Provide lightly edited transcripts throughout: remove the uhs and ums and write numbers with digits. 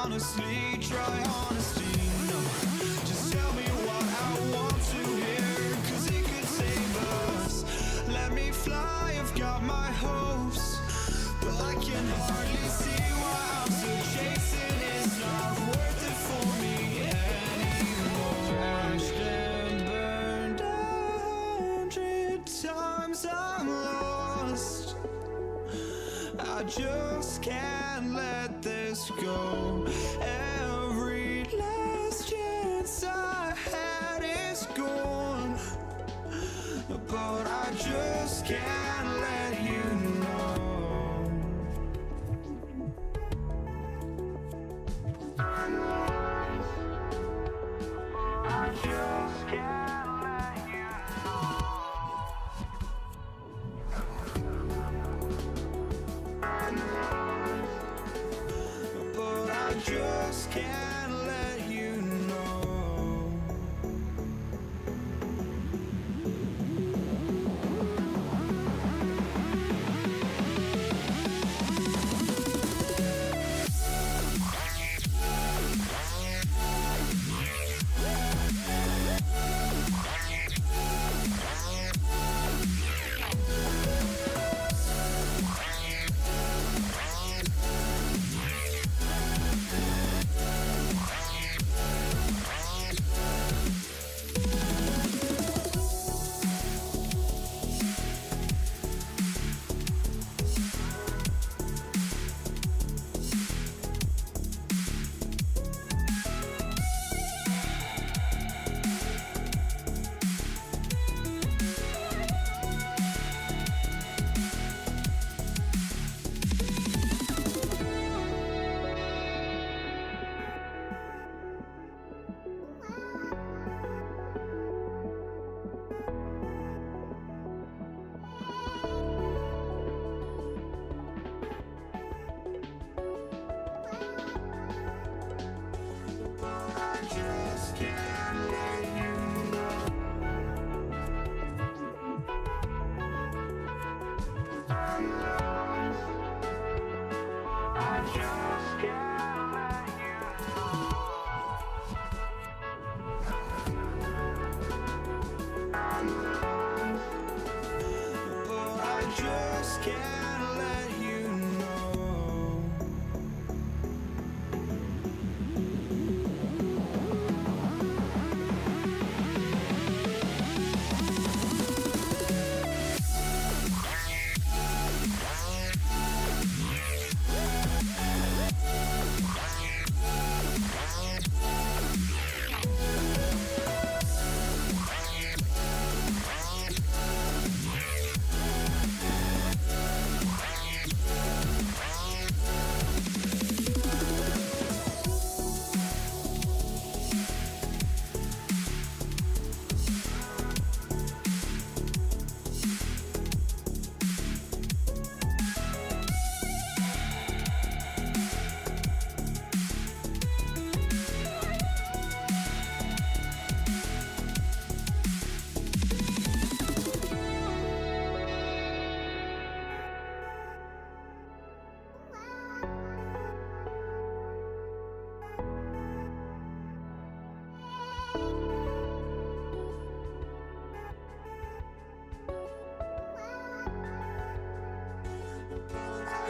honestly, try honesty. No, just tell me what I want to hear, 'cause it could save us. Let me fly, I've got my hopes, but I can hardly see why I'm still chasing. It's not worth it for me anymore. Crashed and burned 100 times, I'm lost. I just can't let this go. Every last chance I had is gone, but I just can't let you know. I just can't let you know. But I just can't let you know.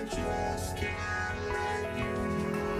Just can't let you know.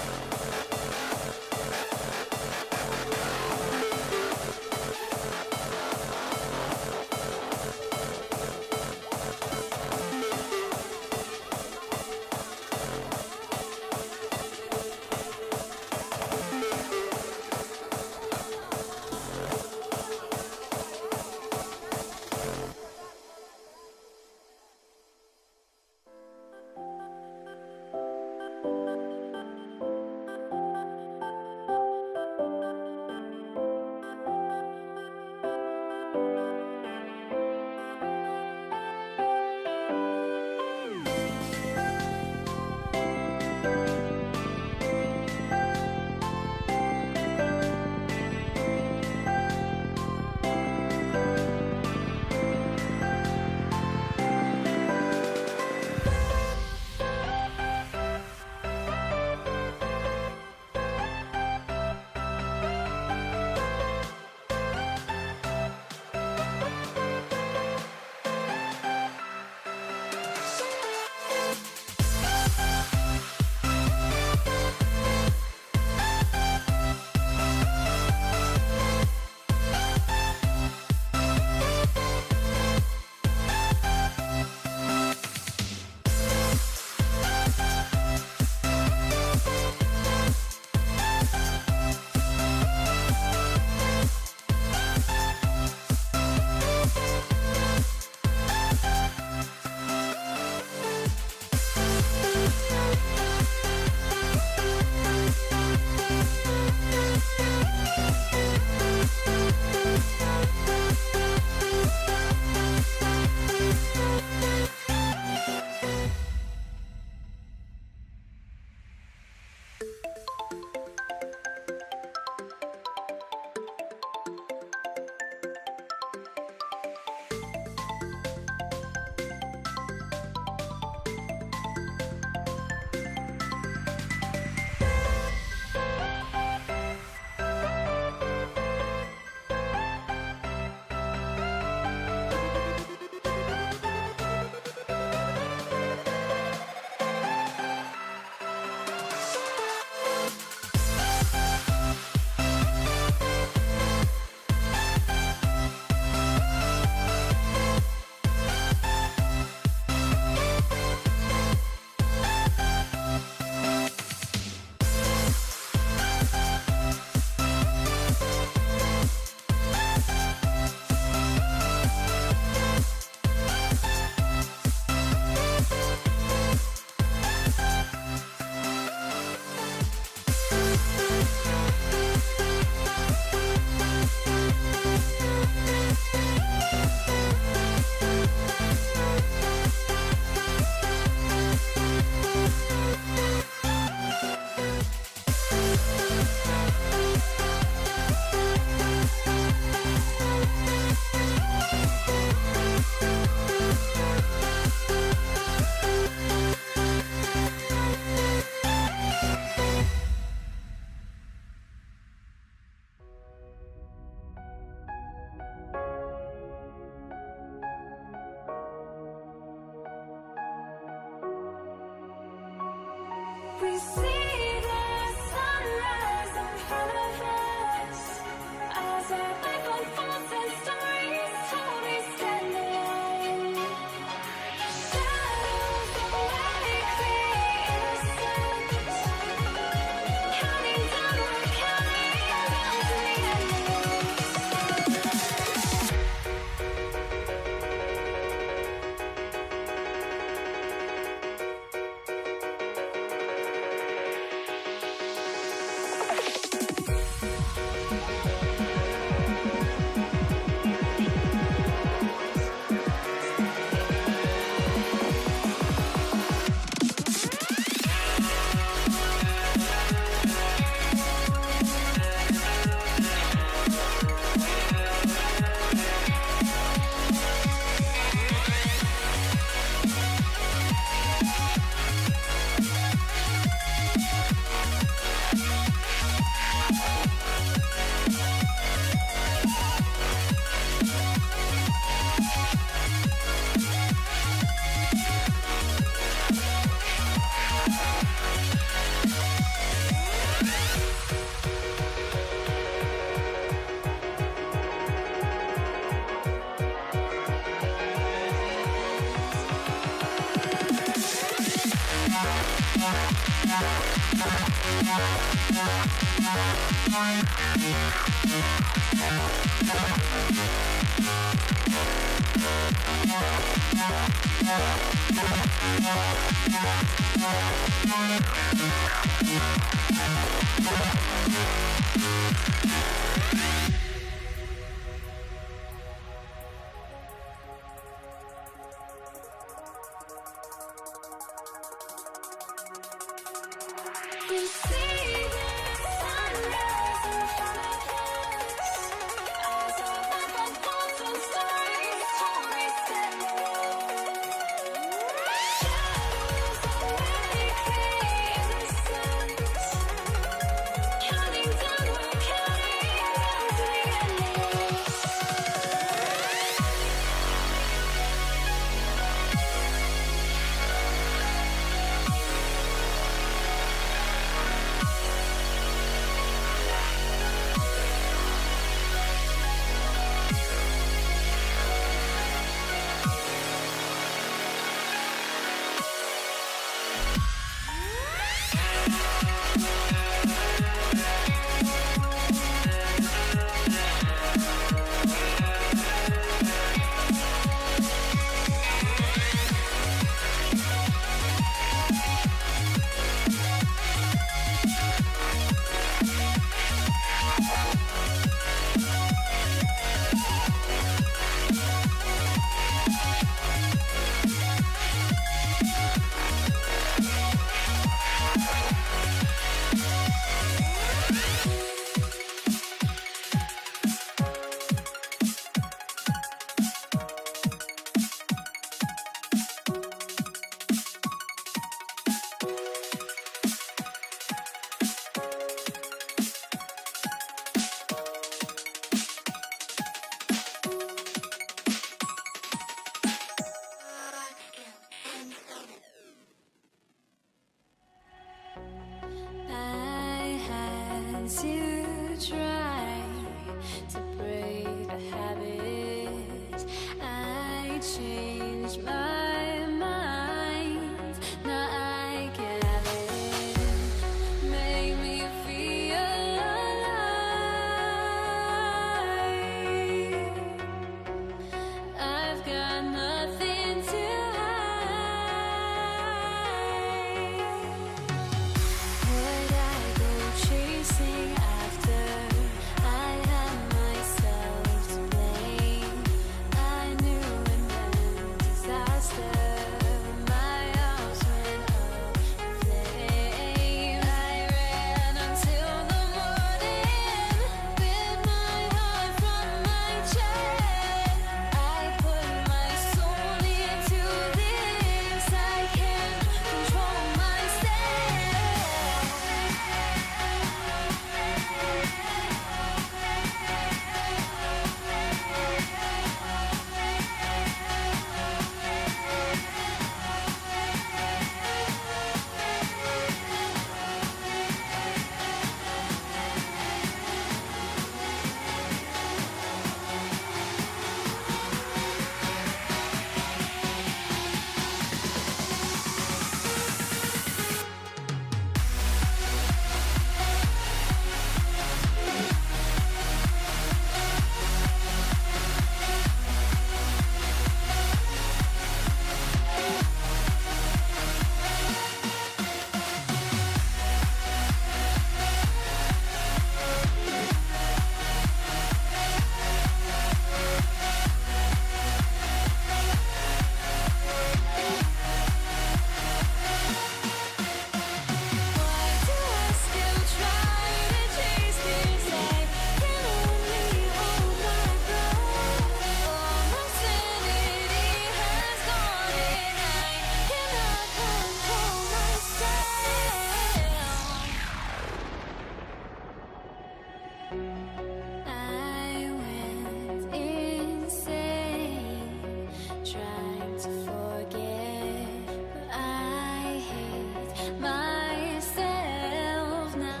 to forget, but I hate myself now.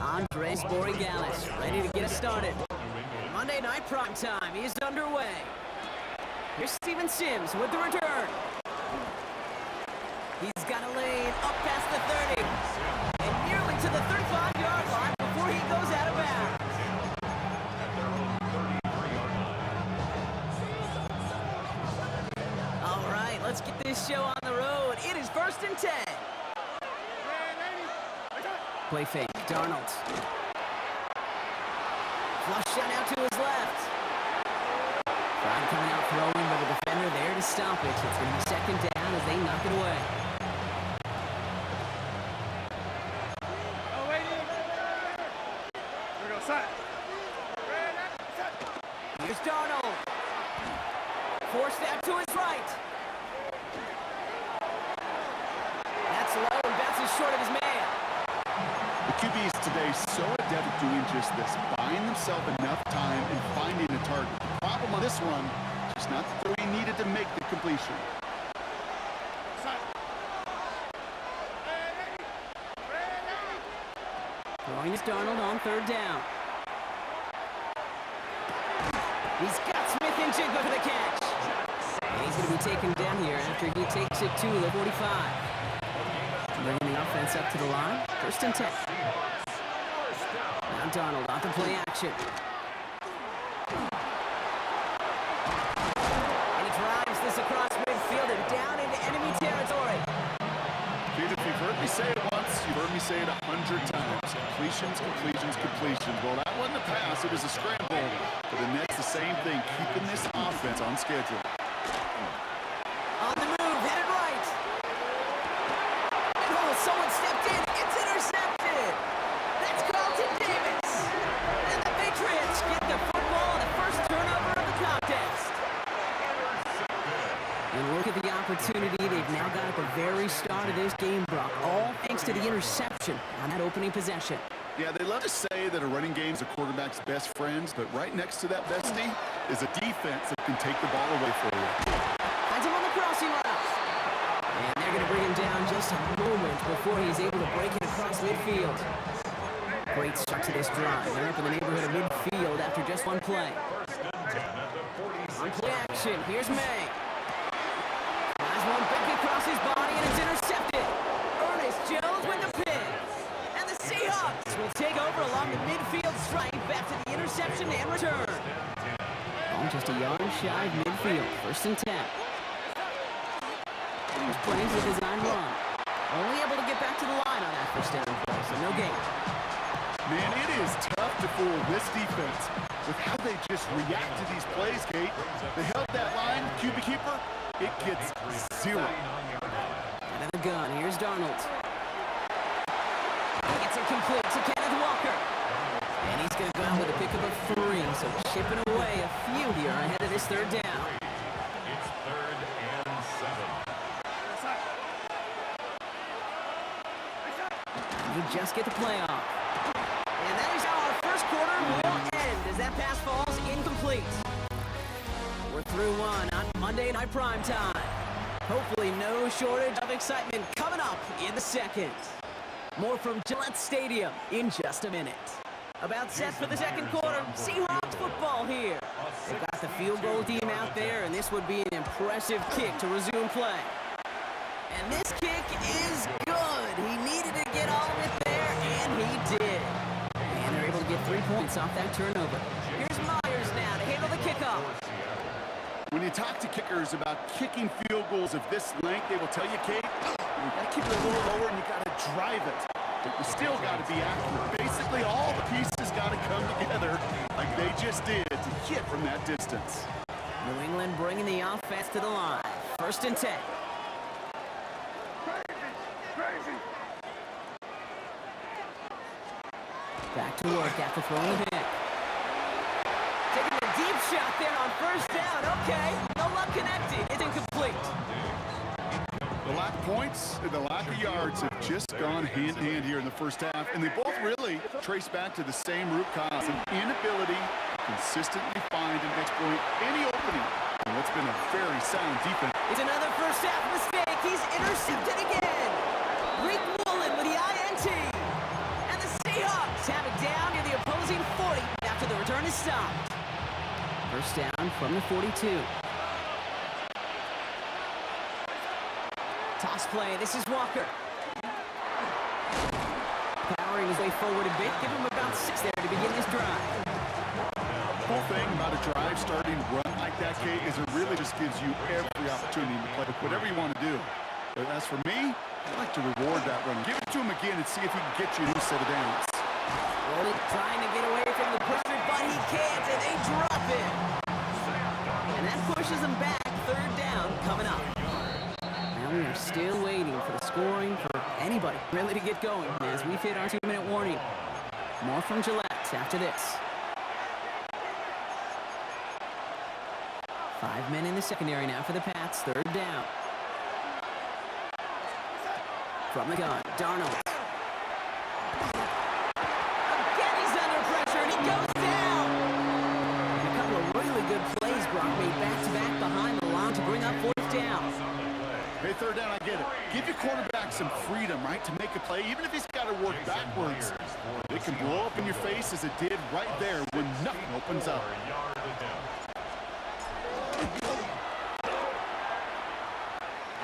Andres Borregales ready to get us started. Monday Night Primetime is underway. Here's Steven Sims with the return. He's got a lane up past the 30 and nearly to the 35-yard line before he goes out of bounds. All right, let's get this show on the road. It is 1st and 10. Play fake, Darnold. Flush shot out to his left. Pride coming out throwing, but a defender there to stop it. It's going to be 2nd down as they knock it away. Here's Darnold. Forced out to his right. That's low and bounces short of his man. The QBs today so adept at doing just this, buying themselves enough time and finding a target. The problem on this run, just not the throw he needed to make the completion. Throwing is Darnold on 3rd down. He's got Smith and Jigba for the catch. And he's going to be taken down here after he takes it to the 45. Bringing the offense up to the line. 1st and 10. Now Darnold on to play action. And he drives this across midfield and down into enemy territory. Dude, if you've heard me say it once, you've heard me say it 100 times. Completions, completions, completions. Well, that wasn't a pass. It was a scramble. But the next, the same thing. Keeping this offense on schedule. On the move, headed right. And oh, someone stepped in. It's intercepted. That's Carlton Davis. And the Patriots get the football on the first turnover of the contest. And look at the opportunity they've now got at the very start of this game, Brock. All thanks to the interception on that opening possession. Yeah, they love to say that a running game is a quarterback's best friend, but right next to that bestie is a defense that can take the ball away for you. Finds him on the crossing route. And they're going to bring him down just a moment before he's able to break it across midfield. Great start to this drive. They're up in the neighborhood of midfield after just one play. On play action, here's May. Has one back across his body and it's intercepted. Ernest Jones with the pin. And the Seahawks will take over along the midfield stripe back to the interception and return. Just a yard shy of midfield. 1st and 10. He's playing the design run. Only able to get back to the line on that 1st down play, so no gain. Man, it is tough to fool this defense with how they just react to these plays, Kate. They held that line, QB keeper, it gets 0. Out of the gun, here's Darnold. He gets it complete to Kenneth Walker. And he's going to go out with a pick of a 3, so chipping away a few here ahead of this 3rd down. It's 3rd and 7. You just get the play off. And that is how our first quarter will end as that pass falls incomplete. We're through one on Monday Night Primetime. Hopefully no shortage of excitement coming up in the 2nd. More from Gillette Stadium in just a minute. About set for the 2nd quarter. Seahawks football here. They've got the field goal team out there, and this would be an impressive kick to resume play. And this kick is good. He needed to get all of it there, and he did. And they're able to get 3 points off that turnover. Here's Myers now to handle the kickoff. When you talk to kickers about kicking field goals of this length, they will tell you, Kate, you got to keep it a little lower and you got to drive it. But you still got to be accurate. Basically, all the pieces got to come together like they just did to hit from that distance. New England bringing the offense to the line. 1st and 10. Back to work after throwing the pick. Taking a deep shot there on 1st down. Okay, no luck connected. It's incomplete. The lack of points and the lack of yards have just gone hand in hand here in the first half, and they both really trace back to the same root cause, an inability to consistently find and exploit any opening in what's been a very sound defense. It's another first half mistake. He's intercepted again. Rick Woolen with the INT. And the Seahawks have it down near the opposing 40 after the return is stopped. First down from the 42. Toss play. This is Walker. Powering his way forward a bit. Give him about 6 there to begin this drive. The whole thing about a drive starting run like that, Kate, is it really just gives you every opportunity to play whatever you want to do. But as for me, I like to reward that run. Give it to him again and see if he can get you a new set of downs. Rolling, trying to get away from the pressure, but he can't, and they drop it. And that pushes them back. Third down coming up. Now we are still waiting for the scoring for anybody really to get going as we've hit our 2-minute warning. More from Gillette after this. 5 men in the secondary now for the Pats. Third down. From the gun, Darnold. Again, he's under pressure, and he goes down. And a couple of really good plays Brock made back-to-back behind the line to bring up fourth down. Hey, third down, I get it. Give your quarterback some freedom, right, to make a play, even if he's got to work backwards. It can blow up in your face as it did right there when nothing opens up.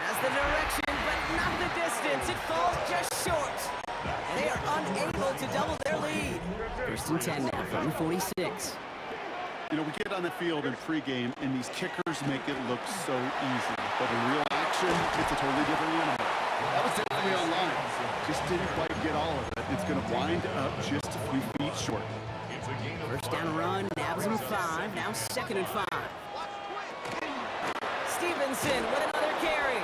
Has the direction, but not the distance. It falls just short. And they are unable to double their lead. First and 10 now from the 46. You know, we get on the field in pregame, and these kickers make it look so easy. But in real action, it's a totally different animal. That was definitely online. Just didn't quite get all of it. It's going to wind up just a few feet short. First down run, nabs him 5. Now second and 5. Stevenson with another carry.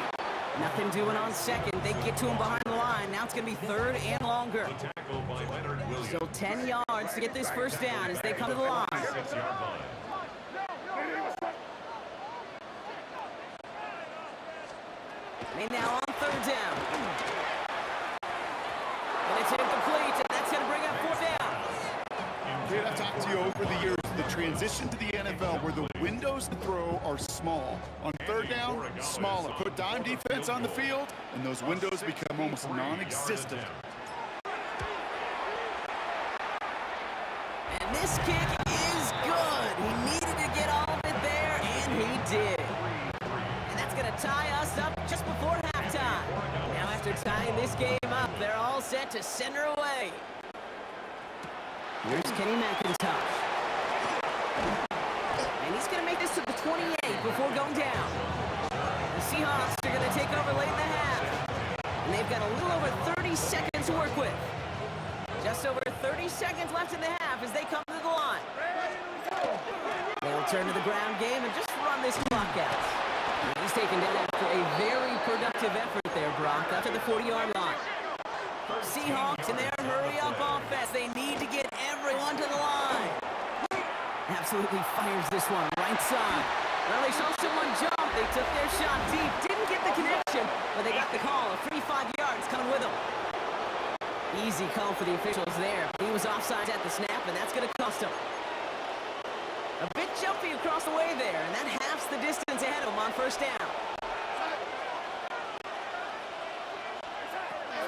Nothing doing on second. They get to him behind the line. Now it's going to be third and longer. Still 10 yards to get this first down as they come to the line. And now on third down. And it's incomplete, and that's going to bring up fourth down. Kid, I've talked to you over the years, the transition to the NFL where the windows to throw are small. On third down, smaller. Put dime defense on the field, and those windows become almost non-existent. And this kick is good. He needed to get all of it there, and he did. And that's going to tie us up just before halftime. Now after tying this game up, they're all set to send her away. Here's Kenny McIntosh. And he's going to make this to the 28 before going down. The Seahawks are going to take over late in the half. And they've got a little over 30 seconds to work with. Just over 30 seconds left in the half as they come to the line. They'll turn to the ground game and just run this clock out. And he's taken down after a very productive effort there, Brock, up to the 40-yard line. Seahawks in their hurry-up offense. They need to get everyone to the line. Absolutely fires this one right side. Well, they saw someone jump. They took their shot deep. Didn't get the connection, but they got the call. 35 yards coming with them. Easy call for the officials there. He was offside at the snap, and that's going to cost him. A bit jumpy across the way there, and that halves the distance ahead of him on first down.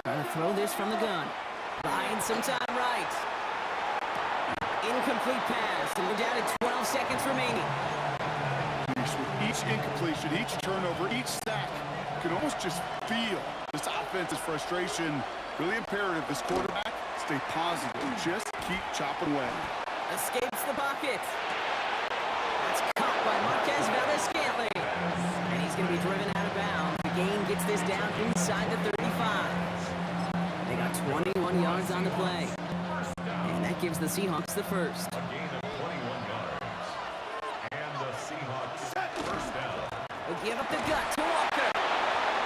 Trying to throw this from the gun. Buying some time right. Incomplete pass, and we're down to 12 seconds remaining. With each incompletion, each turnover, each sack, you can almost just feel this offense's frustration. Really imperative this quarterback stay positive. Just keep chopping away. Escapes the pocket. That's caught by Marquez Valdez-Scantling. And he's going to be driven out of bounds. The gain gets this down inside the 35. They got 21 yards on the play. And that gives the Seahawks the first. A gain of 21 yards. And the Seahawks first down. They'll give up the gut to Walker.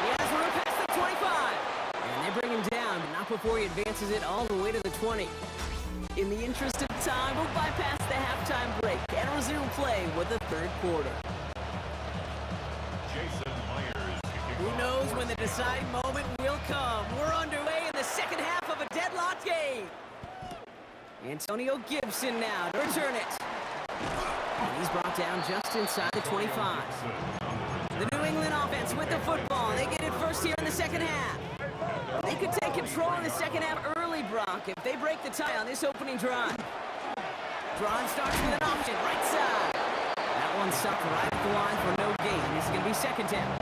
He has room past the 25. And they bring him down, but not before he advances it all the way to the 20. In the interest of time, we'll bypass the halftime break and resume play with the third quarter. Jason Myers. Who knows when when the deciding moment will come. We're underway in the second half of a deadlocked game. Antonio Gibson now to return it. And he's brought down just inside the 25. The New England offense with the football. They get it first here in the second half. They could take control in the second half early, Brock, if they break the tie on this opening drive. Drive starts with an option, right side. That one stopped right at the line for no gain. This is going to be second down.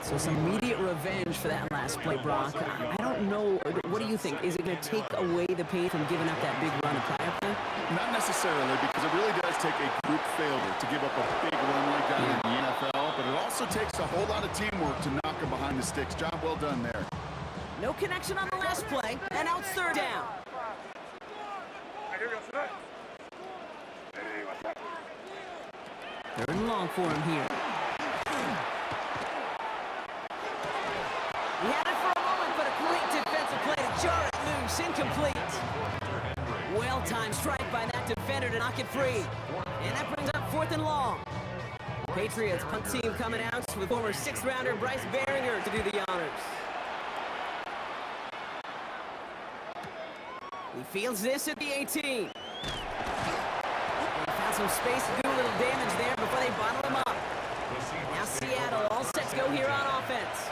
So some immediate revenge for that last play, Brock. I don't know. What do you think? Is it going to take away the pain from giving up that big run of prior play? Not necessarily, because it really does take a group failure to give up a big run like that in the NFL, but it also takes a whole lot of teamwork to knock them behind the sticks. Job well done there. No connection on the last play, and now it's third down. Third and long for him here. He had it for a moment, but a great defensive play to jar it loose, incomplete. Well-timed strike by that defender to knock it free. And that brings up fourth and long. Patriots punt team coming out with former sixth-rounder Bryce Baringer to do the honors. He fields this at the 18. They found some space to do a little damage there before they bottle him up. Now Seattle all set to go here on offense.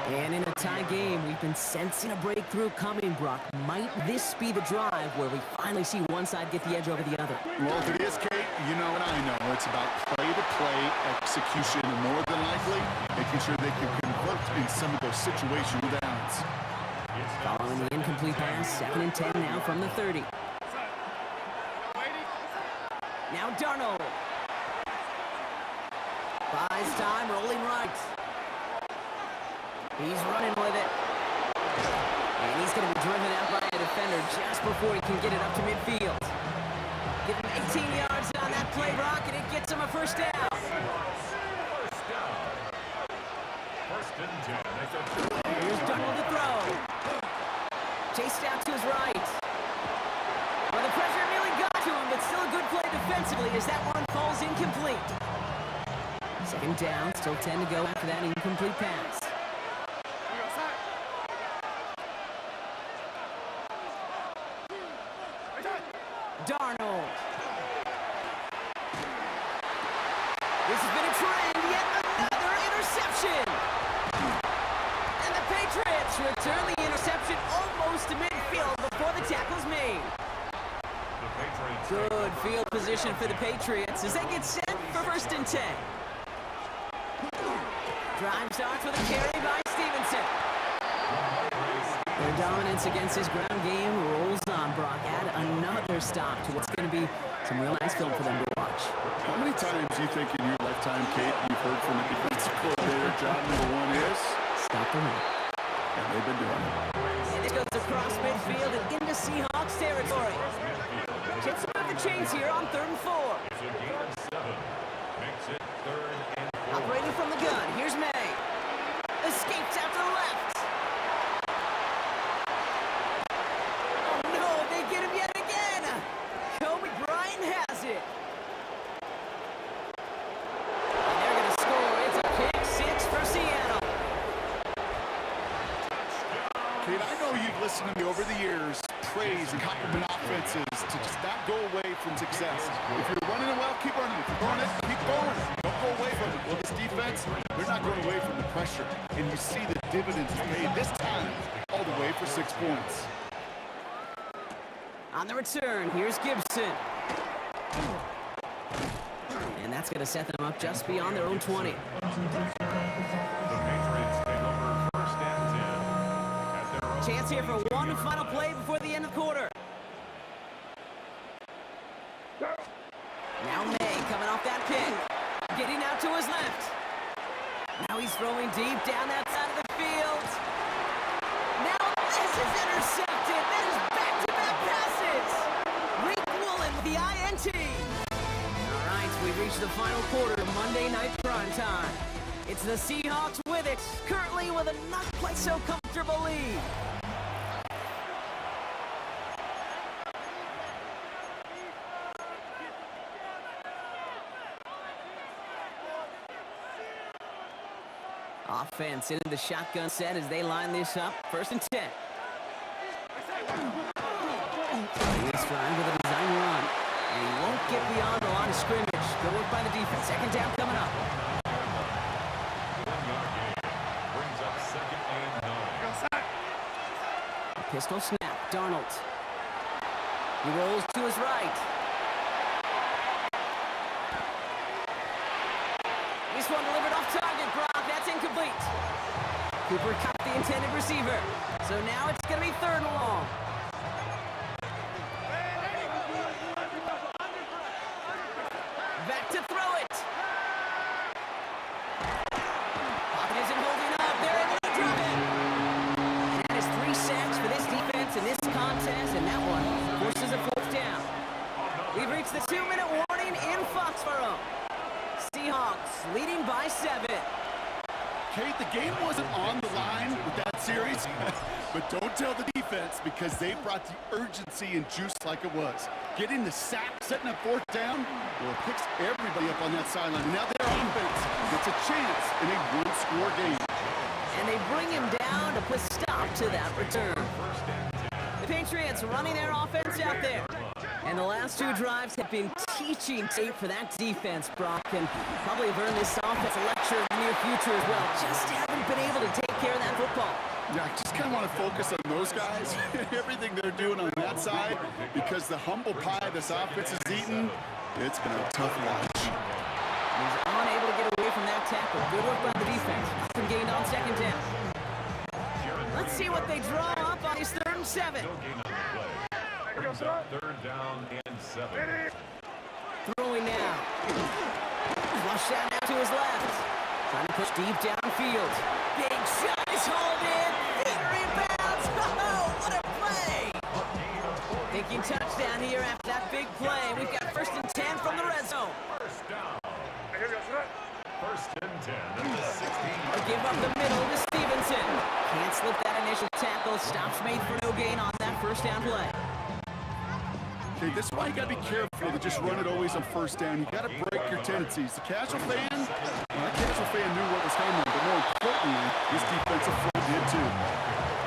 And in a tie game, we've been sensing a breakthrough coming, Brock. Might this be the drive where we finally see one side get the edge over the other? Well, if it is, Kate, you know and I know it's about play-to-play execution, and more than likely, making sure they can convert in some of those situational downs. Following the incomplete pass, 2nd and 10 now from the 30. Now Darnold. Buys time, rolling right. He's running with it. And he's going to be driven out by a defender just before he can get it up to midfield. Give him 18 yards on that play, Brock, and it gets him a first down. First and 10. Here's Darnold to throw. Chased out to his right. Well, the pressure nearly got to him, but still a good play defensively as that one falls incomplete. Second down, still 10 to go after that incomplete pass. Darnold. This has been a trend, yet another interception. And the Patriots return the interception almost to midfield before the tackle's made. Good field position for the Patriots as they get set for first and 10. Drive starts with a carry by Stevenson. Their dominance against his ground game rolls on, Brock. Add another stop to what's going to be some real nice film for them to watch. How many times do you think in your lifetime, Kate, you've heard from a defensive coordinator, job number one is? Stop the run. And they've been doing it. And it goes across midfield and into Seahawks territory. Chips him off the chains here on 3rd and 4. It's a gain of 7. Makes it 3rd and 4. Operating from the gun, here's May. Escapes out to the left. Oh no, they get him yet again. Kobe Bryant has it. And they're going to score. It's a pick 6 for Seattle. Kate, I know you've listened to me over the years, praise and compliment offenses to just not go away from success. If you're running it well, keep running. If you're throwing it, keep going. Don't go away from it. Well, this defense, they're not going away from the pressure. And you see the dividends paid this time all the way for 6 points. On the return, here's Gibson. And that's going to set them up just beyond their own 20. The Patriots take over first and 10 at their own. Chance here for one final play before the end of the quarter. Now May coming off that pick. Getting out to his left. Now he's throwing deep down that side of the field. Now this is intercepted. That is back-to-back passes. Rick Woolen with the INT. All right, we've reached the final quarter of Monday Night Primetime. It's the Seahawks with it, currently with a not quite so comfortable lead. Offense into the shotgun set as they line this up. 1st and 10. This drive with a design run. And he won't get beyond the line of scrimmage. Good work by the defense. 2nd down coming up. 1-yard gain. Brings up 2nd and 9. Pistol snap. Darnold. He rolls to his right. This one delivered off target. Brock, that's incomplete. Cooper caught the intended receiver. So now it's going to be 3rd and long. Back to throw it. Pocket isn't holding up. They're able to drop it. And that is 3 sacks for this defense in this contest, and that one forces a 4th down. We've reached the 2-minute warning in Foxborough. Seahawks leading by 7. Kate, the game wasn't on the line with that series, but don't tell the defense because they brought the urgency and juice like it was. Getting the sack, setting up 4th down, well, it picks everybody up on that sideline. And now their offense gets a chance in a 1-score game. And they bring him down to put stop to that return. The Patriots running their offense out there. And the last 2 drives have been teaching tape for that defense, Brock, and probably have earned this offense a lecture in the near future as well. Just haven't been able to take care of that football. Yeah, I just kind of want to focus on those guys, everything they're doing on that side, because the humble pie this offense is eating, it's been a tough watch. He's unable to get away from that tackle. Good work by the defense. Nothing gained on 2nd down. Let's see what they draw up on his 3rd and 7. No gain on the play. Brings up 3rd down and 7. Throwing now. Flush out now to his left. Trying to push deep downfield. Big shot is hauled in. Feet rebounds. Oh, what a play. Thinking touchdown here after that big play. We've got 1st and 10 from the red zone. 1st down. 1st and 10 at the 16. They give up the middle to Stevenson. Can't slip that initial tackle. Stops made for no gain on that 1st down play. Okay, this is why you got to be careful to just run it always on 1st down. You got to break your tendencies. The casual fan, well, that casual fan knew what was coming, but more importantly, this defensive front did too.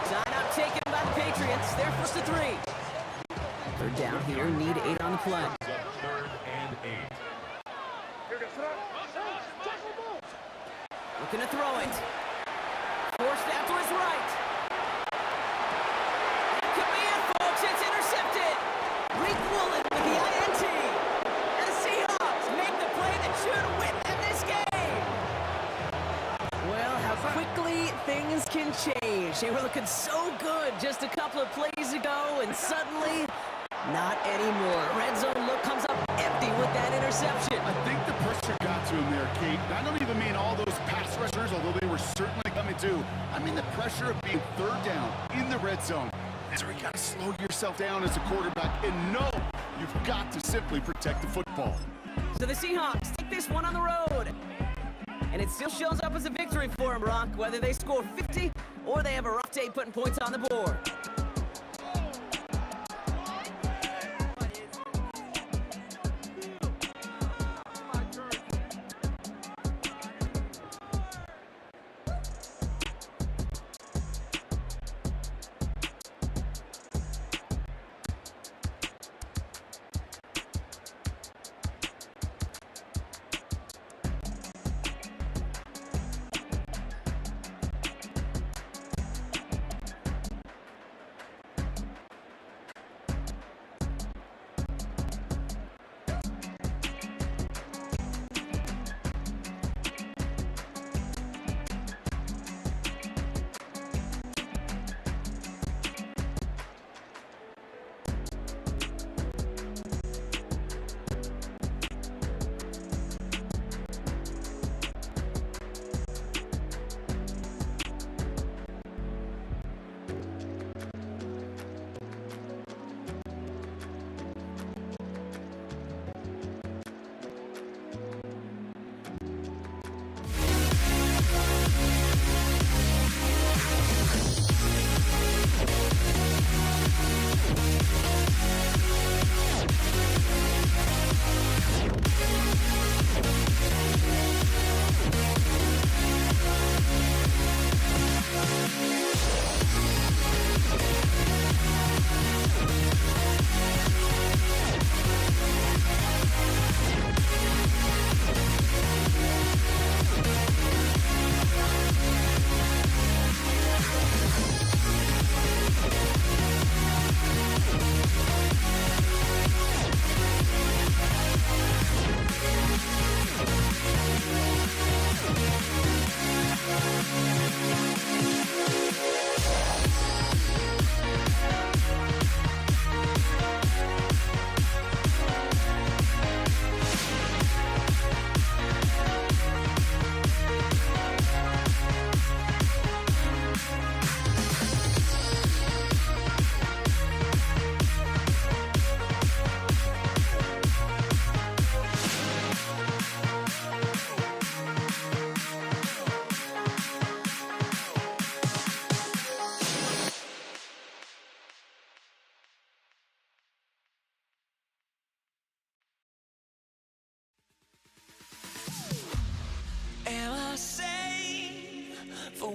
Timeout taken by the Patriots. They're 1st and 3. 3rd down here. Need 8 on the play. Brings up 3rd and 8. Looking to throw it. Forced out to his right. That could be it, folks. It's intercepted. Reek Woolen with the INT. And the Seahawks make the play that should win them this game. Well, how quickly things can change. They were looking so good just a couple of plays ago, and suddenly, not anymore. Red zone look comes up empty with that interception. I think the pressure got to him there, Kate. And I don't even mean all those pass rushers, although they were certainly coming too. I mean the pressure of being 3rd down in the red zone. That's where you got to slow yourself down as a quarterback and know you've got to simply protect the football. So the Seahawks take this one on the road. And it still shows up as a victory for them, Brock, whether they score 50 or they have a rough day putting points on the board.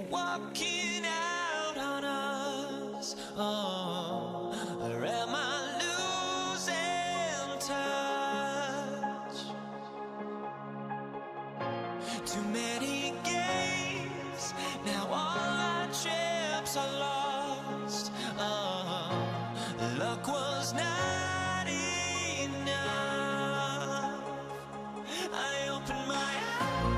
walking out on us. Oh, or am I losing touch? Too many games, now all our chips are lost. Oh, luck was not enough. I opened my eyes.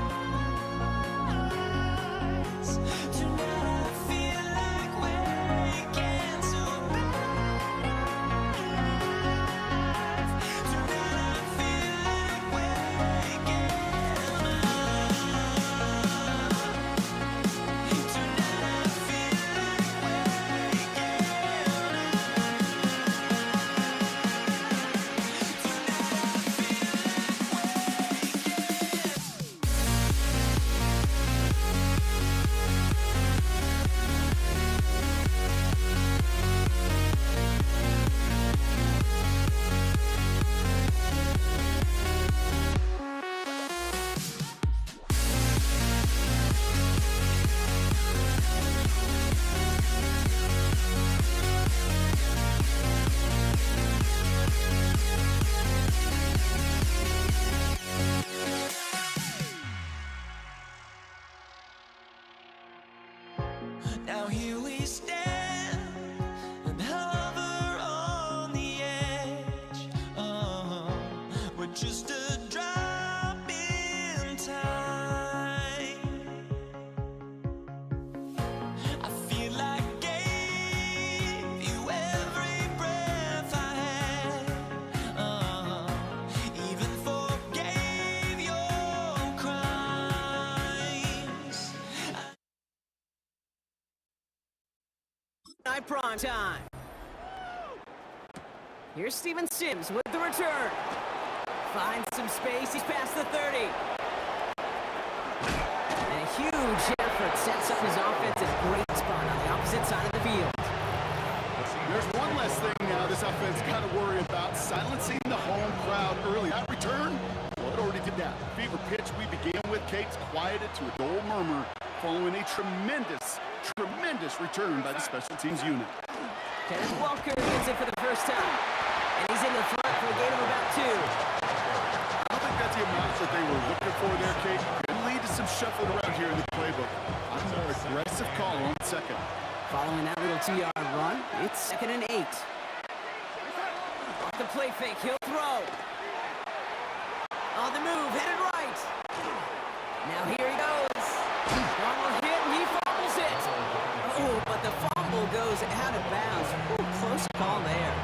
Tonight I feel like waking to life. Tonight I feel like waking up. Tonight I feel like waking Now here we stand and hover on the edge. Oh, we're just a drop in time. I feel like gave you every breath I had. Oh, even forgave your crimes. Night prime time. Here's Steven Sims with the return. Finds some space. He's past the 30. And a huge effort sets up his offense at a great spot on the opposite side of the field. There's one less thing now this offense got to worry about, silencing the home crowd early. That return, well, it already did that. Fever pitch we began with, Kate's quieted to a dull murmur following a tremendous return by the special teams unit. Kenneth Walker gets it for the first time. And he's in the front for a gain of about 2. I don't think that's the amount that they were looking for there, Kate. Could lead to some shuffling around here in the playbook. A more aggressive call on second. Following that little 2-yard run, it's 2nd and 8. Off the play fake, he'll throw. On the move, headed right. Now here he goes. Fumble hit, and he fumbles it. Oh, but the fumble goes out of bounds. Ooh, close call there.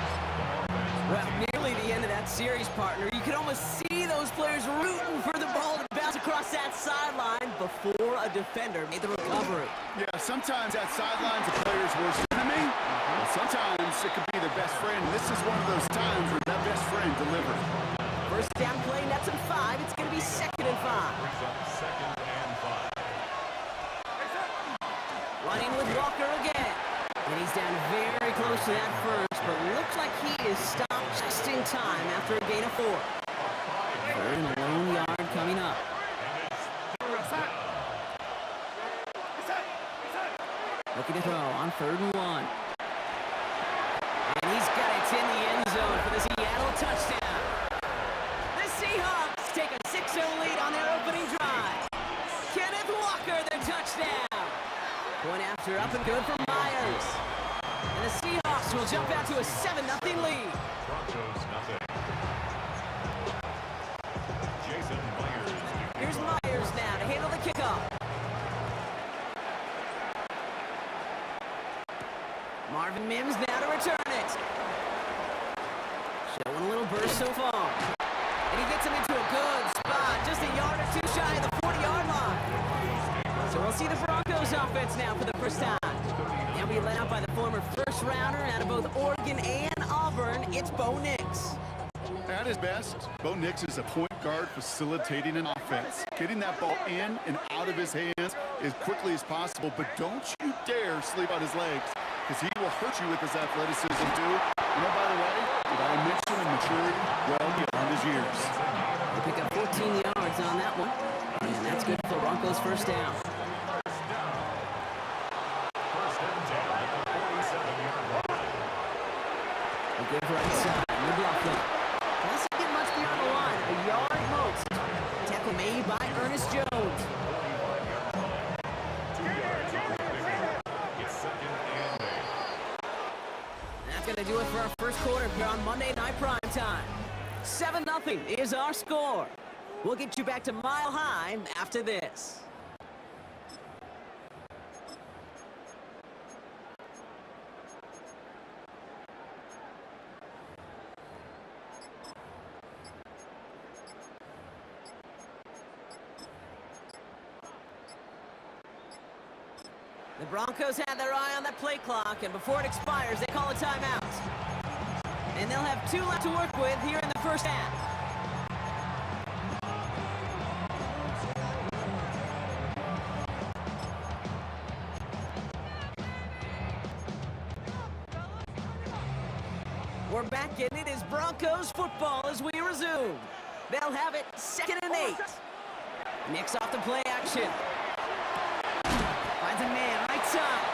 Well, nearly the end of that series, partner. You could almost see those players rooting for the ball to bounce across that sideline before a defender made the recovery. Yeah, sometimes that sideline's a player's worst enemy. And sometimes it could be their best friend. This is one of those times where that best friend delivered. First down play, nets him 5. It's going to be 2nd and 5. Brings up 2nd and 5. Running with Walker again. And he's down very close to that first, but looks like he is stopped just in time after a gain of 4. 3rd and a lone yard coming up. Looking to throw on 3rd and 1. And he's got it in the end zone for the Seattle touchdown. The Seahawks take a 6-0 lead on their opening drive. Kenneth Walker, the touchdown. Point after, up and good for Myers. And the Seahawks will jump out to a 7-0 lead. Broncos nothing. Jason Myers. Here's Myers now to handle the kickoff. Marvin Mims now to return it. Showing a little burst so far. And he gets him into a good spot, just a yard or 2 shy of the 40-yard line. So we'll see the Broncos offense now for the first time. And we led out by the former first-rounder out of both Oregon and Auburn. It's Bo Nix. At his best, Bo Nix is a point guard facilitating an offense, getting that ball in and out of his hands as quickly as possible. But don't you dare sleep on his legs, because he will hurt you with his athleticism too. You know, by the way, did I mention a maturity well beyond his years? They pick up 14 yards on that one. And that's good for Broncos first down. give right side. McLaughlin. Doesn't get much beyond the line. A yard most. Tackle made by Ernest Jones. It's second and 8. That's going to do it for our first quarter here on Monday Night Prime Time. 7-0 is our score. We'll get you back to Mile High after this. The Broncos had their eye on that play clock, and before it expires, they call a timeout. And they'll have 2 left to work with here in the first half. We're back, and it is Broncos football as we resume. They'll have it 2nd and 8. Knicks off the play action. Finds a man right side.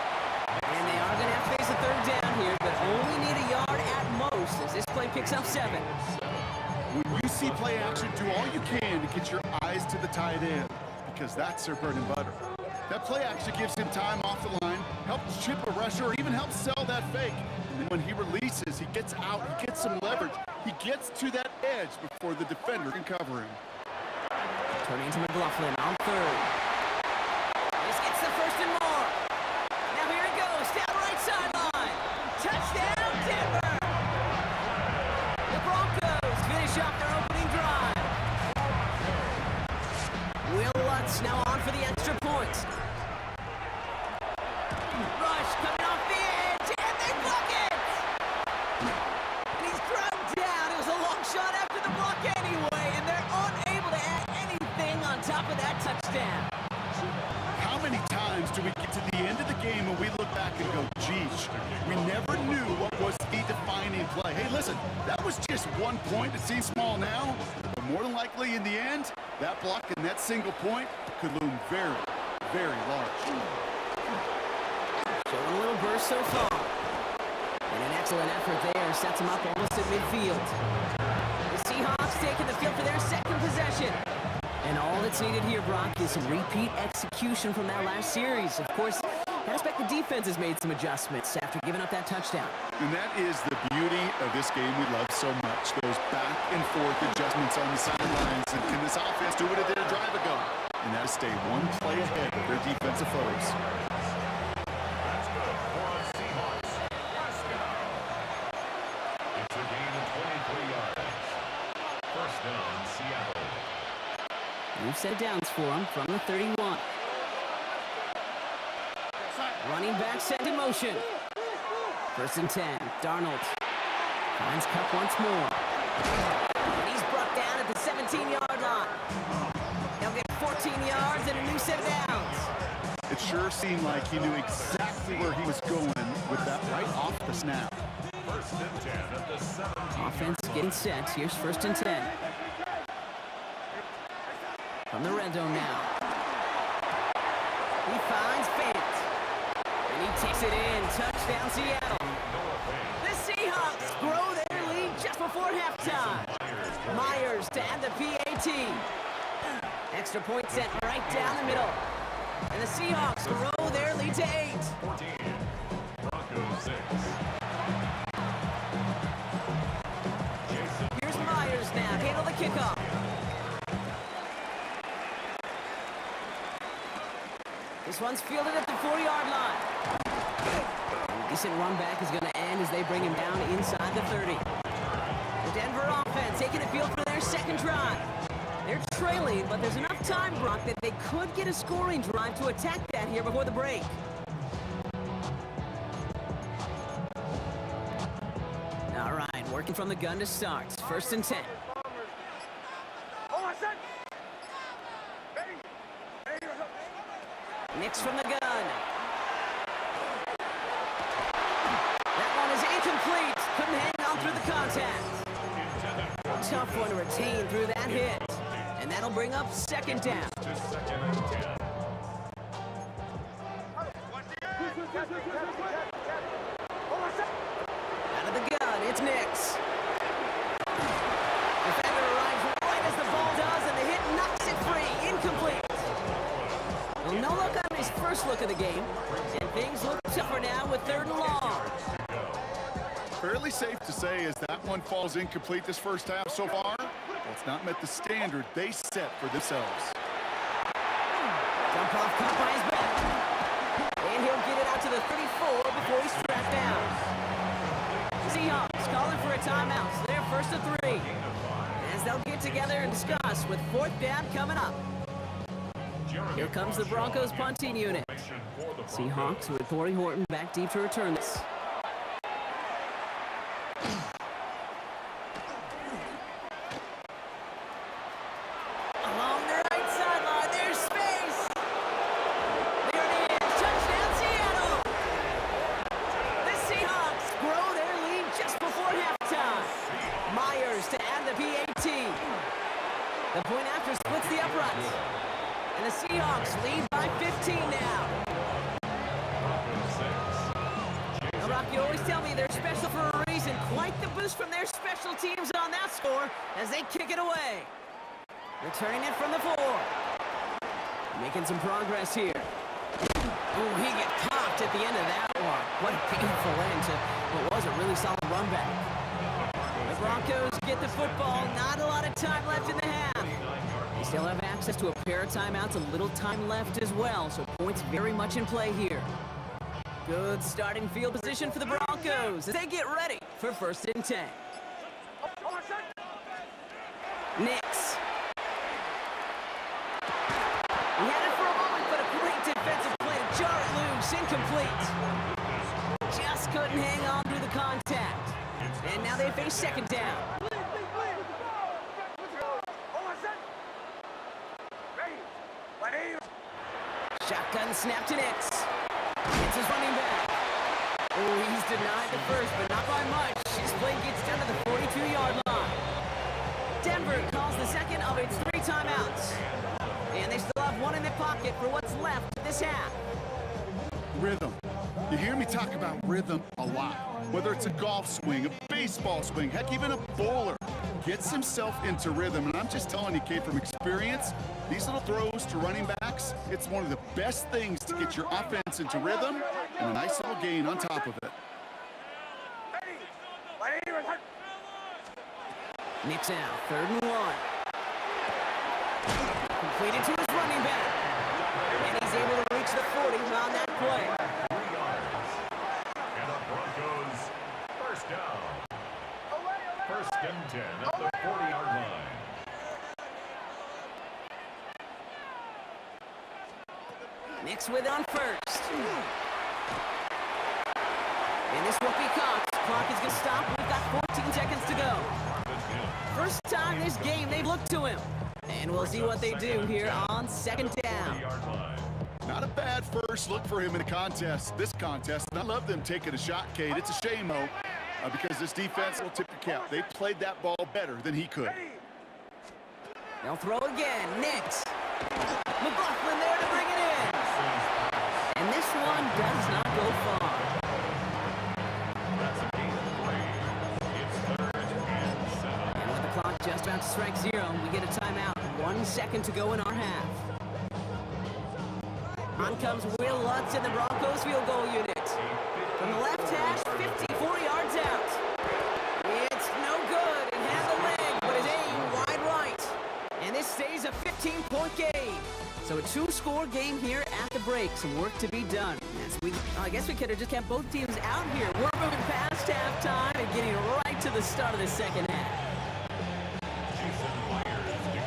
And they are going to have to face a 3rd down here, but only need a yard at most as this play picks up 7. When you see play action, do all you can to get your eyes to the tight end, because that's their bread and butter. That play action gives him time off the line, helps chip a rusher, or even helps sell that fake. And when he releases, he gets out, he gets some leverage. He gets to that edge before the defender can cover him. Turning to McLaughlin on 3rd. This gets the 1st and more. Now here it goes, down right sideline. Touchdown, Denver! The Broncos finish off their opening drive. Will Lutz now on for the extra point. Rush coming off the edge, and they block it! He's dragged down. It was a long shot after the block anyway, and they're unable to add anything on top of that touchdown. How many times do we get to the end of the game and we look back and go, geez, we never knew what was the defining play. Hey, listen, that was just 1 point. It seems small now, but more than likely in the end, that block and that single point could loom very, very large. Showing a little burst so far. And an excellent effort there sets him up almost at midfield. The Seahawks taking the field for their 2nd possession. And all that's needed here, Brock, is some repeat execution from that last series. Of course, I expect the defense has made some adjustments after giving up that touchdown. And that is the beauty of this game we love so much. Those back and forth adjustments on the sidelines. And can this offense do what it did a drive ago? And that is stay 1 play ahead of their defensive foes. That's good for the Seahawks. It's a gain of 23 yards. First down, Seattle. New set of downs for him from the 31. Running back set in motion. 1st and 10. Darnold finds Kupp once more. And he's brought down at the 17-yard line. He'll get 14 yards and a new set of downs. It sure seemed like he knew exactly where he was going with that right off the snap. First and 10 at the 17. Offense getting set. Here's 1st and 10. From the red zone now. He finds Fant. And he takes it in. Touchdown, Seattle. The Seahawks grow their lead just before halftime. Myers to add the PAT. Extra point set right down the middle. And the Seahawks grow their lead to 8. 14. Broncos 6. Jason Here's Myers now. Handle the kickoff. This one's fielded at the 4-yard line. A decent run back is going to end as they bring him down inside the 30. The Denver offense taking the field for their 2nd drive. They're trailing, but there's enough time, Brock, that they could get a scoring drive to attack that here before the break. All right, working from the gun to start. 1st and 10. Knicks from the gun. That one is incomplete. Couldn't hang on through the contact. Tough one to retain through that hit. And that'll bring up 2nd down. to 2nd and 10. Out of the gun, it's Nick. first look of the game. And things look tougher now with 3rd and long. Fairly safe to say as that one falls incomplete this first half so far. Well, it's not met the standard they set for themselves. Dump off caught by his back. And he'll get it out to the 34 before he's tracked down. Seahawks calling for a timeout. So they're 1st and 3. As they'll get together and discuss with 4th down coming up. Here comes the Broncos punting unit. Seahawks with Corey Horton back deep to return this. Along the right sideline, there's space. There it is, touchdown Seattle. The Seahawks grow their lead just before halftime. Myers to add the PAT. The point after splits the uprights. And the Seahawks lead by 15 now. Now, Rock, you always tell me they're special for a reason. Quite the boost from their special teams on that score as they kick it away. Returning it from the 4. Making some progress here. Oh, he got popped at the end of that one. What a painful end to what was a really solid run back. The Broncos get the football. Not a lot of time left in the half. They still have access to a pair of timeouts, a little time left as well, so points very much in play here. Good starting field position for the Broncos as they get ready for 1st and 10. Nix. He had it for a moment, but a great defensive play to jar it loose, incomplete. Just couldn't hang on through the contact. And now they face 2nd down. Shotgun snap to Nix. It's his running back. Oh, he's denied the first, but not by much. His play gets down to the 42-yard line. Denver calls the second of its 3 timeouts. And they still have one in their pocket for what's left this half. Rhythm. You hear me talk about rhythm a lot. Whether it's a golf swing, a baseball swing, heck, even a bowler gets himself into rhythm. And I'm just telling you, Kate, from experience, these little throws to running backs, it's one of the best things to get your offense into rhythm and a nice little gain on top of it. Nix out, 3rd and 1. Completed to his running back. And he's able to reach the 40 on that play. And the Broncos, 1st down. 1st and 10 at the 40-yard line. Nix with it on 1st. And this won't be caught. Clock is going to stop. We've got 14 seconds to go. First time this game they've looked to him. And we'll see what they do here on 2nd down. Not a bad first look for him in this contest. And I love them taking a shot, Kate. It's a shame, though, because this defense will tip your cap. They played that ball better than he could. They'll throw again. Nix. McLaughlin there to bring it in. And this one does not go far. That's a gain of 3. It's 3rd and 7. And with the clock just about to strike 0, we get a timeout. 1 second to go in our half. On comes Will Lutz in the Broncos field goal unit. From the left hash, 54 yards out. It's no good. It had the leg, but his aim wide right. And this stays a 15-point game. So a 2-score game here at the break. Some work to be done. I guess we could have just kept both teams out here. We're moving past halftime and getting right to the start of the 2nd half.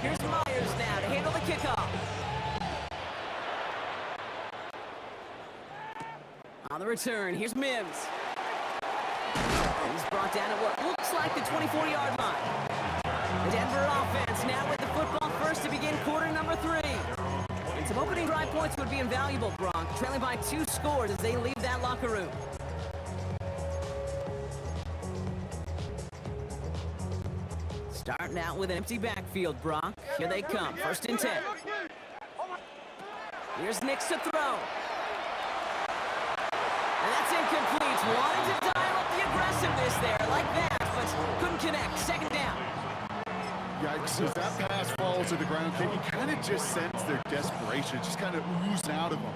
Here's Myers now to handle the kickoff. On the return, here's Mims. He's brought down at what looks like the 24-yard line. The Denver offense now with the football first to begin quarter number 3. And some opening drive points would be invaluable, Bronc, trailing by 2 scores as they leave that locker room. Starting out with an empty backfield, Brock. Here they come, 1st and 10. Here's Nix to throw. And that's incomplete. Wanted to dial up the aggressiveness there like that, but couldn't connect. 2nd down. Yikes, as that pass falls to the ground, can you kind of just sense their desperation just kind of oozing out of them?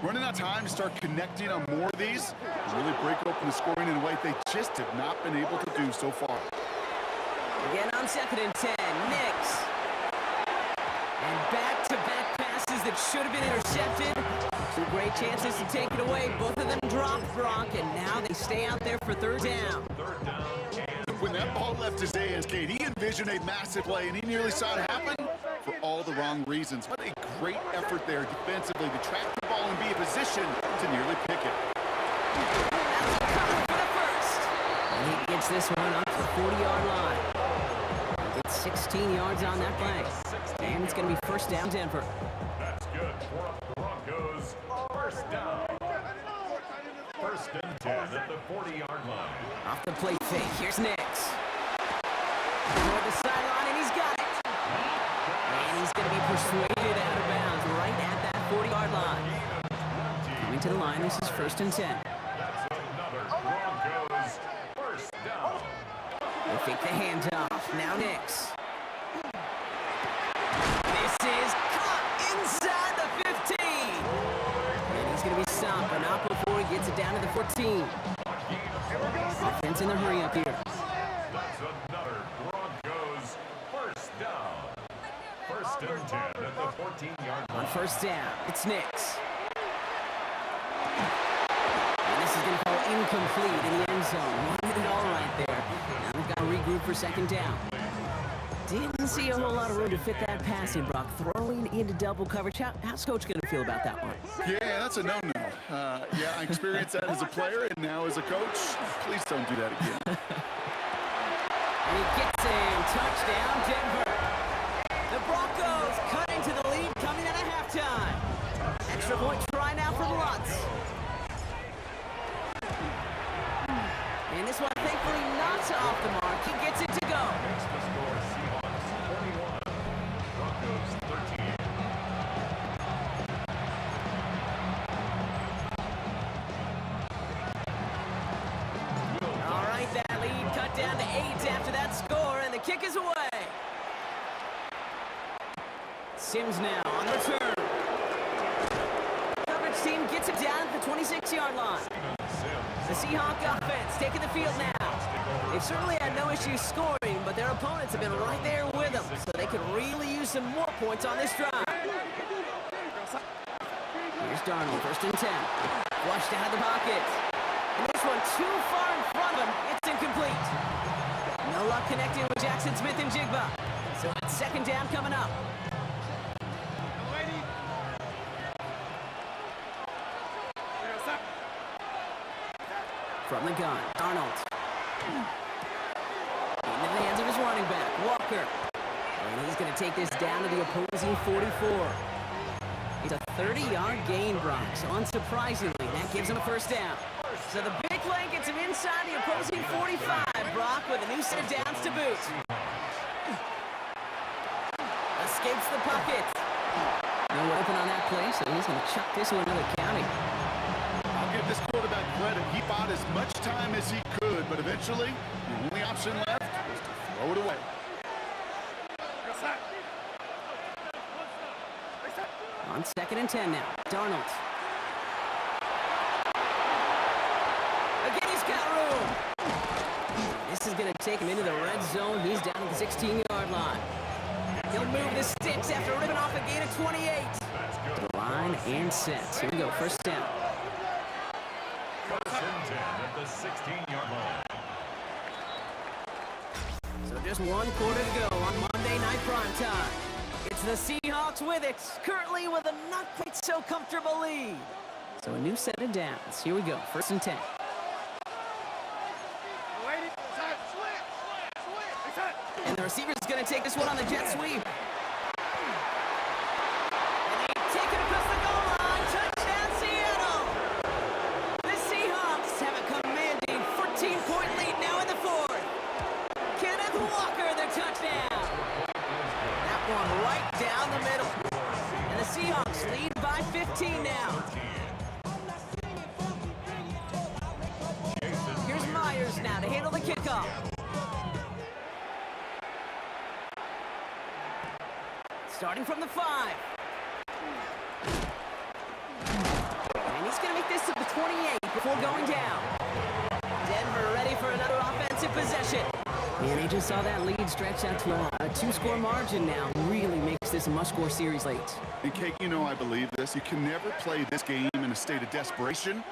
running out of time to start connecting on more of these and really break open the scoring in a way they just have not been able to do so far. Again on 2nd and 10, Nix. And back-to-back passes that should have been intercepted. Two great chances to take it away. Both of them dropped, Brock, and now they stay out there for 3rd down. When that ball left his hands, Kate, he envisioned a massive play, and he nearly saw it happen for all the wrong reasons. What a great effort there defensively to track the ball and be in position to nearly pick it. That's a cover for the first. And he gets this one up to the 40-yard line. Gets 16 yards on that play. And it's going to be 1st down, Denver. That's good for Broncos. 1st down. 1st and 10 at the 40-yard line. Off the play fake, here's Nix. Toward the sideline, and he's got it. And he's going to be persuaded out of bounds right at that 40-yard line. Coming to the line, this is 1st and 10. That's another Broncos 1st down. They fake the handoff. Now Nix. This is caught inside the 15. And he's going to be stopped, but not before he gets it down to the 14. Offense in the hurry up here. That's another Broncos 1st down. 1st and 10 at the 14-yard line. On 1st down, it's Nix. And this is going to fall incomplete in the end zone. Wanted it all right there. Now they've got to regroup for 2nd down. Didn't see a whole lot of room to fit that passing, Brock. Throwing into double coverage. How's Coach going to feel about that one? Yeah, that's a no-no. Yeah, I experienced that as a player and now as a coach. Please don't do that again. And he gets him. Touchdown, Denver. The Broncos cut into the lead coming out of halftime. Extra point try now from Lutz. And this one thankfully not off the mark. He gets it to go. Makes the score Seahawks 41, Broncos 13. All right, that lead cut down to 8 after that score, and the kick is away. Sims now on return. Coverage team gets it down at the 26-yard line. The Seahawk offense taking the field now. They've certainly had no issues scoring, but their opponents have been right there with them, so they could really use some more points on this drive. Here's Darnold, 1st and 10. Flushed out of the pocket. And this one too far in front of him. It's incomplete. No luck connecting with Jackson Smith and Jigba. So it's 2nd down coming up. From the gun, Arnold. Into the hands of his running back, Walker. And he's going to take this down to the opposing 44. It's a 30-yard gain, Brock. So unsurprisingly, that gives him a 1st down. So the big play gets him inside the opposing 45, Brock, with a new set of downs to boot. Escapes the pocket. No open on that play, so he's going to chuck this to another county. I'll give this quarterback credit. He bought as much time as he could, but eventually, the only option left was to throw it away. On 2nd and 10 now, Darnold. Again, he's got room. This is going to take him into the red zone. He's down at the 16-yard line. He'll move the sticks after ripping off a gain of 28. To the line and set. Here we go, 1st down. 1st and 10 at the 16-yard line. So just 1 quarter to go on Monday Night Primetime. It's the Seahawks with it, currently with a not quite so comfortable lead. So a new set of downs. Here we go, 1st and 10. And the receiver's going to take this one on the jet sweep. And they take it across the goal line. Touchdown, Seattle! The Seahawks have a commanding 14-point lead now in the 4th. Kenneth Walker, the touchdown. That one right down the middle. And the Seahawks lead by 15 now. Here's Myers now to handle the kickoff. Starting from the 5. 28 before going down. Denver ready for another offensive possession. And they just saw that lead stretch out to a two-score margin now. Really makes this a must-score series late. And Kate, you know I believe this. You can never play this game in a state of desperation,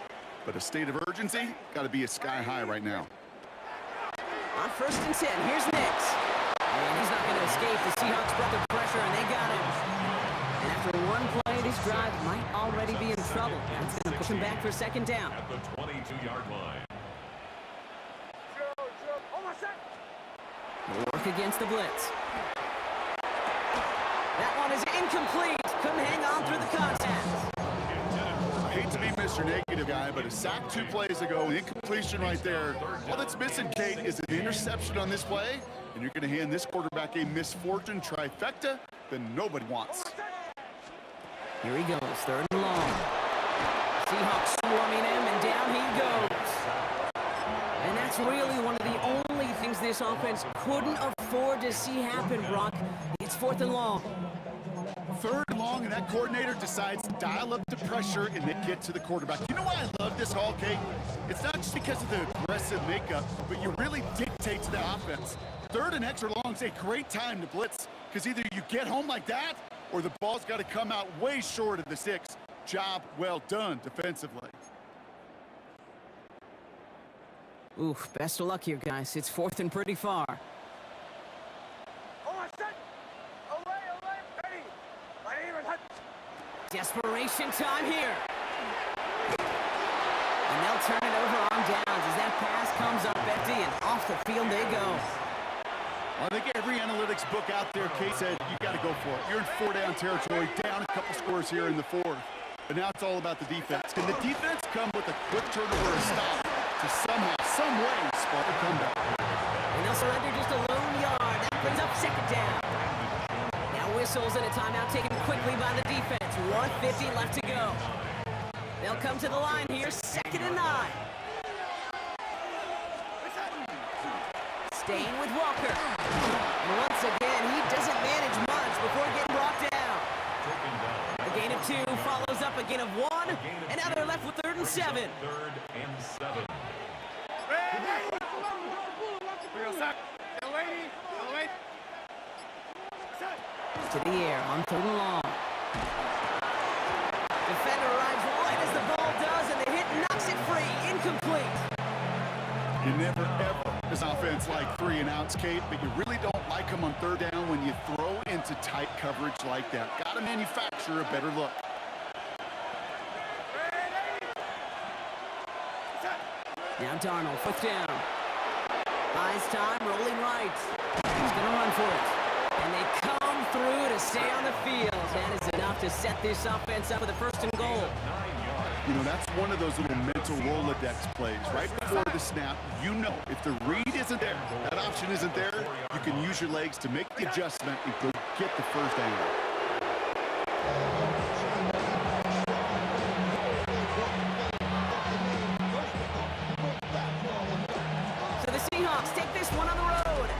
but a state of urgency got to be sky high right now. On 1st and 10, here's Nix. And he's not going to escape. The Seahawks brought the pressure, and they got him. And after one play, this drive might already be in trouble. That's going to push him back for 2nd down. At the 22-yard line. Work against the blitz. That one is incomplete. Couldn't hang on through the contact. I hate to be Mr. Negative Guy, but a sack 2 plays ago, incompletion right there. All that's missing, Kate, is an interception on this play, and you're going to hand this quarterback a misfortune trifecta that nobody wants. Here he goes, 3rd and long. Seahawks swarming him, and down he goes. And that's really one of the only things this offense couldn't afford to see happen, Brock. It's 4th and long. 3rd and long, and that coordinator decides to dial up the pressure and then get to the quarterback. You know why I love this call, Kate? It's not just because of the aggressive makeup, but you really dictate to the offense. 3rd and extra long is a great time to blitz, because either you get home like that, or the ball's got to come out way short of the sticks. Job well done defensively. Oof, best of luck here, guys. It's 4th and pretty far. Desperation time here. And they'll turn it over on downs as that pass comes up empty, and off the field they go. Well, I think every analytics book out there, Kate, said you got to go for it. You're in 4-down territory, down a couple scores here in the 4th. But now it's all about the defense. Can the defense come with a quick turnover or a stop to somehow, some way, spark a comeback? And they'll surrender just a lone yard. That brings up 2nd down. Now whistles and a timeout taken quickly by the defense. 1:50 left to go. They'll come to the line here, 2nd and 9. Staying with Walker. And once again, he doesn't manage much before getting brought down. A gain of 2 follows up a gain of 1, and now they're left with 3rd and 7. 3rd and 7. To the air on 3rd and long. Defender arrives right as the ball does, and the hit knocks it free. Incomplete. You never, ever, this offense like 3 and outs, Kate, but you really don't like them on 3rd down when you throw into tight coverage like that. Got to manufacture a better look. Now Darnold, 4th down. Buys time, rolling right. He's going to run for it. And they come through to stay on the field. That is enough to set this offense up with a 1st and goal. You know, that's one of those little mental Rolodex plays. Right before the snap, you know if the read isn't there, that option isn't there, you can use your legs to make the adjustment and go get the 1st down. So the Seahawks take this one on the road.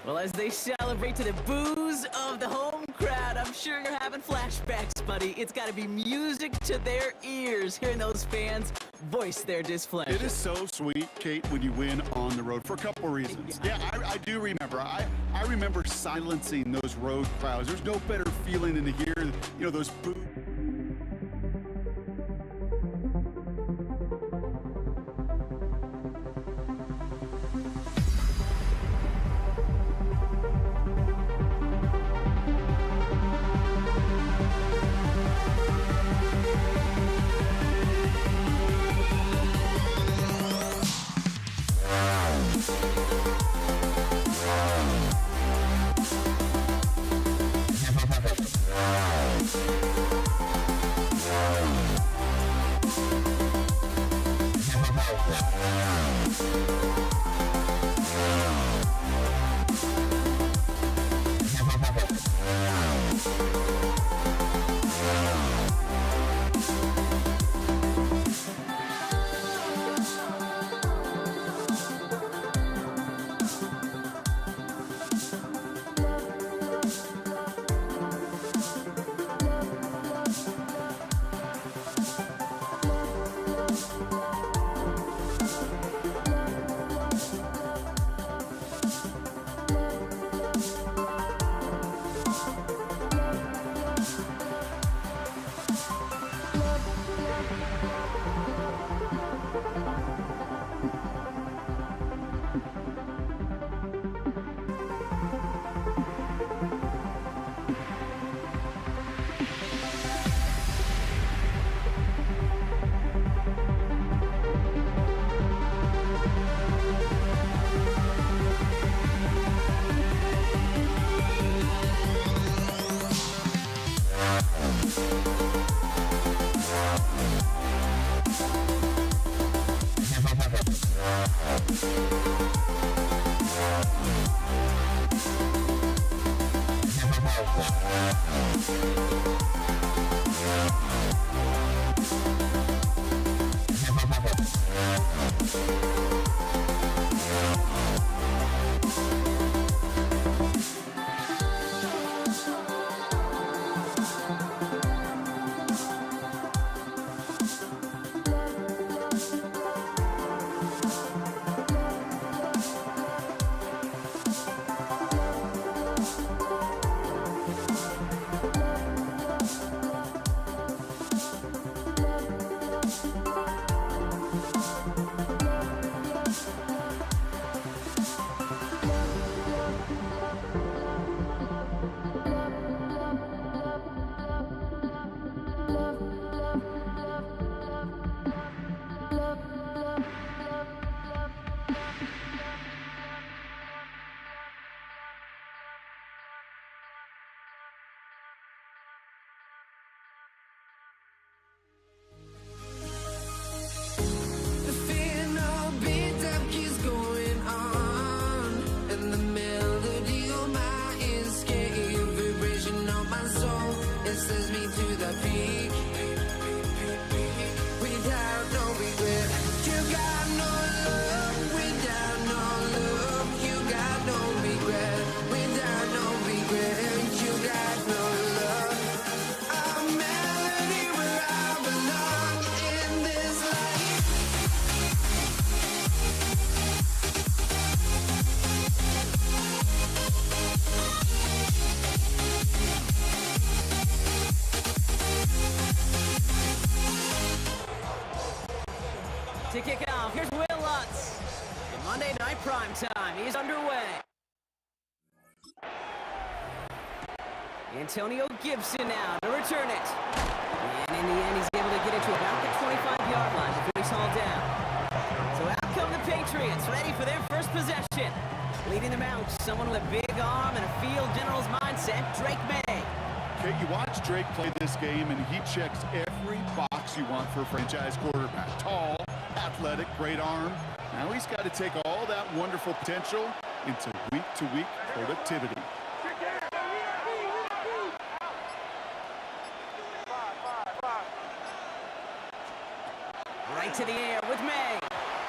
Well, as they celebrate to the boos of the home crowd, I'm sure you're having flashbacks, buddy. It's got to be music to their ears, hearing those fans voice their displeasure. It is so sweet, Kate, when you win on the road for a couple of reasons. Yeah, I do remember. I remember silencing those road crowds. There's no better feeling than to hear, you know, those boos. The fear no beat up keeps going on, and the melody on my escape, vibration on my soul, it sends me to the peak. Without no regret, you got no love. Without no love, you got no regret. Without no regret, you got no love. A melody where I belong in this life. To kick it off, here's Will Lutz. The Monday Night Prime Time is underway. Antonio Gibson now to return it. And in the end, he's able to get it to about the 25-yard line before he's hauled down. So out come the Patriots, ready for their first possession. Leading them out, someone with a big arm and a field general's mindset, Drake May. Okay, you watch Drake play this game, and he checks every box you want for a franchise quarterback. Tall, athletic, great arm. Now he's got to take all that wonderful potential into week-to-week productivity. Right to the air with May.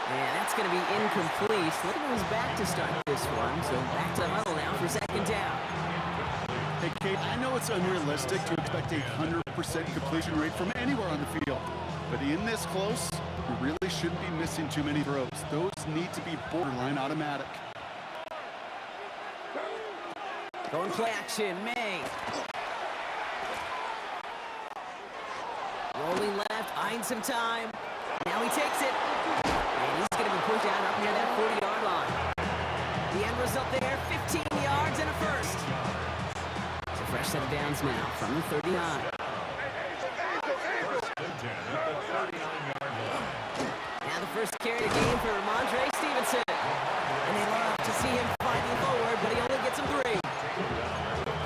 And that's going to be incomplete. Looking was back to start this one, so back to the huddle now for second down. Hey, Kate, I know it's unrealistic to expect a 100% completion rate from anywhere on the field, but in this close, you really shouldn't be missing too many throws. Those need to be borderline automatic. Going play action, May. Rolling left, eyeing some time. Now he takes it. And he's going to be pushed out up near that 40-yard line. The end result there, 15 yards and a first. So fresh set of downs now from the 39. Now the first carry of the game for Ramondre Stevenson. And they love to see him fighting forward, but he only gets him 3.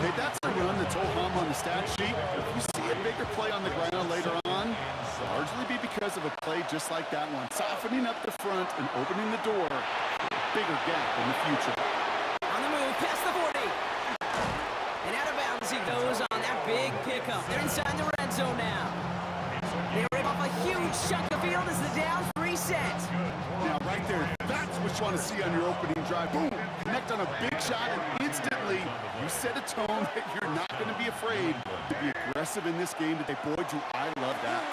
Hey, that's a run that's ho-hum on the stat sheet. If you see a bigger play on the ground later on, it'll largely be because of a play just like that one, softening up the front and opening the door for a bigger gap in the future. On the move, past the 40. And out of bounds he goes on that big pickup. They're inside the red zone now. They rip off a huge chunk of field as the downs reset. Now, right there, that's what you want to see on your opening drive. Boom! Connect on a big shot, and instantly you set a tone that you're not going to be afraid to be aggressive in this game today. Boy, do I love that.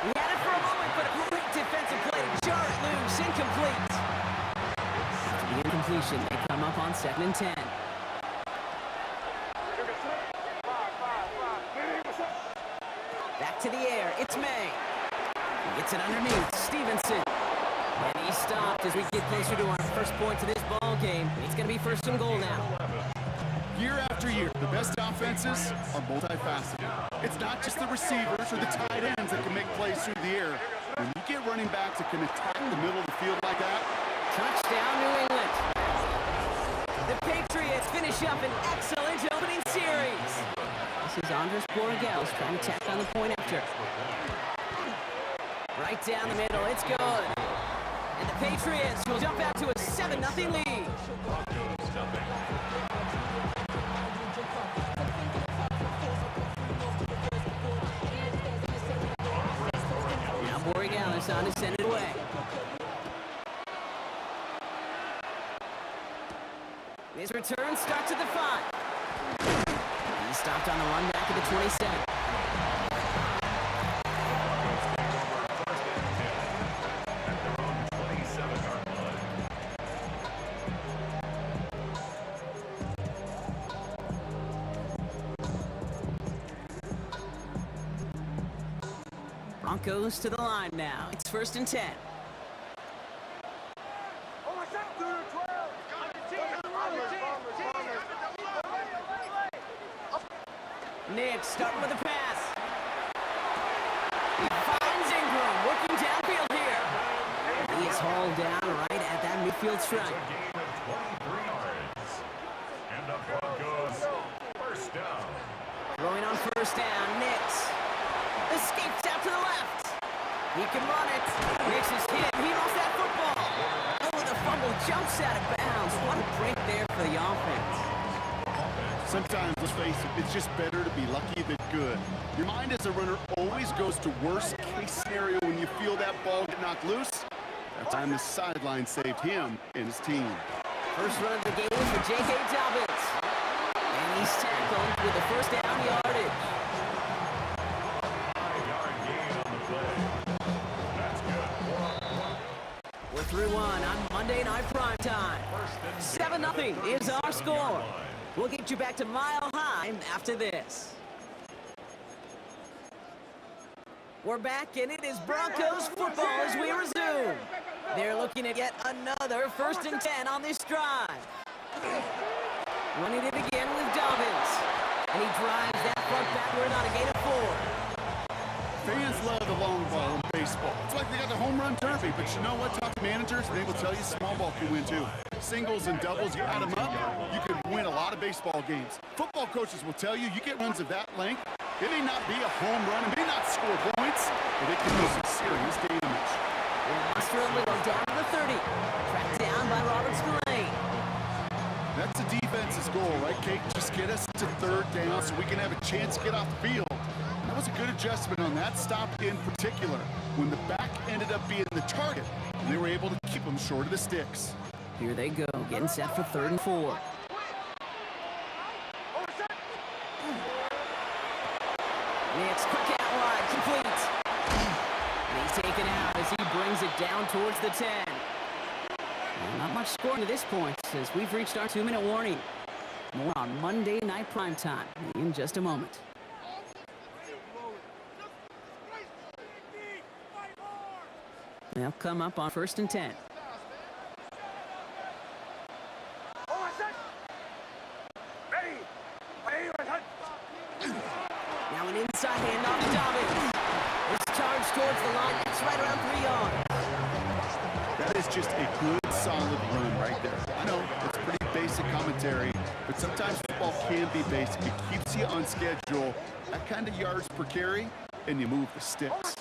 He had it for a moment, but a great defensive play to jar it loose. Incomplete. After the incompletion, they come up on 2nd and 10. Back to the air, it's May. He gets it underneath, Stevenson. And he stopped as we get closer to our first point to this ball game. It's going to be 1st and goal now. Year after year, the best offenses are multifaceted. It's not just the receivers or the tight ends that can make plays through the air. When you get running backs that can attack the middle of the field like that, Touchdown, New England. The Patriots finish up an excellent opening series. This is Andres Borregales trying to tack on the point after. Right down the middle, it's good. And the Patriots will jump out to a 7-0 lead. pass on to send it away. His return starts at the 5. He stopped on the run back at the 27. Broncos to the line now. It's 1st and 10. Nick starting with a pass. He finds Ingram working downfield here. He is hauled down right at that midfield stripe. A gain of 23 yards. And the Broncos first down. Throwing on 1st down, Nix. Escapes out to the left. He can run it. Nix is hit. He lost that football. Oh, the fumble jumps out of bounds. What a break there for the offense. Sometimes, let's face it, it's just better to be lucky than good. Your mind as a runner always goes to worst case scenario when you feel that ball get knocked loose. That time the sideline saved him and his team. First run of the game for J.K. Dobbins. And he's tackled with the 1st down yardage. 5-yard gain on the play. That's good. We're through one on Monday Night Primetime. 7-0 is our score. We'll get you back to Mile High after this. We're back, and it is Broncos football as we resume. They're looking at yet another 1st and 10 on this drive. Running it again with Dobbins. And he drives that front backward on a gain of 4. Fans love the long ball in baseball. It's like they got the home run derby, but you know what? Talk to managers, they will tell you small ball can win too. Singles and doubles, you add them up, you can win a lot of baseball games. Football coaches will tell you, you get runs of that length, it may not be a home run, it may not score points, but it can do some serious damage. Osterl will go down to the 30. Tracked down by Robert Spillane. That's the defense's goal, right, Kate? Just get us to 3rd down so we can have a chance to get off the field. That was a good adjustment on that stop in particular, when the back ended up being the target, and they were able to keep them short of the sticks. Here they go, getting set for 3rd and 4. Nick's quick out wide, complete. And he's taken out as he brings it down towards the 10. Well, not much scoring to this point, as we've reached our 2-minute warning. More on Monday Night Primetime in just a moment. They'll come up on 1st and 10. Now an inside handoff to Dobbins. This charge towards the line. It's right around 3 yards. That is just a good, solid run right there. I know, it's pretty basic commentary, but sometimes football can be basic. It keeps you on schedule. That kind of yards per carry, and you move the sticks.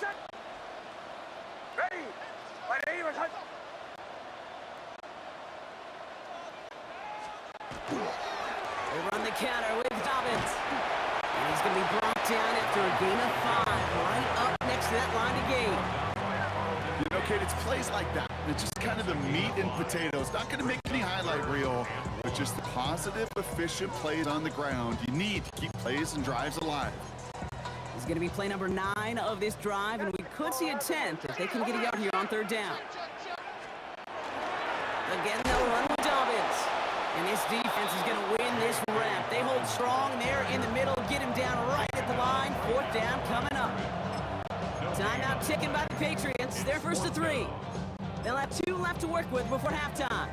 They run the counter with Dobbins. And he's going to be brought down after a gain of 5, right up next to that line of game. You know, Kate, it's plays like that. It's just kind of the meat and potatoes. Not going to make any highlight reel, but just the positive, efficient plays on the ground. You need to keep plays and drives alive. This is going to be play number 9 of this drive, and we could see a 10th if they can get a yard here on 3rd down. Again, they'll run with Dobbins. And this defense is going to win this rep. They hold strong there in the middle, get him down right at the line. 4th down coming up. Timeout taken by the Patriots. They're 1st and 3. They'll have 2 left to work with before halftime.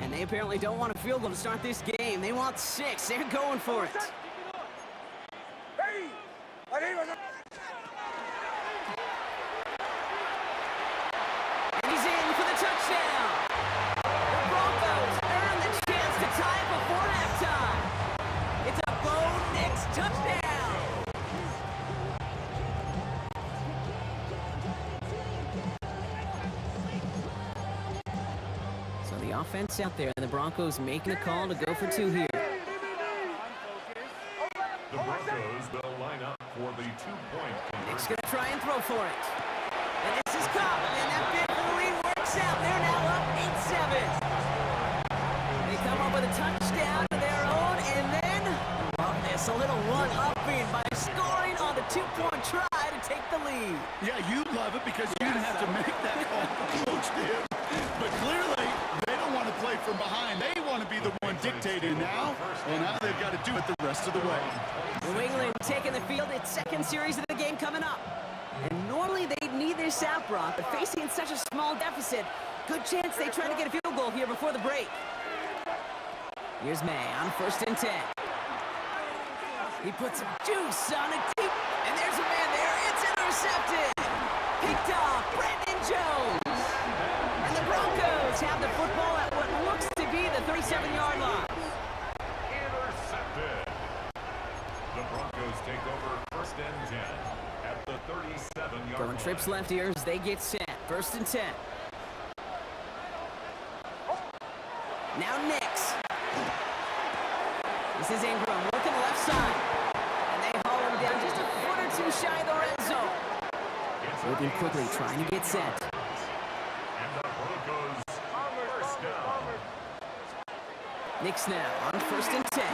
And they apparently don't want a field goal to start this game. They want 6. They're going for it. And he's in for the touchdown. The Broncos earn the chance to tie it before halftime. It's a Bo Nix touchdown. So the offense out there, and the Broncos making a call to go for 2 here. try and throw for it. And this is caught, and that big lead works out. They're now up 8-7. They come up with a touchdown of their own, and then, love this, a little one-upping by scoring on the two-point try to take the lead. Yeah, you love it because you didn't have to make that call, Coach Dib. But clearly, they don't want to play from behind. They want to be the one dictating now. Well, now they've got to do it the rest of the way. New England taking the field, its second series of the game coming up. And normally they'd need this out, Brock, but facing such a small deficit, good chance they try to get a field goal here before the break. Here's May on 1st and 10. He puts some juice on it deep, and there's a man there. It's intercepted. Picked off Brandon Jones. And the Broncos have the football at what looks to be the 37-yard line. Intercepted. The Broncos take over 1st and 10 at the 37-yard line. Going trips left here as they get set. 1st and 10. Now Nix. This is Ingram working the left side. And they haul him down just a foot or two shy of the red zone. Moving quickly, trying to get set. And the Broncos first down. Nix now on 1st and 10.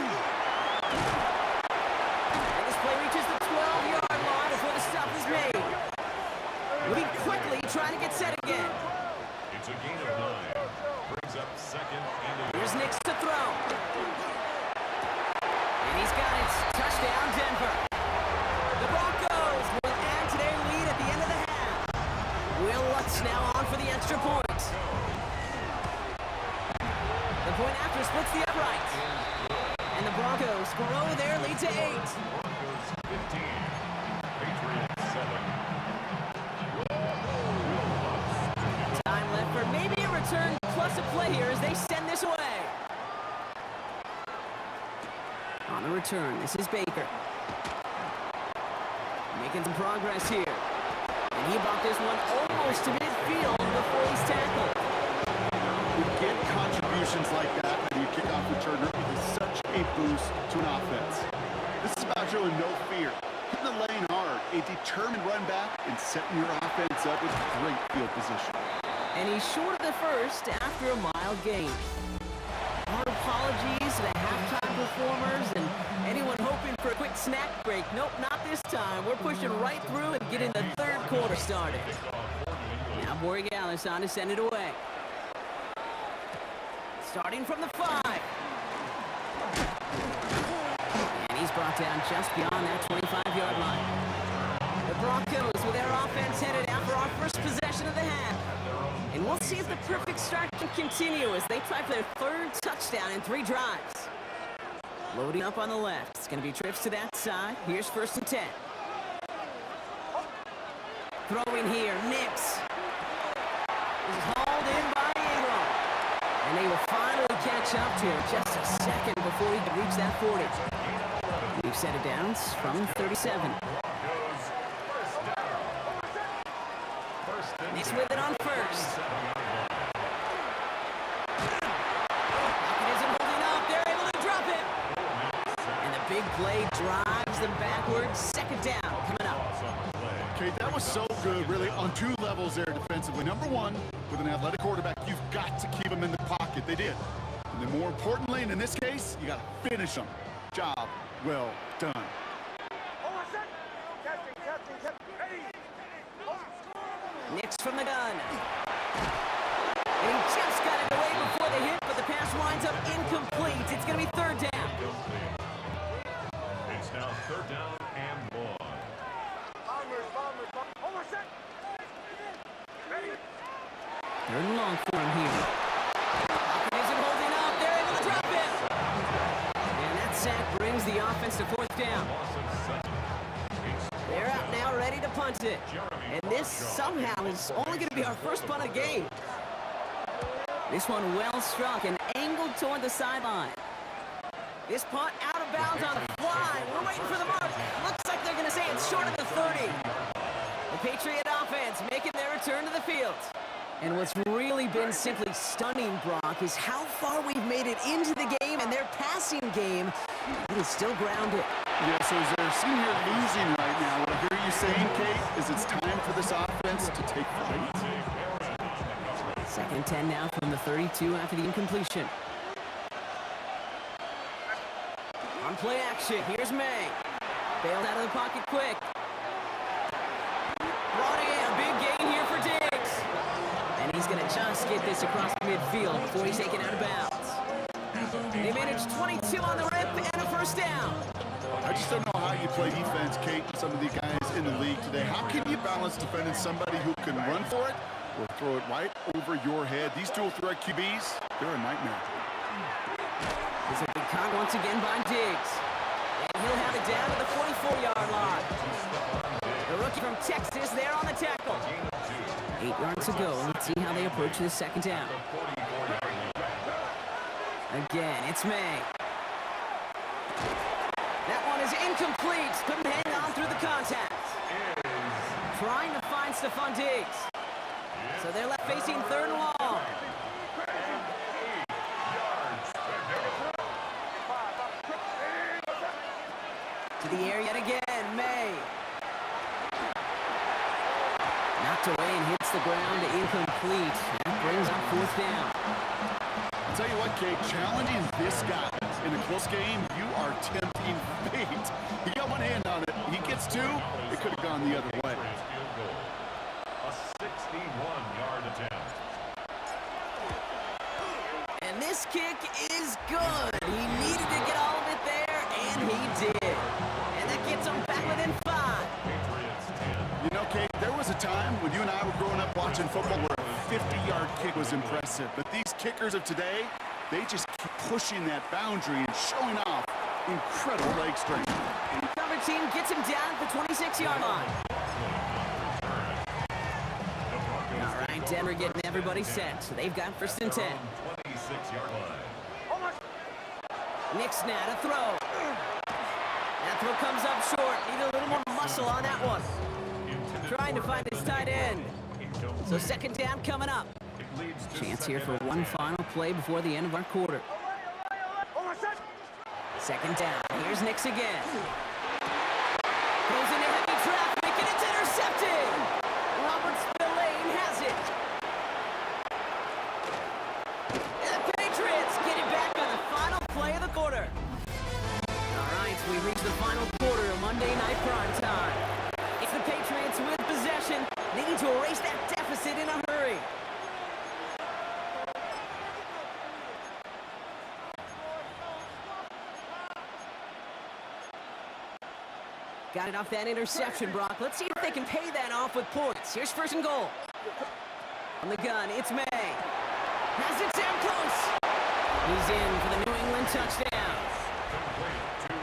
And this play reaches the 12-yard line before the stop is made. Moving quickly, trying to get set again. It's a gain of 9. Brings up 2nd and 8. Here's Nix to throw. And he's got it. Touchdown, Denver. The Broncos will add to their lead at the end of the half. Will Lutz now on for the extra point. The point after splits the upright. And the Broncos grow their lead to 8. Broncos 15. Patriots 7. Time left for maybe a return plus a play here as they send this away. On the return, this is Baker. Making some progress here. And he brought this one almost to midfield before he's tackled. You get contributions like that when you kick off returner. It is such a boost to an offense. This is about showing no fear. Hitting the lane hard, a determined run back, and setting your offense up with great field position. And he's short of the first after a mild gain. Our apologies to the halftime performers and anyone hoping for a quick snack break. Nope, not this time. We're pushing right through and getting the third quarter started. Now Borregales on to send it away. Starting from the 5. And he's brought down just beyond that 25-yard line. The Broncos with their offense headed out for our first possession of the half. And we'll see if the perfect start can continue as they try for their third touchdown in 3 drives. Loading up on the left. It's going to be trips to that side. Here's 1st and 10. Throwing here, Nix. This is hauled in by Ingram. And they will finally catch up to him just a second before he can reach that 40. We've set it down from 37. Nix with it on 1st. Pocket isn't holding up. They're able to drop it. And the big play drives them backwards. 2nd down coming up. Okay, that was so good, really, on 2 levels there defensively. Number 1, with an athletic quarterback, you've got to keep him in the pocket. They did. And then more importantly, and in this case, you got to finish them. Job well done. Nix from the gun. And he just got it away before the hit, but the pass winds up incomplete. It's going to be 3rd down. It's now 3rd down and 1. Third and long for him here. Pocket isn't holding up. They're able to drop it. And that sack brings the offense to 4th down. They're out now ready to punt it. And this somehow is only going to be our first punt of the game. This one well struck and angled toward the sideline. This punt out of bounds on the fly. We're waiting for the mark. Looks like they're going to say it's short of the 30. The Patriot offense making their return to the field. And what's really been simply stunning, Brock, is how far we've made it into the game, and their passing game, it is still grounded. Yeah, so as they're sitting here losing right now, what I hear you saying, Kate, is it's time for this offense to take flight? 2nd and 10 now from the 32 after the incompletion. On play action, here's May. Bailed out of the pocket quick. Brought in, a big gain here for Diggs. And he's going to just get this across midfield before he's taken out of bounds. They managed 22 on the rip and a first down. I just don't know how you play defense, Kate, with some of the guys in the league today. How can you balance defending somebody who can run for it or throw it right over your head? These dual threat QBs, they're a nightmare. There's a big count once again by Diggs. And he'll have it down to the 44-yard line. The rookie from Texas there on the tackle. 8 yards to go. Let's see how they approach this 2nd down. Again, it's May. That one is incomplete. Couldn't hang on through the contact. Trying to find Stephon Diggs. So they're left facing 3rd and long. To the air yet again, May. Knocked away and hits the ground, incomplete. That brings up 4th down. I'll tell you what, Kate, challenging this guy in a close game, you are tempting fate. He got one hand on it. He gets 2. It could have gone the other way. A 61-yard attempt. And this kick is good. He needed to get all of it there, and he did. And that gets him back within 5. Patriots 10. You know, Kate, there was a time when you and I were growing up watching football where a 50-yard kick was impressive. But these kickers of today, they just keep pushing that boundary and showing off incredible leg strength. Cover team gets him down at the 26-yard line. All right, Denver getting everybody set. So they've got 1st and 10. 26-yard line. Nick Snap, a throw. That throw comes up short. Need a little more muscle on that one. Trying to find his tight end. So 2nd down coming up. Chance here for one final play before the end of our quarter. 2nd down. Here's Nix again. Goes into heavy traffic and it's intercepted. Robert Spillane has it. And the Patriots get it back on the final play of the quarter. All right, we reach the final quarter of Monday Night Prime Time. It's the Patriots with possession. They need to erase that deficit in a hurry. Got it off that interception, Brock. Let's see if they can pay that off with points. Here's 1st and goal. On the gun, it's May. Has it down close. He's in for the New England touchdown.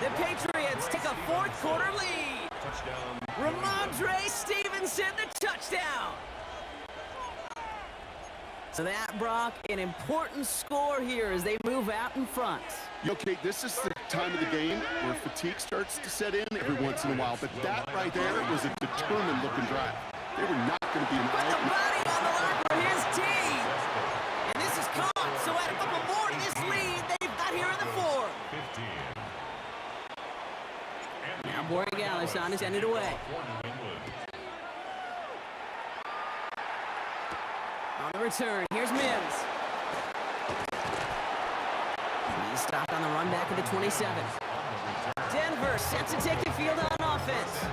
The Patriots take a 4th quarter lead. Ramondre Stevenson, the touchdown. So that, Brock, an important score here as they move out in front. Yo, Kate, this is the time of the game where fatigue starts to set in every once in a while, but that right there was a determined-looking drive. They were not going to be Put the body on the line for his team. And this is caught, so add a couple more to this lead they've got here in the 4th. 15. Now Borregales on his ended away. On the return, here's Mims. He's stopped on the run back of the 27. Denver set to take the field on offense.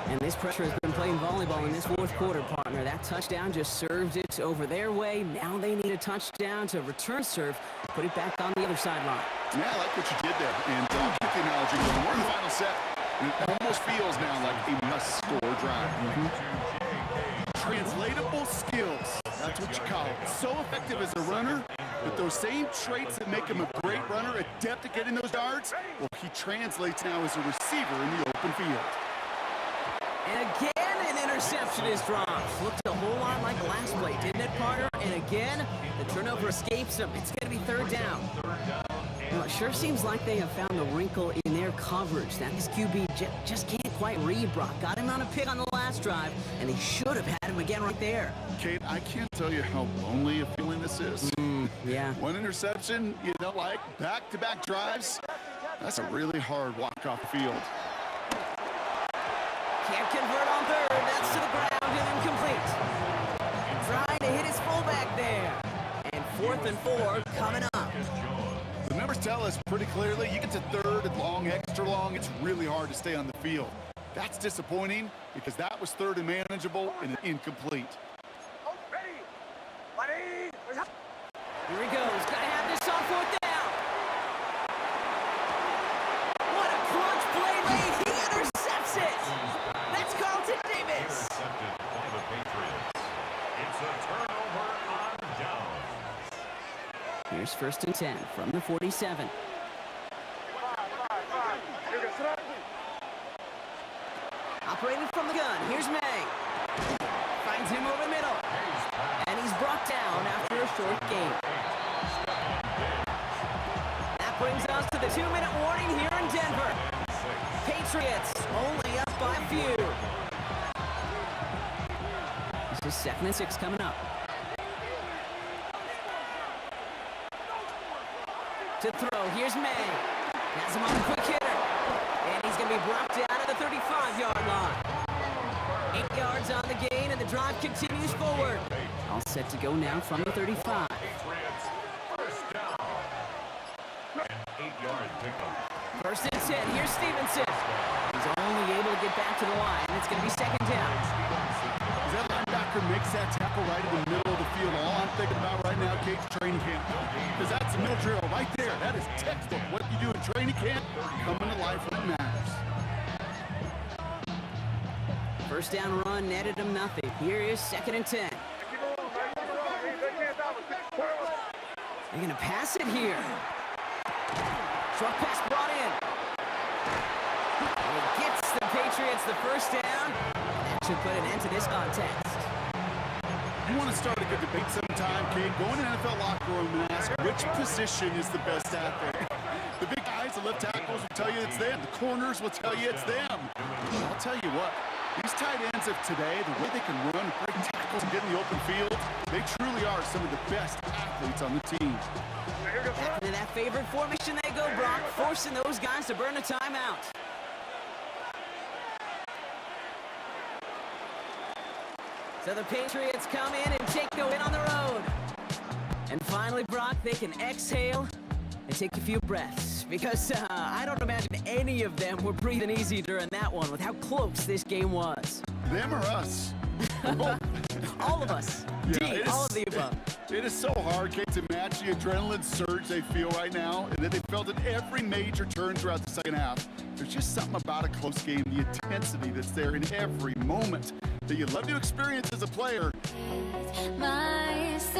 And this pressure has been playing volleyball in this 4th quarter, partner. That touchdown just served it over their way. Now they need a touchdown to return serve, put it back on the other sideline. Yeah, I like what you did there. And don't get the analogy going. We're in the final set. And it almost feels now like a must-score drive. Translatable skills. That's what you call it. So effective as a runner, but those same traits that make him a great runner, adept at getting those yards, well, he translates now as a receiver in the open field. And again, an interception is dropped. Looked a whole lot like the last play, didn't it, partner? And again, the turnover escapes him. It's going to be 3rd down. Well, it sure seems like they have found the wrinkle in their coverage. That this QB just can't quite read Brock. Got him on a pick on the last drive, and they should have had him again right there. Kate, I can't tell you how lonely a feeling this is. Yeah. One interception, you know, like back-to-back drives, that's a really hard walk off the field. Can't Can't convert on third. That's to the ground and incomplete. Trying to hit his fullback there. And 4th and 4 coming up. The numbers tell us pretty clearly, you get to third and long, extra long, it's really hard to stay on the field. That's disappointing because that was third and manageable and incomplete. Here he goes. Gotta have this on 4th down. What a clutch play late. He intercepts it. That's Carlton Davis. Intercepted by the Patriots. It's a turnover on downs. Here's 1st and 10 from the 47. Operating from the gun. Here's May. Finds him over the middle. And he's brought down after a short gain. That brings us to the 2-minute warning here in Denver. Patriots only up by a few. This is 2nd and 6 coming up. To throw, here's May. Has him on the quick hitter. And he's going to be brought down at the 35-yard line. 8 yards on the gain, and the drive continues forward. All set to go now from the 35. Patriots, first down. An 8-yard pickup. 1st and 10, here's Stevenson. He's only able to get back to the line, and it's going to be 2nd down. As that linebacker makes that tackle right in the middle of the field, all I'm thinking about right now, Cage, training camp. Because that's a middle drill right there. That is textbook. What you do in training camp, coming to life when it matters. 1st down run netted him nothing. Here is 2nd and 10. They're going to pass it here. Short pass brought in. And it gets the Patriots the 1st down. That should put an end to this contest. You want to start a good debate sometime, Kate? Go in the NFL locker room and ask which position is the best athlete. The big guys, the left tackles will tell you it's them. The corners will tell you it's them. I'll tell you what, these tight ends of today, the way they can run, break tackles, and get in the open field, they truly are some of the best athletes on the team. Back into that favorite formation they go, Brock, forcing those guys to burn a timeout. So the Patriots come in and take the win on the road. And finally, Brock, they can exhale and take a few breaths. Because I don't imagine any of them were breathing easy during that one with how close this game was. Them or us? All of us. Yeah, D, all of the above. It is so hard, Kate, to match the adrenaline surge they feel right now and that they felt at every major turn throughout the second half. There's just something about a close game, the intensity that's there in every moment that you love to experience as a player. Myself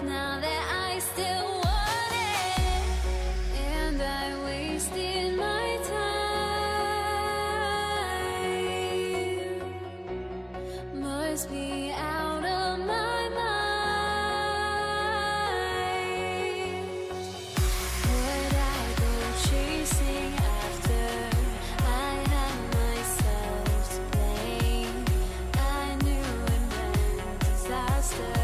now that I still want it, and I wasted my time. Must be out of my mind. Would I go chasing after? I had myself to blame. I knew it meant disaster.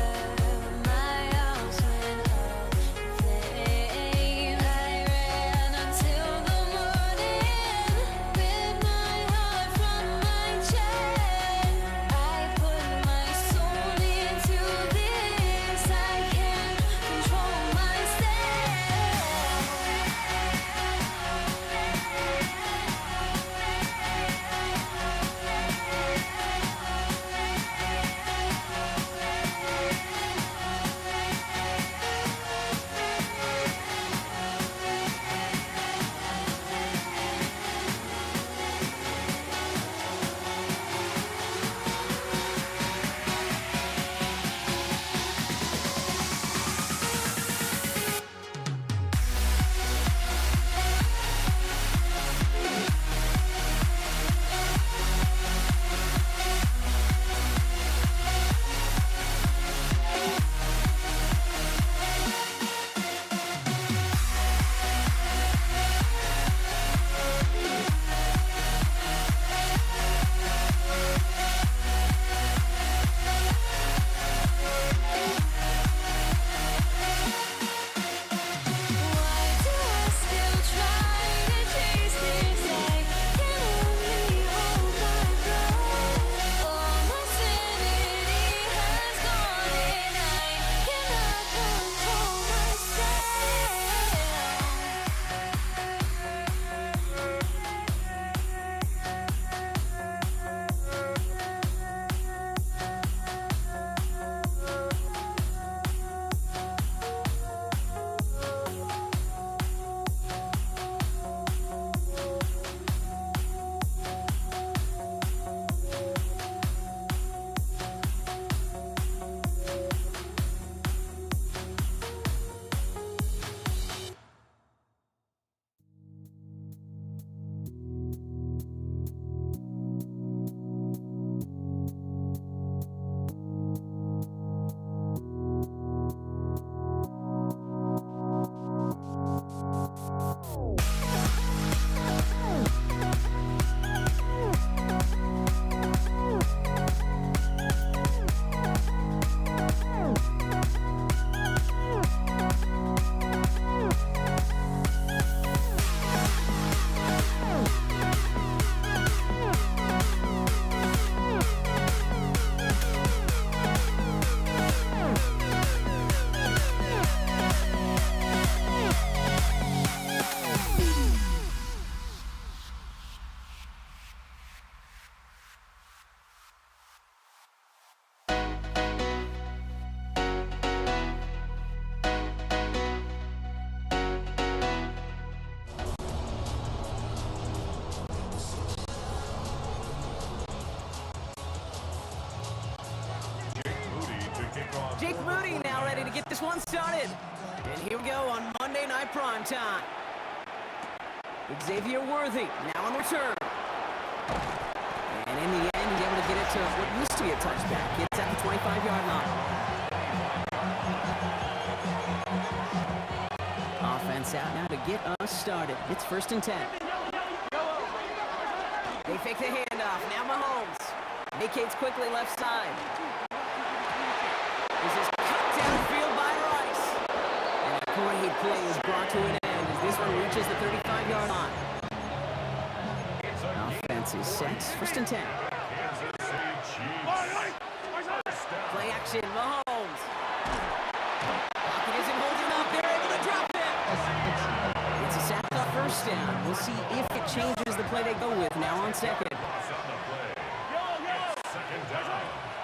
Jake Moody now ready to get this one started. And here we go on Monday Night Primetime. Xavier Worthy now on the return. And in the end, he's able to get it to what used to be a touchback. It's at the 25-yard line. Offense out now to get us started. It's 1st and 10. They fake the handoff. Now Mahomes vacates quickly left side. This is cut downfield by Rice. And a great play is brought to an end as this one reaches the 35-yard line. Offense is set. 1st and 10. Play action. Mahomes. Pocket isn't holding up. They're able to drop it. It's a sack on 1st down. We'll see if it changes the play they go with now on 2nd.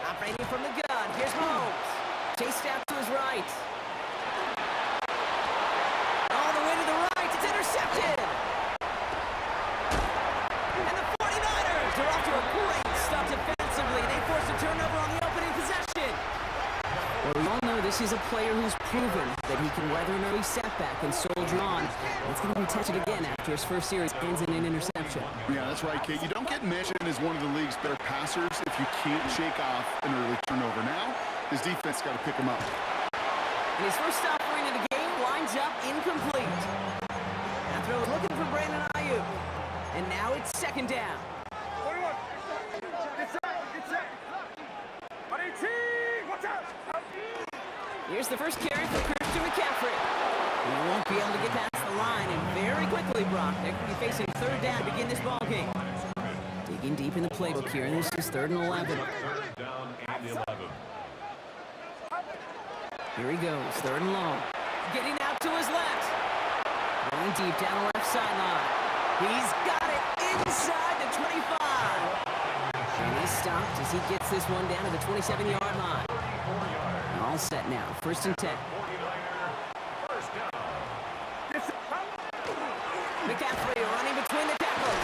Operating from the gun. Here's Mahomes. Chased out to his right. All the way to the right. It's intercepted. And the 49ers are off to a great start defensively. They force a turnover on the opening possession. Well, we all know this is a player who's proven that he can weather an early setback and soldier on. It's going to be tested again after his first series ends in an interception. Yeah, that's right, Kate. You don't get mentioned as one of the league's better passers if you can't shake off an early turnover. Now, his defense got to pick him up. And his first offering of the game winds up incomplete. That throw is looking for Brandon Ayuk. And now it's 2nd down. Here's the first carry for Christian McCaffrey. He won't be able to get past the line, and very quickly, Brock, they're going to be facing 3rd down to begin this ball game. Digging deep in the playbook here, and this is 3rd and 11. Here he goes, 3rd and long. Getting out to his left. Going deep down the left sideline. He's got it inside the 25. And he's stopped as he gets this one down to the 27-yard line. All set now, 1st and 10. McCaffrey running between the tackles.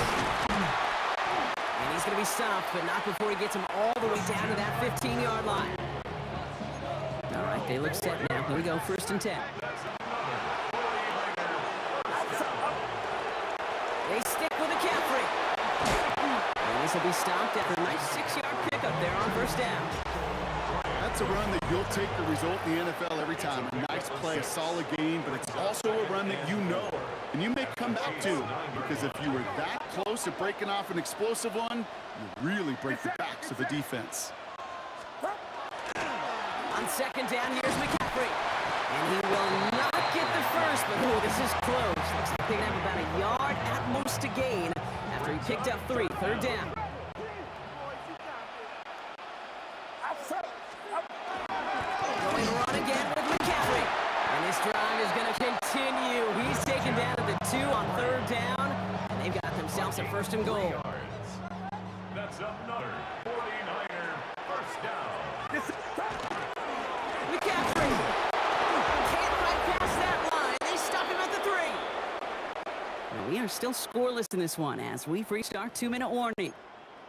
And he's going to be stopped, but not before he gets him all the way down to that 15-yard line. All right, they look set now. Here we go, 1st and 10. They stick with McCaffrey. And this will be stopped after a nice 6-yard pickup there on 1st down. That's a run that you'll take the result in the NFL every time. A nice play, a solid game, but it's also a run that you know and you may come back to, because if you were that close to breaking off an explosive one, you really break the backs of the defense. On 2nd down, here's McCaffrey. And he will not get the first, but this is close. Looks like they're going to have about a yard at most to gain after he picked up 3. 3rd down. Going to run again with McCaffrey. And this drive is going to continue. He's taken down at the 2 on 3rd down. And they've got themselves a 1st and goal. That's another 49er 1st down. McCaffrey can't right past that line. They stop him at the 3. Now we are still scoreless in this one as we reached our 2-minute warning.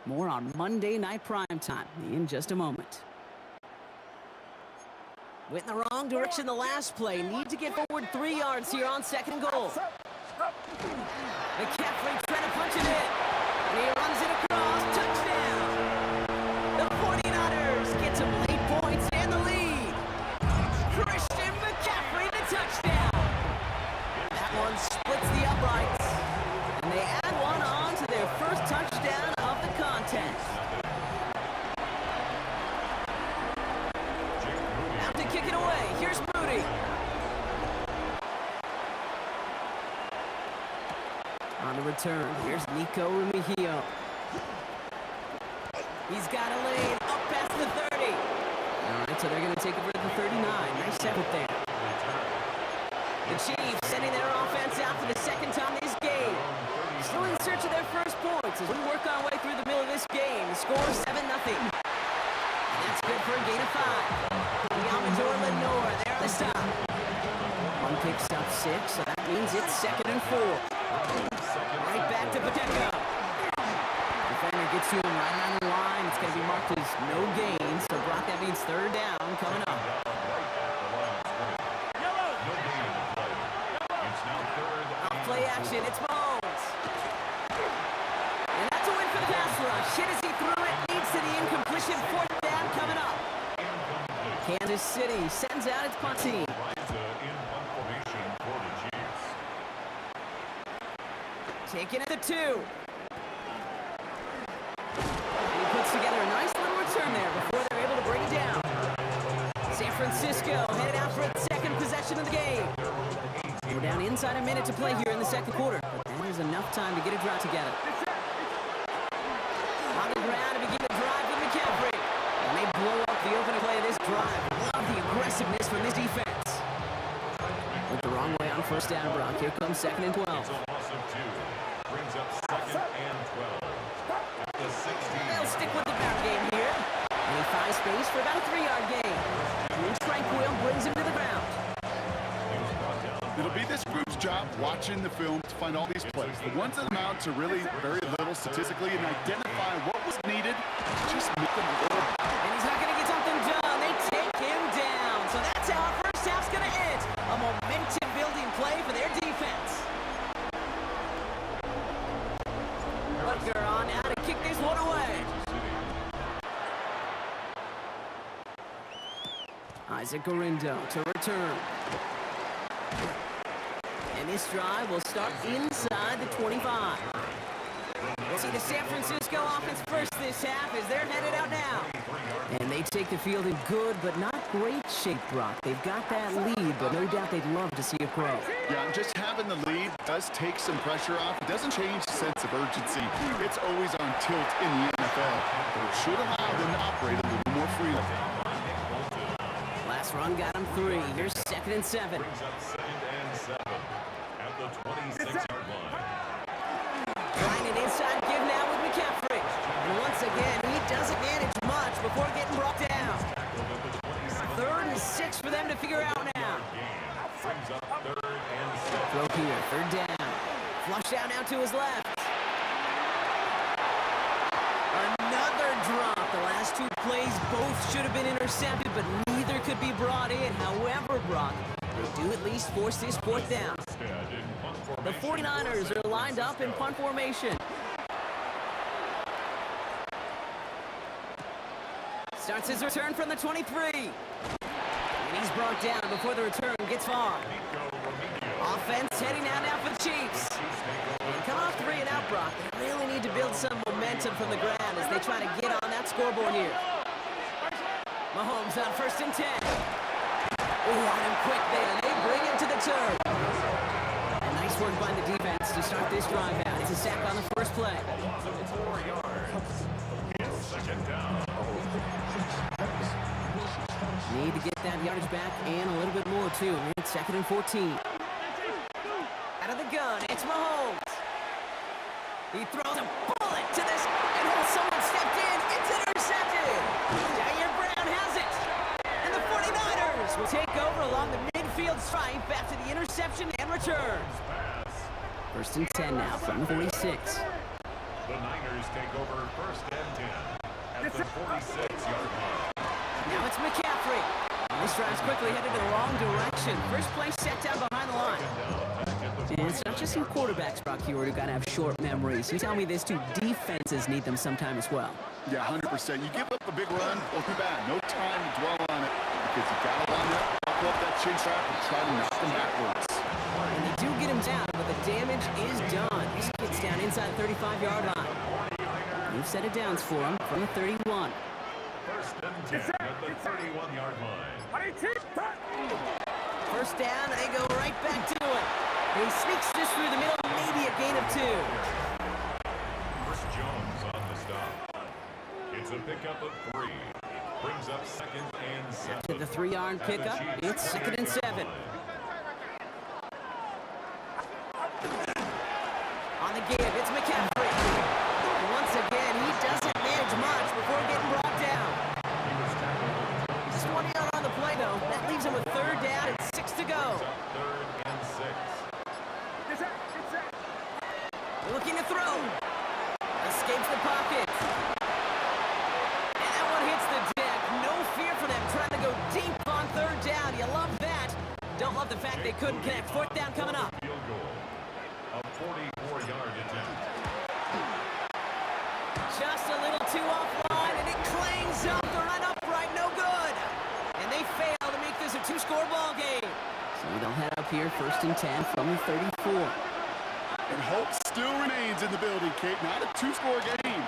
More on Monday Night Primetime in just a moment. Went in the wrong direction the last play. Need to get forward 3 yards here on 2nd and goal. McCaffrey trying to punch it in. And he runs it across. Touchdown. The 49ers get some late points and the lead. Christian McCaffrey, the touchdown. That one splits the uprights. And they add one on to their first touchdown of the contest. Out to kick it away. Here's Moody. On the return, here's Nico Remigio. He's got a lane up past the 30. All right, so they're going to take it for the 39. Nice effort there. The Chiefs sending their offense out for the 2nd time this game. Still in search of their first points as we work our way through the middle of this game. The score is 7-0. That's good for a gain of 5. Amador Lenore there on the stop. One picks up 6, so that means it's 2nd and 4. Right back to Pacheco. Defender gets to him right on the line. It's going to be marked as no gain. So Brock, that means 3rd down coming up. action. It's Mahomes. And that's a win for the pass rush. Hit as he threw it. Leads to the incompletion. Fourth down coming up. Kansas City sends out its punt team. Riza in punt formation for the Chiefs. Taking it to 2. He puts together a nice little return there before they're able to bring it down. San Francisco headed out for its second possession of the game. We're down inside a minute to play here in the second quarter, but that is enough time to get a drive together. On the ground to begin the drive with McCaffrey. And they blow up the opening play of this drive. Love the aggressiveness from this defense. Went the wrong way on first down, Brock. Here comes 2nd and 12. It's a loss of 2. Brings up 2nd and 12. At the 16. They'll stick with the ground game here. And he finds space for about a 3-yard gain. And Tranquil brings him to the ground. It'll be this group's job watching the film to find all these plays. The ones that amount to really very little statistically and identify what was needed to just make them a little. And he's not going to get something done. They take him down. So that's how our first half's going to end. A momentum-building play for their defense. Butker on now to kick this one away. Isaac Gorindo to return. And this drive will start inside the 25. We'll see the San Francisco offense first this half as they're headed out now. And they take the field in good but not great shape, Brock. They've got that lead, but no doubt they'd love to see it grow. Yeah, just having the lead does take some pressure off. It doesn't change the sense of urgency. It's always on tilt in the NFL. But it should allow them to operate a little more freely. Last run got him 3. Here's 2nd and 7. Brings up 2nd and 7 at the 26-yard line. Trying an inside give now with McCaffrey. And once again, he doesn't manage much before getting brought down. 3rd and 6 for them to figure out now. Brings up 3rd and 7. Throw here, 3rd down. Flush out now to his left. Another drop. The last 2 plays both should have been intercepted, but neither could be brought in. However, Brock, they do at least force this 4th down. The 49ers are lined up in punt formation. Starts his return from the 23. And he's brought down before the return gets far. Offense heading out now for the Chiefs. And coming off 3 and out, Brock, they really need to build some momentum from the ground as they try to get on that scoreboard here. Mahomes on 1st and 10. Ooh, on him quick there. They bring him to the turf. And nice work by the defense to start this drive out. It's a sack on the first play. 4 yards. It's 2nd down. Need to get that yardage back and a little bit more, too. It's 2nd and 14. Out of the gun, it's Mahomes. He throws a bullet to this, and someone stepped in. It's intercepted. Jair Brown has it. And the 49ers will take over along the midfield stripe after the interception and return. 1st and 10 now from the 46. The Niners take over 1st and 10 at the 46-yard line. Now it's McCaffrey. This drive's quickly headed in the wrong direction. First play set down behind the line. And it's not just your quarterbacks, Brock Hewitt, who got to have short memories. You tell me these 2 defenses need them sometime as well. Yeah, 100%. You give up a big run, well, too bad. No time to dwell on it because you got to line up, buckle up that chin strap, and try to knock them backwards. And they do get him down, but the damage is done. This gets down inside the 35-yard line. You've set it downs for him from the 31. 1st and 10 at the 31-yard line. 1st down, they go right back to it. He sneaks this through the middle, maybe a gain of 2. Chris Jones on the stop. It's a pickup of 3. Brings up 2nd and 7. After the 3-yard pickup, it's 2nd and 7. On the give, it's McCaffrey. And once again, he doesn't manage much before getting brought down. Just 1 yard on the play, though. That leaves him with 3rd down and 6 to go. 3rd and 6. Looking to throw. Escapes the pocket. And that one hits the deck. No fear for them trying to go deep on 3rd down. You love that. Don't love the fact they couldn't connect. 4th down coming up. Field goal. A 44-yard attempt. Just a little too offline, and it clangs up. They're not upright, no good. And they fail to make this a two-score ball game. So they'll head up here, 1st and 10 from the 34. And hope still remains in the building, Kate. Not a two-score game.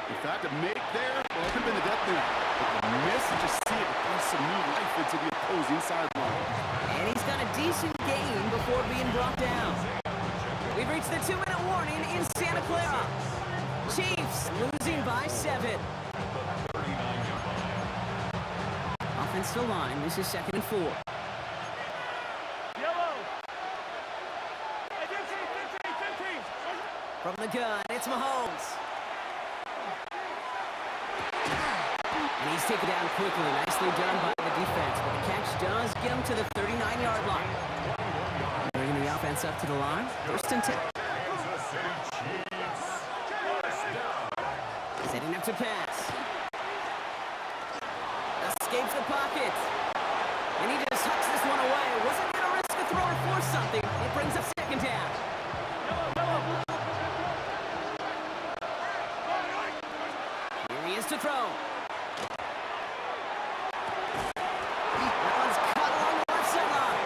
In fact, a make there, well, it could have been a death knell. But the miss, and just see it bring some new life into the opposing sideline. And he's got a decent gain before being brought down. We've reached the 2-minute warning in Santa Clara. Chiefs losing by 7. Offensive line, this is 2nd and 4. From the gun, it's Mahomes. And he's taken down quickly. Nicely done by the defense. But the catch does get him to the 39-yard line. Bringing the offense up to the line. 1st and 10. Setting up to pass. Escapes the pocket. And he just hucks this one away. Wasn't going to risk a throw or force something. It brings up 2nd down. Here he is to throw. That one's cut along the left sideline.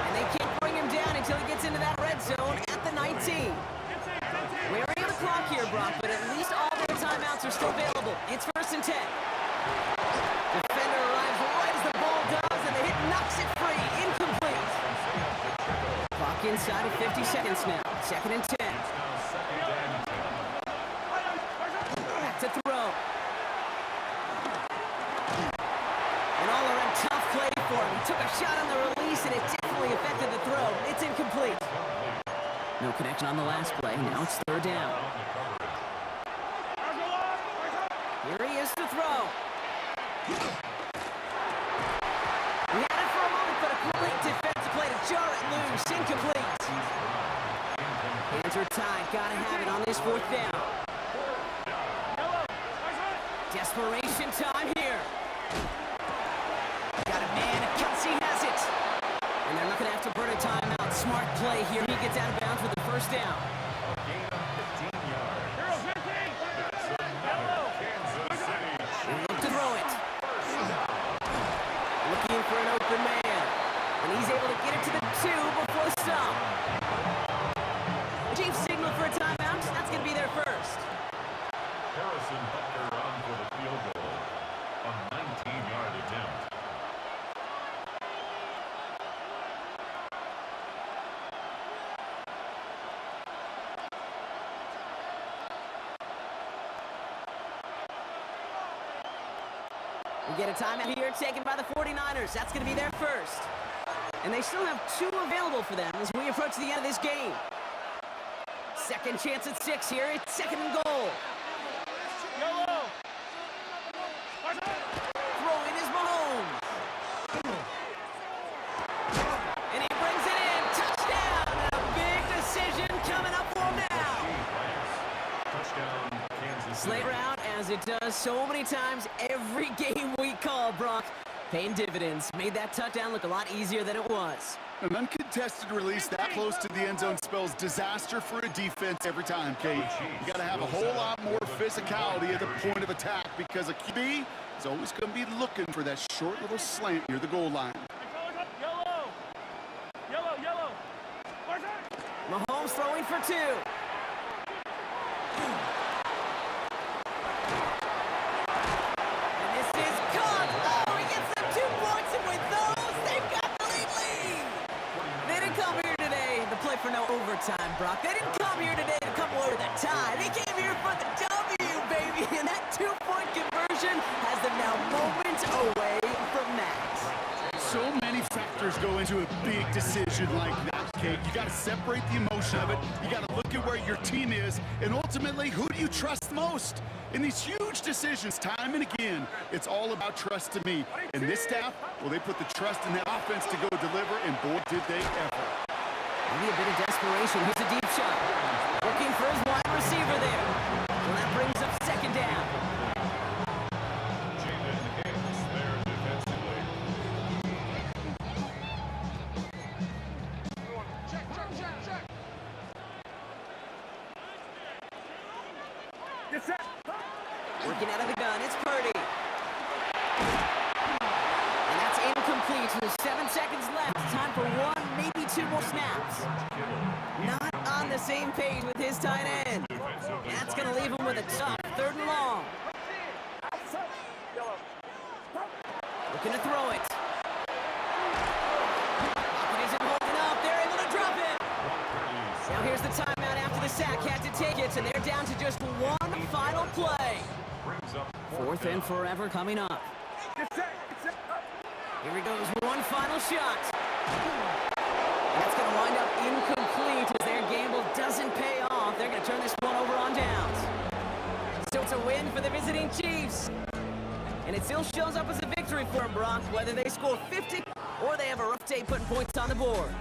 And they can't bring him down until he gets into that red zone at the 19. We're on the clock here, Brock, but at least all their timeouts are still available. It's 1st and 10. Defender arrives right as the ball does, and the hit knocks it free. Incomplete. Clock inside of 50 seconds now. 2nd and 10. Back to throw. And all around tough play for him. He took a shot on the release, and it definitely affected the throw. It's incomplete. No connection on the last play. Now it's 3rd down. Here he is to throw. He had it for a moment, but a great defensive play to jar it loose. Incomplete. Hands are tied. Gotta have it on this 4th down. Desperation time here. Got a man. Kelsey has it. And they're not going to have to burn a timeout. Smart play here. He gets out of bounds with the 1st down. And look to throw it. Looking for an open man. And he's able to get it to the 2 before the stop. The Chiefs signal for a timeout. That's going to be their first. Harrison Butker on for the field goal. A 19-yard attempt. We get a timeout here taken by the 49ers. That's going to be their first. And they still have 2 available for them as we approach the end of this game. Second chance at 6 here. It's 2nd and goal. Throwing is Mahomes. And he brings it in. Touchdown. And a big decision coming up for him now. Touchdown, Kansas City. Slater out as it does so many times every game we call, Brock. Paying dividends. Made that touchdown look a lot easier than it was. An uncontested release that close to the end zone spells disaster for a defense every time, Kate. You got to have a whole lot more physicality at the point of attack because a QB is always going to be looking for that short little slant near the goal line. Mahomes throwing for 2. And this is caught. Oh, he gets them 2 points, and with those, they've got the lead. They didn't come here today to play for no overtime, Brock. They didn't come here today to come away with a tie. They came here for the W, baby, and that 2-point conversion has them now moments away from that. So many factors go into a big decision like that, Kate. You got to separate the emotion of it. You got to look at where your team is, and ultimately, who do you trust most? In these huge decisions, time and again, it's all about trust to me. And this staff, well, they put the trust in that offense to go deliver, and boy, did they ever. Maybe a bit of desperation. Here's a deep shot. Looking for his wide receiver there. Well, that brings up 2nd down. Jaden Hicks there defensively. Working out of the gun, it's Purdy. And that's incomplete. There's 7 seconds left. Time for one, maybe two more snaps. Not on the same page with his tight end. That's going to leave him with a tough 3rd and long. Looking to throw it. Pocket isn't holding up. They're able to drop it. Now here's the timeout after the sack. Had to take it, and they're down to just one final play. 4th and forever coming up. Here he goes, one final shot. That's going to wind up incomplete as their gamble doesn't pay off. They're going to turn this one over on downs. So it's a win for the visiting Chiefs. And it still shows up as a victory for them, Brock, whether they score 50 or they have a rough day putting points on the board.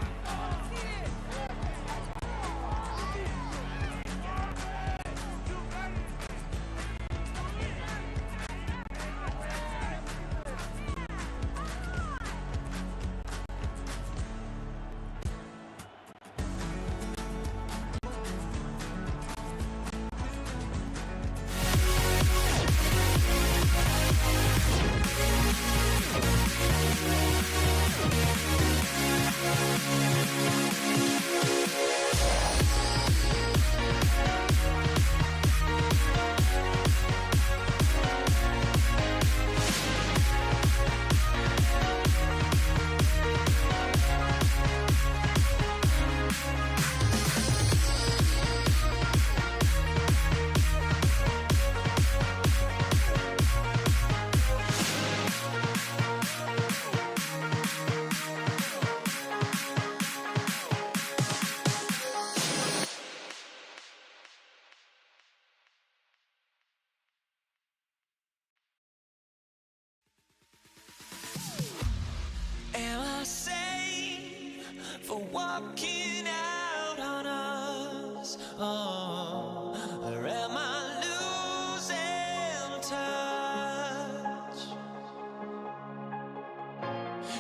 Am I safe for walking out on us? Oh, or am I losing touch?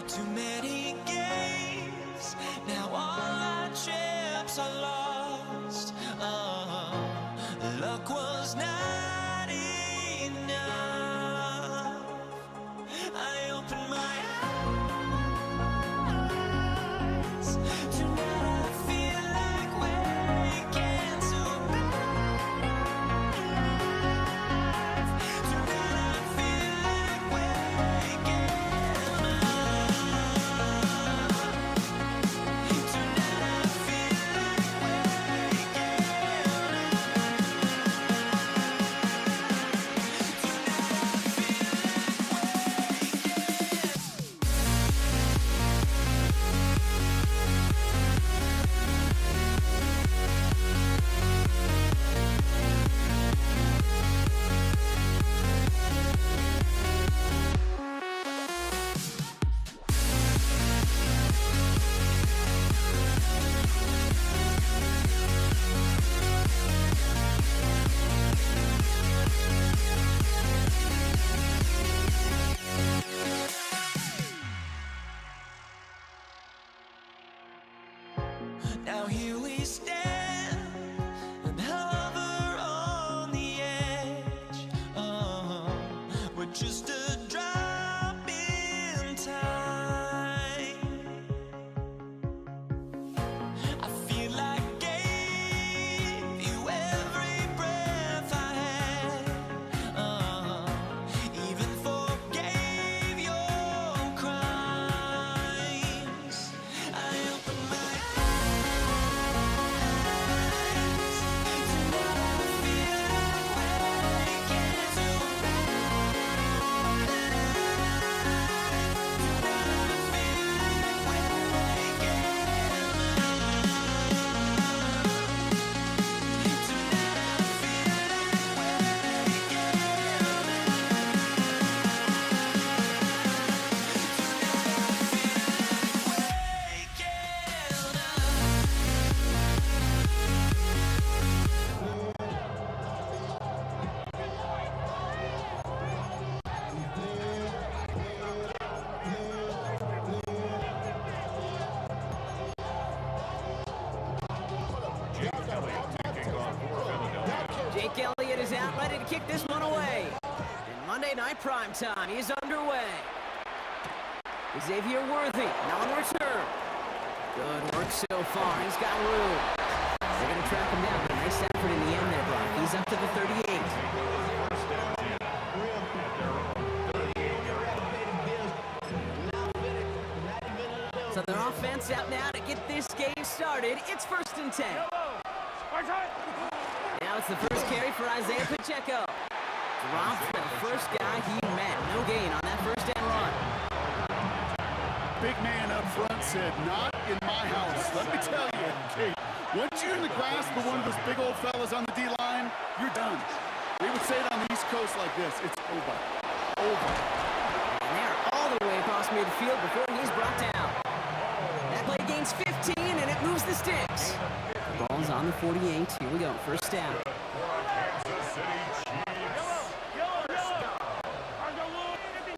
Too many games, now all our chips are lost. Oh, luck was not enough. I opened my eyes. Now here we stand and hover on the edge. Oh, we're just a drop in time. I feel like I gave you every breath I had. Even forgave your crimes. I opened my eyes. kick this one away. And Monday Night Primetime is underway. Xavier Worthy, now on return. Good work so far. He's got room. They're going to track him down. But nice effort in the end there, Brock. He's up to the 38. So their offense out now to get this game started. It's 1st and 10. Now it's the first carry for Isaiah Pacheco. Dropped for the first guy he met. No gain on that first down run. Big man up front said, not in my house. Let me tell you, Kate, once you're in the grasp of one of those big old fellas on the D-line, you're done. They would say it on the East Coast like this, it's over. Over. And they're all the way across midfield before he's brought down. That play gains 15, and it moves the sticks. Ball's on the 48. Here we go, first down. Kansas City Chiefs.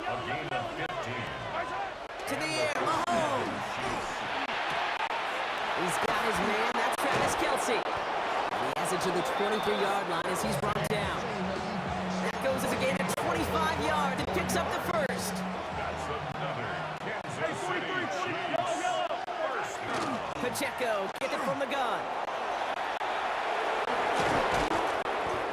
A gain of 15. To the air, Mahomes. He's got his man, that's Travis Kelce. He has it to the 23-yard line as he's brought down. That goes as a gain of 25 yards and picks up the first. That's another Kansas City Chiefs. First down. Pacheco gets it from the gun.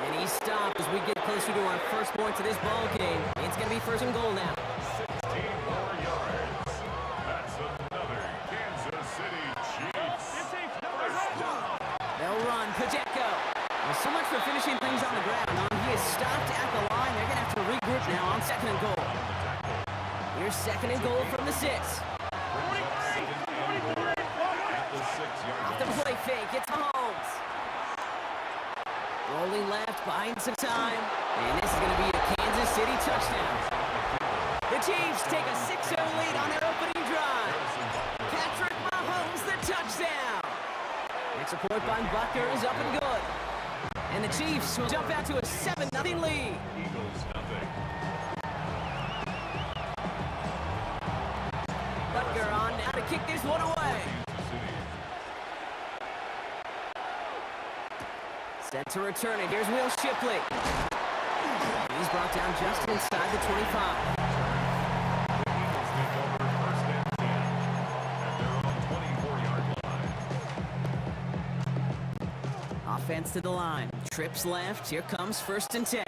And he stopped as we get closer to our first point to this ball game. It's going to be 1st and goal now. 16 more yards. That's another Kansas City Chiefs. First down. They'll run, Pacheco. Well, so much for finishing things on the ground. He is stopped at the line. They're going to have to regroup now on 2nd and goal. Here's 2nd and goal from the 6. At the 6-yard Off the play fake, it's Mahomes. Rolling left, buying some time. And this is going to be a Kansas City touchdown. The Chiefs take a 6-0 lead on their opening drive. Patrick Mahomes, the touchdown. Extra point by Bucker is up and good. And the Chiefs will jump out to a 7-0 lead. Eagles nothing. Butker on now to kick this one away. Set to return it. Here's Will Shipley. He's brought down just inside the 25. Eagles take over 1st and 10 at their own 24-yard line. Offense to the line. Trips left. Here comes 1st and 10.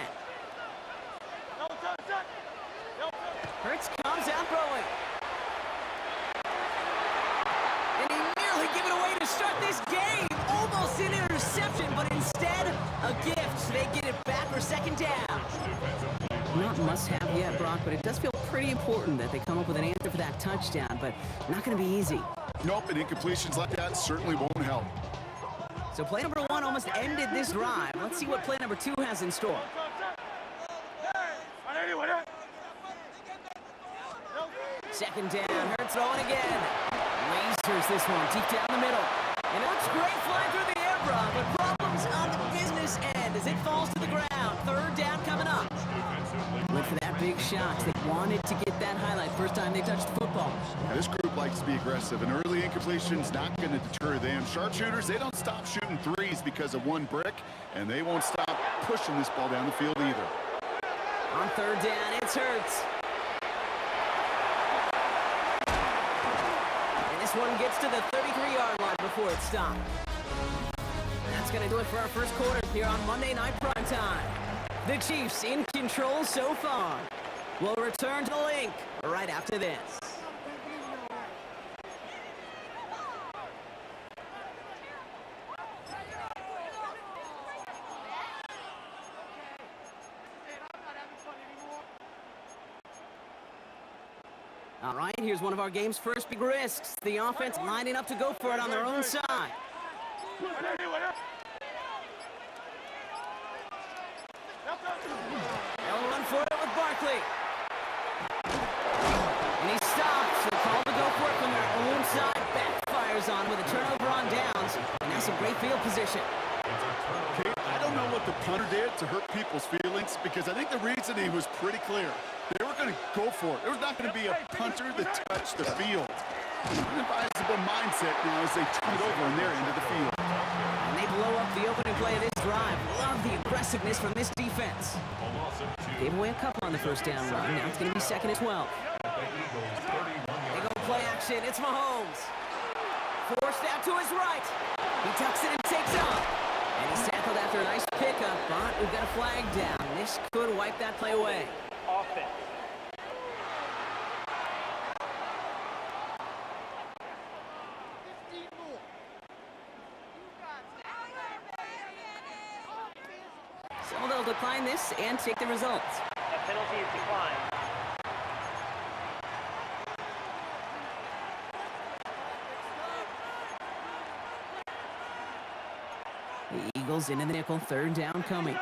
Hurts comes out throwing. And he nearly gave it away to start this game. Almost an interception, but instead, a gift. They get it back for 2nd down. Not must-have yet, Brock, but it does feel pretty important that they come up with an answer for that touchdown, but not going to be easy. Nope, and incompletions like that certainly won't help. So play number 1 almost ended this drive. Let's see what play number 2 has in store. 2nd down, Hurts throwing again. Lasers this one deep down the middle. And it looks great flying through the air, Brock, but problems on the business end as it falls to the ground. 3rd down coming up. Went for that big shot. They wanted to get that highlight first time they touched the football. This group likes to be aggressive, and early incompletion's not going to deter them. Sharpshooters, they don't stop shooting threes because of one brick, and they won't stop pushing this ball down the field either. On 3rd down, it's Hurts. And this one gets to the 33-yard line before it's stopped. That's going to do it for our first quarter here on Monday Night Primetime. The Chiefs in control so far. We'll return to the link right after this. All right, here's one of our game's first big risks. The offense lining up to go for it on their own side. They'll run for it with Barkley. And he stops. They call to go for it from their own side. Backfires on with a turnover on downs. And that's some great field position. Kate, I don't know what the punter did to hurt people's feelings, because I think the reasoning was pretty clear. They were going to go for it. There was not going to be a punter that touched the field. An advisable mindset now as they turn it over on their end of the field. And they've blow up the opening play of this drive. Love the aggressiveness from this defense. A loss of 2. Gave away a couple on the first down run. Now it's going to be 2nd and 12. The Eagles 31 They yards. go play action. It's Mahomes. Forced out to his right. He tucks it and takes off. And he's tackled after a nice pickup, but we've got a flag down. This could wipe that play away. Offense. So they'll decline this and take the results. A penalty is declined. The Eagles into the nickel, 3rd down coming.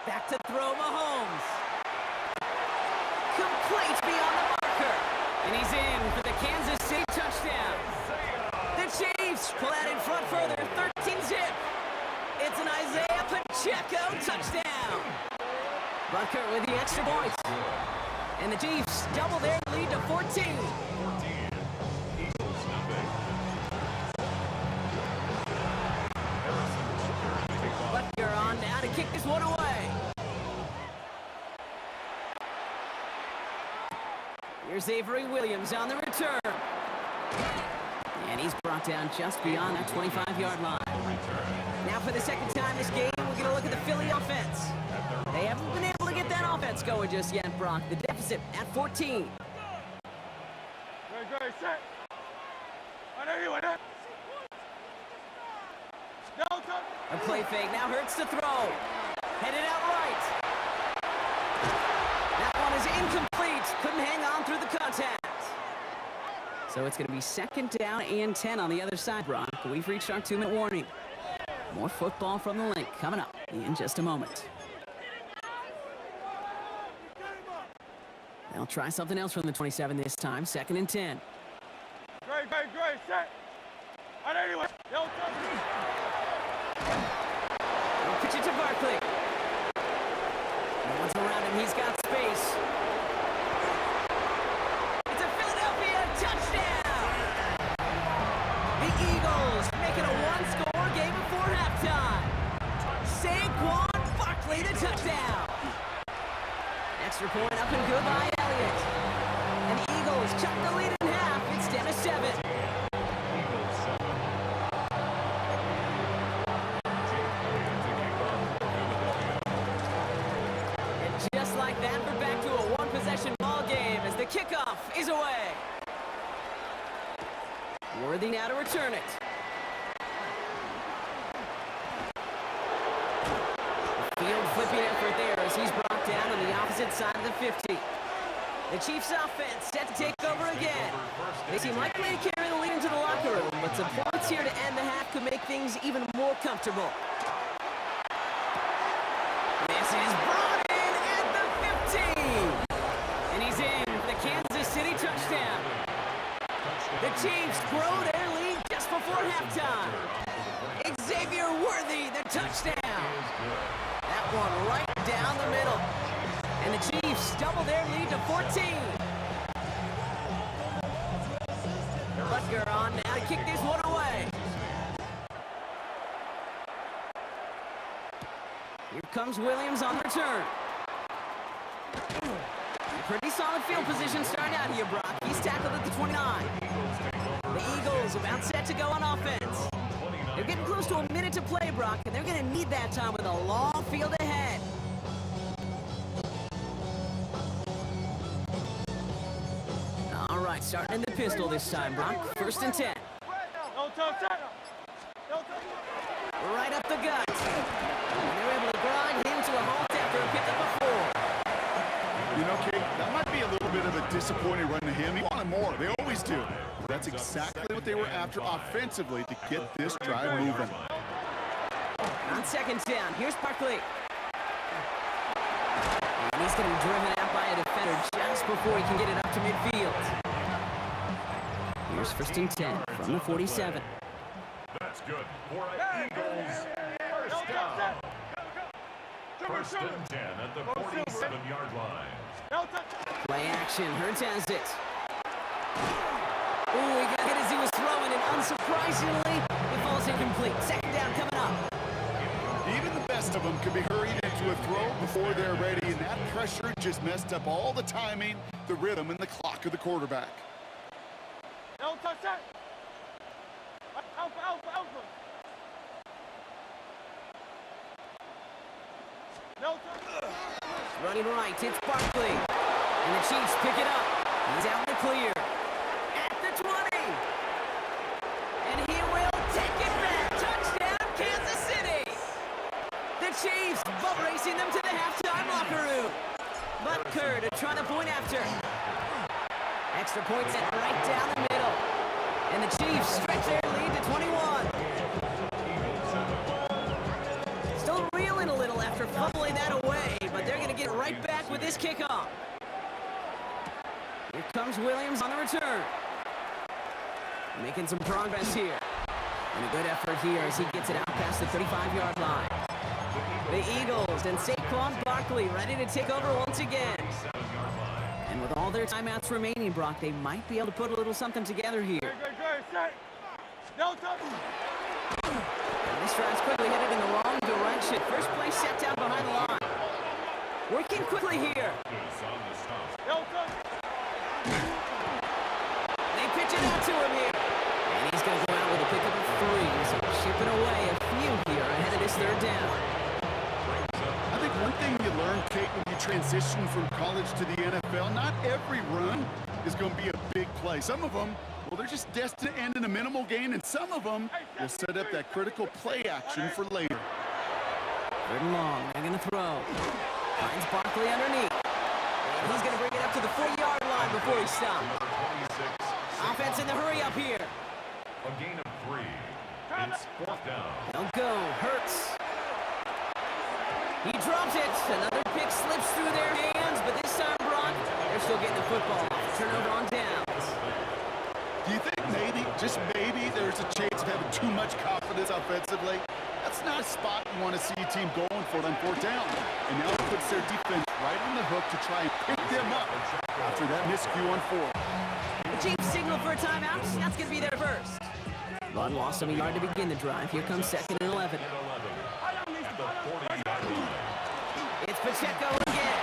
Back to throw Mahomes. Complete beyond the marker. And he's in for the Kansas City touchdown. The Chiefs pull out in front further, 13-zip. It's an Isaiah Pacheco touchdown. Butker with the extra point. And the Chiefs double their lead to 14. 14. Eagles nothing. Harrison Butker to kick off. Butker on now to kick this one away. Here's Avery Williams on the return. And he's brought down just beyond that 25-yard line. Now for the second time this game, we're going to look at the Philly offense. They haven't been able to get that offense going just yet, Brock. The deficit at 14. A play fake now hurts to throw. Headed out right. That one is incomplete. Couldn't hang on through the contact. So it's going to be 2nd down and 10 on the other side, Brock. We've reached our 2-minute warning. More football from the link coming up in just a moment. They'll try something else from the 27 this time. 2nd and 10. Great, set. They'll pitch it to Barkley. No one's around him. He's got space. It's a Philadelphia touchdown! The Eagles make it a one-score game before halftime. Saquon Barkley, the touchdown. Extra point up and good by Elliott. And the Eagles chuck the lead in half. It's down to 7. Eagles 7. And just like that, we're back to a one-possession ball game as the kickoff is away. Worthy now to return it. Field flipping effort there as he's brought down on the opposite side of the 50. The Chiefs offense set to take over again. They seem likely to carry the lead into the locker room, but some points here to end the half could make things even more comfortable. This is brought in at the 15. And he's in for the Kansas City touchdown. The Chiefs grow their lead just before halftime. Xavier Worthy, the touchdown. That one right down the middle. And the Chiefs double their lead to 14. Butker on now to kick this one away. Here comes Williams on the return. Pretty solid field position starting out here, Brock. He's tackled at the 29. The Eagles about set to go on offense. They're getting close to a minute to play, Brock, and they're going to need that time with a long field ahead. All right, starting in the pistol this time, Brock. 1st and 10. Right up the gut. And they're able to grind him to a halt after a pickup of 4. You know, Kate, that might be a little bit of a disappointing run to him. He wanted more. They always do. But that's exactly what they were after offensively to get this drive moving. On 2nd down, here's Barkley. And he's going to be driven out by a defender just before he can get it up to midfield. Here's 1st and 10 from the 47. That's good for an Eagles first down. First and 10 at the 47-yard line. Play action. Hurts has it. Ooh, he got hit as he was throwing, and unsurprisingly, it falls incomplete. Second down coming up. Even the best of them could be hurried into a throw before they're ready, and that pressure just messed up all the timing, the rhythm, and the clock of the quarterback. No touch that. Alpha, alpha, alpha. No touch. Running right, it's Barkley. And the Chiefs pick it up. He's out in the clear. At the 20. And he will take it back. Touchdown, Kansas City. The Chiefs boat racing them to the halftime locker room. But Kerr to try the point after. Extra point set right down the middle. And the Chiefs stretch their lead to 21. Still reeling a little after fumbling that away, but they're going to get right back with this kickoff. Here comes Williams on the return. Making some progress here. And a good effort here as he gets it out past the 35-yard line. The Eagles and Saquon Barkley ready to take over once again. And with all their timeouts remaining, Brock, they might be able to put a little something together here. Great, set. No touch. And this drive's quickly headed in the wrong direction. First play set down behind the line. Working quickly here. No touch. They pitch it out to him here. And he's going to go out with a pickup of 3. So shipping away a few here ahead of this third down. I think one thing you learn, Kate, when you transition from college to the NFL, not every run is going to be a big play. Some of them, well, they're just destined to end in a minimal gain, and some of them will set up that critical play action for later. Third and long, they're going to throw. Finds Barkley underneath. And he's going to bring it up to the 40-yard line before he stops. Offense in the hurry up here. A gain of 3. It's 4th down. They'll go. Hurts. He drops it. Another pick slips through their hands, but this time, Brock, they're still getting the football. Turnover on downs. Do you think maybe, just maybe, there's a chance of having too much confidence offensively? That's not a spot you want to see a team going for it on 4th down. And now it puts their defense right on the hook to try and pick them up after that miscue on 4th. The Chiefs signal for a timeout. That's going to be their first. Run lost some yard to begin the drive. Here comes 2nd and 11. It's Pacheco again.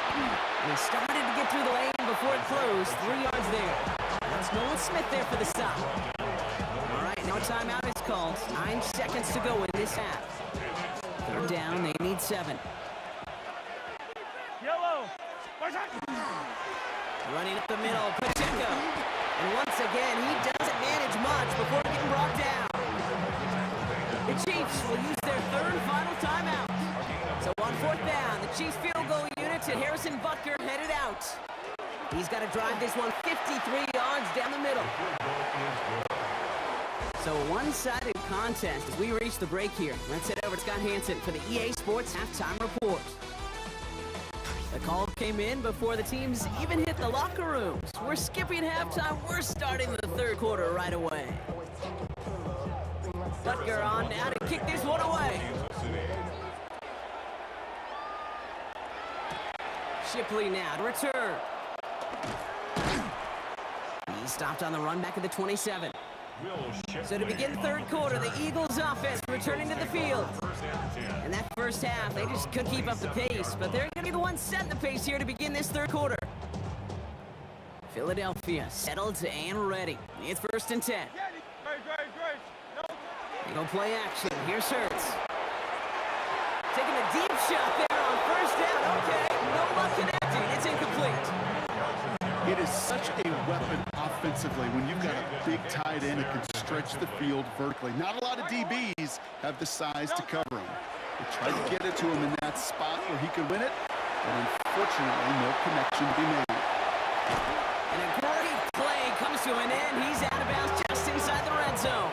And he started to get through the lane before it closed. 3 yards there. That's Nolan Smith there for the stop. All right, now a timeout is called. 9 seconds to go in this half. Third down, they need 7. Yellow. Running up the middle, Pacheco. And once again, he doesn't manage much before getting brought down. The Chiefs will use their third and final timeout. So on 4th down, the Chiefs field goal unit to Harrison Butker headed out. He's got to drive this one 53 yards down the middle. So a one-sided contest as we reach the break here. Let's head over to Scott Hansen for the EA Sports Halftime Report. The call came in before the teams even hit the locker rooms. We're skipping halftime. We're starting the third quarter right away. Butker on now to kick this one away. Shipley now to return. He stopped on the run back at the 27. So to begin the third quarter, the Eagles offense returning to the field. In that first half, they just couldn't keep up the pace, but they're going to be the ones setting the pace here to begin this third quarter. Philadelphia settled and ready. It's 1st and 10. Great. No touch. They go play action. Here's Hurts. Taking a deep shot there on 1st down. Okay, no luck connecting. It's incomplete. It is such a weapon offensively when you've got a big tight end that can stretch the field vertically. Not a lot of DBs have the size to cover him. They tried to get it to him in that spot where he could win it, but unfortunately, no connection to be made. And a great play comes to an end. He's out of bounds just inside the red zone.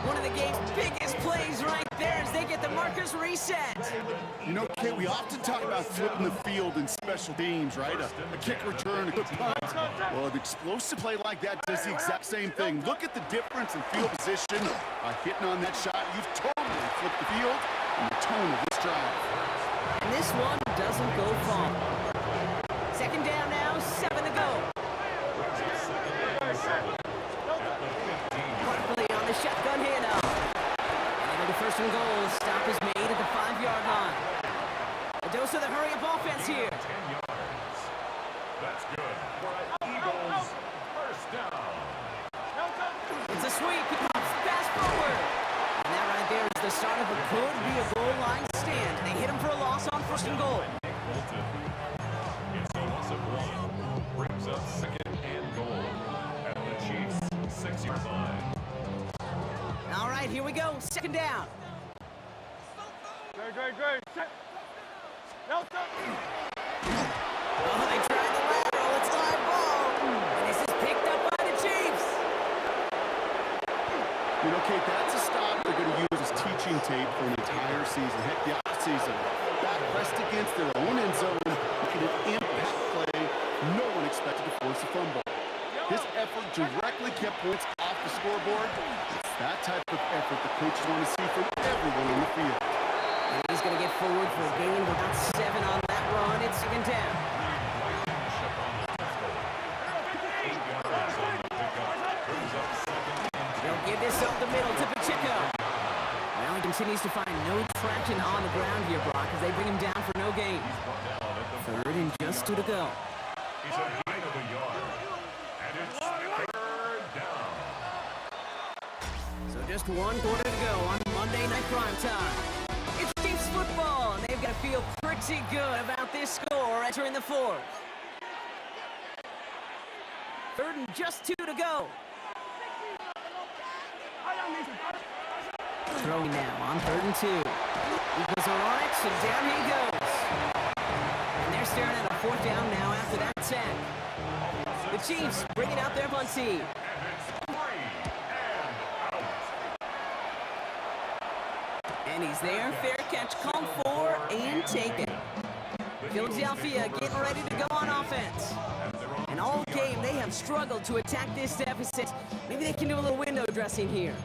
One of the game's biggest plays right there as they get the markers reset. You know, Kate, we often talk about flipping the field in special teams, right? A kick return, a good punt. Well, an explosive play like that does the exact same thing. Look at the difference in field position. By hitting on that shot, you've totally flipped the field and the tone of this drive. And this one doesn't go far. Second down now, 7 to go. Barkley on the shotgun handoff. And the first and goal. Stop is made at the 5-yard line. A dose of the hurry-up offense here. 10 yards. That's good. For an Eagles first down. It's a sweep. He pops the pass forward. And that right there is the start of what could be a goal line stand. They hit him for a loss on first and goal. Nick Bolton. It's a loss of 1. Brings up second and goal at the Chiefs' 6-yard line. All right, here we go. Second down. Great. Set. Delta. Oh, they tried the lateral. It's live ball. And this is picked up by the Chiefs. You know, Kate, that's a stop they're going to use as teaching tape for an entire season. Heck, the offseason. Back pressed against their own end zone. Making an impact play. No one expected to force a fumble. His effort directly kept points off the scoreboard. It's that type of effort the coaches want to see from everyone on the field. And he's going to get forward for a gain of about 7 on that run. It's second down. They'll give this up the middle to Pacheco. Now he continues to find no traction on the ground here, Brock, as they bring him down for no gain. Third and just 2 to go. He's a gain of a yard. And it's third down. So just 1 quarter to go on Monday Night Primetime. It's Chiefs football, and they've got to feel pretty good about this score entering the 4th. Third and just 2 to go. Throwing now on 3rd and 2. Eagles are on it, so down he goes. And they're staring at a 4th down now after that attack. The Chiefs bringing out their punt team. And he's there, fair catch, called for and taken. Philadelphia getting ready to go on offense. And all game, they have struggled to attack this deficit. Maybe they can do a little window dressing here.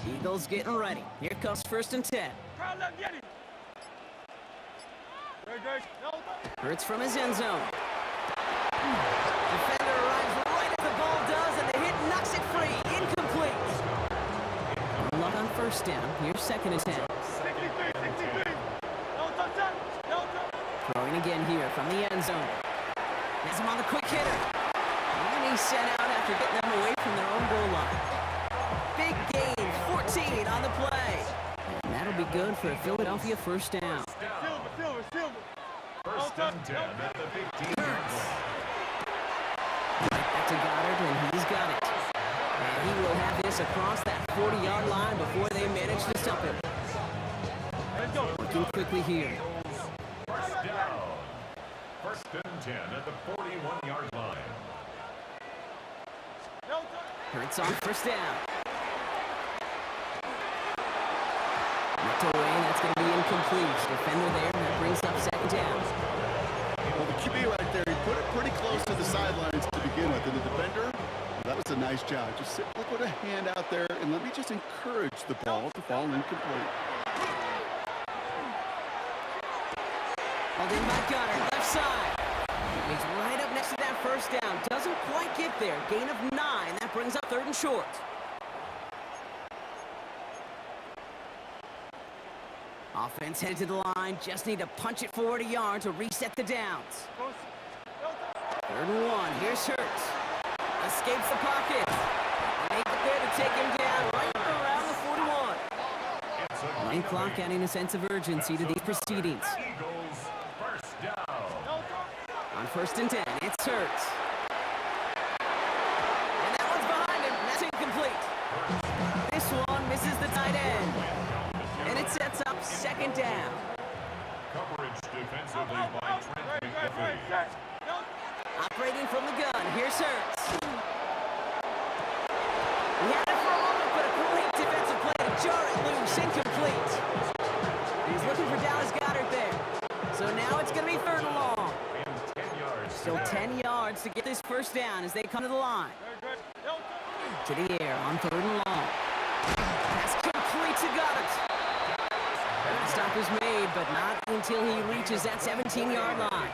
Eagles getting ready. Here comes 1st and 10. Hurts from his end zone. Defender arrives right as the ball does, and the hit knocks it free. Incomplete. No luck on 1st down. Here's 2nd and 10. Throwing again here from the end zone. Has him on the quick hitter. And he's sent out after getting them away from their own goal line. Big gain, 14 on the play. And that'll be good for a Philadelphia 1st down. Silver. First and 10 at the 15-yard line. Right back to Goddard, and he's got it. And he will have this across that 40-yard line before they manage to stop him. Working quickly here. First down. First and 10 at the 41-yard line. Hurts on 1st down. Knocked away, that's going to be incomplete. Defender there, that brings up 2nd down. Well, the QB right there, he put it pretty close to the sidelines to begin with. And the defender, that was a nice job. Just simply put a hand out there and let me just encourage the ball to fall incomplete. Held in by Goddard, left side. He's right up next to that 1st down. Doesn't quite get there. Gain of 9. That brings up 3rd and short. Offense headed to the line. Just need to punch it forward a yard to reset the downs. 3rd and 1. Here's Hurts. Escapes the pocket. Make it there to take him down right around the 41. Line clock adding a sense of urgency to these proceedings. Eagles first down. On 1st and 10, it's Hurts. And that one's behind him. That's incomplete. This one misses the tight end. And it sets up 2nd down. Coverage defensively by Trent McDuffie. Operating from the gun, here's Hurts. He had it for a moment, but a great defensive play to jar it loose, incomplete. He's looking for Dallas Goddard there. So now it's going to be 3rd and long. And 10 yards. Still 10 yards to get this 1st down as they come to the line. to the air on 3rd and long. Pass complete to Goddard. Stop is made, but not until he reaches that 17-yard line.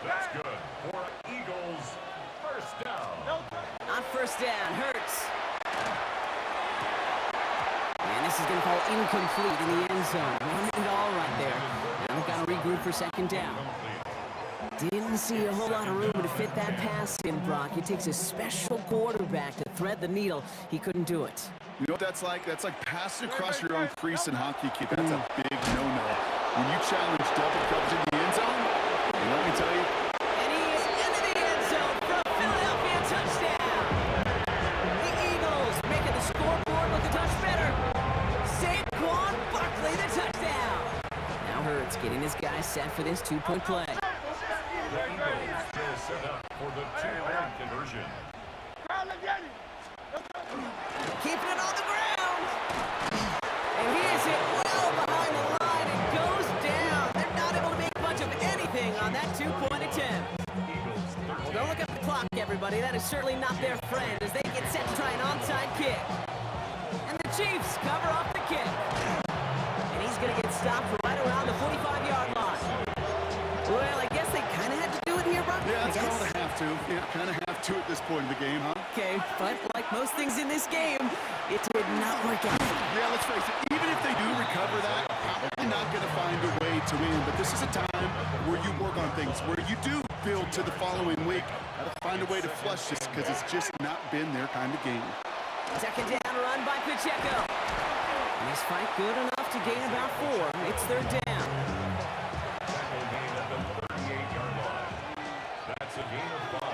That's good for Eagles. First down. On first down, Hurts. And this is going to fall incomplete in the end zone. Running it all right there. Now they've got to regroup for second down. Didn't see a whole lot of room to fit that pass in, Brock. It takes a special quarterback to thread the needle. He couldn't do it. You know what that's like? That's like passing across your own crease in hockey, kid. That's a big no-no. When you challenge double coverage in the end zone, let me tell you. And he is into the end zone for a Philadelphia touchdown. The Eagles making the scoreboard look a touch better. Saquon Barkley, the touchdown. Now Hurts getting his guys set for this two-point play. The Eagles still set up for the two-point conversion. Keeping it on the ground. And he is hit well behind the line and goes down. They're not able to make much of anything on that two-point attempt. Well, don't look at the clock, everybody. That is certainly not their friend as they get set to try an onside kick. And the Chiefs cover off the kick. And he's going to get stopped right around the 45-yard line. Well, I guess they kind of had to do it here, Brock. Yeah, it's called a have to. Yeah, kind of have to at this point in the game, huh? Okay, but like most things in this game, it did not work out. Yeah, let's face it, even if they do recover that, probably not going to find a way to win. But this is a time where you work on things, where you do build to the following week. Got to find a way to flush this because it's just not been their kind of game. Second down run by Pacheco. And he's fight good enough to gain about 4. It's 3rd down. Tackle gain at the 38-yard line. That's a gain of 5.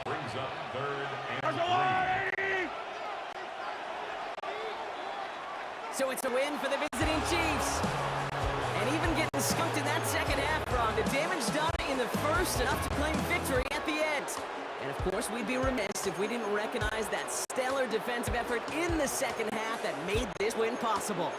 Brings up 3rd and 3. So it's a win for the visiting Chiefs. And even getting skunked in that second half, Ron, the damage done in the first enough to claim victory at the end. And of course, we'd be remiss if we didn't recognize that stellar defensive effort in the second half that made this win possible.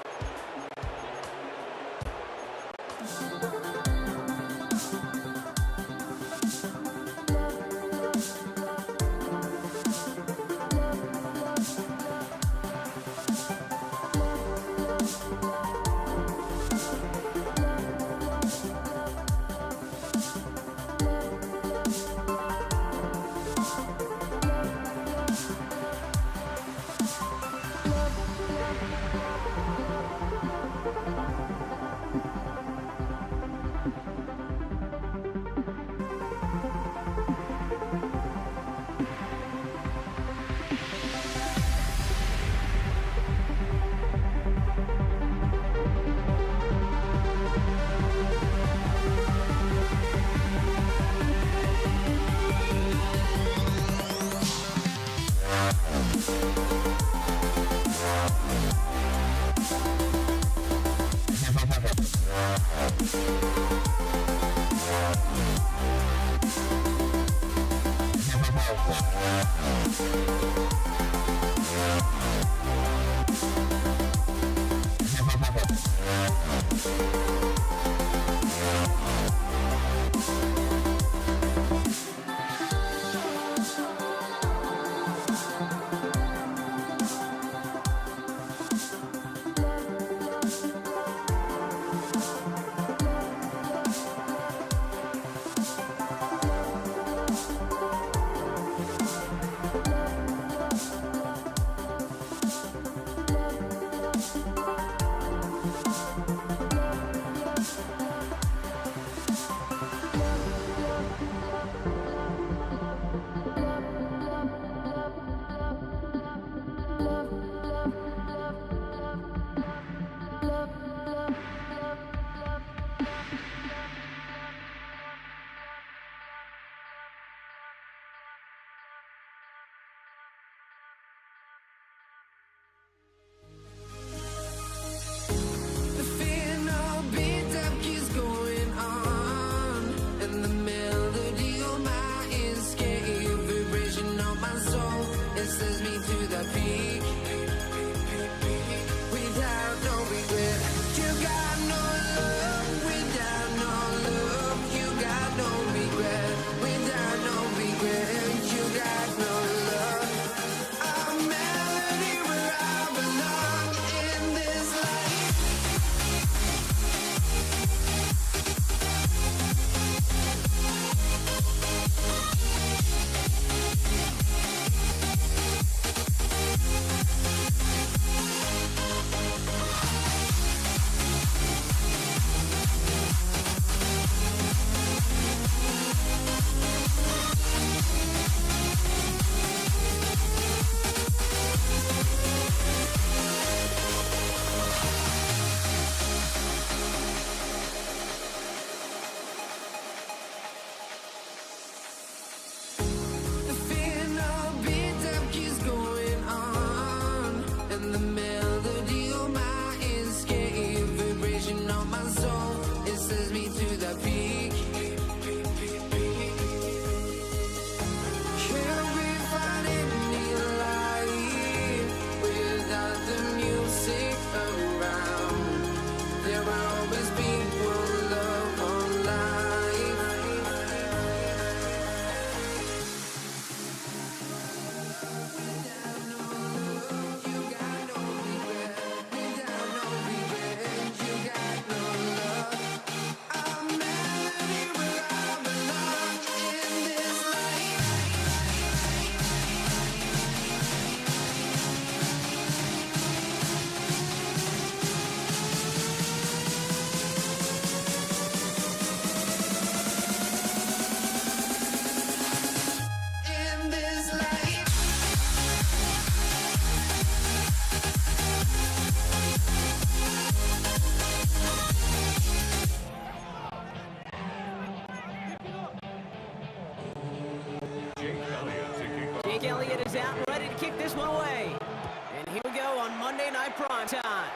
Night Prime Time.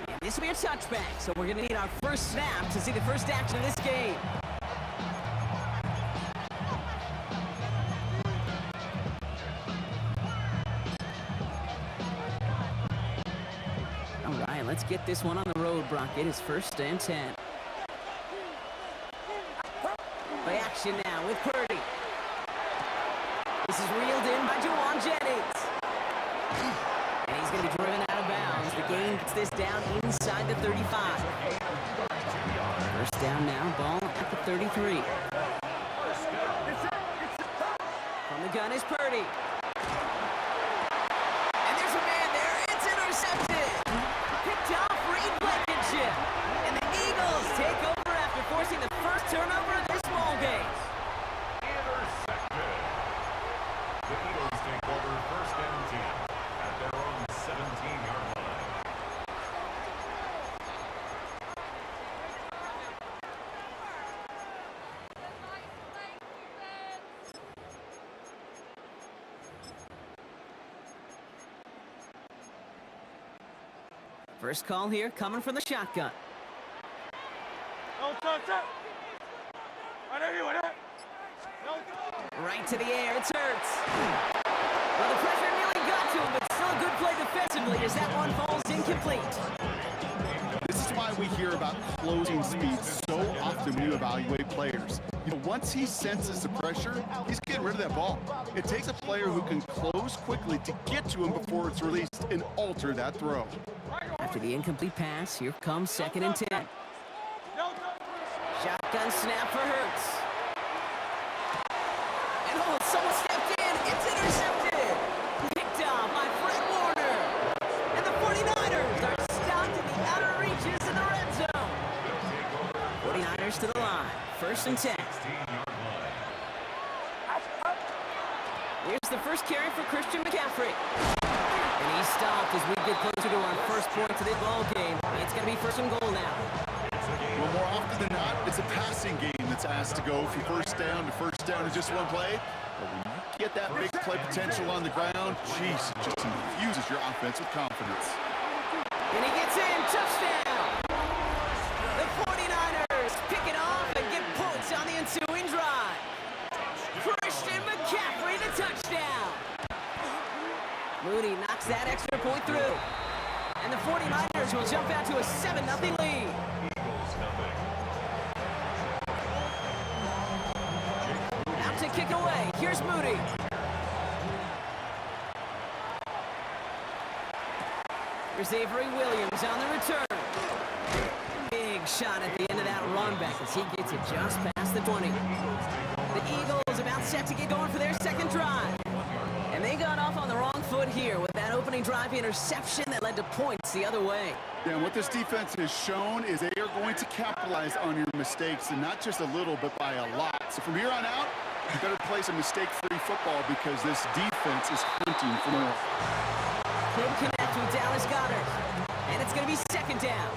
And this will be a touchback, so we're going to need our first snap to see the first action of this game. All right, let's get this one on the road, Brock. It is 1st and 10. Play action now with Purdy. This is reeled in by Juwan Jennings. And he's going to be driven out of bounds. The game gets this down inside the 35. First down now, ball at the 33. From the gun is Purdy. And there's a man there. It's intercepted. Picked off Reed Blankenship. And the Eagles take over after forcing the first turnover of this ball game. Intercepted. The Eagles take over 1st and 10 at their own 17-yard line. First call here coming from the shotgun. No touch it. I know you want it. No touch. Right to the air, it's Hurts. Well, the pressure nearly got to him, but still a good play defensively as that one falls incomplete. This is why we hear about closing speed so often when you evaluate players. You know, once he senses the pressure, he's getting rid of that ball. It takes a player who can close quickly to get to him before it's released and alter that throw. After the incomplete pass, here comes 2nd and 10. No touch. Shotgun snap for Hurts. And oh, someone stepped in. It's intercepted. Picked off by Fred Warner. And the 49ers are stopped in the outer reaches of the red zone. 49ers to the line. 1st and 10. 16-yard line. Here's the first carry for Christian McCaffrey. And he's stopped as we get closer to our first point of this ball game. It's going to be 1st and goal now. Well, more often than not, it's a passing game that's asked to go from first down to just one play. But when you get that big play potential on the ground, geez, it just infuses your offense with confidence. And he gets in. Touchdown. The 49ers pick it off and get points on the ensuing drive. Christian McCaffrey, the touchdown. Mooney knocks that extra point through. And the 49ers will jump out to a 7-0 lead. Eagles nothing. Out to kick away. Here's Mooney. Here's Avery Williams on the return. Big shot at the end of that run back as he gets it just past the 20. The Eagles about set to get going for their second drive. And they got off on the wrong foot here with that opening drive interception that led to points the other way. Yeah, and what this defense has shown is they are going to capitalize on your mistakes, and not just a little, but by a lot. So from here on out, you better play some mistake-free football because this defense is hunting for more. Could connect with Dallas Goedert. And it's going to be 2nd down.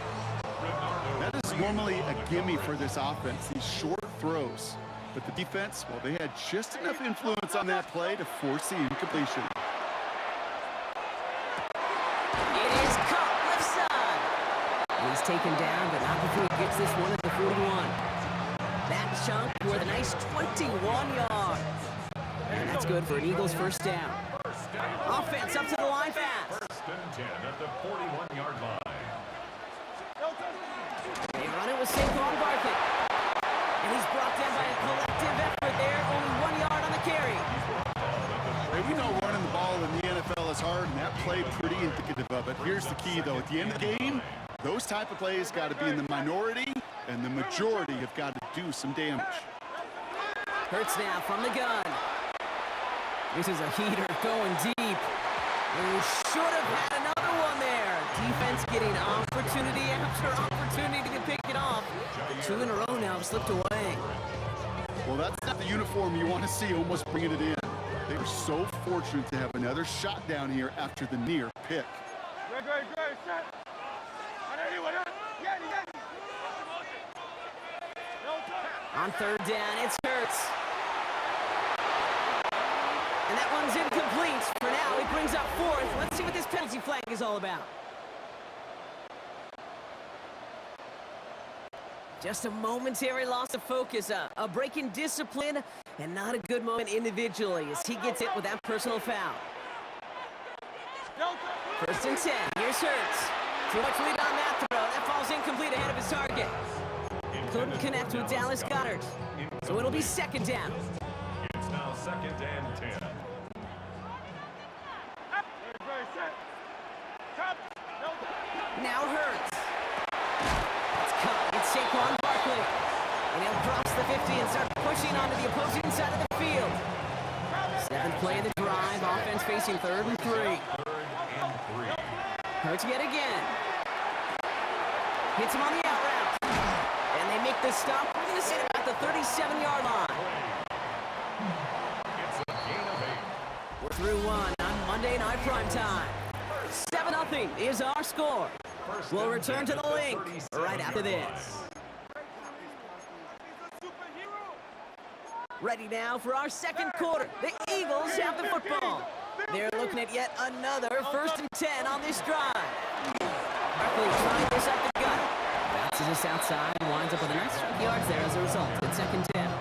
That is normally a gimme for this offense, these short throws. But the defense, well, they had just enough influence on that play to force the incompletion. It is caught left side. And he's taken down, but not before he gets this one at the 41. That chunk worth a nice 21 yards. And that's good for an Eagles first down. Offense up to the line fast. 1st and 10 at the 41-yard line. They run it with Saquon Barkley. And he's brought down by a collective effort there. Only 1 yard on the carry. Hey, we know running the ball in the NFL is hard, and that play pretty indicative of it. Here's the key, though. At the end of the game, those type of plays got to be in the minority, and the majority have got to do some damage. Hurts now from the gun. This is a heater going deep. We should have had another one there. Defense getting opportunity after opportunity to pick it off. 2 in a row now have slipped away. Well, that's not the uniform you want to see almost bringing it in. They were so fortunate to have another shot down here after the near pick. Great, set. I know you want it. Yeah. No touch. On 3rd down, it's Hurts. And that one's incomplete. For now, he brings up 4th. Let's see what this penalty flag is all about. Just a momentary loss of focus, a break in discipline, and not a good moment individually as he gets hit with that personal foul. First and 10, here's Hurts. Too much lead on that throw. That falls incomplete ahead of his target. Couldn't connect with Dallas Goedert. So it'll be second down. It's now 2nd and 10. Now Hurts. It's caught. It's Saquon Barkley. And he'll cross the 50 and start pushing onto the opposing side of the field. 7th play of the drive. Offense facing 3rd and 3. 3rd and 3. Hurts yet again. Hits him on the out route. And they make the stop. We're going to sit about the 37-yard line. It's a gain of 8. We're through one on Monday Night Primetime. 7-0 is our score. We'll return to the link right after this. Ready now for our second quarter. The Eagles have the football. They're looking at yet another 1st and 10 on this drive. Barkley trying this up the gut. Bounces this outside and winds up with a nice 3 yards there as a result. It's 2nd down.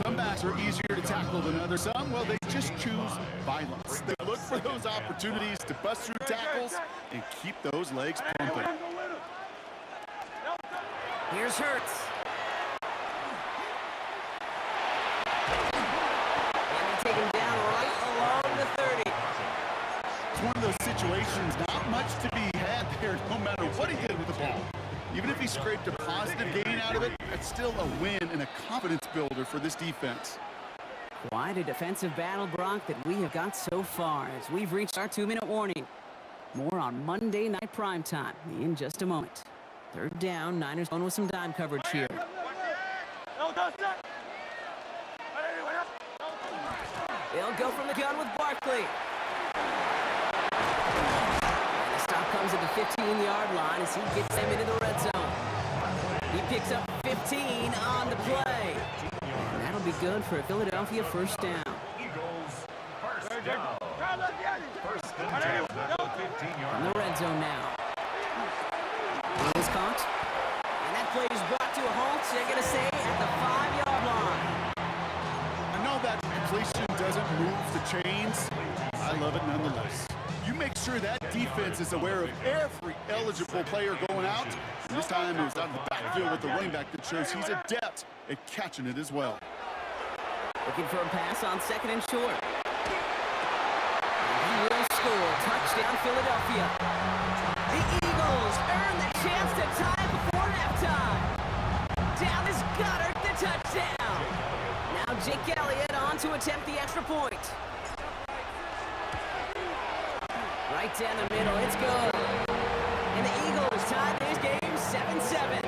Some backs are easier to tackle than others. Some, well, they just choose violence. They look for those opportunities to bust through tackles and keep those legs pumping. Here's Hurts. And they take him down right along the 30. It's one of those situations, not much to be had there no matter what he did with the ball. Even if he scraped a positive gain out of it, it's still a win and a confidence builder for this defense. Quite a defensive battle, Brock, that we have got so far as we've reached our 2-minute warning. More on Monday Night Primetime in just a moment. 3rd down, Niners going with some dime coverage here. They'll go from the gun with Barkley. And the stop comes at the 15-yard line as he gets them into the red zone. He picks up 15 on the play. And that'll be good for a Philadelphia 1st down. Eagles, 1st down. 1st and 10 at the 15-yard In the red zone now. He is caught. And that play is brought to a halt, so they're going to say at the 5-yard line. I know that completion doesn't move the chains. I love it nonetheless. You make sure that defense is aware of every eligible player going out. And this time it was out of the backfield with the running back that shows he's adept at catching it as well. Looking for a pass on 2nd and short. And he will score. Touchdown, Philadelphia. The Eagles earn the chance to tie before halftime. Down is Goddard, the touchdown. Now Jake Elliott on to attempt the extra point. Right down the middle, it's good. And the Eagles tie this game 7-7.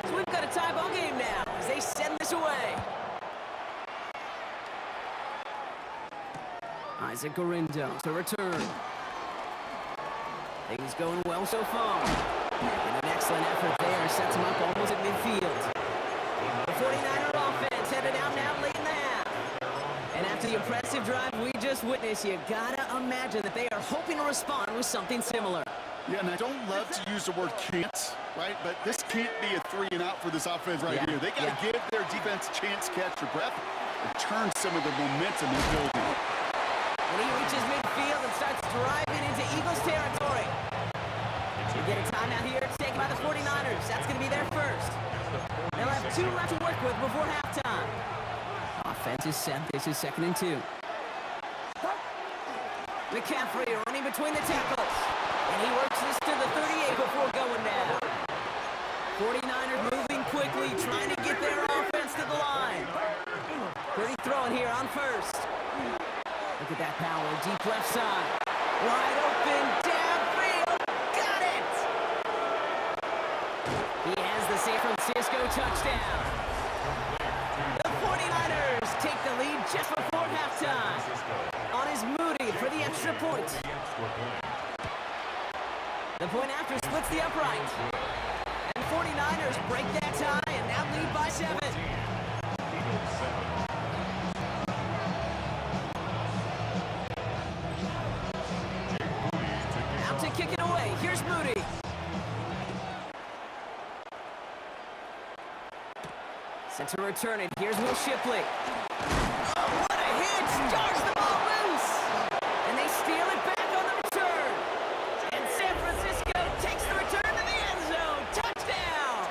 So we've got a tie ball game now as they send this away. Isaac Gorindo to return. Things going well so far. And an excellent effort there sets him up almost at midfield. The 49er offense headed out now late in the half. And after the impressive drive we just witnessed, you gotta imagine that they are hoping to respond with something similar. Yeah, and I don't love to use the word can't, right? But this can't be a 3-and-out for this offense right here. They got to give their defense a chance to catch their breath and turn some of the momentum they're building. When he reaches midfield and starts driving into Eagles territory. We get a timeout here. It's taken by the 49ers. That's going to be their first. They'll have 2 left to work with before halftime. Offense is set. This is 2nd and 2. McCaffrey running between the tackles. And he works this to the 38 before going down. 49ers moving quickly, trying to get their offense to the line. Pretty throwing here on 1st. Look at that power, deep left side. Wide open, downfield, got it! He has the San Francisco touchdown. The 49ers take the lead just before halftime. On is Moody for the extra point. The point after splits the upright. And 49 49ers break that tie and now lead by 7. Eagles 7. Out to kick it away. Here's Moody. Set to return it. Here's Will Shipley. Oh, what a hit! Stars the ball loose! And they steal it back on the return. And San Francisco takes the return to the end zone. Touchdown!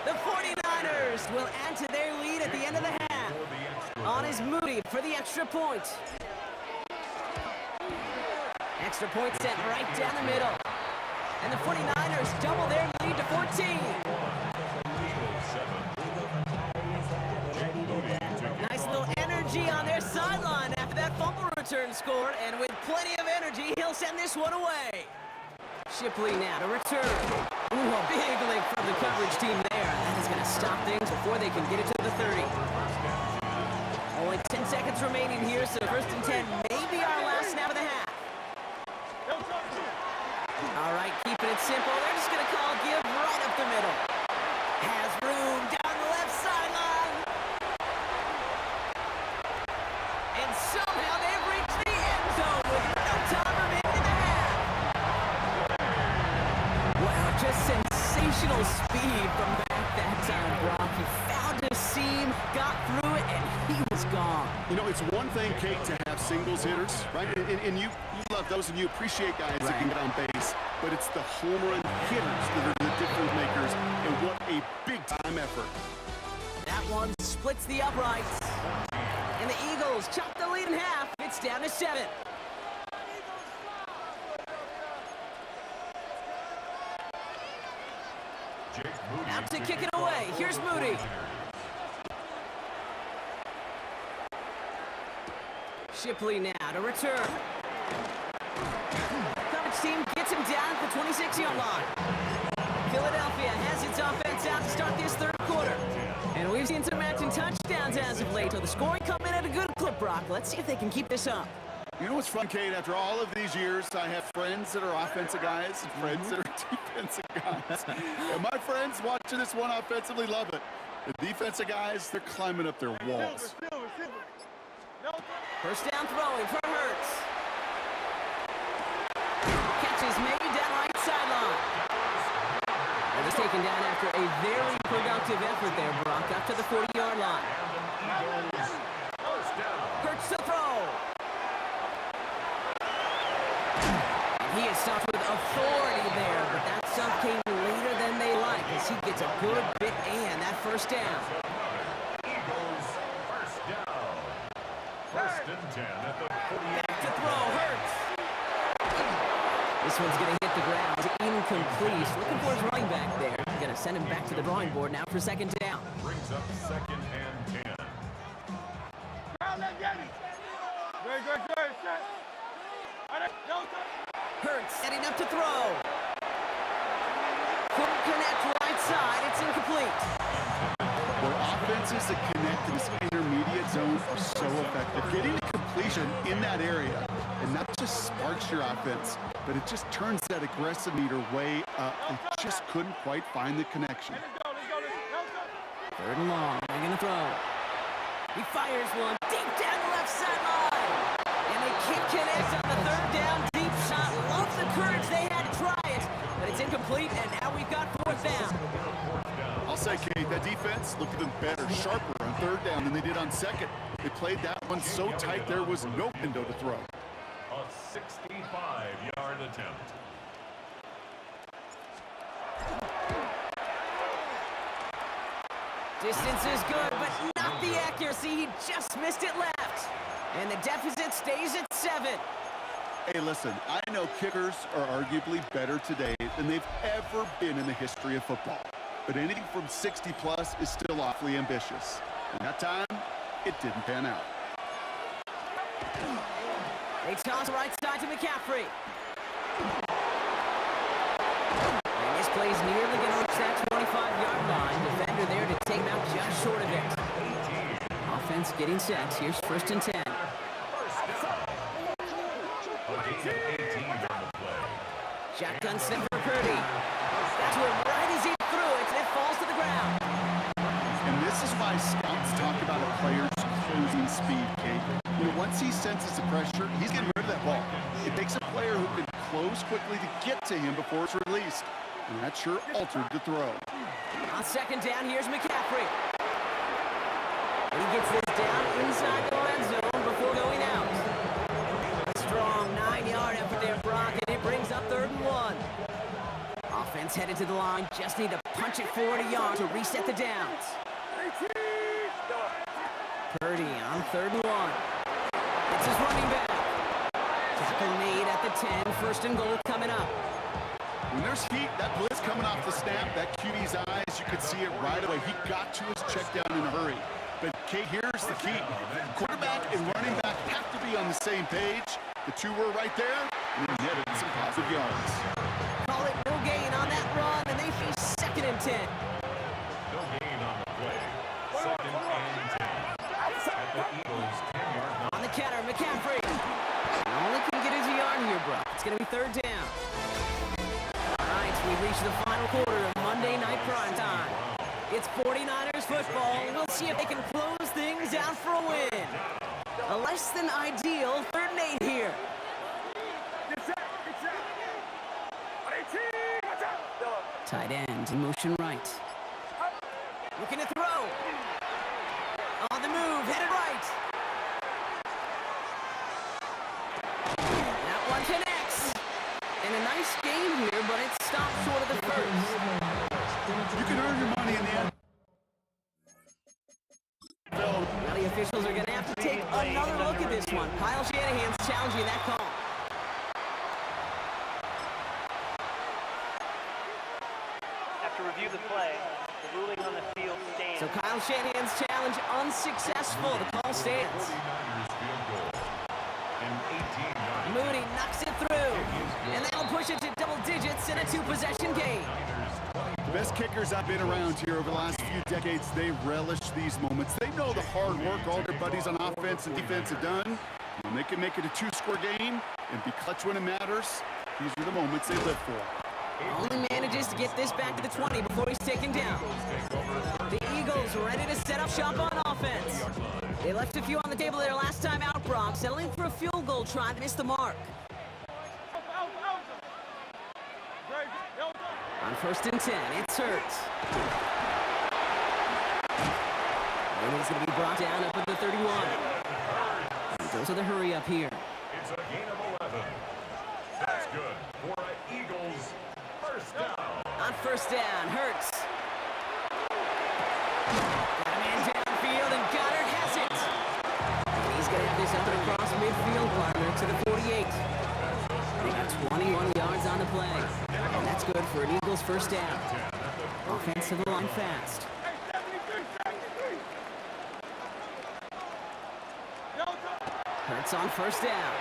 The 49ers will add to their lead at the end of the half. On is Moody for the extra point. Extra point set right down the middle. And the 49ers double their lead to 14. Nice little energy on their sideline after that fumble return scored. And with plenty of energy, he'll send this one away. Shipley now to return. Ooh, a big lick from the coverage team there. That is going to stop things before they can get it to the 30. Only 10 seconds remaining here, so first and 10 may be our last snap of the half. All right, keeping it simple. They're just going to call give right up the middle. Has room down the left sideline. And somehow they've reached the end zone with no time remaining in the half. Wow, just sensational speed from back that time, Brock. He found a seam, got through it, and he was gone. You know, it's one thing, Kate, to have singles hitters, right? And you love those, and you appreciate guys that can get on base. But it's the home run hitters that are the difference makers, and what a big-time effort. That one splits the uprights. And the Eagles chop the lead in half. It's down to 7. Out to kick it away. Here's Moody. Shipley now to return. Coverage team gets him down at the 26-yard line. Philadelphia has its offense out to start this third quarter. And we've seen some matching touchdowns as of late. So the scoring coming at a good clip, Brock. Let's see if they can keep this up. You know what's fun, Kate? After all of these years, I have friends that are offensive guys and friends that are defensive guys. And my friends watching this one offensively love it. The defensive guys, they're climbing up their walls. First down throwing for Hurts. Catch is made down right sideline. It was taken down after a very productive effort there, Brock, up to the 40-yard line. Hurts to throw. And he is stopped with authority there, but that stuff came later than they like as he gets a good bit and that first down. Eagles first down. First and 10 at the 48. Back to throw, Hurts. This one's going to hit the ground. It's incomplete. Looking for his running back there. Going to send him back to the drawing board now for second down. Brings up second and 10. Hurts setting up to throw. Couldn't connect right side. It's incomplete. Where offenses that connect to this intermediate zone are so effective. Getting a completion in that area, and not just sparks your offense, but it just turns that aggressive meter way up. They just couldn't quite find the connection. Third and long. They're going to throw. He fires one deep down the left sideline. And they can't connect on the third down deep shot. Love the courage they had to try it. But it's incomplete, and now we've got fourth down. I'll say, Kate, that defense looked even better, sharper on third down than they did on second. They played that one so tight there was no window to throw. A 65-yard attempt. Distance is good, but not the accuracy. He just missed it left. And the deficit stays at 7. Hey, listen, I know kickers are arguably better today than they've ever been in the history of football. But anything from 60-plus is still awfully ambitious. And that time, it didn't pan out. They toss right side to McCaffrey. And this play's nearly going to reach that 25-yard line. Defender there to take him out just short of it. Offense getting set. Here's first and 10. Shotgun snap for Purdy. That's where right as he threw senses the pressure. He's getting rid of that ball. It takes a player who can close quickly to get to him before it's released. And that sure altered the throw. On second down, here's McCaffrey. And he gets this down inside the red zone before going out. A strong 9-yard effort there, Brock, and it brings up 3rd and 1. Offense headed to the line, just need to punch it forward a yard to reset the downs. Purdy on 3rd and 1. It's his running back. Tackle made at the 10, 1st and goal coming up. When there's heat, that blitz coming off the snap, that QB's eyes, you could see it right away. He got to his check down in a hurry. But, Kate, here's the key. Quarterback and running back have to be on the same page. The two were right there, and they netted some positive yards. Call it no gain on that run, and they face 2nd and 10. No gain on the play. 2nd and 10. At the Eagles' 10-yard line. On the counter, McCaffrey. Only can get his a yard here, Brock. It's going to be 3rd down. All right, we reach the final quarter of Monday Night Prime Time. It's 49ers football, and we'll see if they can close things out for a win. A less than ideal 3rd and 8 here. Tight end in motion right. Looking to throw. On the move, headed right. That one connects. And a nice game here, but it stopped short of the first. You can earn your money in the end. Now the officials are going to have to take another look at this one. Kyle Shanahan's challenging that call. After review the play, the ruling on the field stands. So Kyle Shanahan's challenge unsuccessful. The call stands. 49ers field goal. An 18-yard. Mooney knocks it through. And that'll push it to double digits in a 2-possession game. The best kickers I've been around here over the last few decades, they relish these moments. They know the hard work all their buddies on offense and defense have done. When they can make it a 2-score game and be clutch when it matters, these are the moments they live for. Only manages to get this back to the 20 before he's taken down. The Eagles ready to set up shop on offense. They left a few on the table there last time out, Brock, settling for a field goal try that missed the mark. On 1st and 10, it's Hurts. And he's going to be brought down up at the 31. And goes to the hurry up here. It's a gain of 11. That's good for an Eagles first down. On 1st down, Hurts. Got a man downfield, and Goddard has it. And he's going to have this up and across midfield, partner, to the 48. They got 21 yards on the play. And that's good for an Eagles first down. Offense to the line fast. Hurts on 1st down.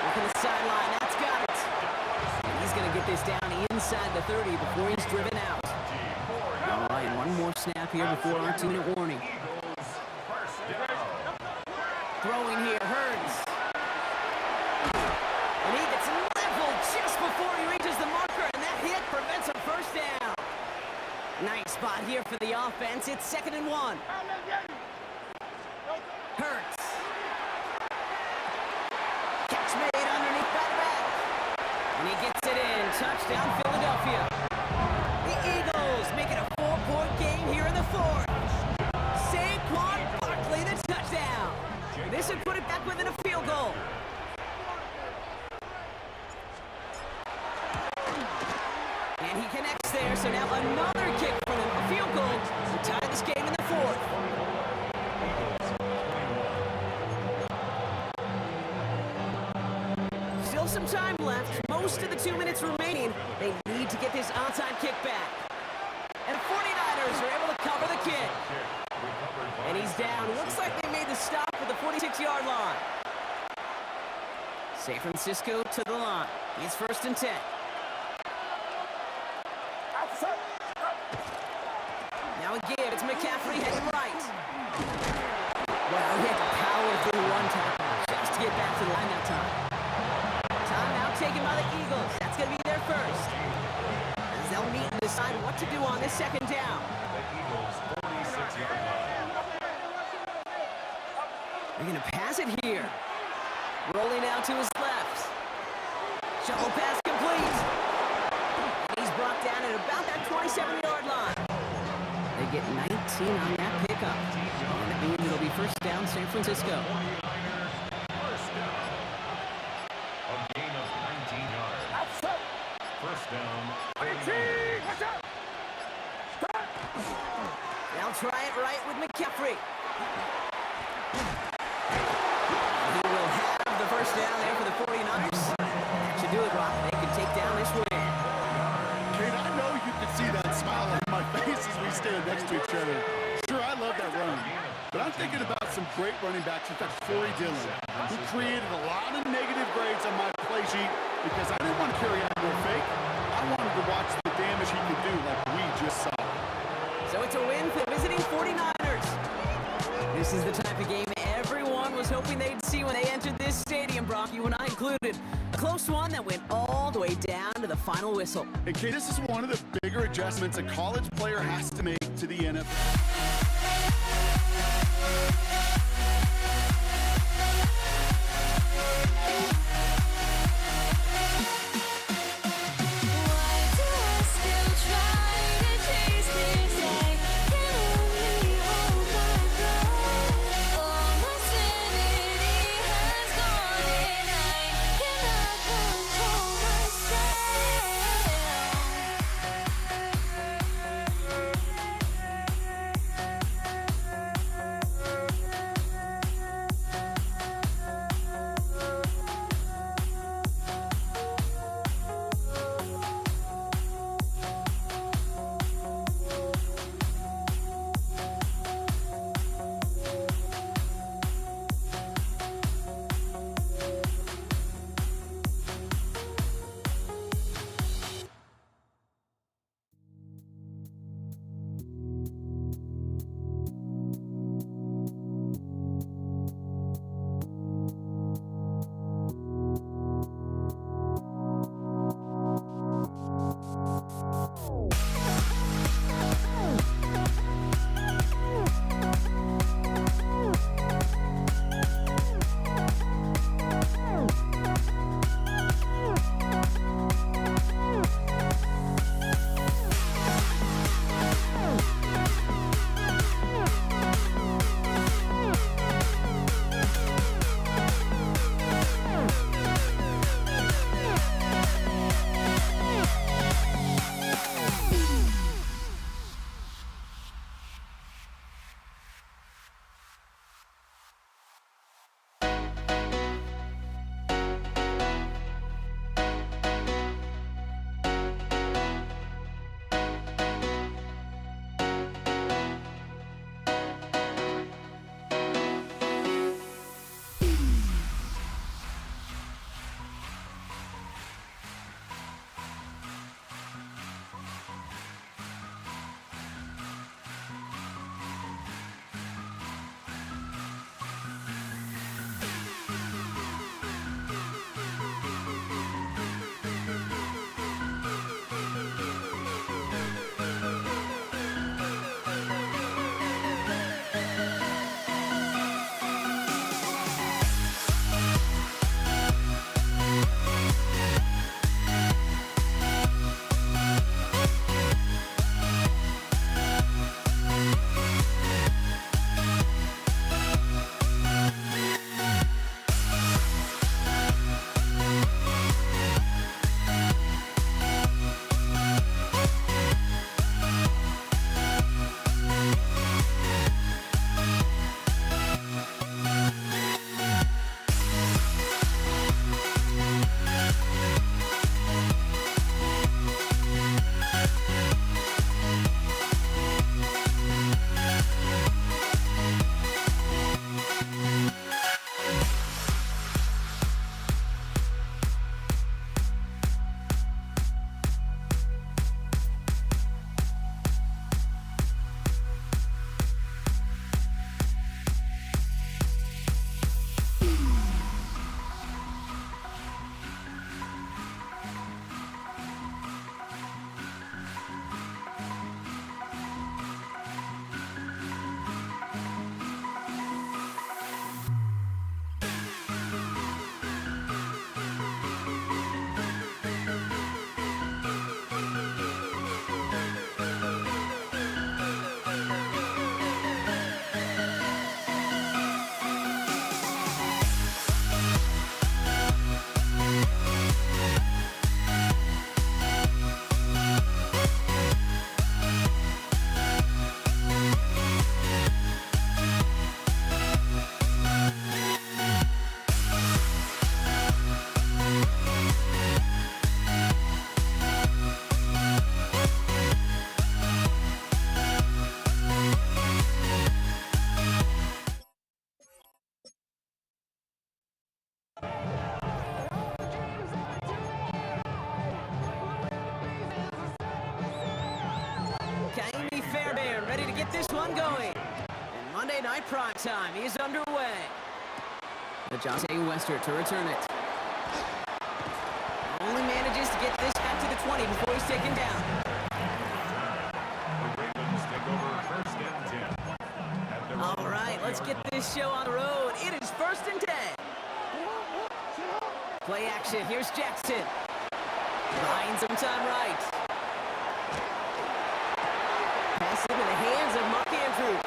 Look at the sideline, that's got it. And he's going to get this down inside the 30 before he's driven out. All right, one more snap here before our 2-minute warning. Throwing here, Hurts. And he gets leveled just before he reaches the marker, and that hit prevents a first down. Nice spot here for the offense. It's 2nd and 1. Hurts. Catch made underneath that back. And he gets it in. Touchdown, Philadelphia. The Eagles make it a 4-point game here in the 4th. Saquon Barkley, the touchdown. This would put it back within a field goal. And he connects there, so now another kick for them. A field goal to tie this game in the 4th. Still some time left. Most of the 2 minutes remaining. They need to get this onside kick back. And 49ers are able to cover the kick. And he's down. Looks like they made the stop at the 46-yard line. San Francisco to the line. It's 1st and 10. Now again, it's McCaffrey heading right. Wow, he had to power through one tackle just to get back to the line that time. Timeout taken by the Eagles. That's going to be their first. As they'll meet and decide what to do on this 2nd down. The Eagles' 46-yard line. They're going to pass it here. Rolling out to his left. Shuffle pass complete. And he's brought down at about that 27-yard line. They get 19 on that pickup. And that means it'll be first down San Francisco. 49ers first down. A gain of 19 yards. First down, 49ers. They'll try it right with McCaffrey. He will have the first down there for the 49ers. That should do it, Rock. They can take down this win. Kate, I know you can see that smile on my face as we stand next to each other. Sure, I love that run. But I'm thinking about some great running backs, in fact, Corey Dillon, who created a lot of negative grades on my play sheet because I didn't want to carry out no fake. I wanted to watch the damage he could do like we just saw. So it's a win for the visiting 49ers. This is the type of game everyone was hoping they'd see when they entered this stadium, Brock, you and I included. A close one that went all the way down to the final whistle. And Kate, this is one of the bigger adjustments a college player has to make to the NFL. Why do I still try to chase this? I can only hold my breath. All my sanity has gone and I cannot control myself. Monday Night Primetime is underway. Ajante Wester to return it. Only manages to get this back to the 20 before he's taken down. The Ravens take over first and 10. At their All right, let's get this show on the road. It is 1st and 10. Play action. Here's Jackson. Buying some time right. Pass into the hands of Mark Andrews.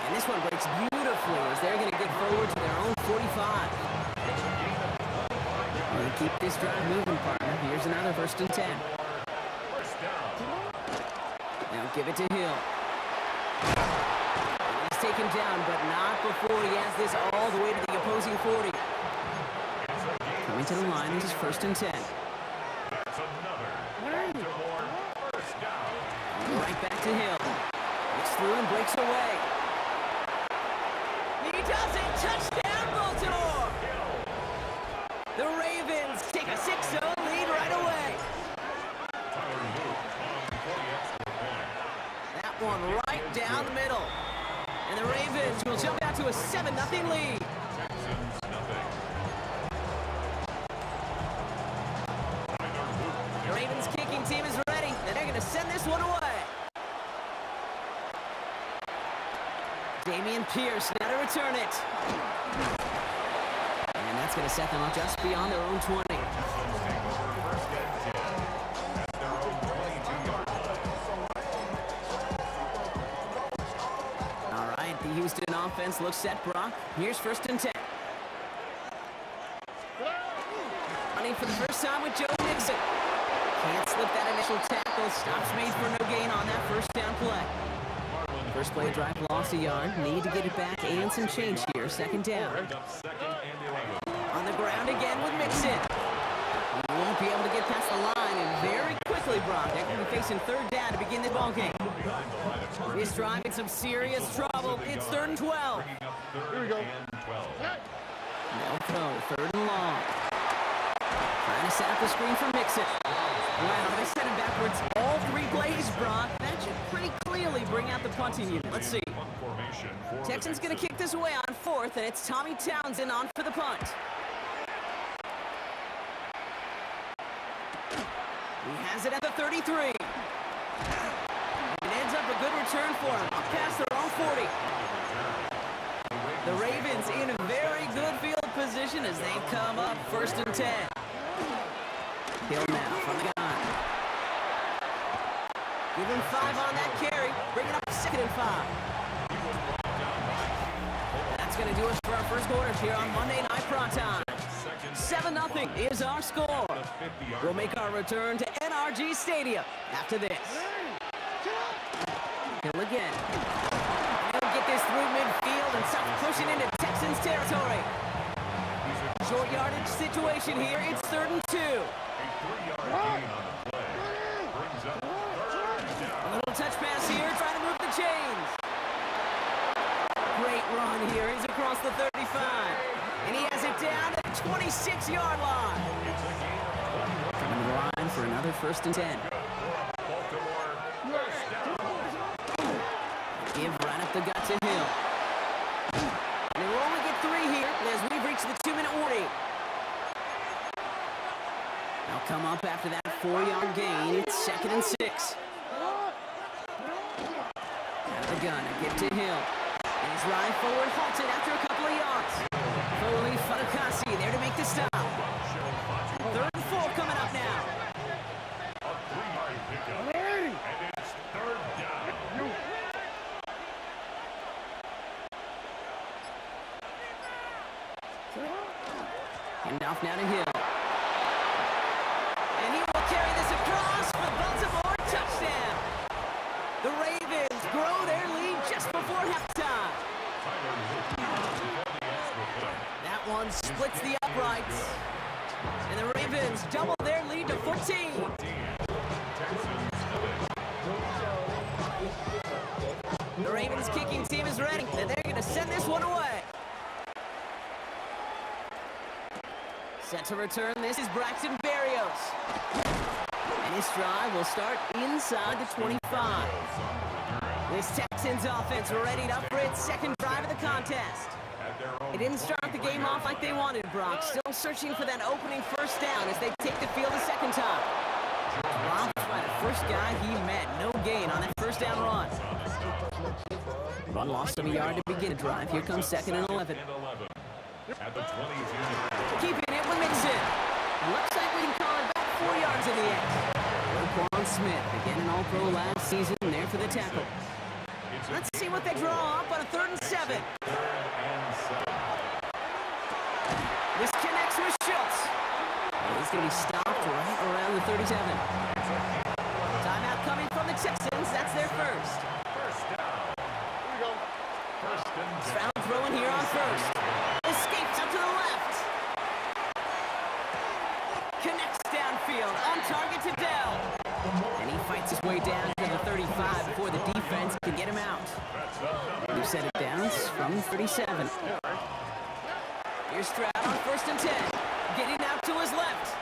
And this one breaks beautifully as they're going to get forward to their own 45. And keep this drive moving, partner. Here's another 1st and 10. Now give it to Hill. He's taken down, but not before he has this all the way to the opposing 40. Coming to the line, this is 1st and 10. That's another Baltimore first down. Right back to Hill. Looks through and breaks away. He does it! Touchdown, Baltimore! The Ravens take a 6-0 lead right away. Tyler Luke for the extra point. That one right down the middle. And the Ravens will jump out to a 7-0 lead. Texans nothing. The Ravens kicking team is ready, and they're going to send this one away. Damian Pierce now to return it. And that's going to set them up just beyond their own 20. Take over first and 10. At their own 22-yard line. All right, the Houston offense looks set, Brock. Here's 1st and 10. Running for the first time with Joe Mixon. Can't slip that initial tackle. Stops made for no gain on that 1st down play. First play drive lost a yard. Need to get it back and some change here. 2nd down. Up second and 11. On the ground again with Mixon. He won't be able to get past the line, and very quickly, Brock, they're going to be facing 3rd down to begin this ballgame. This drive in some serious trouble. It's 3rd and 12. Bringing up 3rd and 12. They'll throw 3rd and long. Trying to set up the screen for Mixon. Wow, they set him backwards all 3 plays, Brock. That should pretty clearly bring out the punting unit. Let's see. Punt formation for the Texans going to kick this away on 4th, and it's Tommy Townsend on for the punt. He has it at the 33. It ends up a good return for him, up past their own 40. The Ravens in a very good field position as they come up 1st and 10. Hill now from the gun. Give him 5 on that carry. Bring it up to 2nd and 5. That's going to do us for our first quarter here on Monday Night Primetime. 7-0 is our score. We'll make our return to NRG Stadium after this. Hill again. He'll get this through midfield and stop pushing into Texans territory. Short yardage situation here. It's 3rd and 2. A 3-yard gain on the play. Brings up 3rd down. A little touch pass here, trying to move the chains. Great run here. He's across the 35. And he has it down at the 26-yard line. It's a gain of 21. Coming to the line for another 1st and 10. Baltimore first down. Give right up the gut to Hill. And we'll only get 3 here as we've reached the 2-minute warning. They'll come up after that 4-yard gain. It's 2nd and 6. Out of the gun, a give to Hill. And he's right forward, halted after a couple of yards. Foley Fatukasi there to make the stop. 3rd and 4 coming up now. A 3-yard pickup. And it's 3rd down. And off now to Hill. And he will carry this across for Baltimore. Touchdown. The Ravens grow their lead just before halftime. That one splits the uprights. And the Ravens double their lead to 14. The Ravens kicking team is ready, and they're going to send this one away. Set to return, this is Braxton Berrios. And his drive will start inside the 25. This Texans offense ready up for its second drive of the contest. At their own They didn't start the game off like they wanted, Brock. Still searching for that opening first down as they take the field a second time. Dropped by the first guy he met. No gain on that first down run. Run lost of a yard to begin the drive. Here comes 2nd and 11. and 11. At the 22. Keeping it with Mixon. Looks like we can call it back 4 yards in the end. Roquan Smith, again an All-Pro last season, there for the tackle. Let's see what they draw up on a 3rd and 7. This connects with Schultz. And he's going to be stopped right around the 37. Timeout coming from the Texans. That's their first. First down. Here we go. First and 10. Stroud throwing here on first. Escapes up to the left. Connects downfield. On target to Dell. And he fights his way down to the 35 before the defense can get him out. New set of downs from 37. Here's Stroud on 1st and 10. Getting out to his left.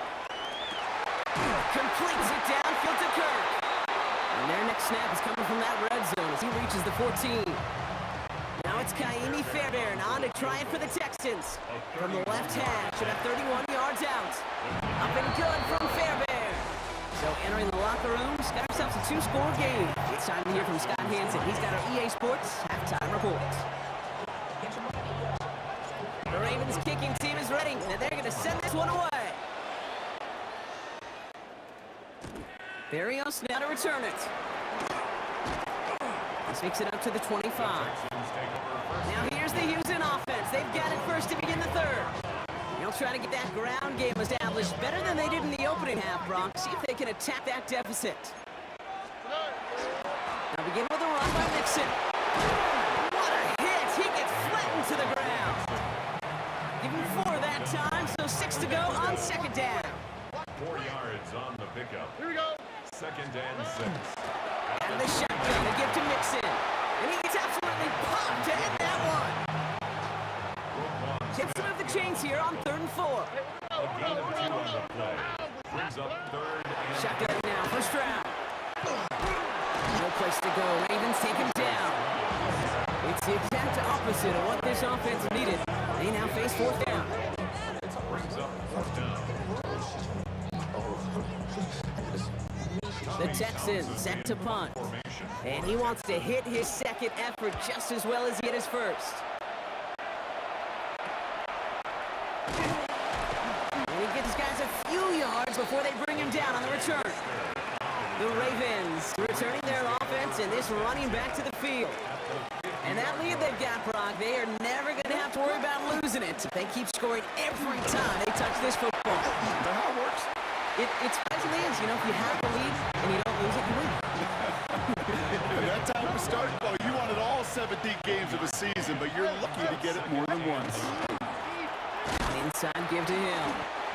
Completes it downfield to Kirk. And their next snap is coming from that red zone as he reaches the 14. Now it's Kaimi Fairbairn on to try it for the Texans. From the left hash, should have 31 yards out. Up and good from Fairbairn. So entering the locker room, got ourselves a 2-score game. It's time to hear from Scott Hansen. He's got our EA Sports halftime report. The Ravens kicking team is ready, and they're going to send this one away. Berrios now to return it. This makes it up to the 25. Now here's the Houston offense. They've got it first to begin the 3rd. They'll try to get that ground game established better than they did in the opening half, Brock. See if they can attack that deficit. Now begin with a run by Mixon. What a hit! He gets flattened to the ground. Give him 4 that time, so 6 to go on 2nd down. 4 yards on the pickup. Here we go. 2nd and 6. And the shotgun to give to Mixon. And he gets absolutely pumped to hit that one. Hits some of the chains here on 3rd and 4. A gain of 2 on the play. Brings up 3rd and Shotgun now for Stroud. No place to go. Ravens take him down. It's the exact opposite of what this offense needed. They now face 4th down. brings up 4th down. The Texans set to punt. And he wants to hit his 2nd effort just as well as he hit his 1st. And he gives guys a few yards before they bring him down on the return. The Ravens returning their offense and this running back to the field. And that lead they've got, Brock, they are never going to have to worry about losing it. They keep scoring every time they touch this football. Is that how it works? It's basically is, you know, if you have the lead and you don't lose it, you win. That time we started, well, you wanted all 17 games of the season, but you're lucky to get it more than once. Inside give to him.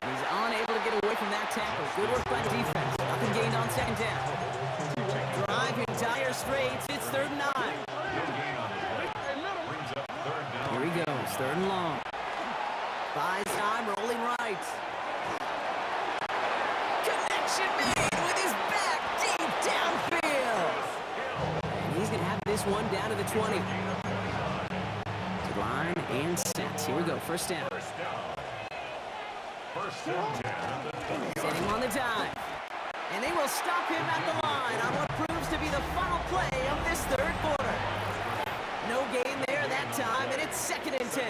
He's unable to get away from that tackle. Good work by the defense. Nothing gained on 2nd down. Drive in dire straits. It's 3rd and 9. Here he goes. 3rd and long. Buys time, rolling right. Connection made with his back deep downfield. And he's going to have this one down to the 20. To line and set. Here we go. 1st down. 1st and 10 at the 20. Setting on the dive. And they will stop him at the line on what proves to be the final play of this 3rd quarter. No gain there that time, and it's 2nd and 10.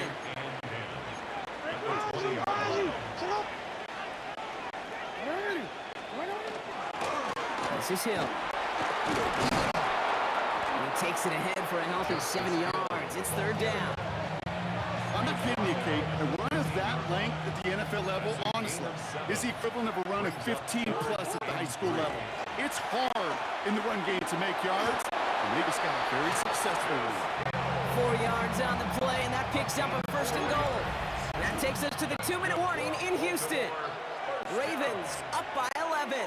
This is Hill. He takes it ahead for a healthy 7 yards. It's 3rd down. I'm not kidding you, Kate. A run of that length at the NFL level, honestly, is the equivalent of a run of 15-plus at the high school level. It's hard in the run game to make yards, and they just got a very successful one. 4 yards on the play, and that picks up a 1st and goal. That takes us to the 2-minute warning in Houston. Ravens up by 11.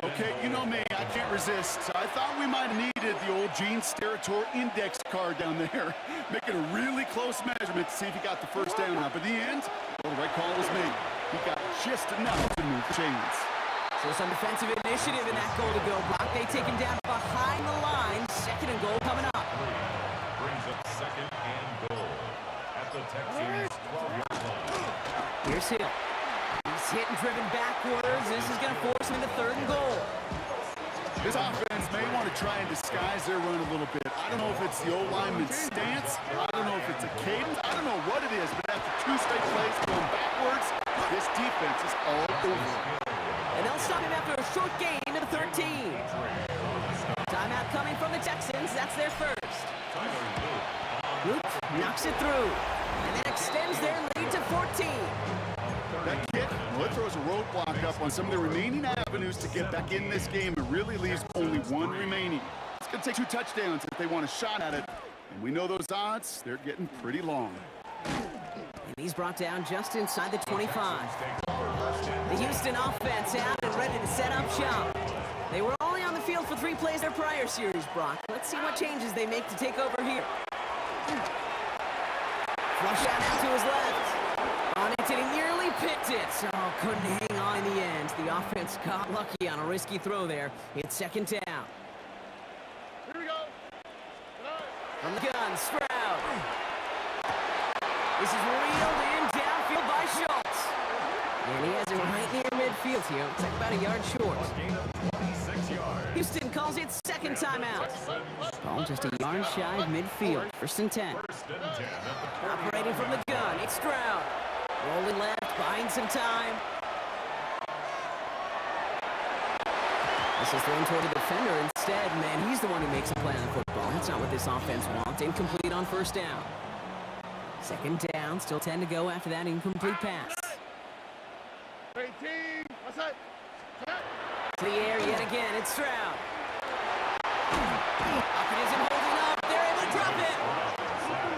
Okay, you know me, I can't resist. I thought we might have needed the old Gene Steratore index card down there, making a really close measurement to see if he got the 1st down up. At the end, well, the right call was made. He got just enough to move the chains. So some defensive initiative in that goal to go block. They take him down behind the line. 2nd and goal coming up. Texans' 12-yard line. Here's Hill. He's hit and driven backwards. This is going to force him into 3rd and goal. This offense may want to try and disguise their run a little bit. I don't know if it's the O-lineman's stance. I don't know if it's a cadence. I don't know what it is, but after 2 straight plays going backwards, this defense is all over. And they'll stop him after a short gain to the 13. Timeout coming from the Texans. That's their first. Luke knocks it through and then extends their lead to 14. That kick, well, it throws a roadblock up on some of the remaining avenues to get back in this game. It really leaves only 1 remaining. It's going to take 2 touchdowns if they want a shot at it. And we know those odds, they're getting pretty long. And he's brought down just inside the 25. The Houston offense out and ready to set up shop. They were only on the field for 3 plays their prior series, Brock. Let's see what changes they make to take over here. Flush out now to his left. On it, and he nearly picked it. Oh, couldn't hang on in the end. The offense got lucky on a risky throw there. It's 2nd down. Here we go. From the gun, Stroud. This is reeled in downfield by Schultz. And he has it right near midfield here. Looks like about a yard short. Gain of 26 yards. Houston calls it 2nd timeout. Ball just a yard shy of midfield. 1st and 10. 1st and 10 at the Operating from the gun, it's Stroud. Rolling left, buying some time. This is thrown toward the defender instead. Man, he's the one who makes a play on the football. That's not what this offense wants. Incomplete on 1st down. 2nd down, still 10 to go after that incomplete pass. 18. What's that? To the air yet again, it's Stroud. Optimism holding up, they're able to drop it.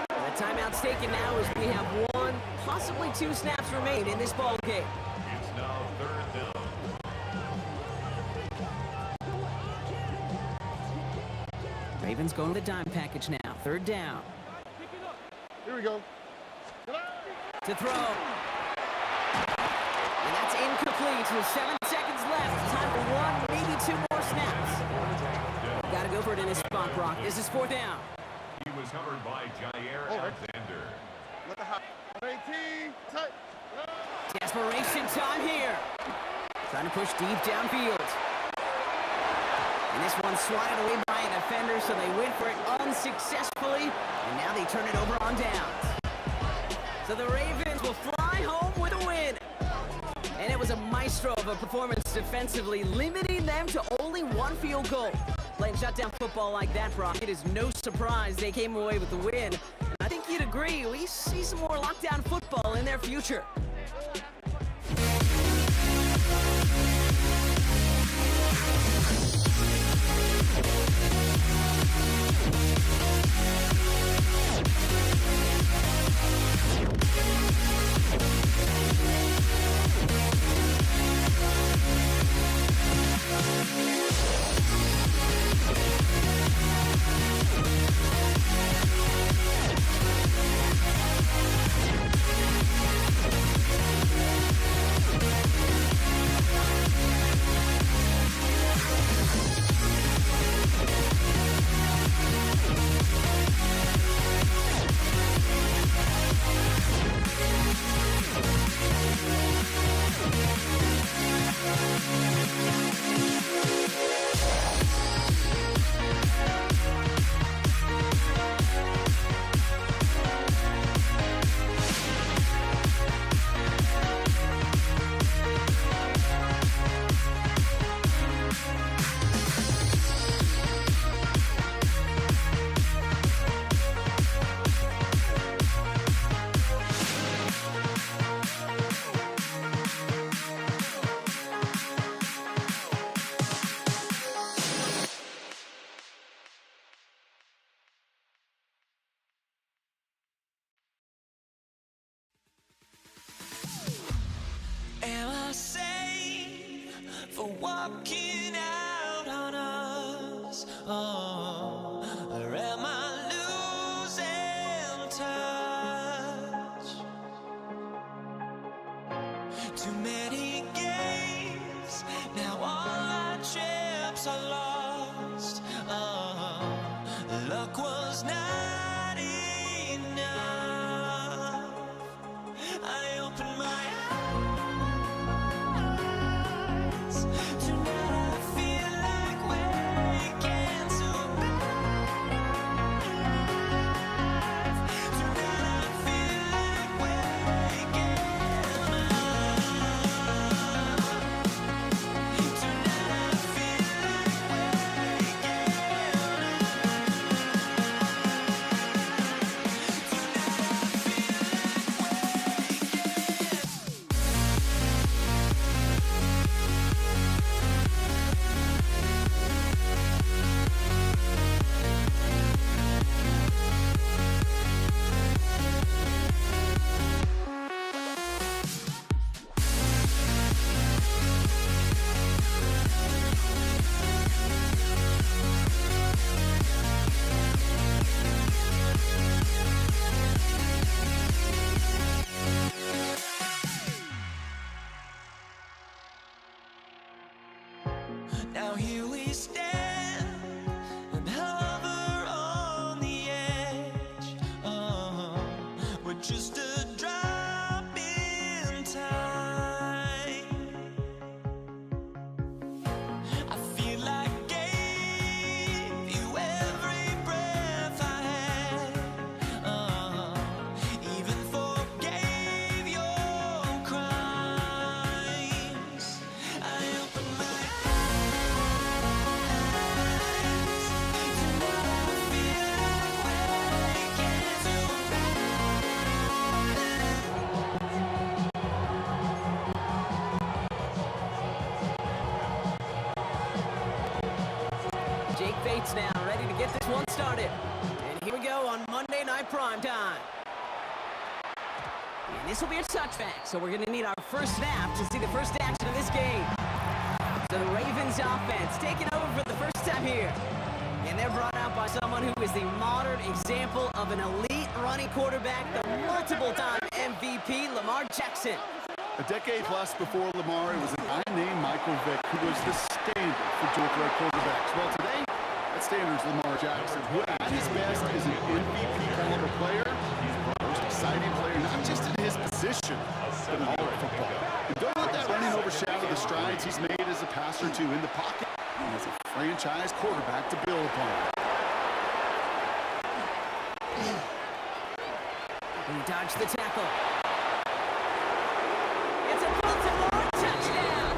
The timeout's taken now as we have 1, possibly 2 snaps remain in this ball game. It's now 3rd down. Ravens going to the dime package now, 3rd down. Here we go. To throw. And that's incomplete with 7 seconds left. Time for 1, maybe 2 more snaps. Got to go for it in this spot, Brock. This is 4th down. He was covered by Jair Alexander. Let the hot. 18. Tight. Desperation time here. Trying to push deep downfield. And this one swatted away by a defender, so they went for it unsuccessfully. And now they turn it over on downs. So the Ravens will fly home with a win. And it was a maestro of a performance defensively, limiting them to only 1 field goal. Playing shutdown football like that, Brock, it is no surprise they came away with the win. And I think you'd agree, we see some more lockdown football in their future. Am I safe for walking out on us? Oh, or am I losing touch? Too many games, now all our chips are lost. Oh, luck was not enough. Jake Bates now ready to get this one started. And here we go on Monday Night Primetime. And this will be a touchback, so we're going to need our first snap to see the first action of this game. So the Ravens offense taking over for the first time here. And they're brought out by someone who is the modern example of an elite running quarterback, the multiple-time MVP, Lamar Jackson. A decade plus before Lamar, it was a guy named Michael Vick who was the standard for dual threat quarterbacks. Well, today, that standard is Lamar Jackson, who at his best is an MVP caliber player. He's the most exciting player, not just in his position, but in all of football. And don't let that running overshadow the strides he's made as a passer, too, in the pocket and as a franchise quarterback to build upon. He dodged the tackle. It's a Baltimore touchdown.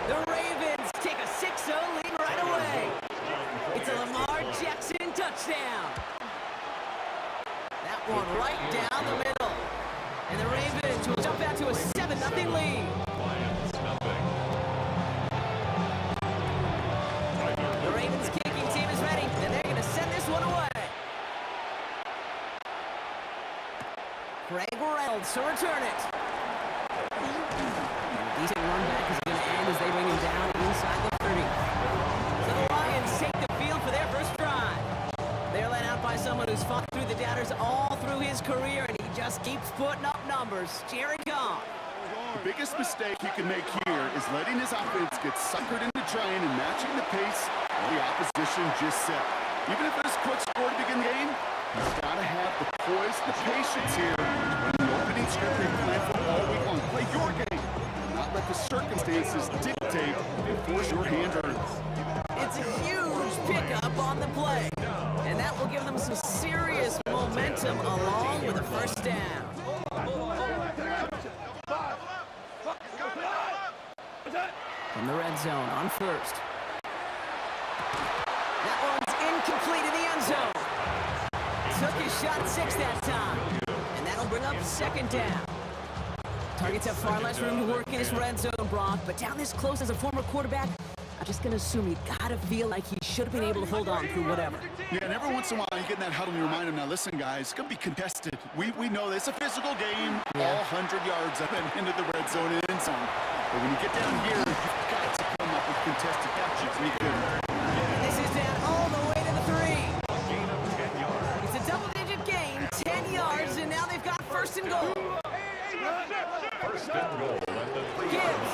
The Ravens take a 6-0 lead right away. It's a Lamar Jackson touchdown. That one right down the middle. And the Ravens will jump out to a 7-0 lead. The Ravens kicking team is ready, and they're going to send this one away. Greg Reynolds to return it. Decent run back is going to end as they bring him down inside the 30. So the Lions take the field for their first drive. They're led out by someone who's fought through the doubters all through his career, and he just keeps putting up numbers. Jared Goff. The biggest mistake he can make here is letting his offense get suckered into trying and matching the pace of the opposition just set. Even if it's a quick score to begin the game, he's got to have the poise, the patience here. When the opening script they plan for all week long. Play your game. Not let the circumstances dictate and force your hand earned. It's a huge pickup on the play, and that will give them some serious momentum along with a first down. From the red zone on first. That one's incomplete in the end zone. Took his shot 6 that time, and that'll bring up second down. Targets have far less room to work in this red zone, Brock, but down this close as a former quarterback, I'm just going to assume you got to feel like he should have been able to hold on through whatever. Yeah, and every once in a while you get in that huddle and you remind him, now listen guys, it's going to be contested. We know this. It's a physical game, all 100 yards up and into the red zone and end zone. But when you get down here, you've got to come up with contested catches. And he couldn't. This is down all the way to the 3. It's a double-digit gain, 10 yards, and now they've got first and goal. First and goal at the 3. Gibbs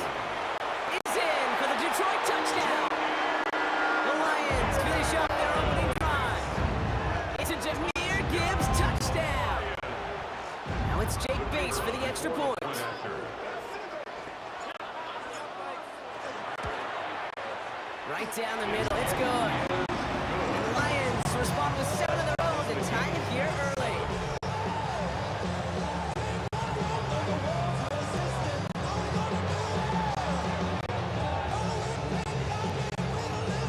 is in for the Detroit touchdown. The Lions finish up their opening drive. It's a Jahmyr Gibbs touchdown. Now it's Jake Bates for the extra point. Right down the middle, it's good. And the Lions respond with 7 of their own and tie it here early.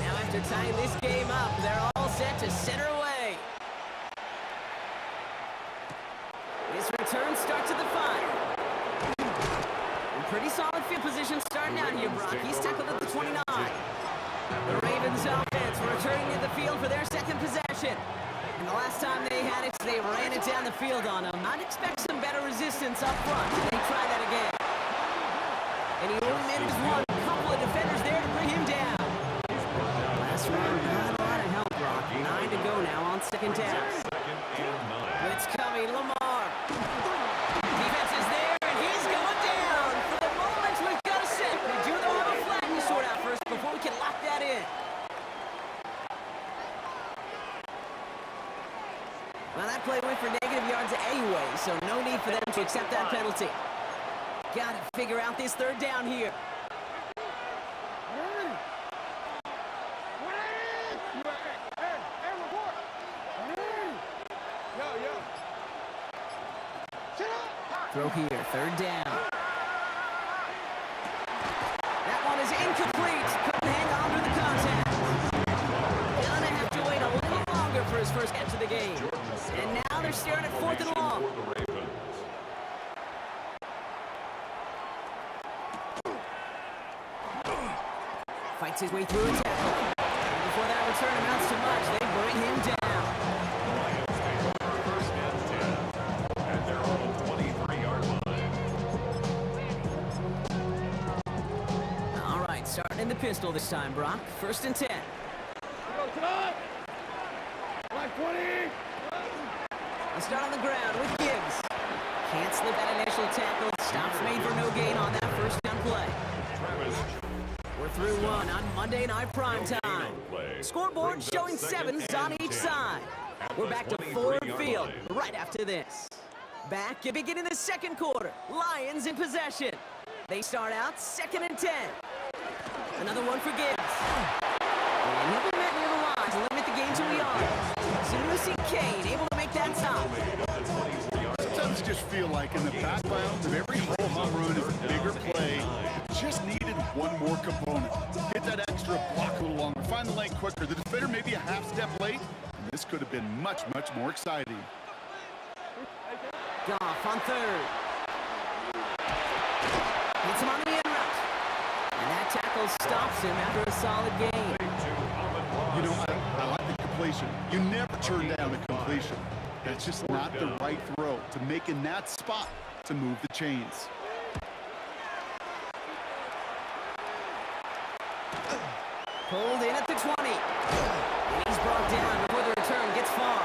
Now after tying this game up, they're all set to center away. This return starts at the 5. Pretty solid field position starting out here, Brock. He's tackled at the 29. The Ravens offense returning to the field for their second possession. And the last time they had it, they ran it down the field on him. I'd expect some better resistance up front. They try that again. And he only managed one. Couple of defenders there to bring him down. Last round, not a lot of help, Brock. 9 to go now on second down. Blitz coming, Lamar. Defense is there, and he's going down. For the moment, we've got a set. We do though have a flag to sort out first before we can lock that in. Well, that play went for negative yards anyway, so no need for them to accept that penalty. Got to figure out this third down here. Throw here, third down. That one is incomplete. Couldn't hang on to the contact. Gonna have to wait a little longer for his first catch of the game. And now they're staring at 4th and long. Fights his way through a tackle. before that return amounts to much, they bring him down. Lions take over first and 10 at their own 23-yard line. All right, starting in the pistol this time, Brock. First and 10. They start on the ground with Gibbs. Can't slip that initial tackle. Stops made for no gain on that first down play. Travis We're through one on Monday Night Primetime. play. Scoreboard Brings up showing second sevens on and each 10 side. at We're the back to 23-yard Ford Field line. right after this. Back at beginning the second quarter. Lions in possession. They start out second and 10. Another one for Gibbs. And he'll be met near the line to limit the game to a yard. Soon we see Kane able to make that stop. Sometimes you just feel like in the background of every whole home run is a bigger play. Just needed one more component. Get that extra block a little longer. Find the lane quicker. The defender maybe a half step late. And this could have been much, much more exciting. Goff on third. Hits him on the in route. And that tackle stops him after a solid gain. You know, I like the completion. You never turn down a completion. That's just not the right throw to make in that spot to move the chains. Pulled in at the 20. And he's brought down before the return gets far.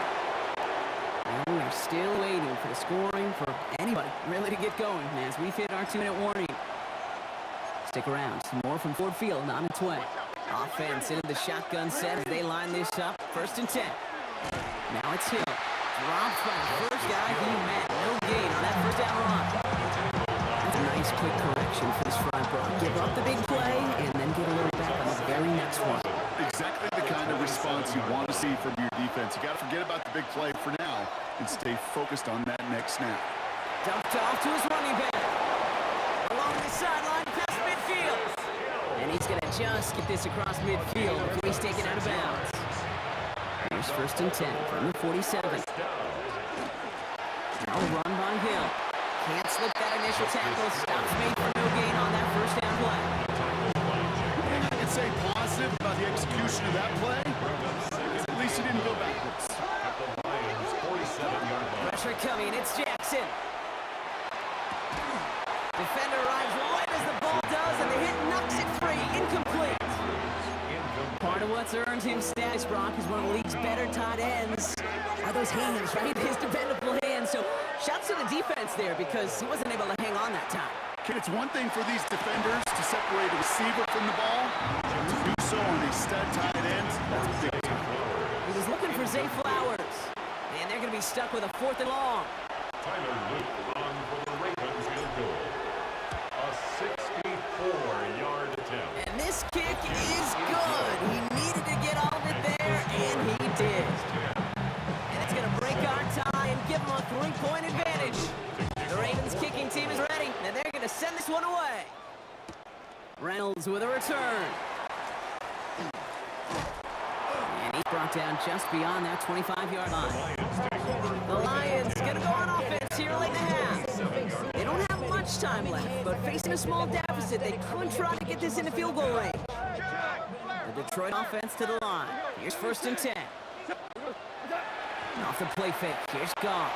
And we are still waiting for the scoring for anybody really to get going as we've hit our 2-minute warning. Stick around. Some more from Ford Field on its way. Offense into the shotgun set as they line this up. First and 10. Now it's Hill. Drops by the first guy he met. No gain on that first down run. That's a nice quick correction for this Fry Brock. Give up the big play and then get a little back on the very next one. Exactly the kind of response you want to see from your defense. You got to forget about the big play for now and stay focused on that next snap. Dumped off to his running back. Along the sideline past midfield. And he's going to just get this across midfield before he's taken out of bounds. Here's first and 10 from the 47. Now run by Hill. Can't slip that initial tackle. Stops made for no gain on that first down play. And I can say positive about the execution of that play. At least he didn't go backwards. Pressure coming. It's Jackson. Defender arrives right as the ball does, and the hit knocks it free. Incomplete. Part of what's earned him status, Brock, is one of the league's better tight ends. Are those hands, right? His dependable hands. So shouts to the defense there because he wasn't able to hang on that time. Okay, it's one thing for these defenders to separate a receiver from the ball. To do so on a stud tight end, that's big time. He was looking for Zay Flowers. And they're going to be stuck with a 4th and long. Tyler Luke on for the Ravens field goal. A 64-yard attempt. And this kick is good. He needed to get all of it there, and he did. And it's going to break our tie and give them a 3-point advantage. The Ravens kicking team is ready, and they're going to send this one away. Reynolds with a return. And he's brought down just beyond that 25-yard line. The Lions going to go on offense here late in the half. They don't have much time left, but facing a small deficit, they could try to get this into field goal range. The Detroit offense to the line. Here's first and 10. Off the play fake. Here's Goff.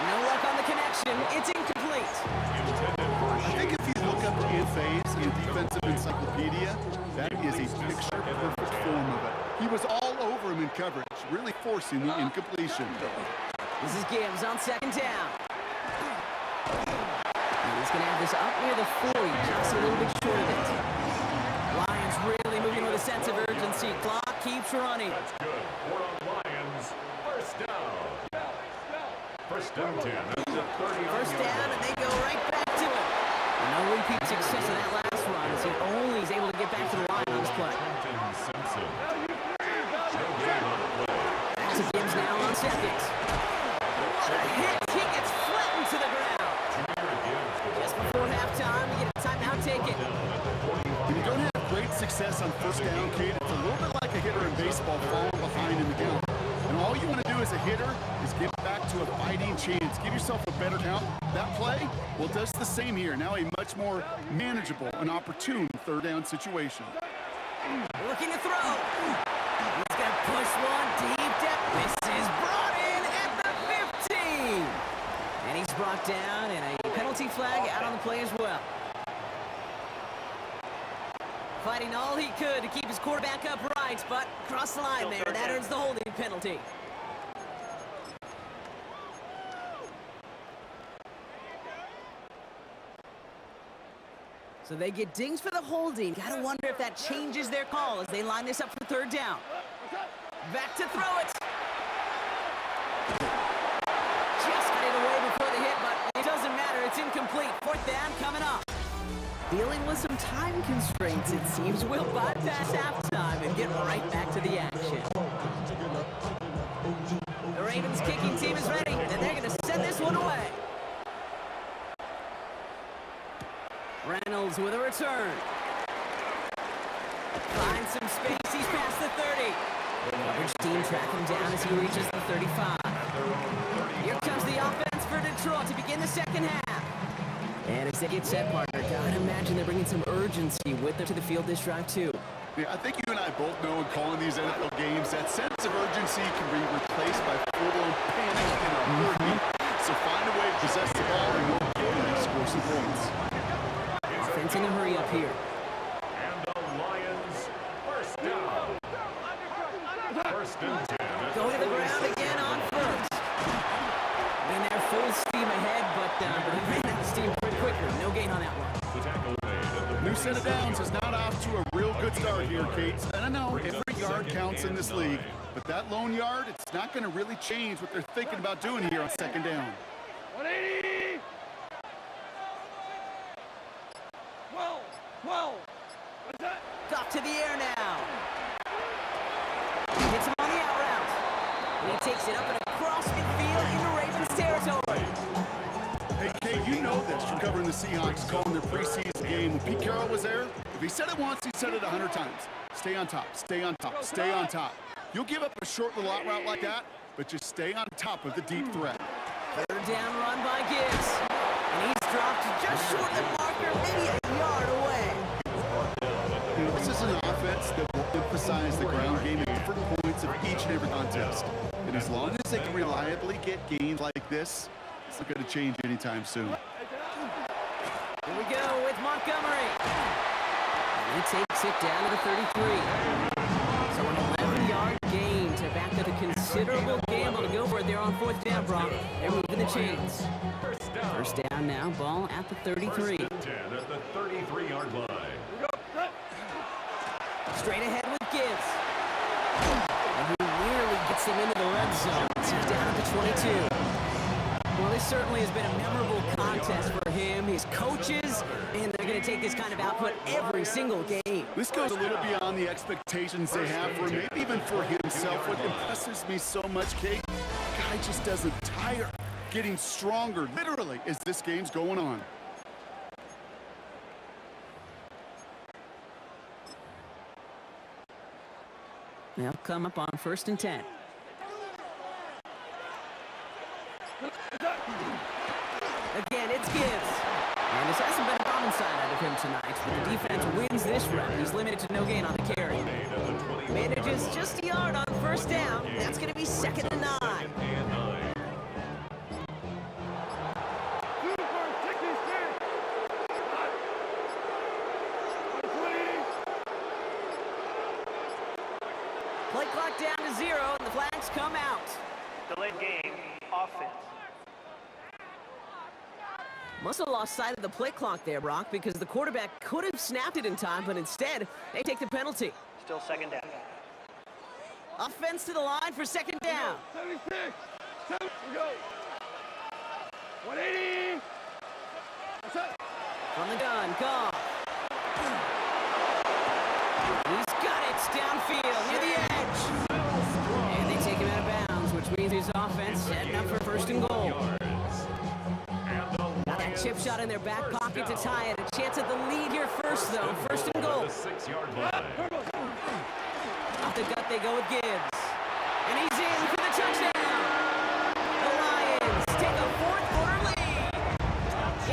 No luck on the connection. It's incomplete. I think if you look up in-phase in defensive encyclopedia, that is a picture-perfect form of it. He was all over him in coverage, really forcing the incompletion. This is Gibbs on second down. And he's going to have this up near the 40, just a little bit short of it. Lions really moving with a sense of urgency. Clock keeps running. That's good. For the Lions, first down. First down 10. That's a 30-yard First down, and they go right back to it. And no repeat success in that last run as he only is able to get back to the line on this play. Trenton Simpson. No gain on the play. Back to Gibbs now on second. What a hit! He gets flattened to the ground. Just before halftime, we get a timeout taken. When you don't have great success on first down, Kate, it's a little bit like a hitter in baseball falling behind in the count. And all you want to do as a hitter is get back to a fighting chance. Give yourself a better count. That play, well, does the same here. Now a much more manageable and opportune third down situation. Looking to throw. He's going to push one deep depth. This is brought in at the 15. And he's brought down, and a penalty flag out on the play as well. Fighting all he could to keep his quarterback upright, but crossed the line there. That earns the holding penalty. So they get dinged for the holding. Gotta wonder if that changes their call as they line this up for third down. Back to throw it. Just got it away before the hit, but it doesn't matter. It's incomplete. Fourth down coming up. Dealing with some time constraints, it seems. We'll bypass halftime and get right back to the action. The Ravens kicking team is ready, and they're going to send this one away. Reynolds with a return. Finds some space. He's past the 30. Coverage team track him down as he reaches the 35. Here comes the offense for Detroit to begin the second half. And as they get set, partner, gotta imagine they're bringing some urgency with them to the field this drive, too. Yeah, I think you and I both know in calling these NFL games that sense of urgency can be replaced by full-blown panic in a heartbeat. So find a way to possess the ball and go get it and score some points. Offense in a hurry up here. And the Lions first down. First and 10. Go to the ground again on first. And they're full steam ahead, but he ran out of steam pretty quickly. No gain on that one. The tackle made at the New set of downs is not off to a real good start here, Kate. And I know every yard counts in this league, but that lone yard, it's not going to really change what they're thinking about doing here on second down. 180! 12! What's that? Off to the air now. Hits him on the out route. And he takes it up and across midfield into Ravens territory. Hey, Kate, you know this from covering the Seahawks, calling their preseason game. When Pete Carroll was there, if he said it once, he said it 100 times. Stay on top, stay on top, stay on top. You'll give up a short little out route like that, but just stay on top of the deep threat. Third down run by Gibbs. And he's dropped just short of the marker, maybe a yard away. You know, this is an offense that will emphasize the ground game at different points of each and every contest. And as long as they can reliably get gains like this, it's not going to change anytime soon. Here we go with Montgomery. And he takes it down to the 33. So an 11-yard gain to back up a considerable gamble to go for it there on fourth down, Brock. They're moving the chains. First down now, ball at the 33. 10 at the 33-yard line. Straight ahead with Gibbs. And he nearly gets him into the red zone. He's down at the 22. Well, this certainly has been a memorable contest for him, his coaches, and they're going to take this kind of output every single game. This goes a little beyond the expectations they have for him, maybe even for himself. What impresses me so much, Kate, the guy just doesn't tire, getting stronger, literally, as this game's going on. They'll come up on first and 10. Again, it's Gibbs. And this hasn't been a common side out of him tonight, but the defense wins this rep. He's limited to no gain on the carry. Manages just a yard on first down. That's going to be second and 9. Play clock down to 0, and the flags come out. Delayed game, offense. Must have lost sight of the play clock there, Brock, because the quarterback could have snapped it in time, but instead, they take the penalty. Still second down. Offense to the line for second down. 76! We go! 180! What's that? From the gun, Goff. He's got it downfield near the edge. And they take him out of bounds, which means his offense setting up for first and goal. Got that chip shot in their back pocket to tie it. A chance at the lead here first, though. First and goal. 6-yard line. Off the gut they go with Gibbs. And he's in for the touchdown. The Lions take a fourth-quarter lead.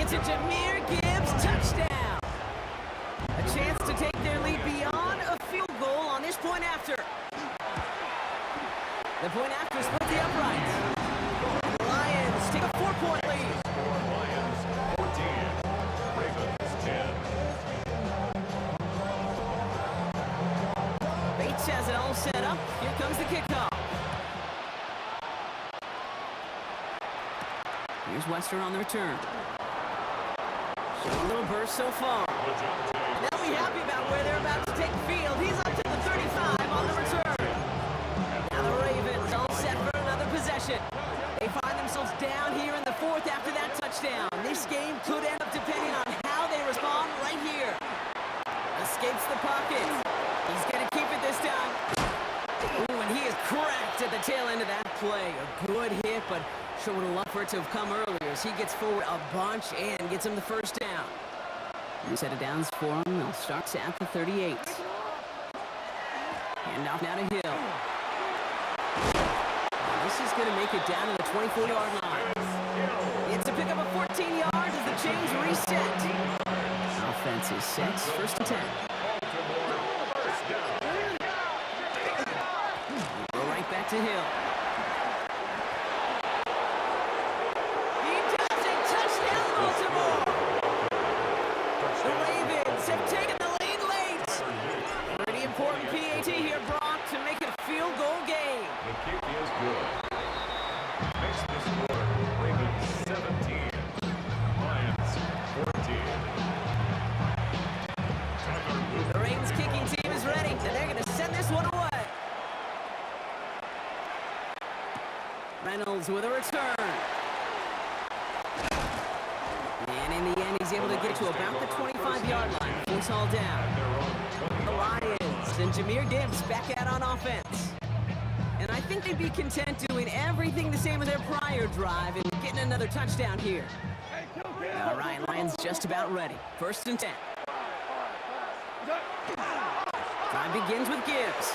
It's a Jahmyr Gibbs touchdown. A chance to take their lead beyond a field The point after split the uprights. And the Lions take a 4-point lead. Lions 14, Ravens 10. Bates has it all set up. Here comes the kickoff. Here's Wester on the return. Showing a little burst so far. And they'll be happy about where they're about to take the field. He's up to the 35 on the return. Now the Ravens all set for another possession. They find themselves down here in the fourth after that touchdown. This game could end up depending on how they respond right here. Escapes the pocket. He's going to keep it this time. Ooh, and he is cracked at the tail end of that play. A good hit, but sure would have loved for it to have come earlier as he gets forward a bunch and gets him the first down. New set of downs for him. They'll start at the 38. Hand off now to Hill. And this is going to make it down to the 24-yard line. It's a pickup of 14 yards as the chains reset. Offense is set. First and 10. Go right back to Hill. He does it. Touchdown, Baltimore. The Ravens have taken the lead late. Pretty important PAT here, Brock, to make it a field goal game. The kick is good. Makes the score Ravens 17, Lions 14. The Ravens kicking team is ready, and they're going to send this one away. Reynolds with a return. And in the end, he's able to get to about the 25-yard line. Force all down. The Lions and Jahmyr Gibbs back out on offense. And I think they'd be content doing everything the same as their prior drive and getting another touchdown here. All right, Lions just about ready. First and 10. Drive begins with Gibbs.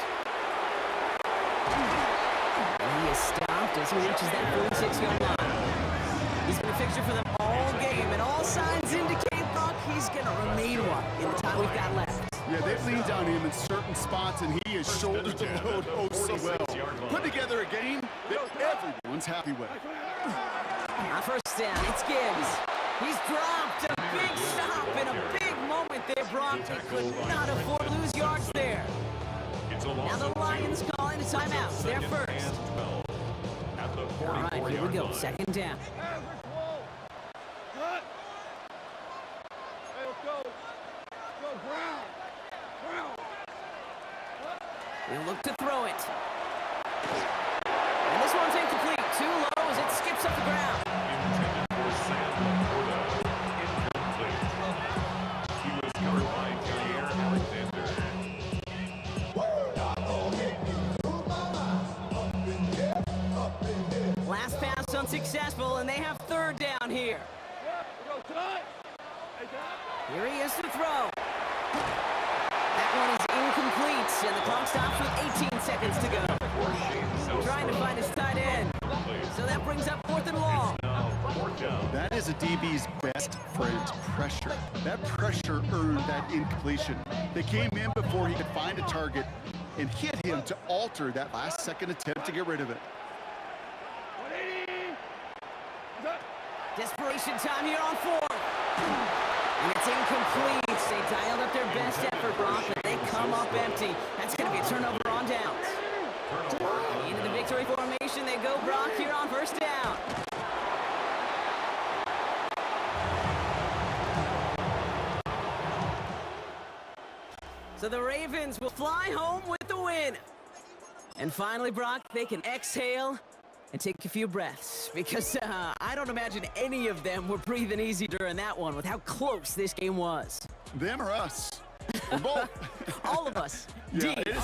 And he is stopped as he reaches that 46-yard line. He's been a fixture for them all game, and all signs indicate, Brock, he's going to remain one in the time we've got left. Yeah, they've leaned on him in certain spots, and he has shouldered the load oh so well. Put together a game that everyone's happy with. On first down, it's Gibbs. He's dropped a big stop in a big moment there, Brock. They could not afford to lose yards there. Now the Lions calling a timeout. They're first. All right, here we go. Second down. He'll look to throw it. And this one's incomplete. Too low as it skips up the ground. Intended for Sam Laporta. Incomplete. He was covered by Jair Alexander. Last pass unsuccessful, and they have third down here. Here he is to throw. That one is incomplete, and the clock stops with 18 seconds to go. Trying to find his tight end. So that brings up fourth and long. That is a DB's best friend, pressure. That pressure earned that incompletion. They came in before he could find a target and hit him to alter that last-second attempt to get rid of it. Desperation time here on fourth. And it's incomplete. They dialed up their best effort, Brock, but they come up empty. That's going to be a turnover on downs. Into the victory formation they go, Brock, here on first down. So the Ravens will fly home with the win. And finally, Brock, they can exhale and take a few breaths, because I don't imagine any of them were breathing easy during that one with how close this game was. Them or us? Or both. All of us. Yeah, D. it is.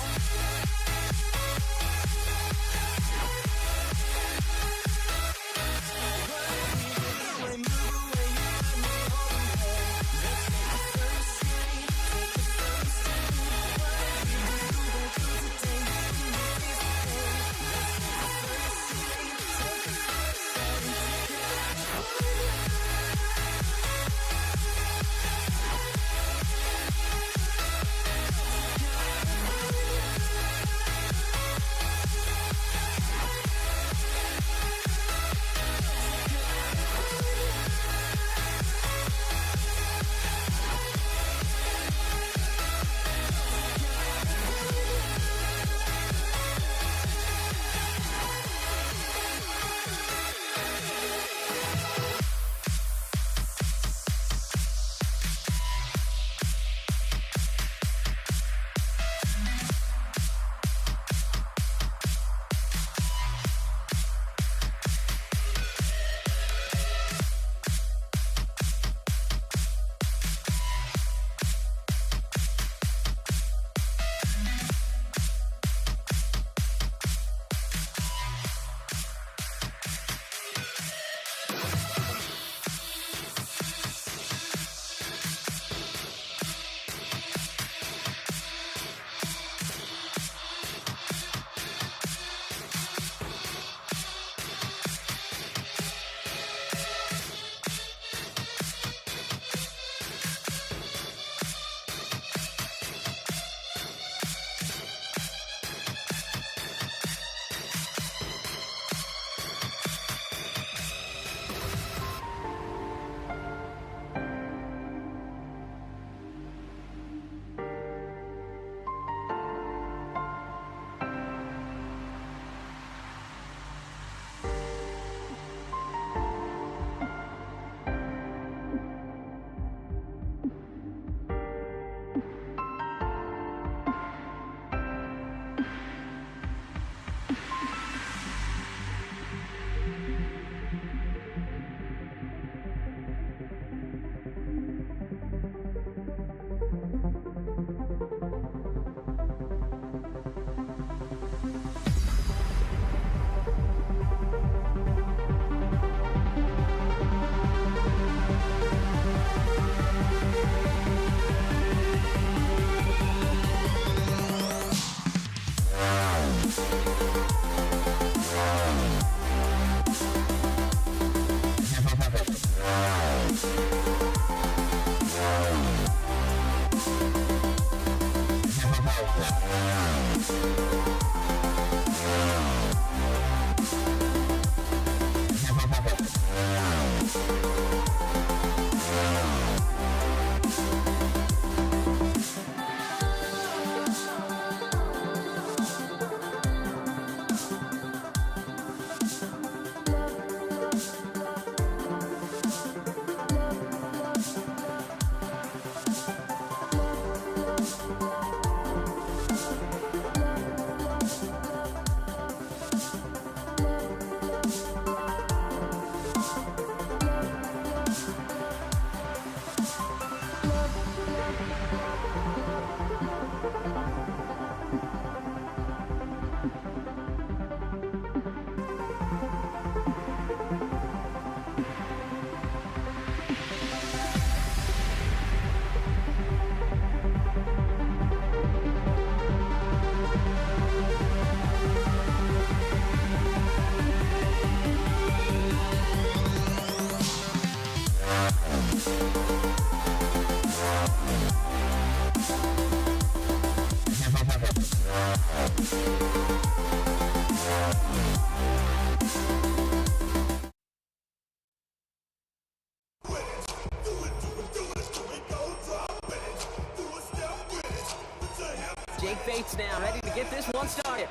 Jake Bates now ready to get this one started.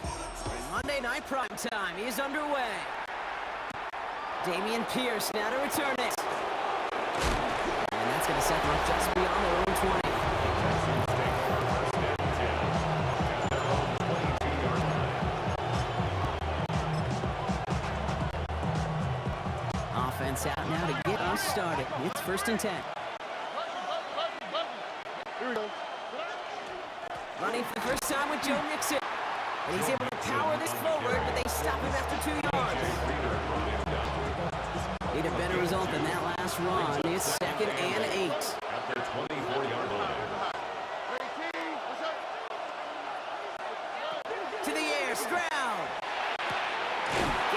Monday Night Prime Time is underway. Damian Pierce now to return it. And that's going to set them up just beyond their own 20. Offense out now to get us started. It's 1st and 10. Here we go. Running for the first time with Joe Mixon. And he's able to power this forward, but they stop him after 2 yards. Need a better result than that last run. It's 2nd and 8. At their 24-yard line. To the air, Stroud.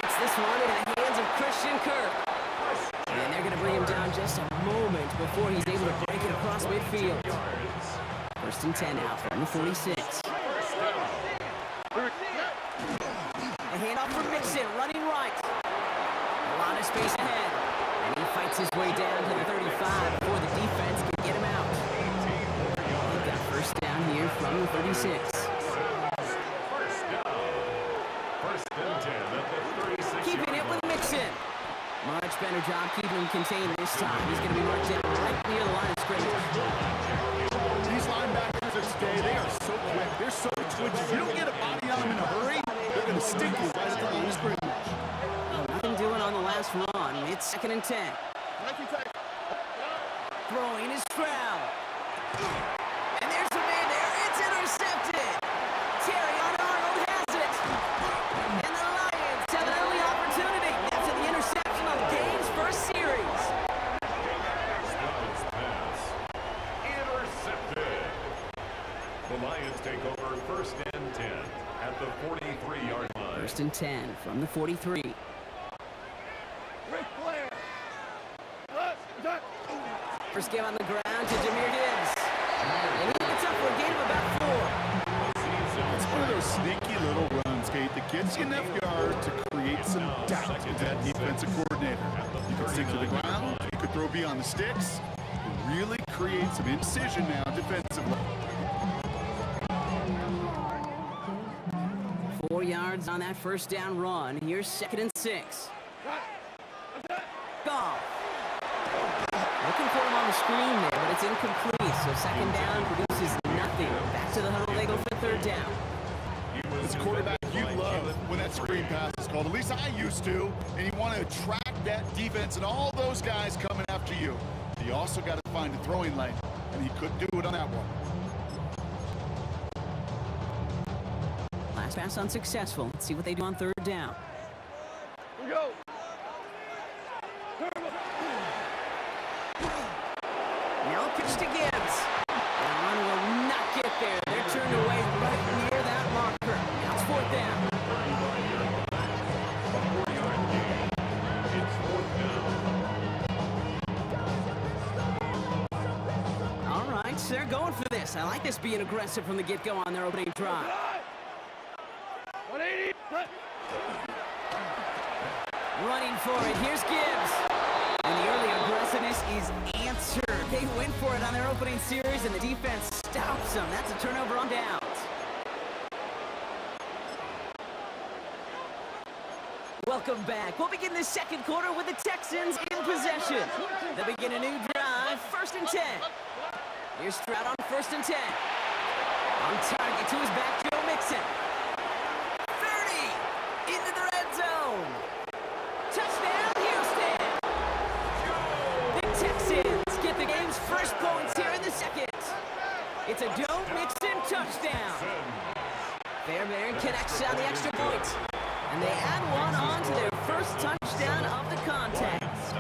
Gets this one into the hands of Christian Kirk. And they're going to bring him down just a moment before he's able to break it across midfield. 1st and 10 now from the 46. A handoff for Mixon, running right. A lot of space ahead. And he fights his way down to the 35 before the defense can get him out. They've got 1st down here from the 36. First and 10 at the 36. Keeping it with Mixon. Much better job keeping him contained this time. He's going to be marked down right near the line of scrimmage. These linebackers of today, they are so quick. They're so twitchy. You don't get a body on them in a hurry, they're going to stick you right at the line of scrimmage. Nothing doing on the last run. It's 2nd and 10. Throwing is Stroud. And there's a man there. It's intercepted. Terry Arnold has it. And the Lions have an early opportunity after the interception of the game's first series. Pass. Intercepted. The Lions take over 1st and 10 at the 43-yard line. 1st and 10 from the 43. First game on the ground to Jahmyr Gibbs. And he gets up for a gain of about 4. It's one of those sneaky little runs, Kate, that gets you enough yards to create some doubt in that defensive coordinator. You can stick to the ground, you could throw beyond the sticks, and really create some indecision now defensively. 4 yards on that 1st down run. Here's 2nd and 6. Goff. Looking for him on the screen there, but it's incomplete. So 2nd down produces nothing. Back to the huddle they go for 3rd down. As a quarterback, you love when that screen pass is called. At least I used to. And you want to attract that defense and all those guys coming after you. You also got to find a throwing lane, and he couldn't do it on that one. Last pass unsuccessful. Let's see what they do on 3rd down. Here we go. Now pitch to Gibbs. And run will not get there. They're turned away right near that marker. Now it's 4th down. It's 4th down. All right, Texans, they're going for this. I like this being aggressive from the get-go on their opening drive. 180. Running for it, here's Gibbs. And the early aggressiveness is answered. They went for it on their opening series, and the defense stops them. That's a turnover on downs. Welcome back. We'll begin the second quarter with the Texans in possession. They'll begin a new drive, 1st and 10. Here's Stroud on 1st and 10. On target to his back, Joe Mixon. 30 into the red zone. Touchdown, Houston. The Texans get the game's first points here in the second. It's a Joe Mixon touchdown. Fairbairn connects on the extra point. And they add one on to their first touchdown of the contest.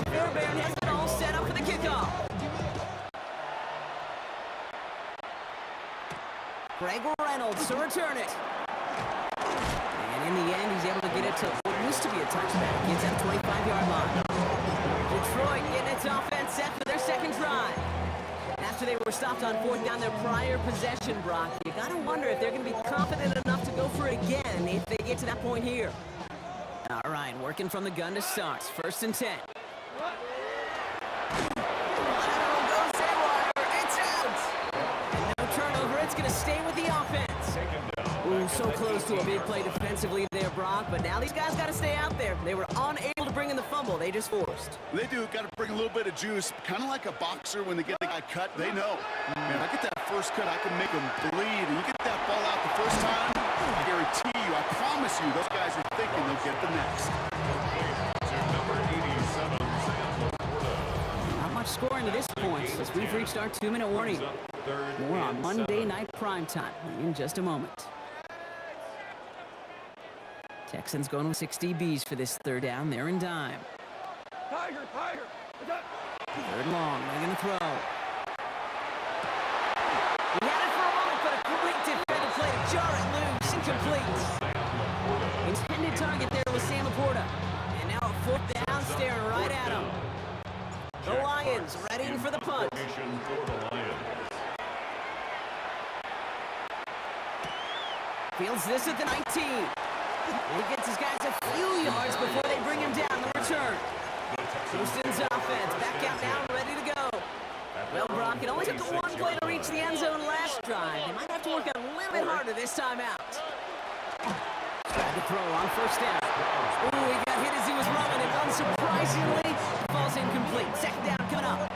Fairbairn has it all set up for the kickoff. Greg Reynolds to return it. And in the end, he's able to get it to what used to be a touchback. Gets at the 25-yard line. Detroit getting its offense set for their second drive. After they were stopped on 4th down their prior possession, Brock, you gotta wonder if they're gonna be confident enough to go for it again if they get to that point here. All right, working from the gun to start. 1st and 10. It's out! And no turnover, it's gonna stay with the offense. Ooh, so close to a big play defensively there, Brock, but now these guys gotta stay out there. They were unable to bring in the fumble. They just forced. They do. Got to bring a little bit of juice. Kind of like a boxer when they get a guy cut. They know. Man, I get that first cut, I can make them bleed. And you get that ball out the first time, I guarantee you, I promise you, those guys are thinking they'll get the next. Not much scoring to this point as we've reached our 2-minute warning. More on Monday Night Primetime in just a moment. Texans going with 6 DBs for this 3rd down. They're in dime. Tiger. 3rd long. They're going to throw. He had it for a moment, but a quick defender play to jar it loose. Incomplete. Intended target there was Sam Laporta. And now a 4th down, staring right at him. The Lions ready for the punt. Fields this at the 19. And he gets his guys a few yards before they bring him down the return. Houston's offense back out now, ready to go. Well, Brock, it only took one play to reach the end zone last drive. They might have to work a little bit harder this time out. Tried to throw on 1st down. Ooh, he got hit as he was running, and unsurprisingly, falls incomplete. 2nd down coming up.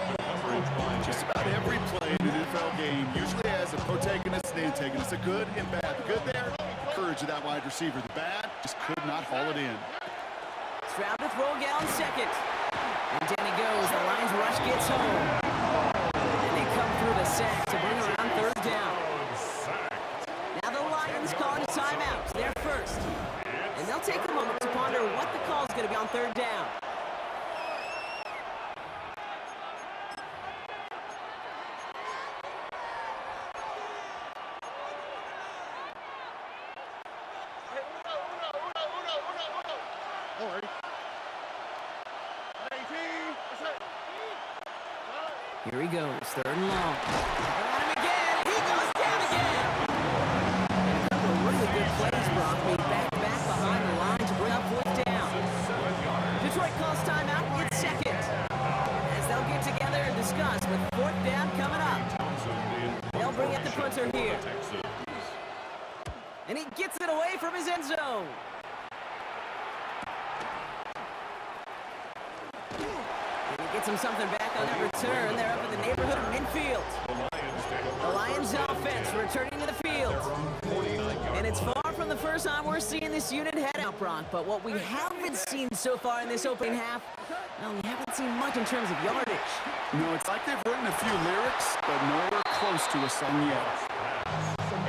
Just about every play in an NFL game usually has a protagonist and antagonist, a good and bad. The good there, courage of that wide receiver. The bad, just could not haul it in. Stroud to throw again on 2nd. And down he goes. The Lions rush gets home. And they come through the sack to bring around 3rd down. Now the Lions calling a timeout. They're first. And they'll take a moment to ponder what the call is going to be on 3rd down. Here he goes, 3rd and long. Got him again. He goes down again. A couple of really good plays, Brock. Made back behind the line to bring up 4th down. Detroit calls timeout and gets 2nd. As they'll get together and discuss with 4th down coming up. They'll bring out the punter here. And he gets it away from his end zone. Gets him something back on that return. They're up in the neighborhood of midfield. The Lions offense returning to the field. And it's far from the first time we're seeing this unit head out, Brock. But what we haven't seen so far in this opening half, well, we haven't seen much in terms of yardage. No, it's like they've written a few lyrics, but nowhere close to a song yet.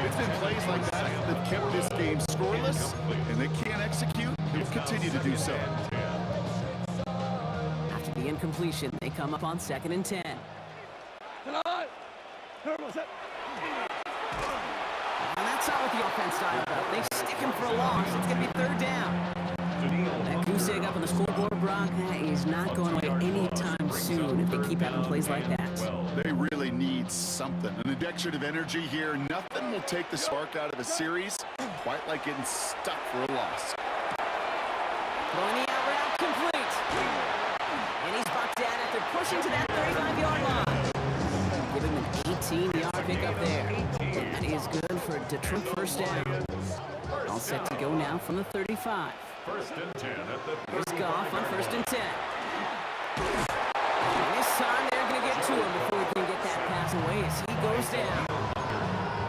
It's been plays like that that kept this game scoreless, and they can't execute. They'll continue to do so. The incompletion, they come up on 2nd and 10. And that's not what the offense style about. They stick him for a loss. It's going to be 3rd down. That goose egg up on the scoreboard, Brock. He's not going away anytime soon if they keep having plays like that. They really need something. An injection of energy here. Nothing will take the spark out of a series quite like getting stuck for a loss. Throwing the out route complete. And he's bucked down after pushing to that 35-yard line. Giving him an 18-yard pickup there. And that is good for a Detroit first down. All set to go now from the 35. First and 10 at the Here's Goff on first and 10. And this time they're going to get to him before he can get that pass away as he goes down.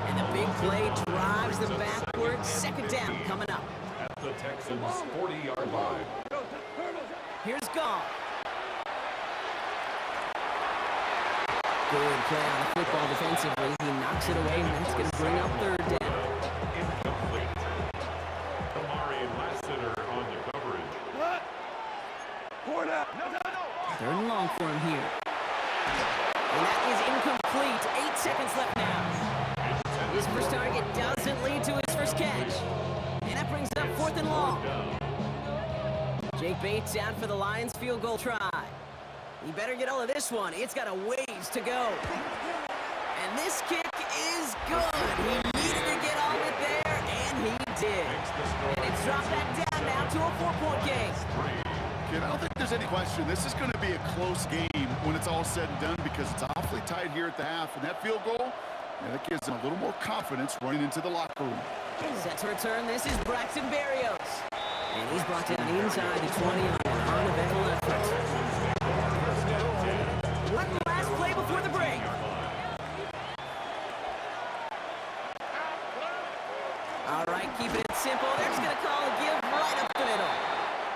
And the big play drives them backwards. Second down coming up. at the Texans' 40-yard line. Here's Goff. Good play on the football defensively. He knocks it away, and that's going to bring up third down. Incomplete. Kamari Lassiter on the coverage. Third and long for him here. And that is incomplete. 8 seconds left now. His first target doesn't lead to his first catch. And that brings up fourth and long. Jake Bates out for the Lions field goal try. He better get all of this one. It's got a ways to go. And this kick is good. He needed to get all of it there, and he did. And it's dropped that down now to a 4-point game. Kid, I don't think there's any question. This is going to be a close game when it's all said and done because it's awfully tight here at the half. And that field goal, that gives them a little more confidence running into the locker room. Set to return. This is Braxton Berrios. And he's brought down inside the 20 on an uneventful effort. One last play before the break. All right, keeping it simple. They're just going to call a give right up the middle.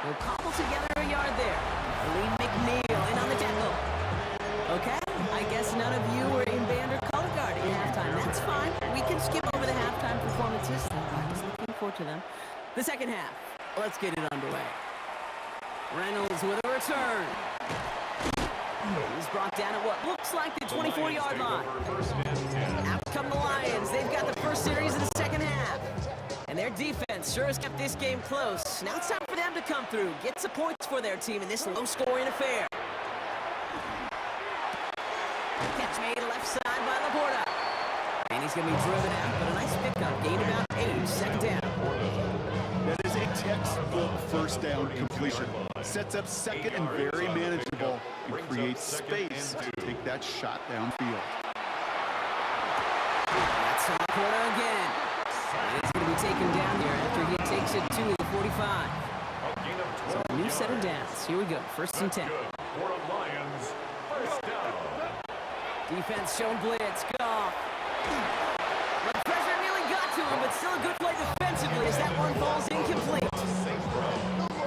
We'll cobble together a yard there. Lee McNeil in on the tackle. Okay, I guess none of you were in band or color guard at halftime. That's fine. We can skip over the halftime performances. I was looking forward to them. The second half. Let's get it underway. Reynolds with a return. He's brought down at what looks like the 24-yard line. Out come the Lions. They've got the first series of the second half. And their defense sure has kept this game close. Now it's time for them to come through, get some points for their team in this low-scoring affair. Catch made left side by Laporta. And he's going to be driven out, but a nice pickup. Gain about 8, second down. That is a textbook first down completion. Sets up second and very manageable and creates space to take that shot downfield. That's Laporta again. And he's going to be taken down here after he takes it to the 45. So a new set of downs. Here we go, first and 10. For the Lions, first down. Defense showing blitz. Goff. But the pressure nearly got to him, but still a good play defensively as that one falls incomplete.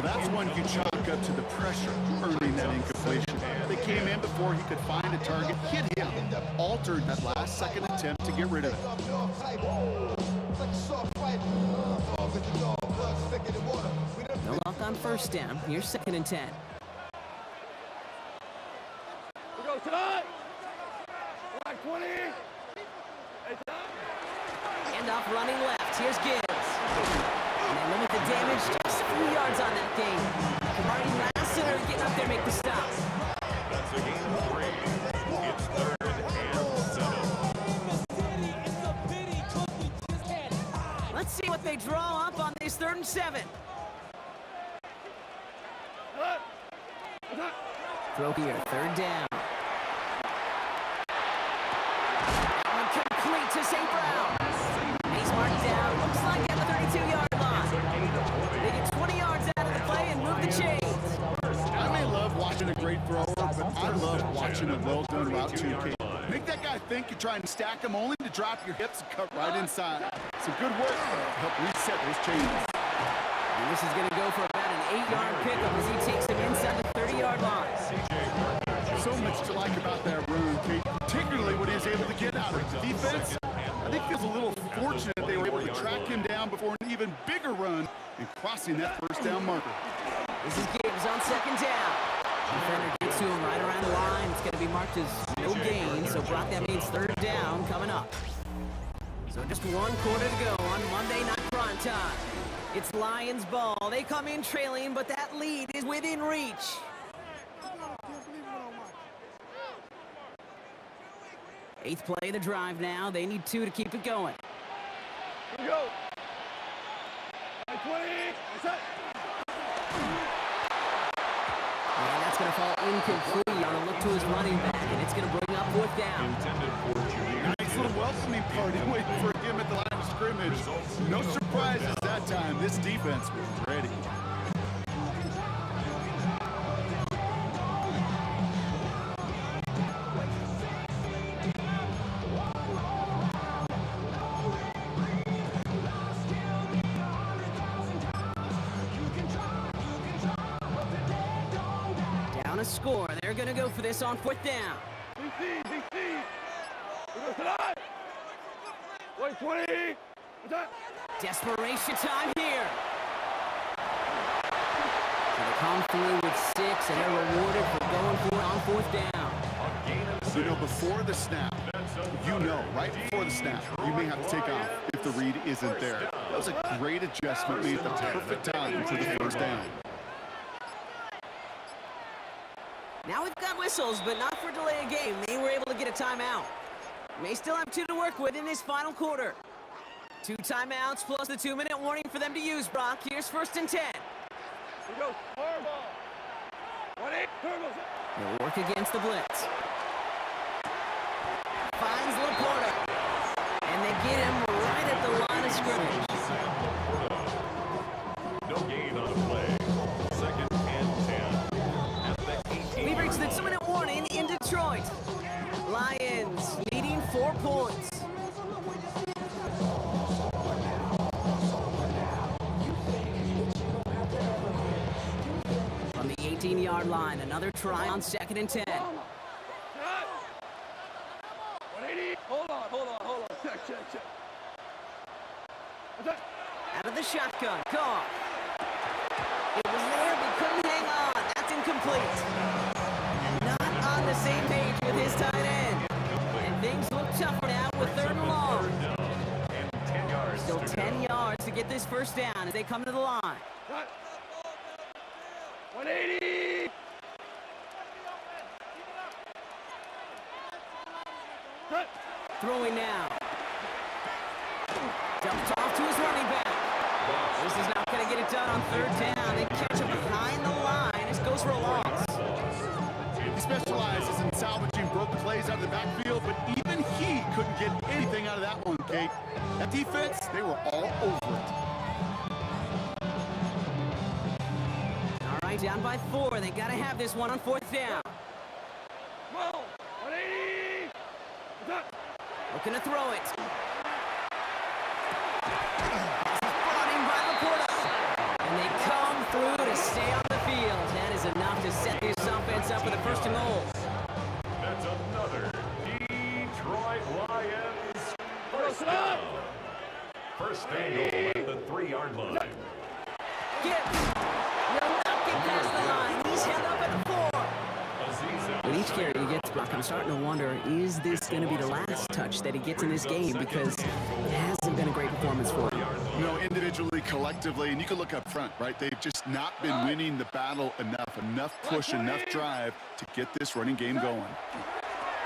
That's one you chalk up to the pressure, earning that incompletion. They came in before he could find a target, hit him, altered that last second attempt to get rid of it. No luck on first down. Here's second and 10. We go tonight. Like 20. Hand off running left. Here's Gibbs. And they limit the damage just a few yards on that game. Kamari Lassiter getting up there, make the stop. That's a gain of 3. It's third and 7. Let's see what they draw up on this 3rd and 7. Throw here, 3rd down. That one complete to St. Brown. And he's marked down, looks like at the 32-yard line. They get 20 yards out of the play and move the chains. I may love watching a great thrower, but I love watching a well-done route to Kate. Make that guy think you're trying to stack him only to drop your hips and cut right inside. Some good work to help reset those chains. And this is going to go for about an 8-yard pickup as he takes him inside the 30-yard line. So much to like about that run, Kate, particularly what he was able to get out of the defense. I think feels a little fortunate they were able to track him down before an even bigger run and crossing that first down marker. This is Gibbs on second down. Defender gets to him right around the line. It's going to be marked as no gain, so Brock, that means 3rd down coming up. So just 1 quarter to go on Monday Night prime time. It's Lions ball. They come in trailing, but that lead is within reach. Eighth play of the drive now. They need 2 to keep it going. Here we go. 20. Set. And that's going to fall incomplete on a look to his running back, and it's going to bring up 4th down. Intended for Junior. Nice little welcoming party waiting for him at the line of scrimmage. No surprises that time. This defense was ready. Down a score. They're going to go for this on 4th down. DC. We go tonight. 20. Attack. Desperation time here. So they come through with 6, and they're rewarded for going for it on 4th down. A gain of 6. You know, before the snap, right before the snap, you may have to take off if the read isn't there. That was a great adjustment made at the perfect time for the 1st down. Now we've got whistles, but not for delay a game. They were able to get a timeout. May still have 2 to work with in this final quarter. 2 timeouts plus the 2-minute warning for them to use, Brock. Here's 1st and 10. Here we go. Hard ball. 20. Turbo. They'll work against the blitz. Finds Laporta. And they get him right at the line of scrimmage. No gain on the play. 2nd and 10. At the 18. We've reached the 2-minute warning in Detroit. Lions leading 4 points. From the 18-yard line, another try on 2nd and 10. 180. Hold on. Check. Attack. Out of the shotgun, Goff. It was there, but couldn't hang on. That's incomplete. Not on the same page with his tight end. And things look tougher now with 3rd and long. And 10 yards. Still to 10 go. yards to get this 1st down as they come to the line. Cut. 180. Cut. Throwing now. Dumped off to his running back. This is not going to get it done on 3rd down. They catch him behind the line. This goes for a loss. He specializes in salvaging broken plays out of the backfield, but even he couldn't get anything out of that one, Kate. That defense, they were all over it. All right, down by 4. They got to have this one on 4th down. Come on. 180. Attack. Looking to throw it. This is brought in by Laporta. And they come through to stay on the field. That is enough to set this offense up with a 1st and goal. That's another Detroit Lions 1st down. 1st and goal at the 3-yard line. Gibbs will not get past the line. He's held up at the 4. With each carry he gets, Brock, I'm starting to wonder, is this going to be the last touch that he gets in this game? Because it hasn't been a great performance for him. You know, individually, collectively, and you can look up front, right? They've just not been winning the battle enough push, enough drive to get this running game going.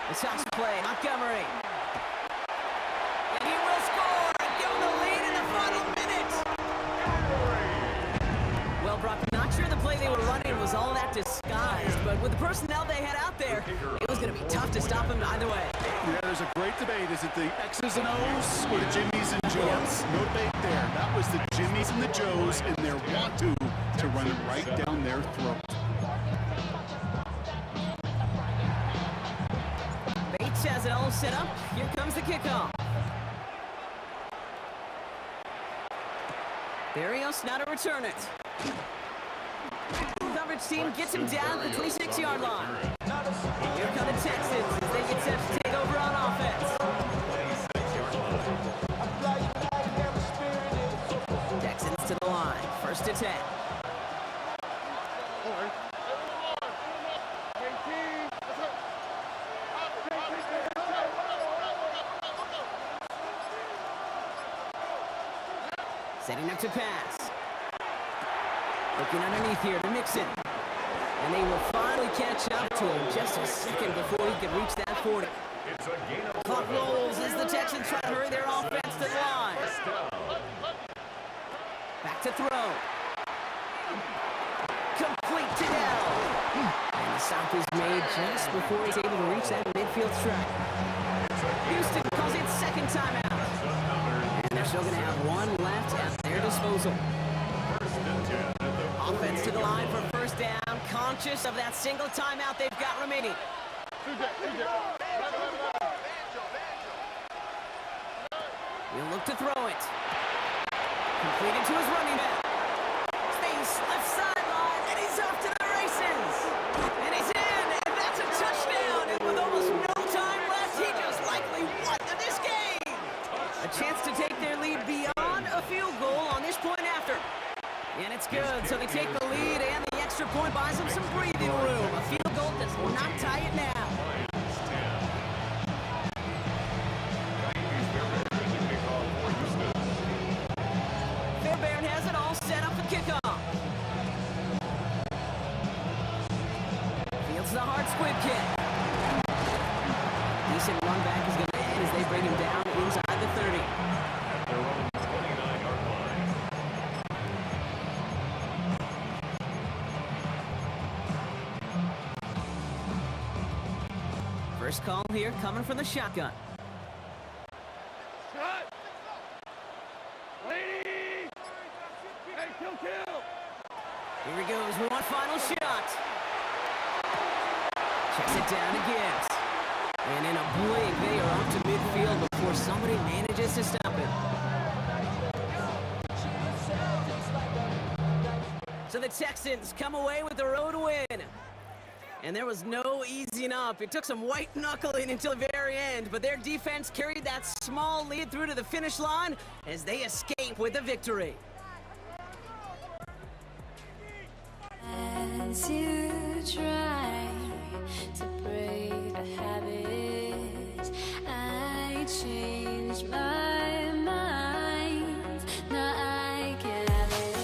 The Sox play, Montgomery. And he will score and give them the lead in the final minute. Well, Brock, I'm not sure the play they were running was all that disguised, but with the personnel they had out there, it was going to be tough to stop him either way. Yeah, there's a great debate. Is it the X's and O's or the Jimmies and Joes? No debate there. That was the Jimmies and the Joes in their want to run it right down their throat. Bates has it all set up. Here comes the kickoff. Barrios now to return it. Coverage team gets him down at the 26-yard line. Here come the Texans as they get set to take over on offense. Texans to the line. 1st and 10. Setting up to pass. Looking underneath here to Mixon. And they will finally catch up to him just a second before he could reach that 40. It's a gain of Clock 11. rolls as the Texans try to hurry their offense to the line. Back to throw. Complete to Dell. And the stop is made just before he's able to reach that midfield strike. Houston calls it second timeout. And they're still going to have one left at their disposal. Offense to the line for first down, conscious of that single timeout they've got remaining. He'll look to throw it. Completed to his running back. Stays left sideline, and he's off to the races. And he's in, and that's a touchdown. And with almost no time left, he just likely won this game. A chance to take their lead beyond a field goal on this point after. And it's good, so they take the lead, and the extra point buys them some breathing room. A field goal does not tie it now. Fairbairn has it all set up for kickoff. Fields the hard squib kick. Decent run back is going to end as they bring him down inside the 30. At their own 29-yard line. First call here coming from the shotgun. Shot! Lady! Hey, kill! Here he goes, one final shot. Checks it down to Gibbs. And in a blink, they are off to midfield before somebody manages to stop it. So the Texans come away with the road win. And there was no easing up. It took some white knuckling until the very end, but their defense carried that small lead through to the finish line as they escape with the victory. As you try to break the habit, I changed my mind. Now I can have it.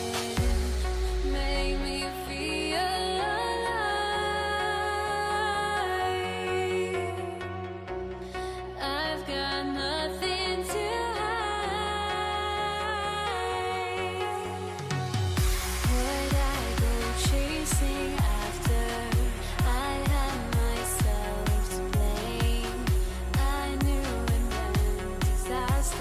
Make me feel alive. I've got nothing to hide. Would I go chasing after? I had myself to blame. I knew it meant disaster.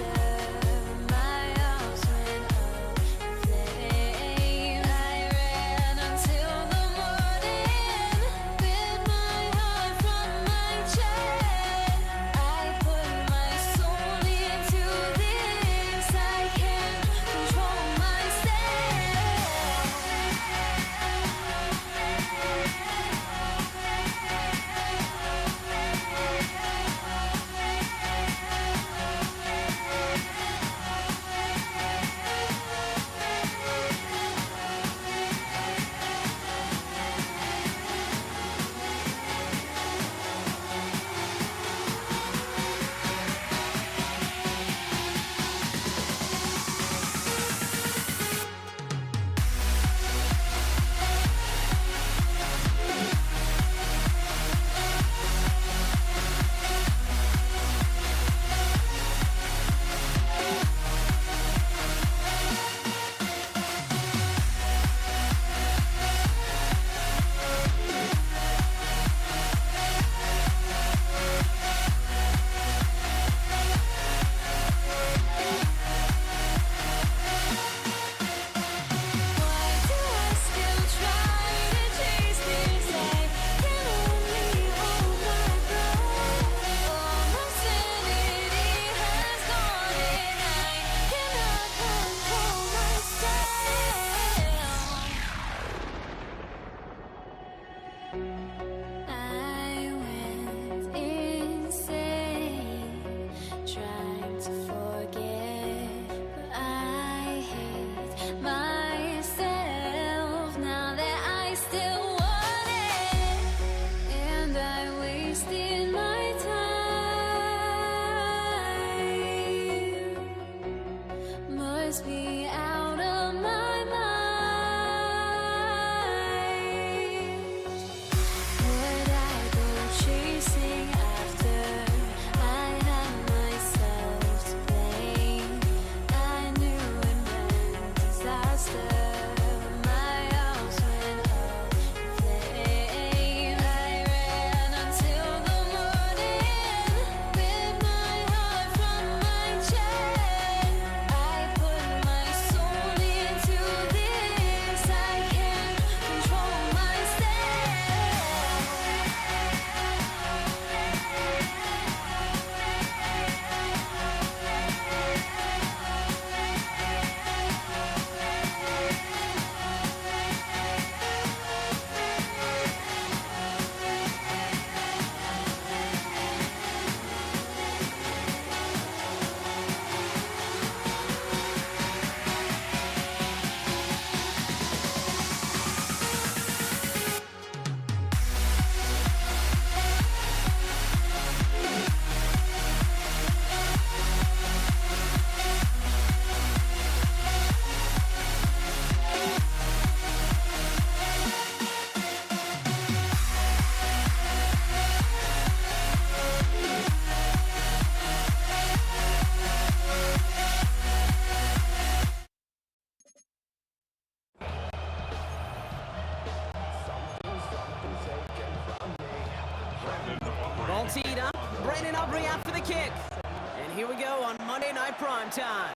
And here we go on Monday Night Primetime.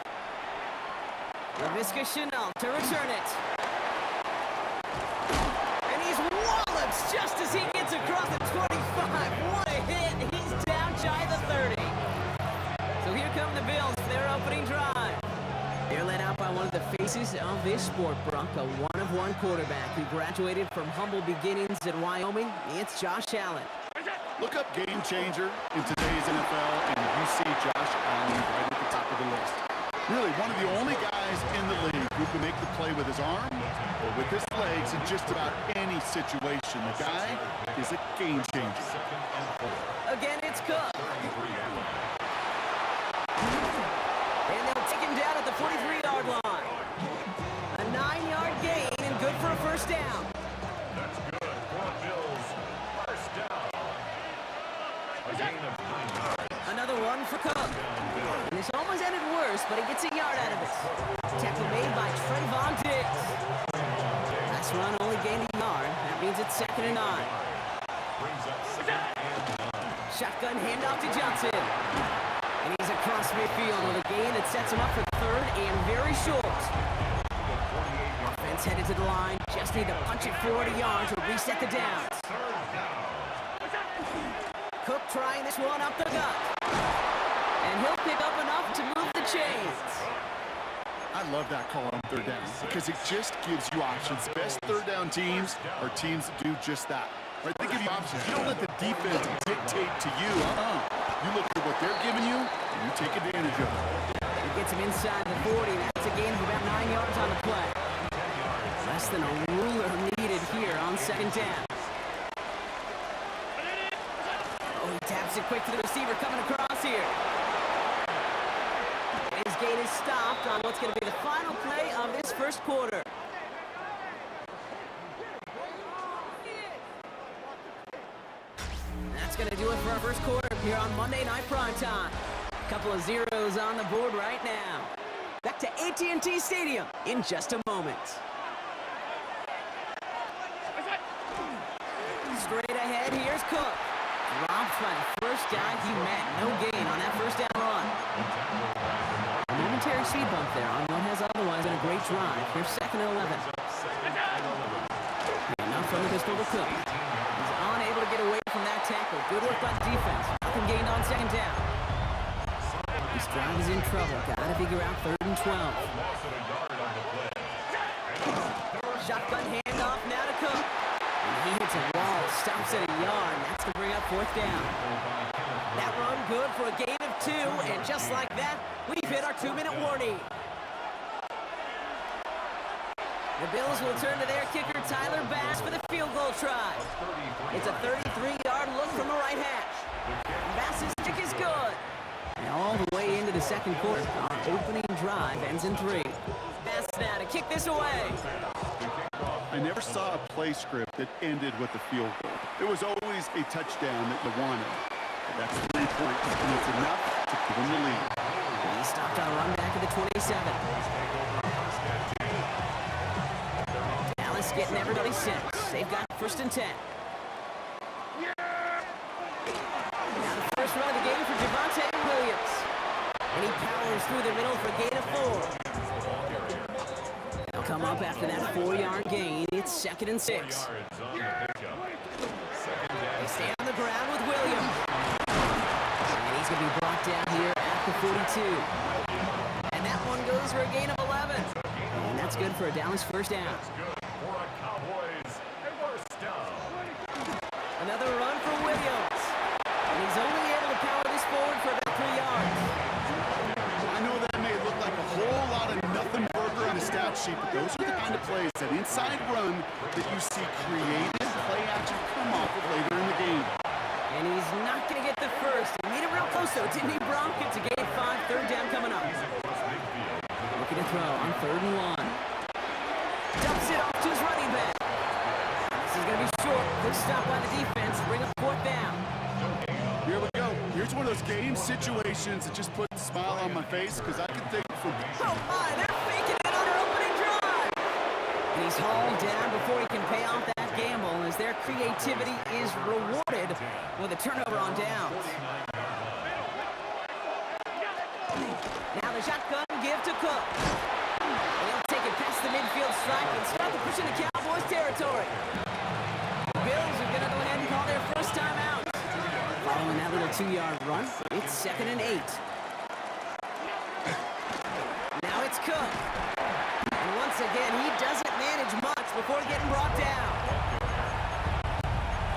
Laviska Shenault to return it. And he's wallops just as he gets across the 25. What a hit. He's down shy of the 30. So here come the Bills for their opening drive. They're led out by one of the faces of this sport, Brock, a one-of-one quarterback who graduated from humble beginnings at Wyoming. It's Josh Allen. Look up game changer in today's NFL, and you see Josh Allen right at the top of the list. Really, one of the only guys in the league who can make the play with his arm or with his legs in just about any situation. The guy is a game changer. Again, it's Cook. And they'll take him down at the 43-yard line. A 9-yard gain and good for a first down. That's good for Bills. First down. A gain of 9 yards. Another one for Cook. And this almost ended worse, but he gets a yard out of it. Tackle made by Trayvon Diggs. Last run only gained a yard. That means it's 2nd and 9. Brings up 2nd and 9. Shotgun handoff to Johnson. And he's across midfield with a gain that sets him up for 3rd and very short. Offense headed to the line. Just need to punch it 40 yards to reset the downs. Cook trying this one up the gut. And he'll pick up enough to move the chains. I love that call on 3rd down because it just gives you options. Best 3rd down teams are teams that do just that. Right? They give you options. You don't let the defense dictate to you. You look at what they're giving you, and you take advantage of it. He gets him inside the 40. That's a gain of about 9 yards on the play. Less than a ruler needed here on 2nd down. Oh, he taps it quick to the receiver coming across here. His gain is stopped on what's going to be the final play of this first quarter. That's going to do it for our first quarter here on Monday Night Primetime. Couple of zeros on the board right now. Back to AT&T Stadium in just a moment. Straight ahead, here's Cook. Dropped by the first guy he met. No gain on that first down run. A momentary speed bump there on what has otherwise been a great drive. Here's 2nd and 11. Enough for Lucas Cook. He's unable to get away from that tackle. Good work by the defense. Nothing gained on 2nd down. This drive is in trouble. Got to figure out 3rd and 12. Shotgun handoff now to Cook. And he hits a wall, stops at a yard. That's to bring up 4th down. That run good for a gain of 2, and just like that, we've hit our 2-minute warning. The Bills will turn to their kicker, Tyler Bass, for the field goal try. It's a 33-yard look from the right hash. Bass's kick is good. And all the way into the 2nd quarter, our opening drive ends in 3. Bass now to kick this away. I never saw a play script that ended with a field goal. It was always a touchdown that you wanted. That's 3 points, and it's enough to give them the lead. He stopped on a run back at the 27. Dallas getting everybody set. They've got 1st and 10. Now the first run of the game for Javonte Williams. And he powers through the middle for a gain of 4. They'll come up after that 4-yard gain. It's 2nd and 6. They stay on the ground with Williams. And he's going to be brought down here at the 42. And that one goes for a gain of 11. And that's good for a Dallas first down. Another run for Williams. And he's only able to power this forward for about 3 yards. I know that may look like a whole lot of nothing burger on the stat sheet, but those are the kind of plays, that inside run that you see creative play action come off of later in the game. And he's not going to get the first. He made it real close, though, didn't he, Bronk? It's a gain of 5, 3rd down coming up. Looking to throw on 3rd and 1. Dumps it off to his running back. This is going to be short. Good stop by the defense. Bring up 4th down. Here we go. Here's one of those game situations that just puts a smile on my face, because I can think from... Oh, my, they're faking it on their opening drive. And he's hauled down before he can pay off that gamble, as their creativity is rewarded with a turnover on downs. Now the shotgun give to Cook. And he'll take it past the midfield stripe and start to push into Cowboys territory. The Bills are going to go ahead and call their first time out. Following that little 2-yard run, it's 2nd and 8. Now it's Cook. And once again, he doesn't manage much before getting brought down.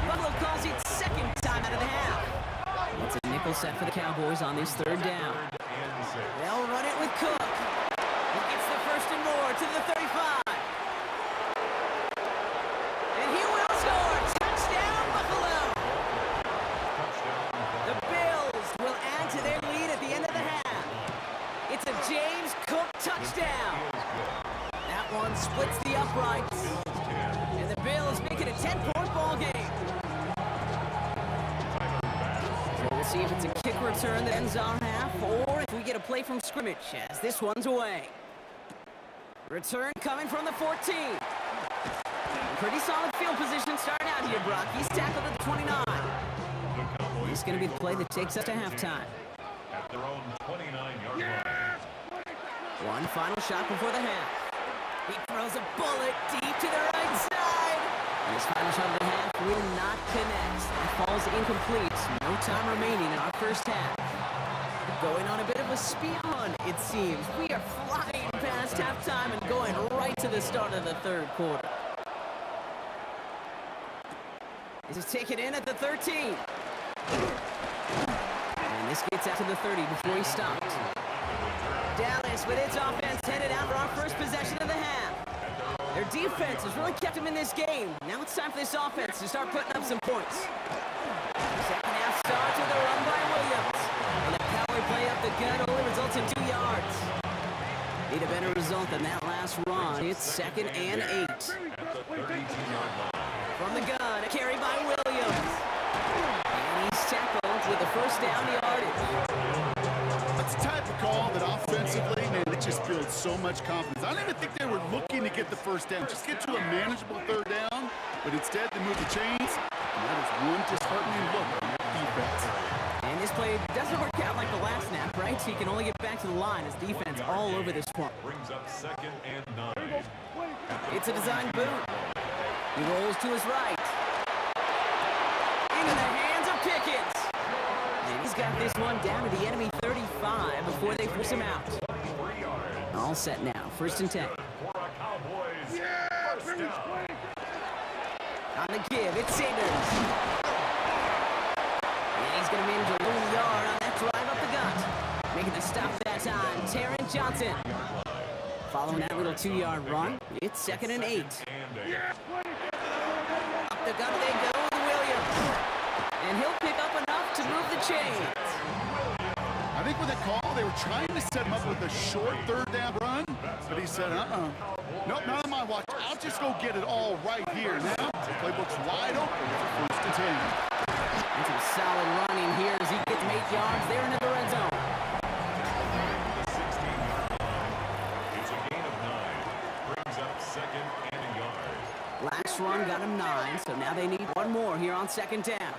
Buffalo calls it second time out of the half. It's a nickel set for the Cowboys on this 3rd down. They'll run it with Cook. He gets the first and more to the 35. And he will score. Touchdown, Buffalo. The Bills will add to their lead at the end of the half. It's a James Cook touchdown. That one splits the uprights. And the Bills make it a 10-point ball game. So we'll see if it's a kick return that ends our half, or if we get a play from scrimmage as this one's away. Return coming from the 14. Pretty solid field position starting out here, Brock. He's tackled at the 29. This is going to be the play that takes us to halftime. At their own 29-yard line. One final shot before the half. He throws a bullet deep to the right side. And his final shot of the half will not connect. That falls incomplete. No time remaining in our first half. Going on a bit of a speed run, it seems. We are flying past halftime and going right to the start of the 3rd quarter. This is taken in at the 13. And this gets out to the 30 before he stops. Dallas with its offense headed out for our first possession of the half. Their defense has really kept them in this game. Now it's time for this offense to start putting up some points. Second half starts with a run by Williams. And a power play up the gut only results in 2 yards. Need a better result than that last run. It's 2nd and 8. At the 32-yard line. From the gun, a carry by Williams. And he's tackled with the first down yardage. It's the type of call that offensively, man, it just builds so much confidence. I don't even think they were looking to get the first down, just get to a manageable 3rd down, but instead they move the chains, and that is one disheartening look on their defense. And this play doesn't work out like the last snap, right? So he can only get back to the line. His defense all over this one. Brings up 2nd and 9. It's a design boot. He rolls to his right. Into the hands of Pickens. And he's got this one down to the enemy 35 before they force him out. All set now. 1st and 10. On the give, it's Sanders. And he's going to manage a little yard on that drive up the gut. Making the stop that time, Taron Johnson. Following that little 2-yard run, it's 2nd and 8. Up the gut they go with Williams. And he'll pick up enough to move the chains. I think with that call, they were trying to set him up with a short 3rd down run, but he said, nope, not on my watch. I'll just go get it all right here. Now, the playbook's wide open for 1st and 10. And some solid running here as he gets 8 yards there into the red zone. It's a gain of 9. Brings up 2nd and a yard. Last run got him 9, so now they need one more here on 2nd down.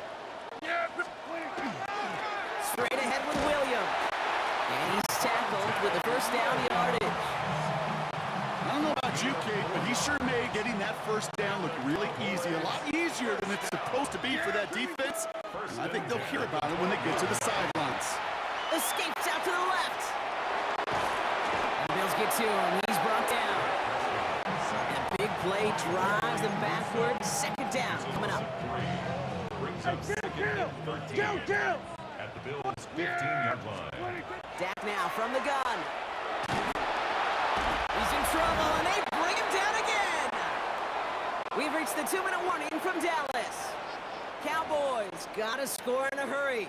Straight ahead with Williams. And he's tackled with the first down yardage. I don't know about you, Kate, but he sure made getting that first down look really easy. A lot easier than it's supposed to be for that defense. And I think they'll hear about it when they get to the sidelines. Escapes out to the left. And the Bills get to him. He's brought down. That big play drives them backward. 2nd down coming up. Brings up 2nd and 13. At the Bills' 15-yard line. Dak now from the gun. He's in trouble, and they bring him down again. We've reached the 2-minute warning from Dallas. Cowboys got to score in a hurry.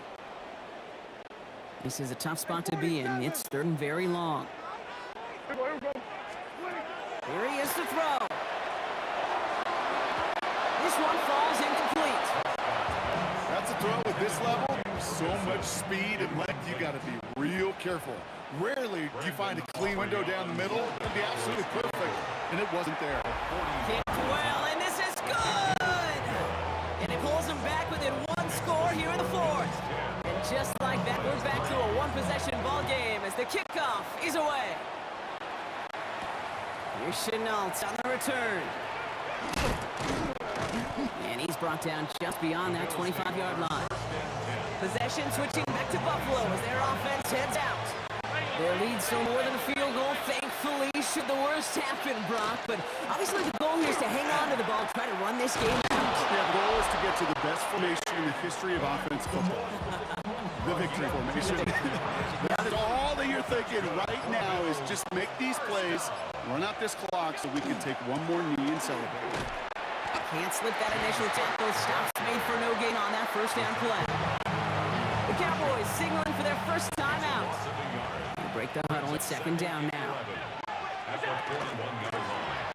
This is a tough spot to be in. It's 3rd and very long. Here he is to throw. This one falls incomplete. That's a throw at this level. So much speed and length, you got to be real careful. Rarely do you find a clean window down the middle. It'd be absolutely perfect, and it wasn't there. Kicked well, and this is good! And it pulls them back within 1 score here in the 4th. And just like that, we're back to a 1-possession ball game as the kickoff is away. Here's Chenault on the return. And he's brought down just beyond that 25-yard line. Possession switching back to Buffalo as their offense heads out. Their lead's still more than a field goal, thankfully, should the worst happen, Brock. But obviously the goal here is to hang on to the ball, try to run this game out. Yeah, the goal is to get to the best formation in the history of offensive football. The victory formation. That is all that you're thinking right now is just make these plays, run out this clock so we can take one more knee and celebrate. Can't slip that initial tackle. Stops made for no gain on that first down play. The Cowboys signaling for their first time out. They break the huddle at second down now.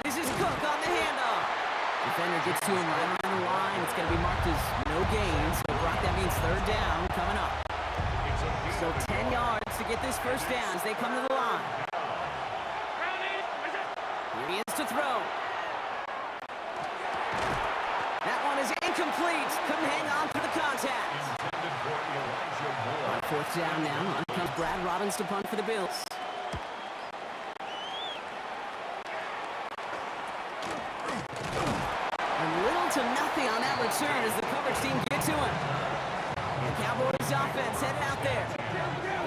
This is Cook on the handoff. Defender gets to him right around the line. It's going to be marked as no gain. So Brock, that means third down coming up. So 10 yards to get this first down as they come to the line. Here he is to throw. That one is incomplete. Couldn't hang on to the contact. On fourth down now, on comes Brad Robbins to punt for the Bills. And little to nothing on that return as the coverage team gets to him. The Cowboys offense headed out there.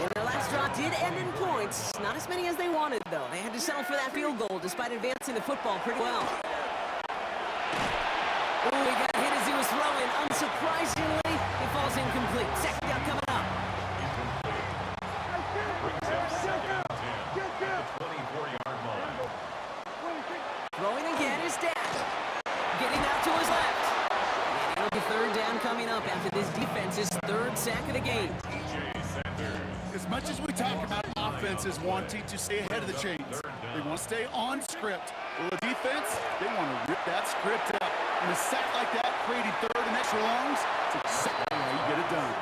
And their last draw did end in points. Not as many as they wanted, though. They had to settle for that field goal despite advancing the football pretty well. Oh, he got hit as he was throwing. Unsurprisingly, it falls incomplete. Second down coming up. Throwing again is Dak. Getting out to his left. And it'll be third down coming up after this defense's third sack of the game. As much as we talk about offenses wanting to stay ahead of the chains, they want to stay on script. Well, the defense, they want to rip that script up. And a sack like that, creating third and extra longs, it's exactly how you get it done.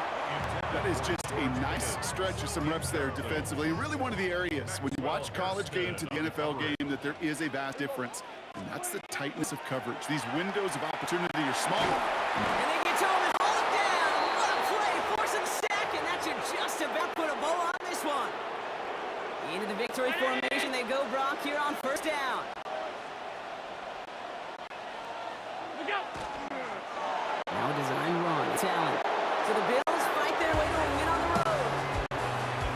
That is just a nice stretch of some reps there defensively. Really one of the areas when you watch college game to the NFL game that there is a vast difference. And that's the tightness of coverage. These windows of opportunity are small. And they get to him and haul him down. What a play, forcing a sack, and that should just about put a bow on this one. Into the victory formation they go, Brock, here on first down. Now a design run. It's Allen. So the Bills fight their way to a win on the road.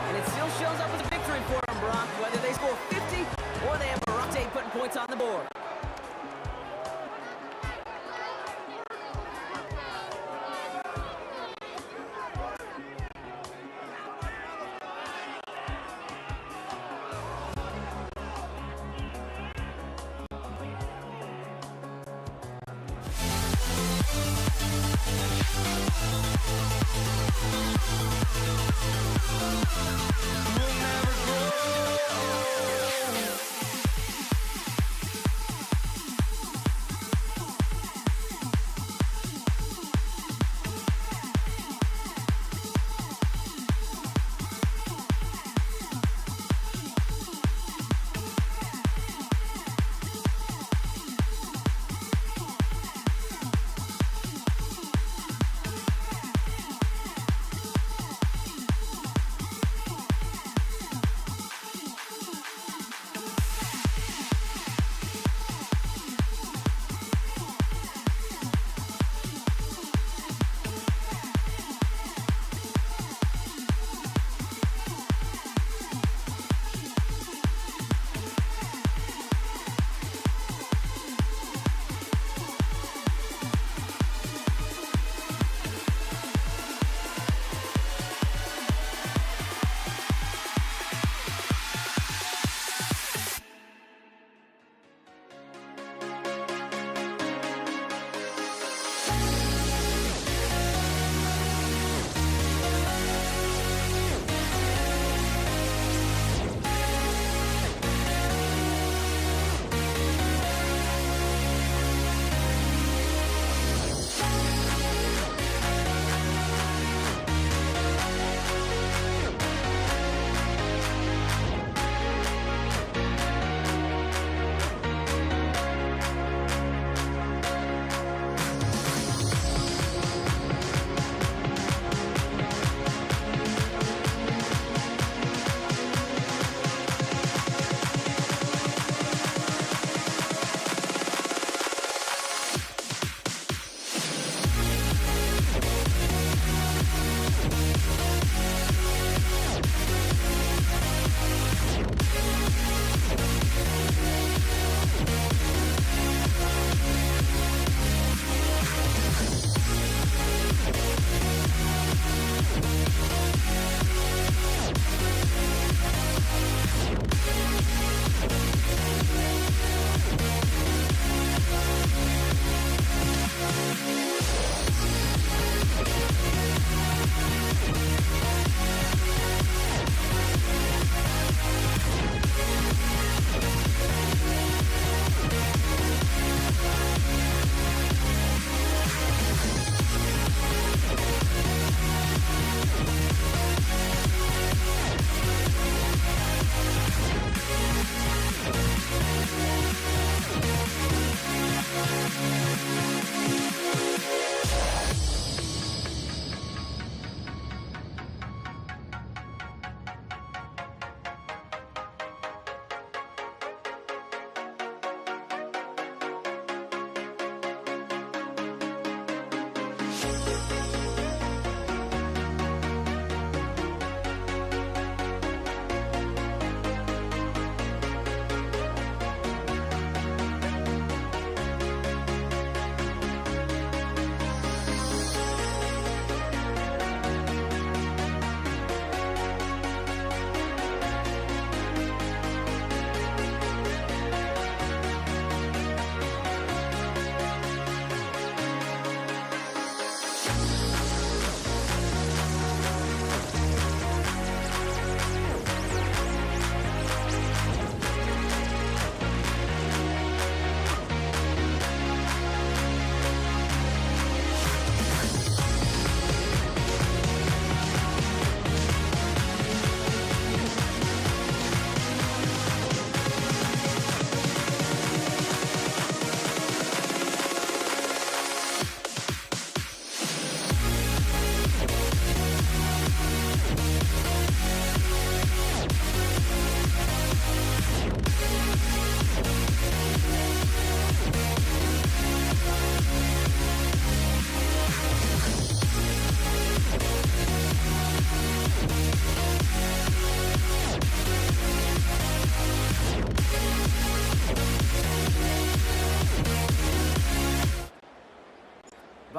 And it still shows up as a victory for them, Brock, whether they score 50 or they have a rough day putting points on the board.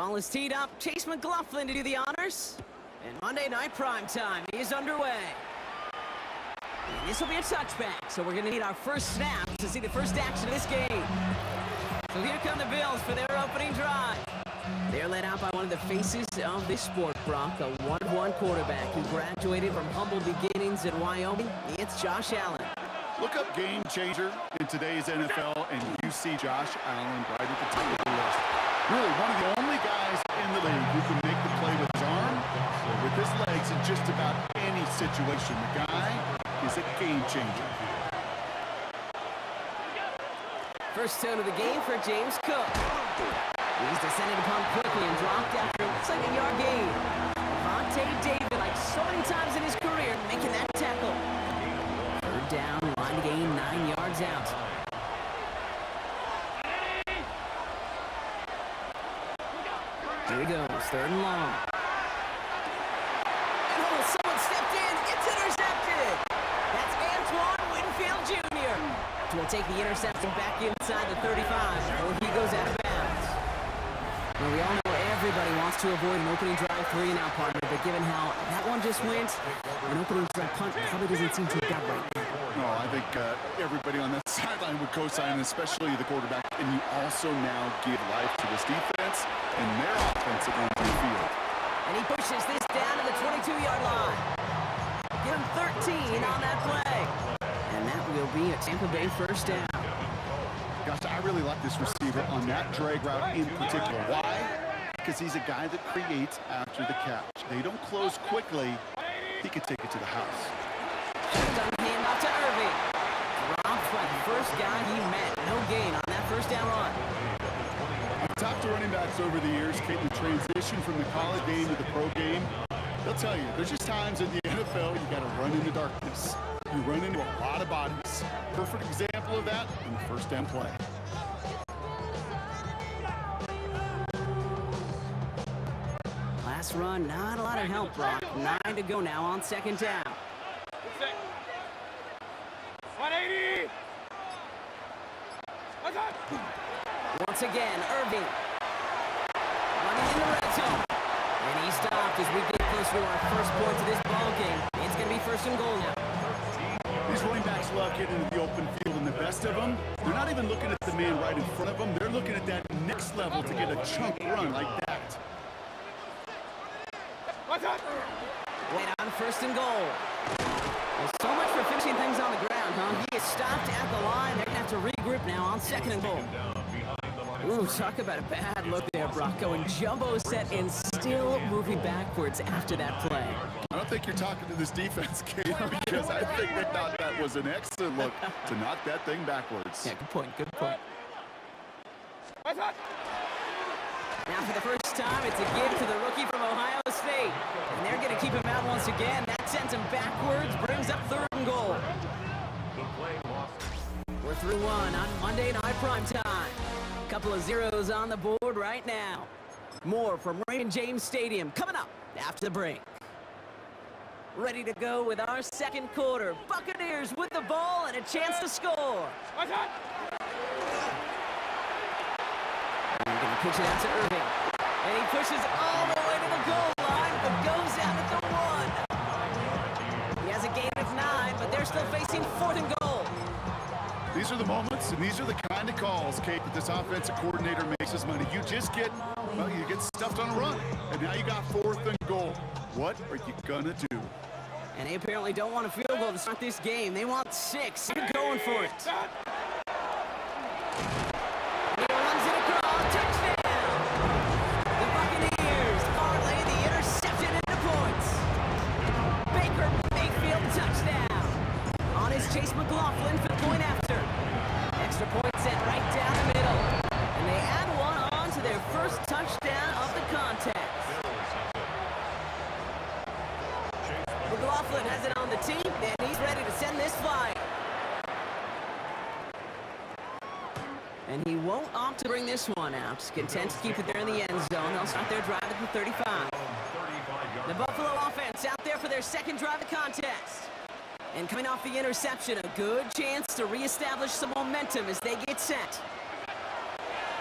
Ball is teed up. Chase McLaughlin to do the honors. And Monday Night Primetime is underway. And this will be a touchback, so we're going to need our first snap to see the first action of this game. So here come the Bills for their opening drive. They're led out by one of the faces of this sport, Brock, a 1-1 quarterback who graduated from humble beginnings in Wyoming. It's Josh Allen. Look up game changer in today's NFL, and you see Josh Allen right at the top of the list. Really, one of the only guys in the league who can make the play with his arm or with his legs in just about any situation. The guy is a game changer. First tone of the game for James Cook. He's descended upon quickly and dropped after looks like a yard gain. Vontae David, like so many times in his career, making that tackle. Third down, line to gain 9 yards out. Here he goes, third and long. Oh, someone stepped in. It's intercepted. That's Antoine Winfield Jr. Will take the interception back inside the 35 before he goes out of bounds. Well, we all know everybody wants to avoid an opening drive 3-and-out partner, but given how that one just went, an opening drive punt probably doesn't seem to have got right. No, I think everybody on that sideline would co-sign, especially the quarterback. And you also now give life to this defense and their offense at one field. And he pushes this down to the 22-yard line. Give him 13 on that play. And that will be a Tampa Bay first down. Gosh, I really like this receiver on that drag route in particular. Why? Because he's a guy that creates after the catch. They don't close quickly. He could take it to the house. Shotgun handoff to Irving. Dropped by the first guy he met. No gain on that first down run. I've talked to running backs over the years, Kate, the transition from the college game to the pro game. They'll tell you, there's just times in the NFL you got to run into darkness. You run into a lot of bodies. Perfect example of that in the first down play. Last run, not a lot of help, Brock. 9 to go now on second down. 180. Once again, Irving. Running in the red zone. And he stopped as we get closer to our first point to this ball game. It's going to be first and goal now. These running backs love getting into the open field, and the best of them, they're not even looking at the man right in front of them. They're looking at that next level to get a chunk run like that. Wait on first and goal. Well, so much for finishing things on the ground, huh? He is stopped at the line. They're going to have to regroup now on second and goal. Ooh, talk about a bad look there, Brock. Going jumbo set and still moving backwards after that play. I don't think you're talking to this defense, Kate, because I think they thought that was an excellent look to knock that thing backwards. Yeah, good point, good point. Now for the first time, it's a give to the rookie from Ohio State. And they're going to keep him out once again. That sends him backwards, brings up third and goal. We're through one on Monday Night Primetime. Couple of zeros on the board right now. More from Raymond James Stadium coming up after the break. Ready to go with our second quarter. Buccaneers with the ball and a chance to score. He's going to pitch it out to Irving. And he pushes all the way to the goal line, but goes out at the 1. He has a gain of 9, but they're still facing fourth and goal. These are the moments, and these are the kind of calls, Kate, that this offensive coordinator makes his money. You just get, well, you get stuffed on a run, and now you got fourth and goal. What are you gonna do? And they apparently don't want a field goal to start this game. They want 6. They're going for it. He runs it across. Touchdown! The Buccaneers parlay the interception into points. Baker Mayfield touchdown. On his Chase McLaughlin for the point after. Extra point set right down the middle. And they add one on to their first touchdown of the contest. McLaughlin has it on the tee, and he's ready to send this flying. And he won't opt to bring this one out. Content to keep it there in the end zone. They'll start their drive at the 35. The Buffalo offense out there for their second drive of the contest. And coming off the interception, a good chance to reestablish some momentum as they get set.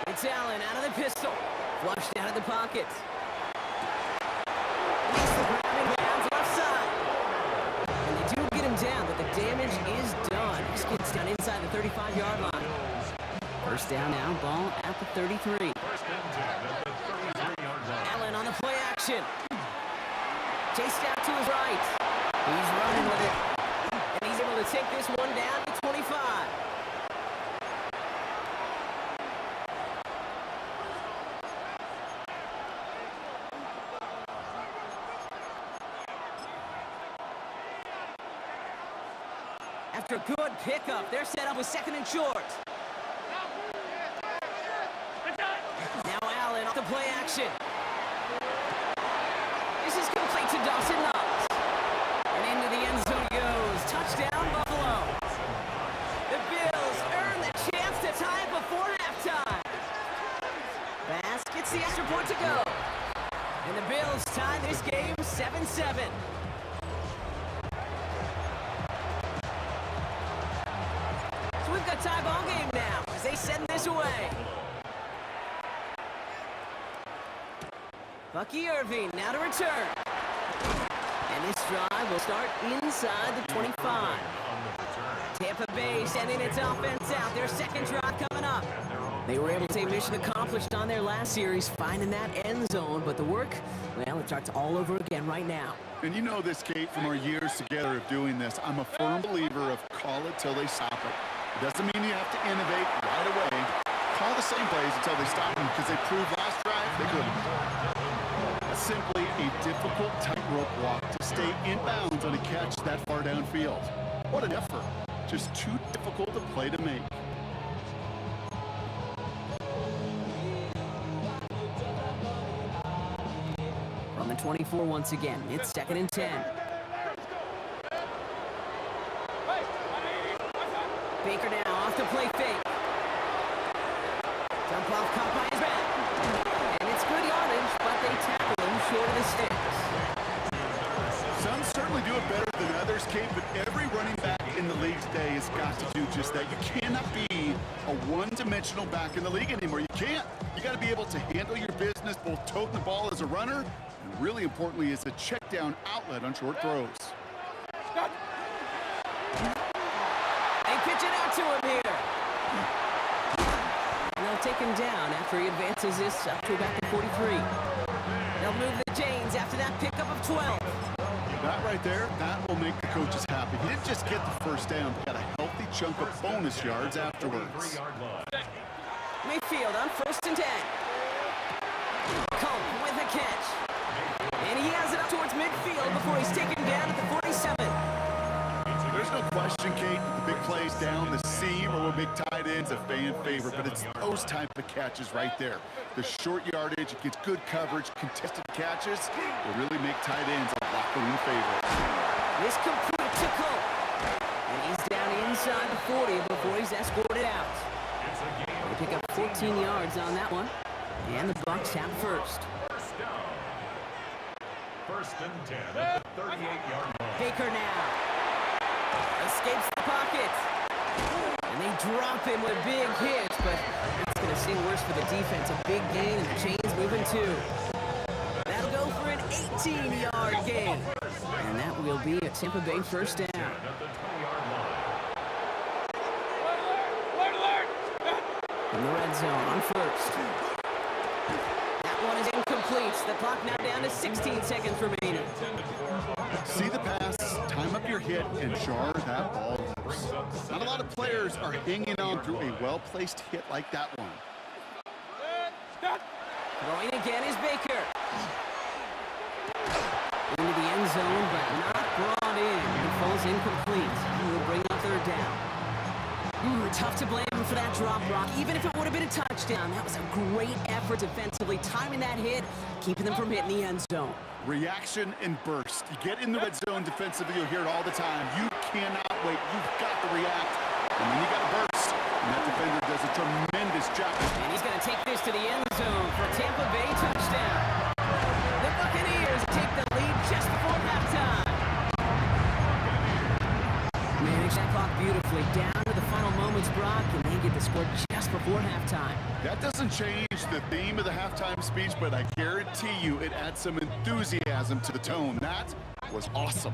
It's Allen out of the pistol. Flushed out of the pocket. Makes the grabbing hands left side. And they do get him down, but the damage is done. He gets down inside the 35-yard line. First down now, ball at the 33. First and 10 at the 33-yard line. Allen on the play action. Chased out to his right. He's running with it. And he's able to take this one down to 25. After a good pickup, they're set up with second and short. Now Allen off the play action. This is complete to Dawson Knox. And into the end zone goes. Touchdown, Buffalo. The Bills earn the chance to tie it before halftime. Bass gets the extra point to go. And the Bills tie this game 7-7. So we've got a tie ball game now as they send this away. Bucky Irving now to return. And this drive will start inside the 25. Tampa Bay sending its offense out. Their second drive coming up. They were able to say mission accomplished on their last series, finding that end zone. But the work, well, it starts all over again right now. And you know this, Kate, from our years together of doing this. I'm a firm believer of call it till they stop it. It doesn't mean you have to innovate right away. Call the same plays until they stop them, because they proved last drive they couldn't. Simply a difficult tightrope walk to stay in bounds on a catch that far downfield. What an effort. Just too difficult a play to make. From the 24 once again, it's second and 10. Baker now off the play fake. Dump off caught by his back. And it's good yardage, but they tackle him short of the sticks. Some certainly do it better than others, Kate, but every running back in the league today has got to do just that. You cannot be a one-dimensional back in the league anymore. You can't. You got to be able to handle your business, both toting the ball as a runner, and really importantly, as a check-down outlet on short throws. They pitch it out to him here. And they'll take him down after he advances this up to about the 43. They'll move the chains after that pickup of 12. That right there, that will make the coaches happy. He didn't just get the first down, but got a healthy chunk of bonus yards afterwards. Mayfield on first and 10. Culp with a catch. And he has it up towards midfield before he's taken down at the 47. There's no question, Kate, the big plays down the seam or big tight ends a fan favorite, but it's those type of catches right there. The short yardage, it gets good coverage, contested catches will really make tight ends a locker room favorite. This complete to Culp. And he's down inside the 40 before he's escorted out. They pick up 14 yards on that one. And the Bucs have first. First and 10 at the 38-yard line. Baker now. Escapes the pocket. And they drop him with a big hit, but it's going to seem worse for the defense. A big gain, and the chain's moving too. That'll go for an 18-yard gain. And that will be a Tampa Bay first down. At the 20-yard line. In the red zone on first. That one is incomplete. The clock now down to 16 seconds remaining. See the pass, time up your hit, and jar that ball loose. Not a lot of players are hanging on through a well-placed hit like that one. Throwing again is Baker. Into the end zone, but not brought in. It falls incomplete. He will bring up third down. Tough to blame him for that drop, Brock. Even if it would have been a touchdown, that was a great effort defensively, timing that hit, keeping them from hitting the end zone. Reaction and burst. You get in the red zone defensively, you'll hear it all the time. You cannot wait. You've got to react. And then you got to burst. And that defender does a tremendous job. And he's going to take this to the end zone for a Tampa Bay touchdown. The Buccaneers take the lead just before halftime. Manage that clock beautifully. Down to the final moments, Brock, and they get the score just before halftime. That doesn't change the theme of the halftime speech, but I guarantee you it adds some enthusiasm to the tone. That was awesome.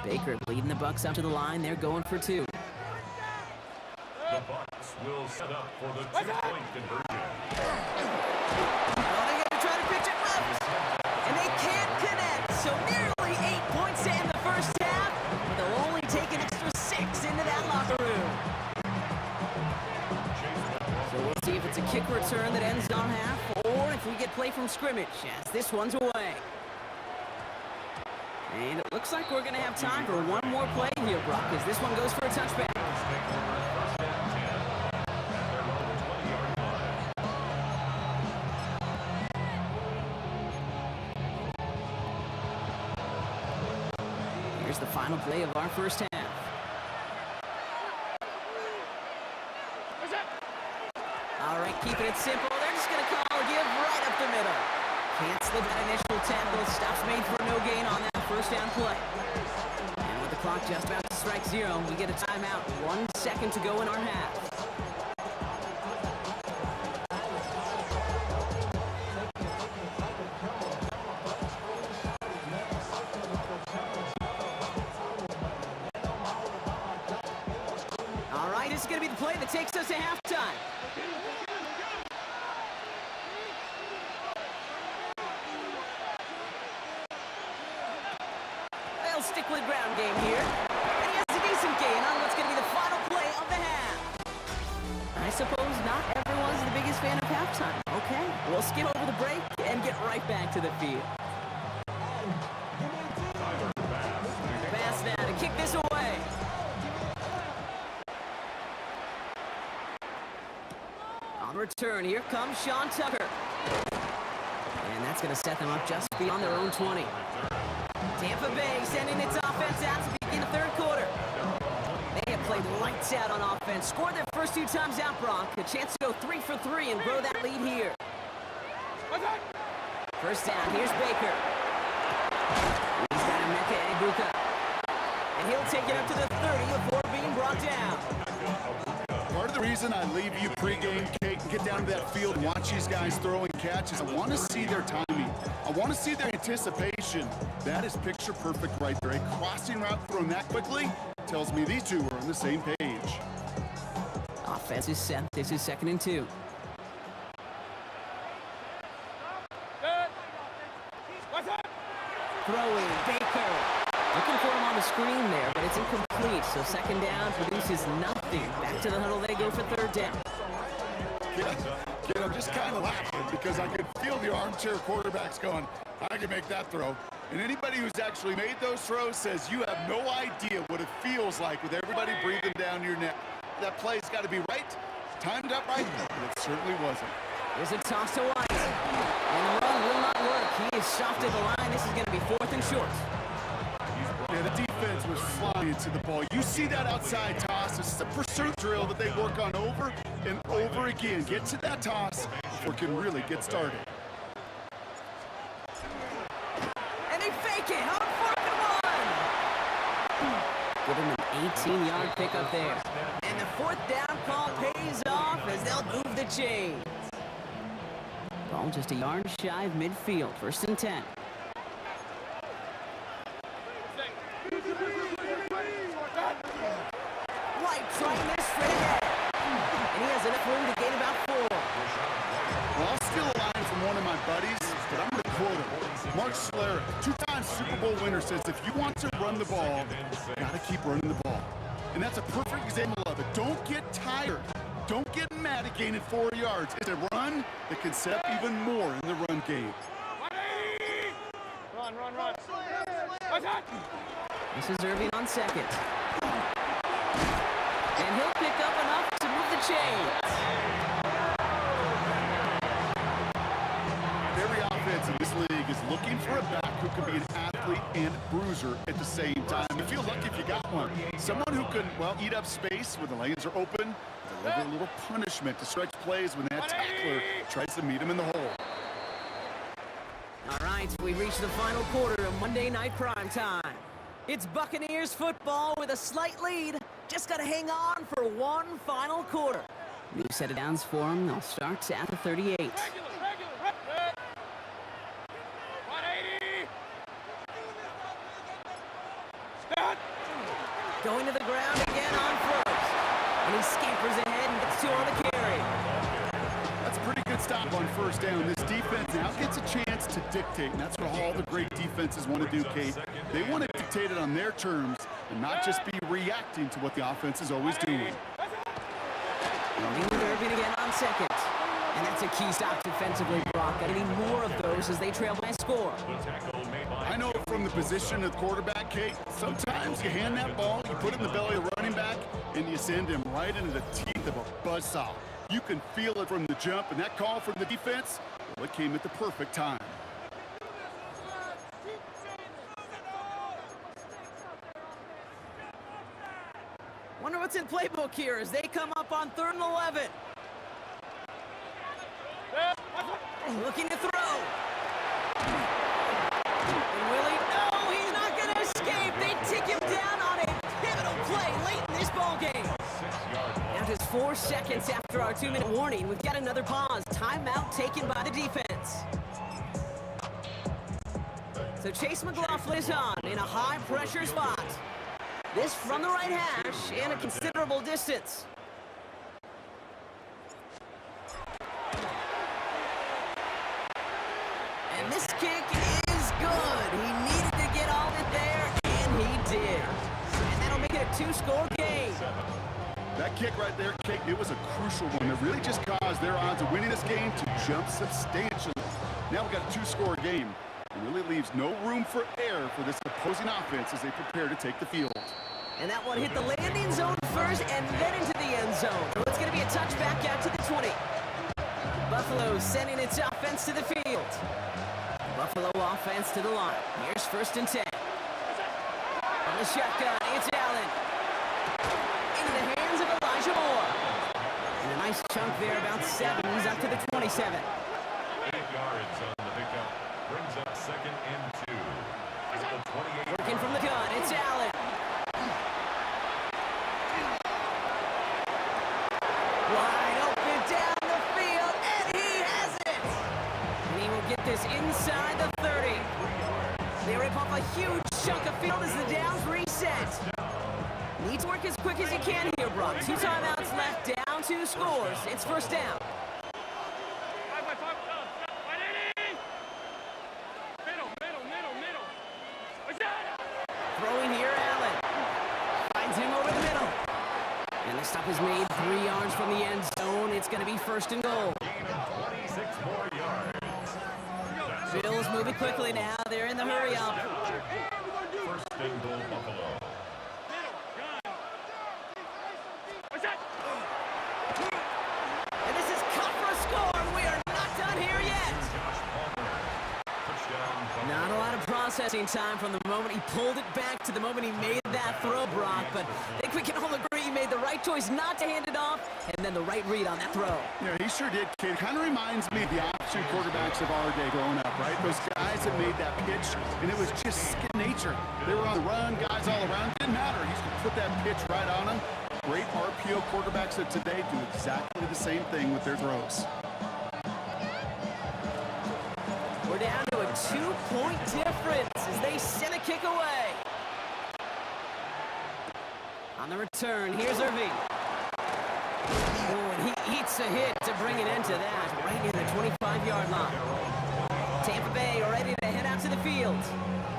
Baker leading the Bucks up to the line. They're going for two. The Bucks will set up for the two-point conversion. Oh, they got to try to pitch it left. And they can't connect. So nearly 8 points to end the first half. But they'll only take an extra 6 into that locker room. So we'll see if it's a kick return that ends on half, or if we get play from scrimmage as this one's away. And it looks like we're going to have time for one more play here, Brock, as this one goes for a touchback. Here's the final play of our first half. All right, keeping it simple. They're just going to call a give right up the middle. Can't slip that initial tackle. Stops made for no gain on that first down play. And with the clock just about to strike 0, we get a timeout. 1 second to go in our half. All right, this is going to be the play that takes us to halftime. They'll stick with ground game here. And he has a decent gain on what's going to be the final play of the half. I suppose not everyone's the biggest fan of halftime. Okay, we'll skip over the break and get right back to the field. Pass now to kick this away. On return, here comes Sean Tucker. And that's going to set them up just beyond their own 20. Tampa Bay sending its offense out to begin the third quarter. They have played lights out on offense. Scored their first 2 times out, Brock. A chance to go 3 for 3 and grow that lead here. First down, here's Baker. He's got Emeka Egbuka. And he'll take it up to the 30 before being brought down. Part of the reason I leave you pregame, Kate, and get down to that field and watch these guys throwing catches, I want to see their timing. I want to see their anticipation. That is picture perfect right there. A crossing route thrown that quickly tells me these two are on the same page. Offense is set. This is 2nd and 2. Throwing, Baker. Looking for him on the screen there, but it's incomplete. So 2nd down produces nothing. Back to the huddle they go for 3rd down. I'm just kind of laughing because I could feel the armchair quarterbacks going, I can make that throw. And anybody who's actually made those throws says you have no idea what it feels like with everybody breathing down your neck. That play's got to be right, timed up right, but it certainly wasn't. There's a toss to White. And the run will not work. He is soft at the line. This is going to be 4th and short. Yeah, the defense was flying to the ball. You see that outside toss. This is a pursuit drill that they work on over and over again. Get to that toss before it can really get started. And they fake it on 4th and 1. Give him an 18-yard pickup there. And the 4th down call pays off as they'll move the chains. Ball just a yard shy of midfield. 1st and 10. White trying this straight ahead. And he has enough room to gain about 4. Well, I'll steal a line from one of my buddies, but I'm going to quote him. Mark Schlereth, 2-time Super Bowl winner, says if you want to run the ball, you got to keep running the ball. And that's a perfect example of it. Don't get tired. Don't get mad at gaining 4 yards. It's a run that can set up even more in the run game. Run. This is Irving on 2nd. And he'll pick up enough to move the chains. Every offense in this league is looking for a back who can be an athlete and bruiser at the same time. You feel lucky if you got one. Someone who can, well, eat up space when the lanes are open, deliver a little punishment to stretch plays when that tackler tries to meet him in the hole. All right, we reach the final quarter of Monday Night Prime Time. It's Buccaneers football with a slight lead. Just got to hang on for one final quarter. New set of downs for them. They'll start at the 38. Regular. 180. Start. Going to the ground again on first. And he scampers ahead and gets 2 on the carry. That's a pretty good stop on first down. This defense now gets a chance to dictate, and that's what all the great defenses want to do, Kate. They want to dictate it on their terms and not just be reacting to what the offense is always doing. Irvin again on second. And that's a key stop defensively, Brock. Got any more of those as they trail by a score. I know from the position of the quarterback, Kate, sometimes you hand that ball, you put it in the belly of the running back, and you send him right into the teeth of a buzzsaw. You can feel it from the jump, and that call from the defense, well, it came at the perfect time. Wonder what's in playbook here as they come up on 3rd and 11. Looking to throw. And Willie, no, he's not going to escape. They take him down on a pivotal play late in this ball game. Now just 4 seconds after our 2-minute warning, we've got another pause. Timeout taken by the defense. So Chase McLaughlin is on in a high-pressure spot. This from the right hash and a considerable distance. And this kick is good. He needed to get all of it there, and he did. And that'll make it a 2-score game. That kick right there, Kate, it was a crucial one that really just caused their odds of winning this game to jump substantially. Now we've got a 2-score game. It really leaves no room for error for this opposing offense as they prepare to take the field. And that one hit the landing zone first and then into the end zone. So it's going to be a touchback out to the 20. Buffalo sending its offense to the field. Buffalo offense to the line. Here's 1st and 10. On the shotgun, it's Allen. Into the hands of Elijah Moore. And a nice chunk there, about 7. He's up to the 27. 8 yards on the pickup. Brings up 2nd and 2. At the 28. Working from the gun, it's Allen. Wide open down the field, and he has it! And he will get this inside the 30. They rip off a huge chunk of field as the downs reset. Needs to work as quick as he can here, Brock. 2 timeouts left, down 2 scores. It's 1st down. Throwing here, Allen. Finds him over the middle. And the stop is made 3 yards from the end zone. It's going to be 1st and goal. 26 more yards. Bills moving quickly now. They're in the hurry up. 1st and goal, Buffalo. And this is cut for a score. We are not done here yet. Not a lot of processing time from the moment he pulled it back to the moment he made that throw, Brock. But I think we can all agree he made the right choice not to hand it off, and then the right read on that throw. Yeah, he sure did, kid. Kind of reminds me of the option quarterbacks of our day growing up, right? Those guys that made that pitch, and it was just skin nature. They were on the run, guys all around. Didn't matter. He's going to put that pitch right on them. Great RPO quarterbacks of today do exactly the same thing with their throws. We're down to a 2-point difference as they send a kick away. On the return, here's Irving. Oh, and he eats a hit to bring it into that, right near the 25-yard line. Tampa Bay ready to head out to the field.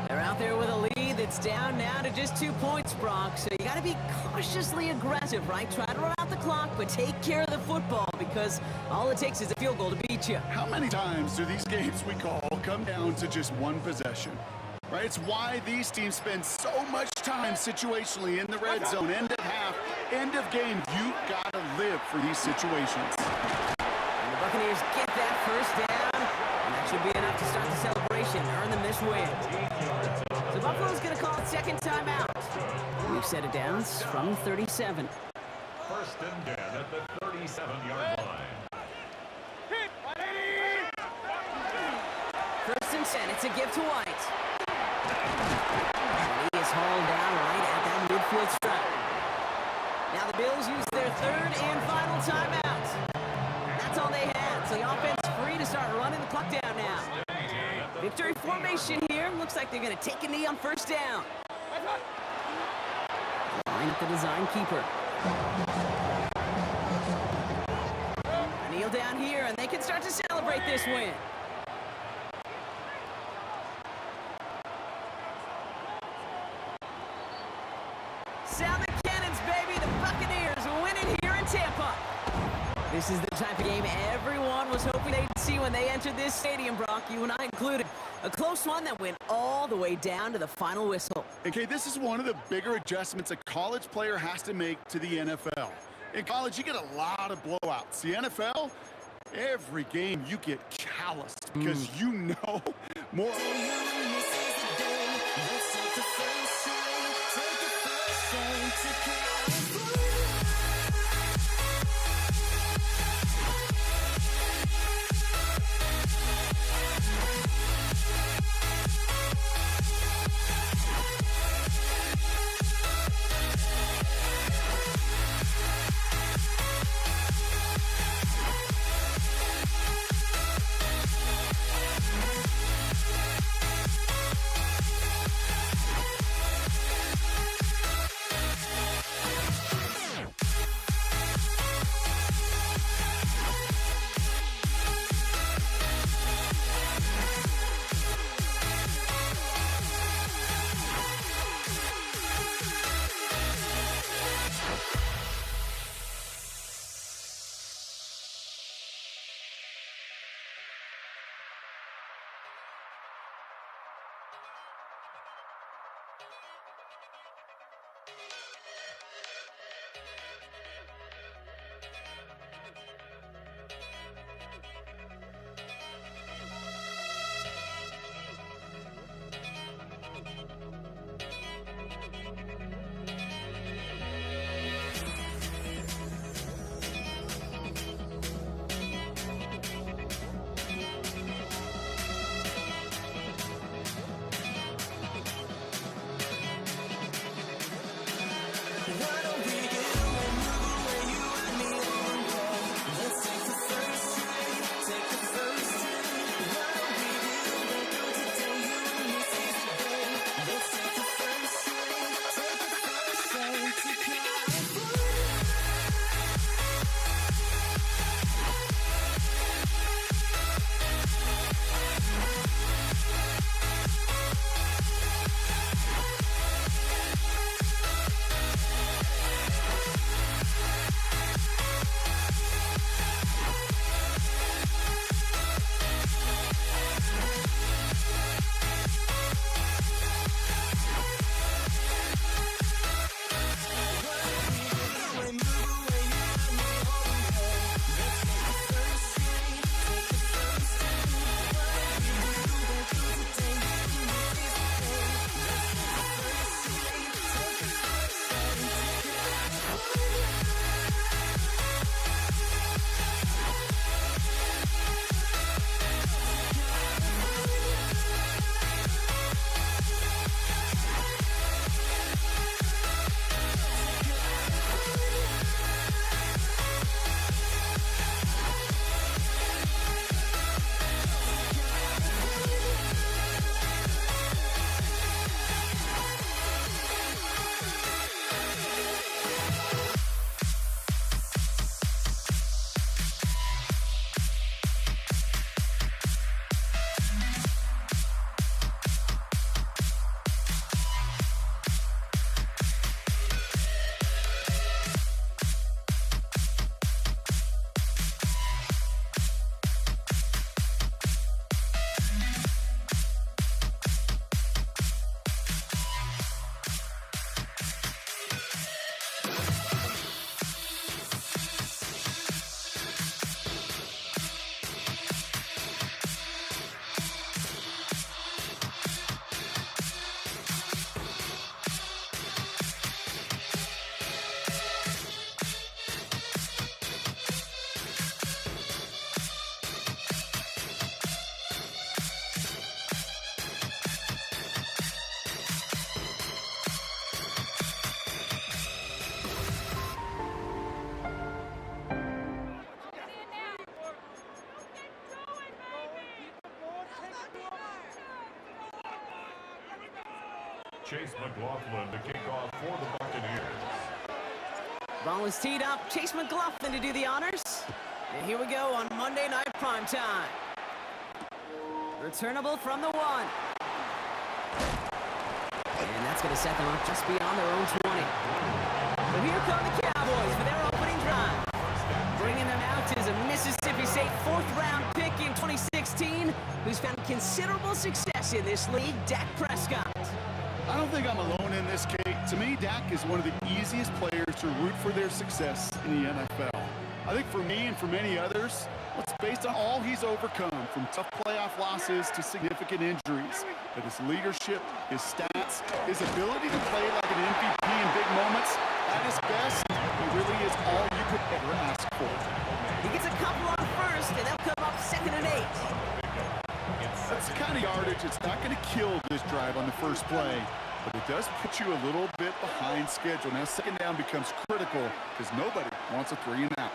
They're out there with a lead that's down now to just 2 points, Brock. So you got to be cautiously aggressive, right? Try to run out the clock, but take care of the football because all it takes is a field goal to beat you. How many times do these games we call come down to just one possession? Right? It's why these teams spend so much time situationally in the red zone, end of half, end of game. You got to live for these situations. And the Buccaneers get that 1st down, and that should be enough to start the celebration, earn them this win. So Buffalo's going to call it 2nd timeout. We've set it down from 37. 1st and 10 at the 37-yard line. 1st and 10, it's a gift to White. And he is hauled down right at that midfield stripe. Now the Bills use their 3rd and final timeout. Victory formation here. Looks like they're going to take a knee on first down. Line up the design keeper. Kneel down here, and they can start to celebrate this win. Sound the cannons, baby. The Buccaneers win it here in Tampa. This is the type of game everyone was hoping they'd see when they entered this stadium, Brock, you and I included. A close one that went all the way down to the final whistle. Okay, this is one of the bigger adjustments a college player has to make to the NFL. In college, you get a lot of blowouts. The NFL, every game you get calloused because you know more. Chase McLaughlin to kick off for the Buccaneers. Ball is teed up. Chase McLaughlin to do the honors. And here we go on Monday Night Primetime. Returnable from the 1. And that's going to set them up just beyond their own 20. So here come the Cowboys for their opening drive. Bringing them out is a Mississippi State 4th-round pick in 2016 who's found considerable success in this league, Dak Prescott. I don't think I'm alone in this, Kate. To me, Dak is one of the easiest players to root for their success in the NFL. I think for me and for many others, it's based on all he's overcome, from tough playoff losses to significant injuries. But his leadership, his stats, his ability to play like an MVP in big moments, at his best, he really is all you could ever ask for. He gets a couple on first, and they'll come up 2nd and 8. That's the kind of yardage it's not going to kill this drive on the first play, but it does put you a little bit behind schedule. Now 2nd down becomes critical because nobody wants a 3 and out.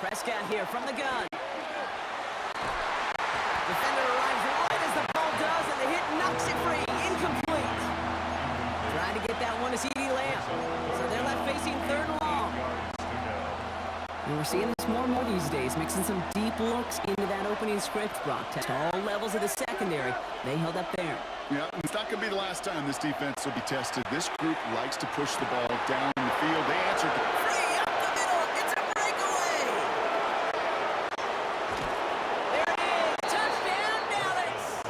Prescott here from the gun. Defender arrives right as the ball does, and the hit knocks it free. Incomplete. Trying to get that one to CeeDee Lamb. So they're left facing 3rd and long. And we're seeing this more and more these days, mixing some deep looks into that opening script. Brock test all levels of the secondary. They held up there. Yeah, it's not going to be the last time this defense will be tested. This group likes to push the ball down the field. They answered the Free up the middle. It's a breakaway. There it is. Touchdown, Dallas.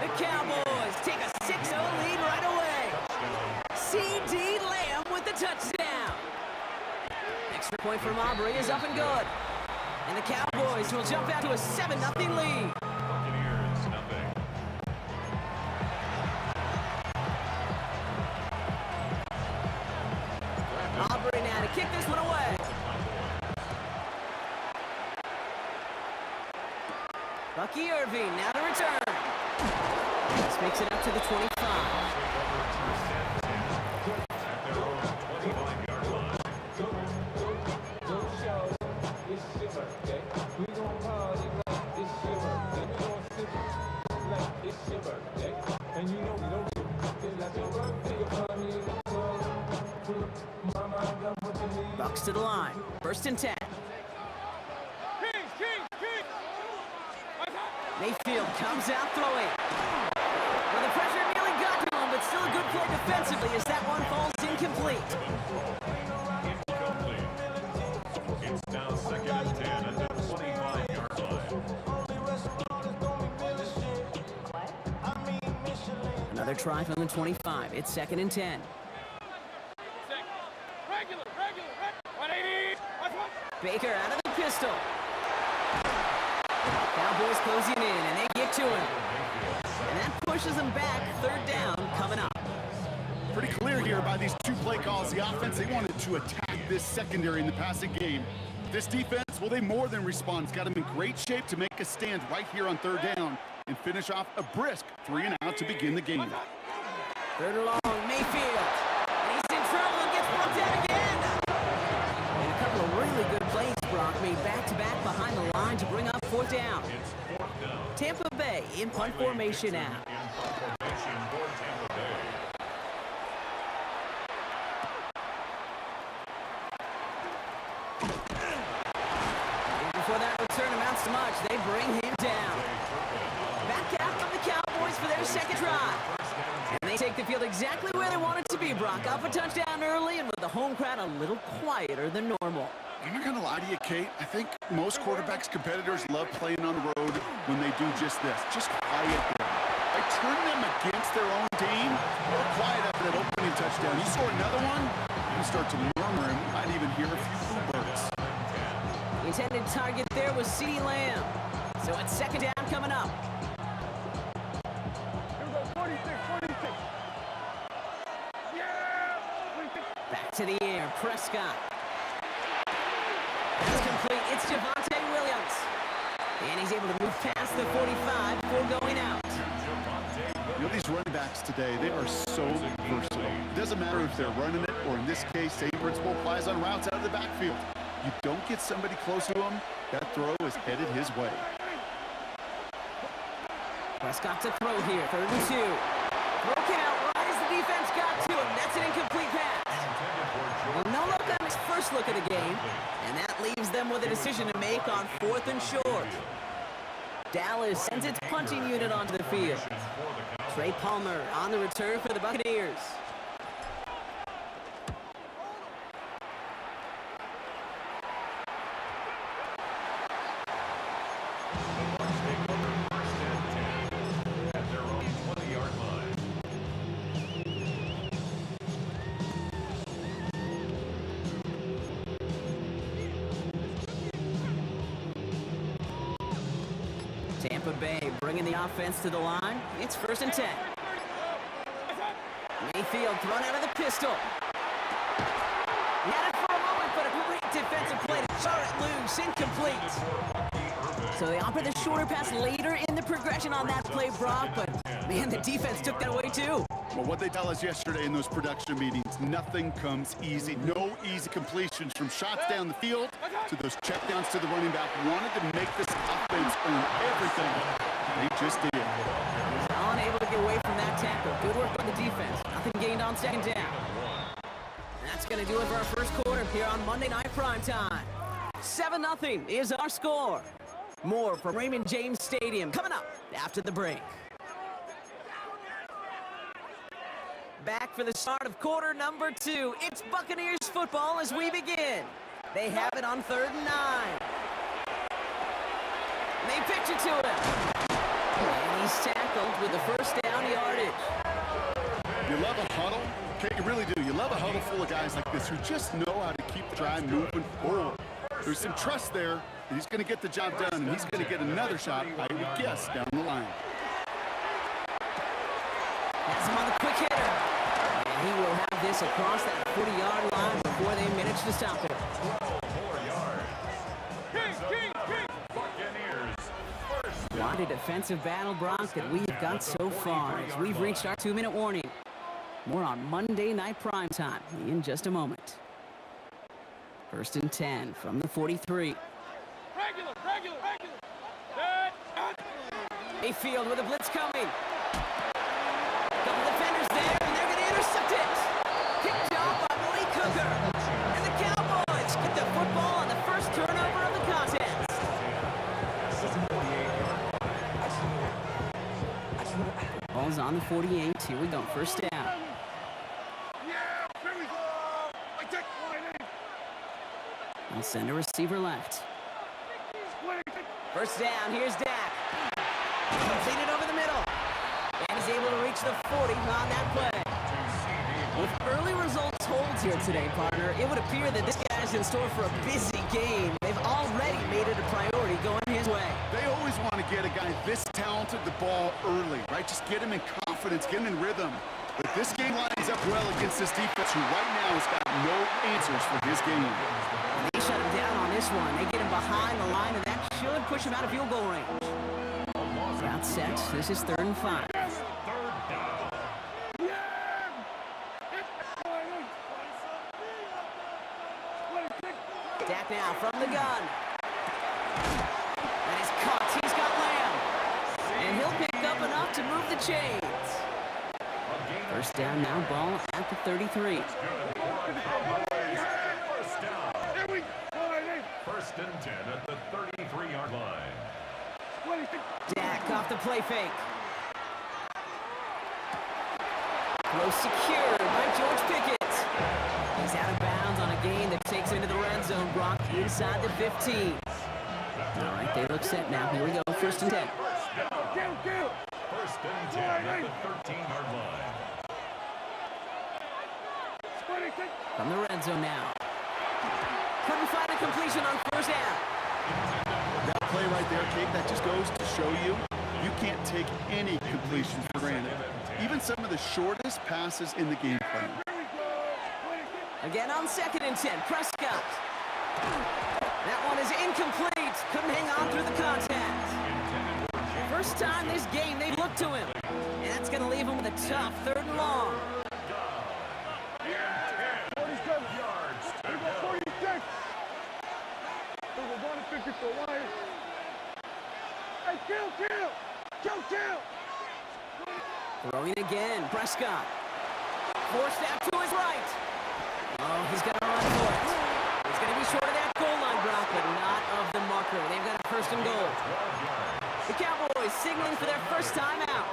The Cowboys take a 6-0 lead right away. CeeDee Lamb with the touchdown. Extra point from Aubrey is up and good. And the Cowboys will jump out to a 7-0 lead. Buccaneers, nothing. Aubrey now to kick this one away. Bucky Irving now to return. This makes it up to the 25. At their own 25-yard line. Bucks to the line. 1st and 10. Mayfield comes out throwing. Well, the pressure nearly got to him, but still a good play defensively as that one falls incomplete. Incomplete. It's now 2nd and 10 at the 25-yard line. Another try from the 25. It's 2nd and 10. Baker out of the pistol. Cowboys closing in, and they get to him. And that pushes them back. 3rd down coming up. pretty clear here by these 2 play calls. The offense, they wanted to attack this secondary in the passing game. This defense, well, they more than respond. It's got them in great shape to make a stand right here on 3rd down and finish off a brisk 3 and out to begin the game. 3rd and long, Mayfield. And he's in trouble and gets brought down again. And a couple of really good plays, Brock, made back-to-back behind the line to bring up 4th down. It's 4th down. Tampa Bay in punt formation now. In punt formation for Tampa Bay. Before that return amounts to much, they bring him down. Back out from the Cowboys for their 2nd drive. And they take the field exactly where they want it to be, Brock. Up a touchdown early and with the home crowd a little quieter than normal. I'm not going to lie to you, Kate. I think most quarterbacks' competitors love playing on the road when they do just this. Just quiet there. By turning them against their own team, they're quiet after that opening touchdown. You score another one, you start to murmur, and you might even hear a few bluebirds. The intended target there was CeeDee Lamb. So it's 2nd down coming up. Back to the air, Prescott. That's complete. It's Javonte Williams. And he's able to move past the 45 before going out. You know, these running backs today, they are so versatile. It doesn't matter if they're running it, or in this case, same principle applies on routes out of the backfield. You don't get somebody close to them, That throw is headed his way. Prescott to throw here, 3rd and 2. Broken out right as the defense got to him. That's an incomplete pass. Well, no look on his first look at the game, and that leaves them with a decision to make on 4th and short. Dallas sends its punching unit onto the field. Trey Palmer on the return for the Buccaneers. At their own 20-yard line. Tampa Bay bringing the offense to the line. It's 1st and 10. Mayfield thrown out of the pistol. He had it for a moment, but a great defensive play to jar it loose, incomplete. So they offer the shorter pass later in the progression on that play, Brock, but man, the defense took that away too. Well, what they tell us yesterday in those production meetings, nothing comes easy. No easy completions from shots down the field to those checkdowns to the running back. Wanted to make this offense earn everything. They just did. Unable to get away from that tackle. Good work on the defense. Nothing gained on 2nd down. That's going to do it for our first quarter here on Monday Night Primetime. 7-0 is our score. More from Raymond James Stadium coming up after the break. Back for the start of quarter number 2. It's Buccaneers football as we begin. They have it on 3rd and 9. They pitch it to him. And he's tackled with the first down yardage. You love a huddle? Okay, you really do. You love a huddle full of guys like this who just know how to keep the drive moving forward. There's some trust there that he's going to get the job done, and he's going to get another shot, I would guess, down the line. Has him on the quick hitter. And he will have this across that 40-yard line before they manage to stop it. 4 yards. Buccaneers. First What a defensive battle, Brock, that we've got so far as we've reached our 2-minute warning. More on Monday Night Primetime in just a moment. 1st and 10 from the 43. Regular. Mayfield with a blitz coming. Couple defenders there, and they're going to intercept it. Kicked off by Malik Hooker. And the Cowboys get the football on the first turnover of the contest. Ball's on the 48. Here we go. First down. Yeah, here we go. I take They'll send a receiver left. 20. First down. Here's Dak. Completed over the middle. And he's able to reach the 40 on that play. With early results holds here today, partner, it would appear that this guy's in store for a busy game. They've already made it a priority going his way. They always want to get a guy this talented the ball early, right? Just get him in confidence, get him in rhythm. But this game lines up well against this defense, who right now has got no answers for his game. They shut him down on this one. They get him behind the line, and that should push him out of field goal range. Route set. This is 3rd and 5. Dak now from the gun. And he's caught. He's got Lamb. And he'll pick up enough to move the chains. First down now, ball at the 33. First and 10 at the 33-yard line. Dak off the play fake. Close secured by George Pickett. He's out of bounds on a gain that takes him into the red zone, Brock, inside the 15. All right, they look set now. Here we go, 1st and 10. First and 10 at the 13-yard line. From the red zone now. Couldn't find a completion on 1st down. That play right there, Kate, that just goes to show you, you can't take any completions for granted. Even some of the shortest passes in the game plan. Again on 2nd and 10, Prescott. That one is incomplete. Couldn't hang on through the contact. First time this game they've looked to him. And that's going to leave him with a tough 3rd and long. Throwing again, Prescott. Forced out to his right. Oh, he's got to run for it. He's going to be short of that goal line, Brock, but not of the marker. They've got a first and goal. The Cowboys signaling for their first time out.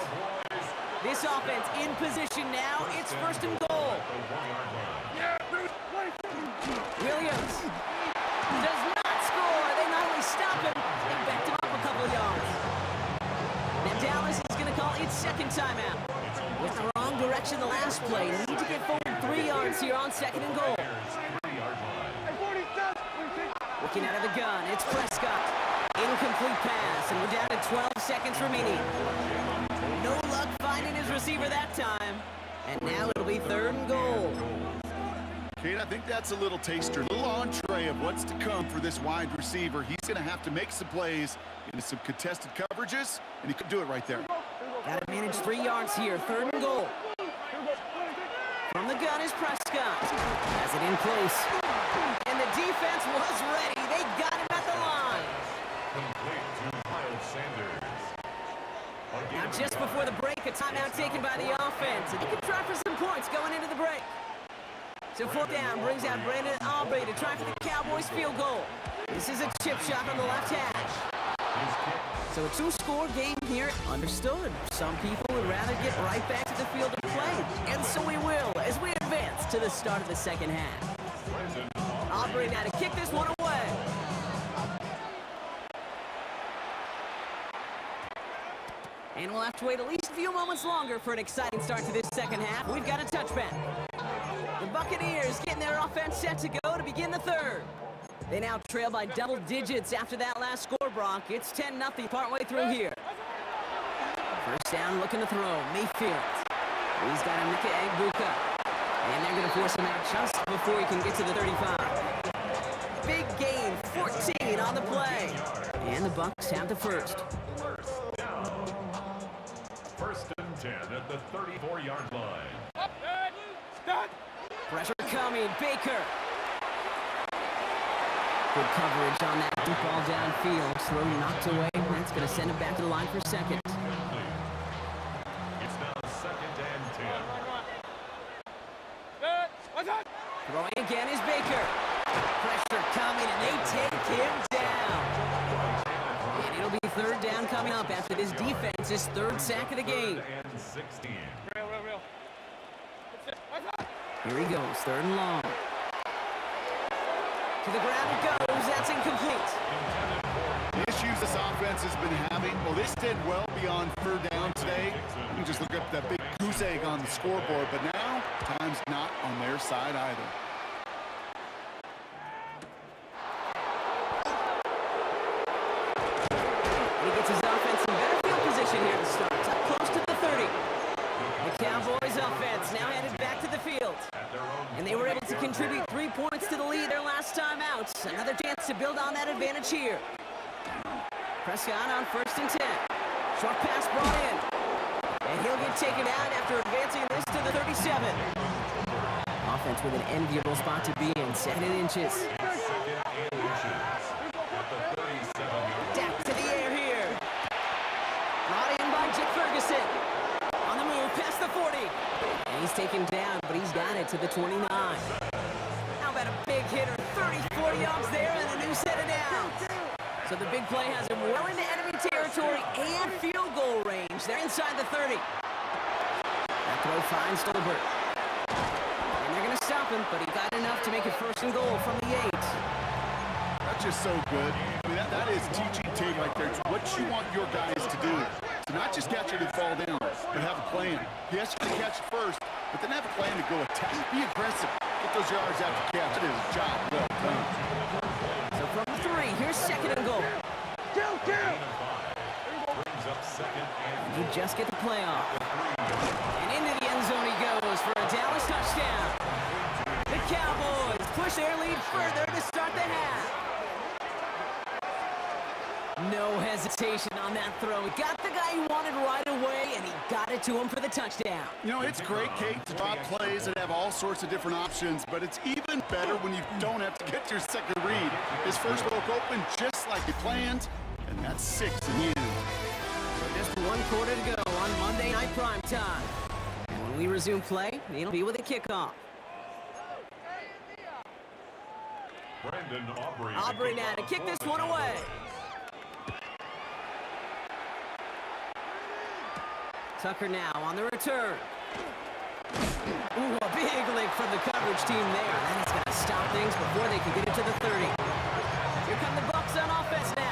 This offense in position now. It's first and goal. Williams does not score. They not only stop him, they backed him up a couple of yards. Now Dallas is going to call its second timeout. With the wrong direction the last play. Need to get forward 3 yards here on second and goal. Looking out of the gun, it's Prescott. Incomplete pass, and we're down to 12 seconds remaining. No luck finding his receiver that time. And now it'll be third and goal. Kate, I think that's a little taster, a little entree of what's to come for this wide receiver. He's going to have to make some plays into some contested coverages, and he could do it right there. Got to manage 3 yards here, third and goal. From the gun is Prescott. Has it in place. And the defense was ready. They got him at the line. Complete to Miles Sanders. Now just before the break, a timeout taken by the offense. And they can try for some points going into the break. So fourth down brings out Brandon Aubrey to try for the Cowboys field goal. This is a chip shot on the left hash. So a 2-score game here, understood. Some people would rather get right back to the field and play. And so we will as we advance to the start of the second half. Aubrey now to kick this one away. And we'll have to wait at least a few moments longer for an exciting start to this second half. We've got a touchback. The Buccaneers getting their offense set to go to begin the third. They now trail by double digits after that last score, Brock. It's 10-0 partway through here. First down, looking to throw. Mayfield. He's got Emeka Egbuka. And they're going to force him out just before he can get to the 35. Big gain, 14 on the play. And the Bucs have the first. First and 10 at the 34-yard line. Pressure coming, Baker. Good coverage on that deep ball downfield. Throw knocked away. That's going to send him back to the line for second. It's now second and 10. Throwing again is Baker. Pressure coming, and they take him down. And it'll be third down coming up after this defense's third sack of the game. And 16. Here he goes, third and long. To the ground it goes, that's incomplete. The issues this offense has been having, well, this did well beyond third down today. You can just look up that big goose egg on the scoreboard, but now time's not on their side either. And he gets his offense in better field position here to start. Up close to the 30. The Cowboys offense now headed back to the field. And they were able to contribute 3 points to the lead their last time out. Another chance to build on that advantage here. Prescott on first and 10. Short pass brought in. And he'll get taken out after advancing this to the 37. Offense with an enviable spot to be in. 2nd inches. Back to the air here. Brought in by Jake Ferguson. On the move, past the 40. And he's taken down, but he's got it to the 29. How about a big hitter? 34 yards there and a new set of downs. So the big play has him well into enemy territory and field goal range. They're inside the 30. That throw finds Stolbert. And they're going to stop him, but he got enough to make it first and goal from the 8. That's just so good. I mean, that is teaching tape right there. It's what you want your guys to do. To not just catch it and fall down, but have a plan. Yes, you can catch it first, but then have a plan to go attack. Be aggressive. Get those yards after catch. It is a job well done. So from the 3, here's second and goal. You just get the play off. And into the end zone he goes for a Dallas touchdown. The Cowboys push their lead further to start the half. No hesitation on that throw. He got the guy he wanted right away, and he got it to him for the touchdown. You know, it's great, Kate, to drop plays and have all sorts of different options, but it's even better when you don't have to get your second read. His first broke open just like he planned, and that's 6 in the end. One quarter to go on Monday Night Prime Time. And when we resume play, it'll be with a kickoff. Brandon Aubrey. Aubrey now to kick this one away. Tucker now on the return. Ooh, a big lick from the coverage team there. That is going to stop things before they can get it to the 30. Here come the Bucks on offense now.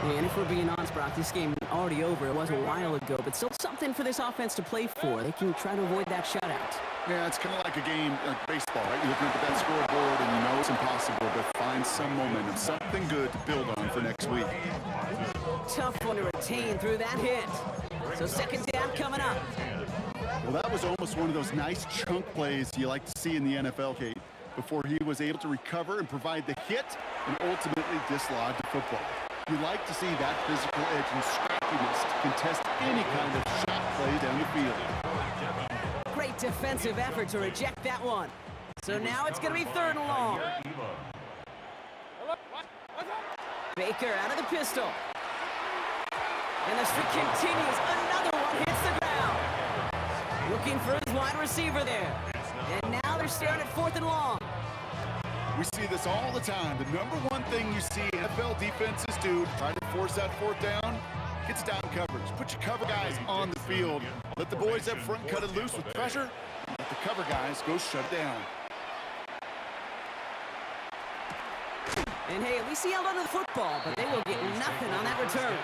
And if we're being honest, Brock, this game already over. It was a while ago, but still something for this offense to play for. They can try to avoid that shutout. Yeah, it's kind of like a game, like baseball, right? You're looking at that scoreboard and you know it's impossible, but find some momentum, something good to build on for next week. Tough one to retain through that hit. So second down coming up. Well, that was almost one of those nice chunk plays you like to see in the NFL, Kate, before he was able to recover and provide the hit and ultimately dislodge the football. You like to see that physical edge and scrappiness to contest any kind of shot play down the field. Great defensive effort to reject that one. So now it's going to be third and long. Baker out of the pistol. And the streak continues. Another one hits the ground. Looking for his wide receiver there. And now they're staring at fourth and long. We see this all the time. The number one thing you see NFL defenses do to try to force that fourth down, gets down coverage. Put your cover guys on the field. Let the boys up front cut it loose with pressure. Let the cover guys go shut down. And hey, at least he held onto the football, but they will get nothing on that return.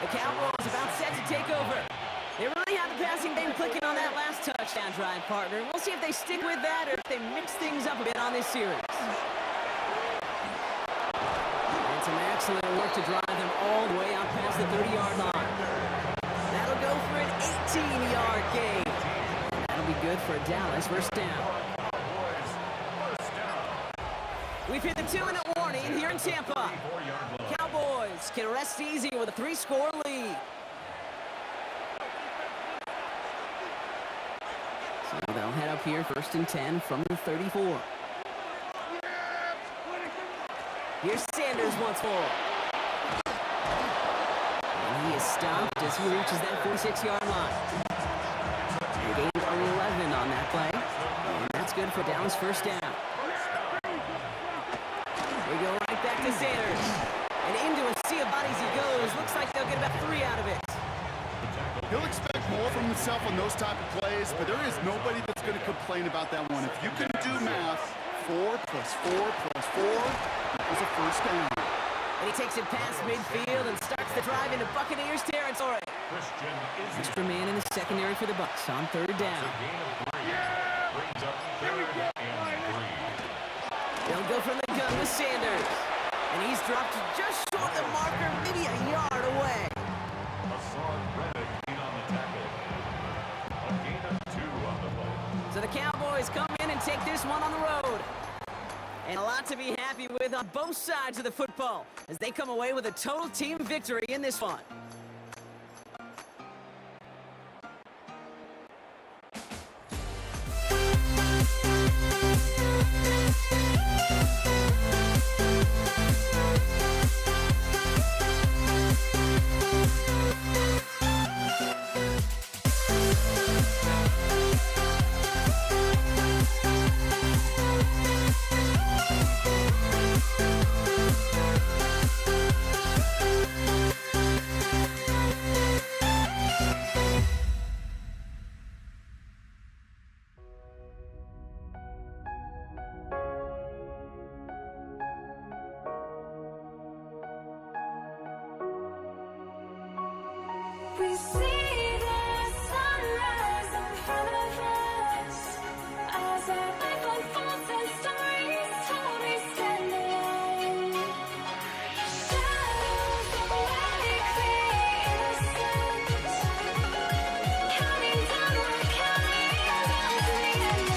The Cowboys about set to take over. They really have the passing game clicking on that last touchdown drive, partner. We'll see if they stick with that or if they mix things up a bit on this series. And some excellent work to drive them all the way out past the 30-yard line. That'll go for an 18-yard gain. And that'll be good for a Dallas first down. We've hit the 2-minute warning here in Tampa. Cowboys can rest easy with a 3-score lead. So they'll head up here, 1st and 10 from the 34. Here's Sanders once more. And he is stopped as he reaches that 46-yard line. They gained 11 on that play. And that's good for Dallas first down. They go right back to Sanders. And into a sea of bodies he goes. Looks like they'll get about 3 out of it. He'll expect more from himself on those type of plays, but there is nobody that's going to complain about that one. If you can do math, 4 plus 4 plus 4 is a first down. And he takes it past midfield and starts the drive into Buccaneers territory. Extra man in the secondary for the Bucs on 3rd down. Brings up 3rd and 3. They'll go from the gun with Sanders. And he's dropped just short of the marker, maybe a yard away. Hassan Reddick in on the tackle. A gain of 2 on the play. So the Cowboys come in and take this one on the road. And a lot to be happy with on both sides of the football as they come away with a total team victory in this one. We see the sunrise in front of us as our life unfolds and stories told we stand alone. Shadows of where clear innocence, counting downward, counting down to the end.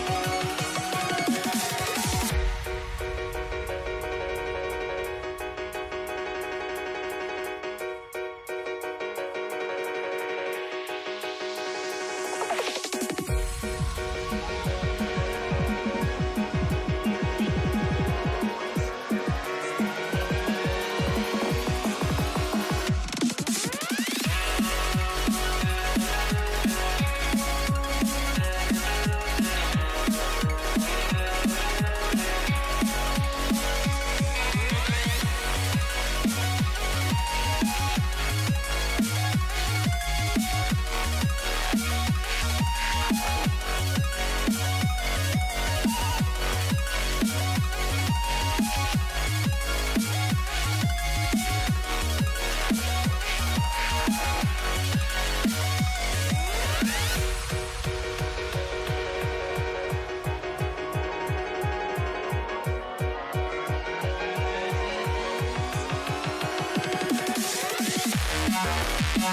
You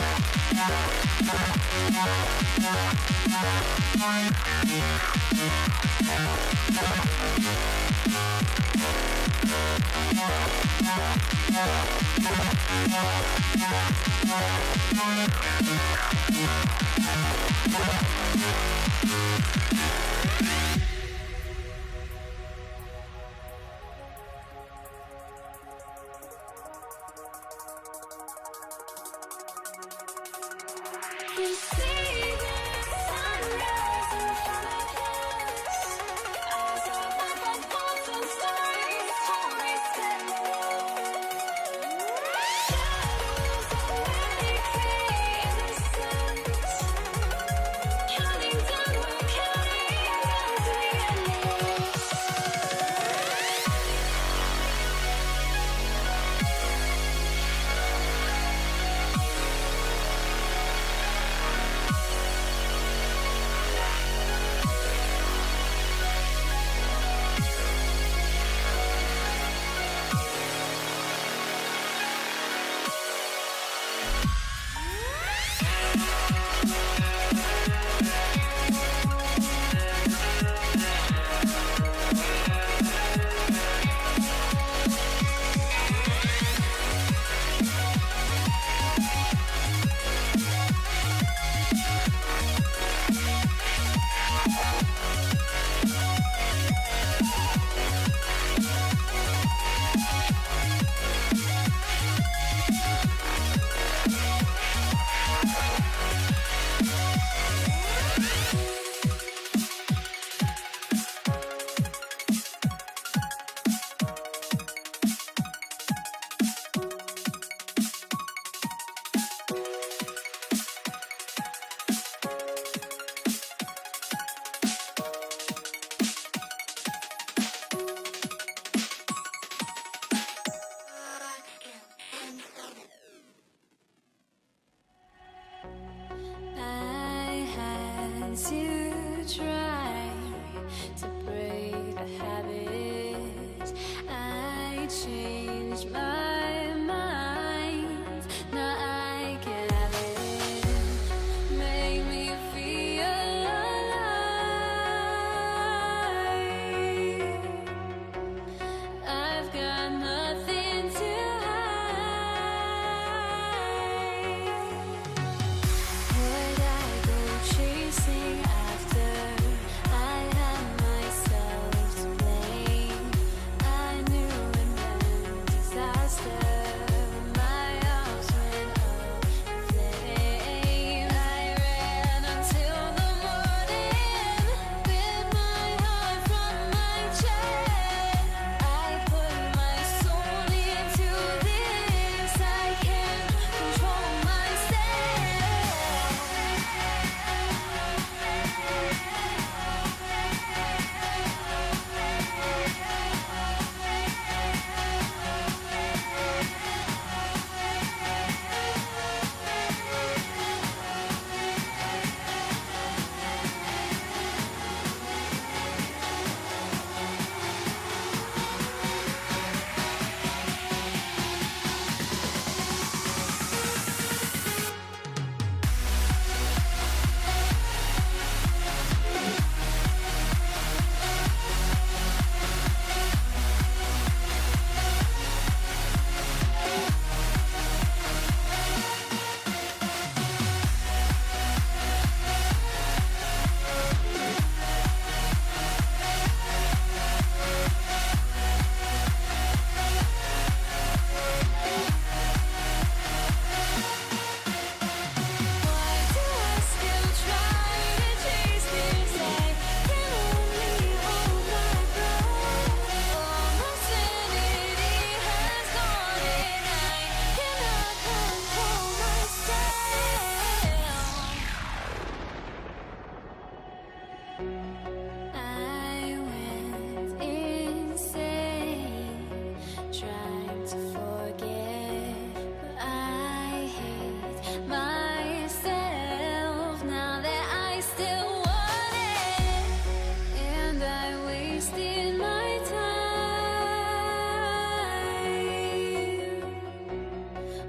see the sunrise in front of us. Eyes are open, thoughts and stories told me shadows already create the sense. Counting down, we're counting down to the endless. I had to try to break the habit. I changed my mind. Now I can have it. Make me feel alive. I've got nothing to hide. Would I go chasing after? I had myself to blame. I knew it meant disaster. My arms went up in flames. I ran until the morning, bit my heart from my chest. I put my soul into this. I can't control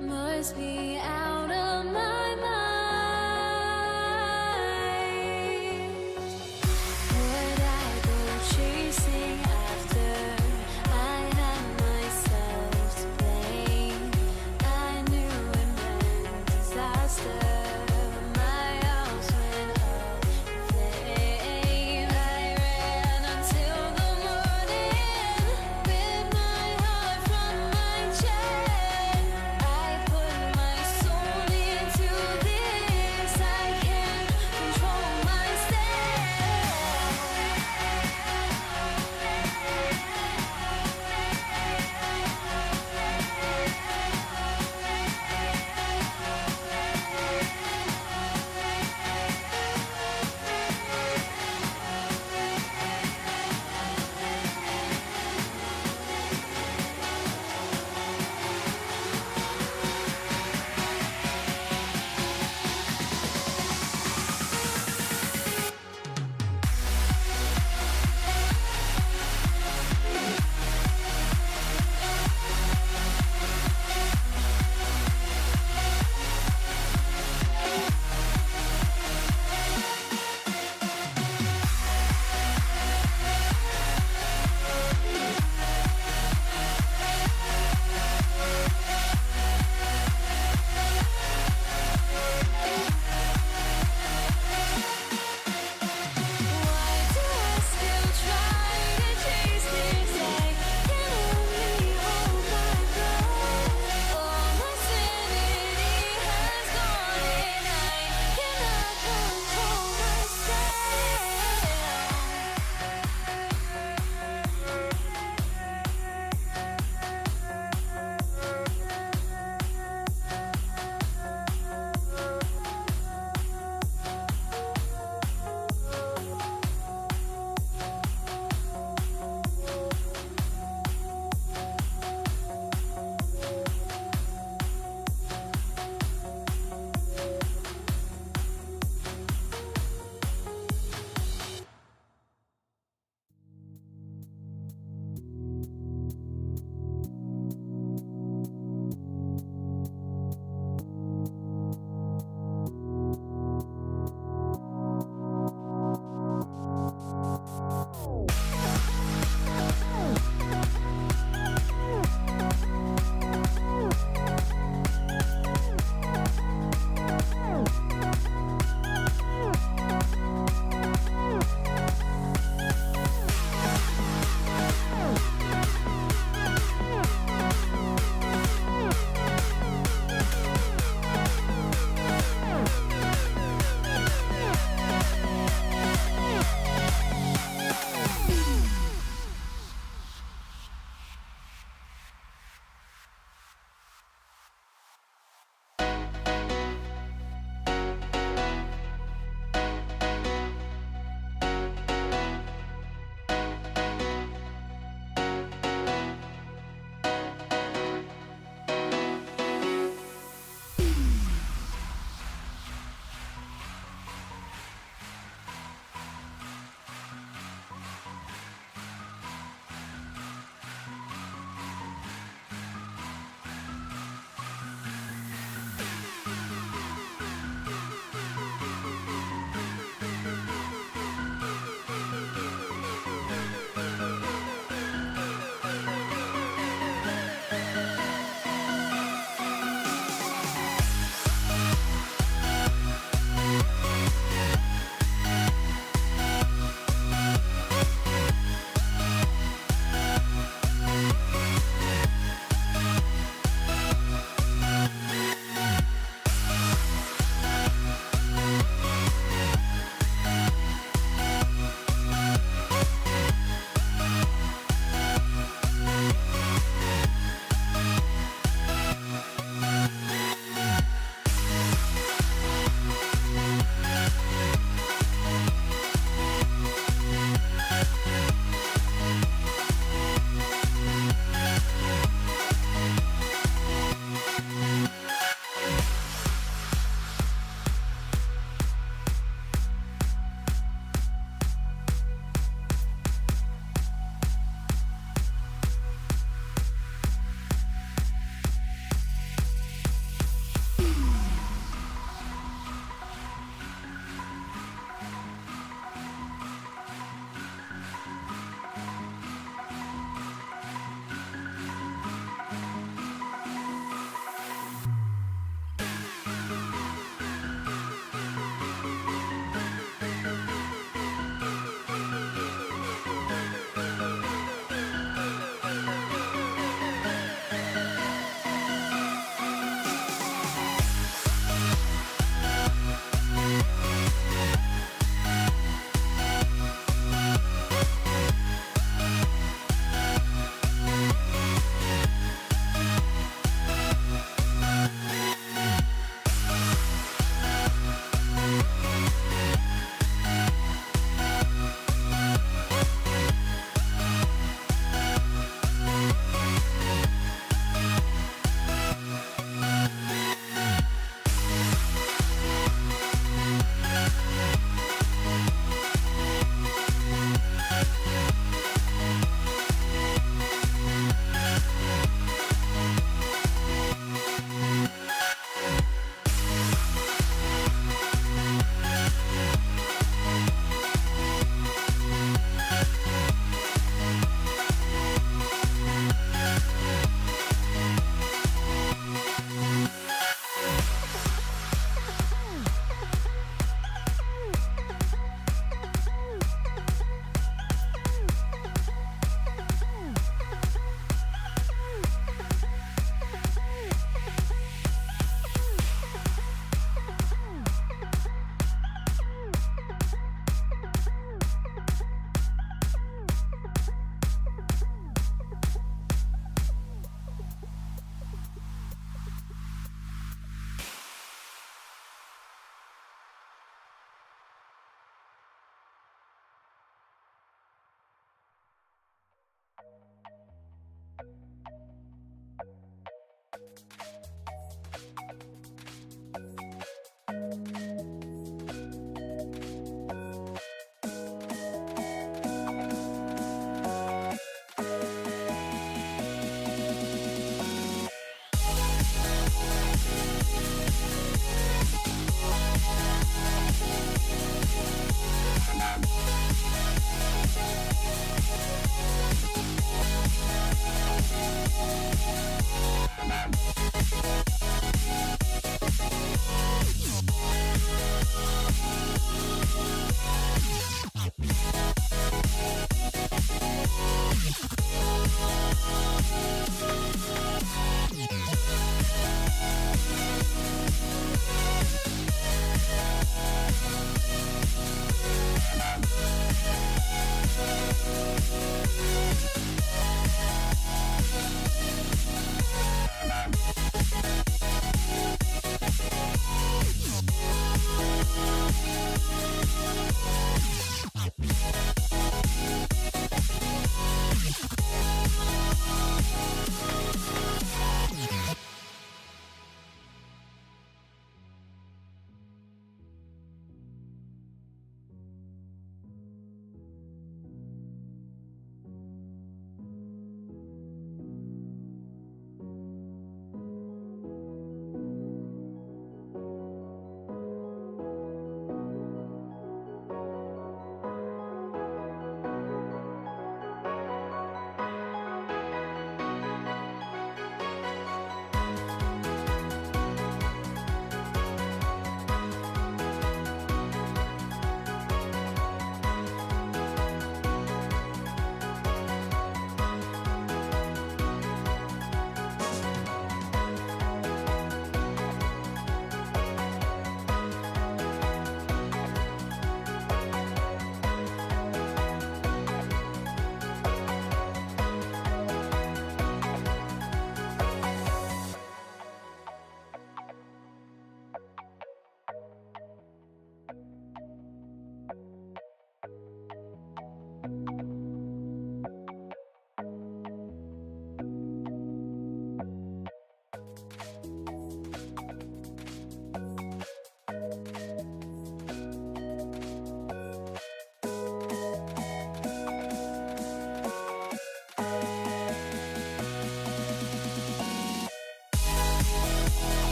must be out of my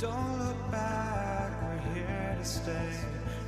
Don't look back, we're here to stay.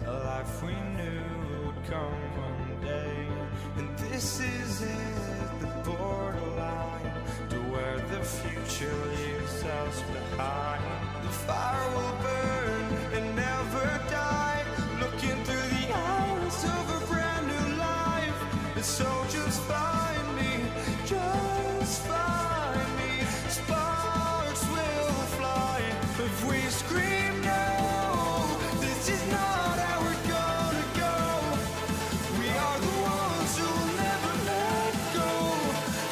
A life we knew would come one day. And this is it, the borderline to where the future leaves us behind. The fire will burn and never die, looking through the eyes of a brand new life. And so just find me, just find me. Sparks will fly if we scream no. This is not how we're gonna go. We are the ones who will never let go.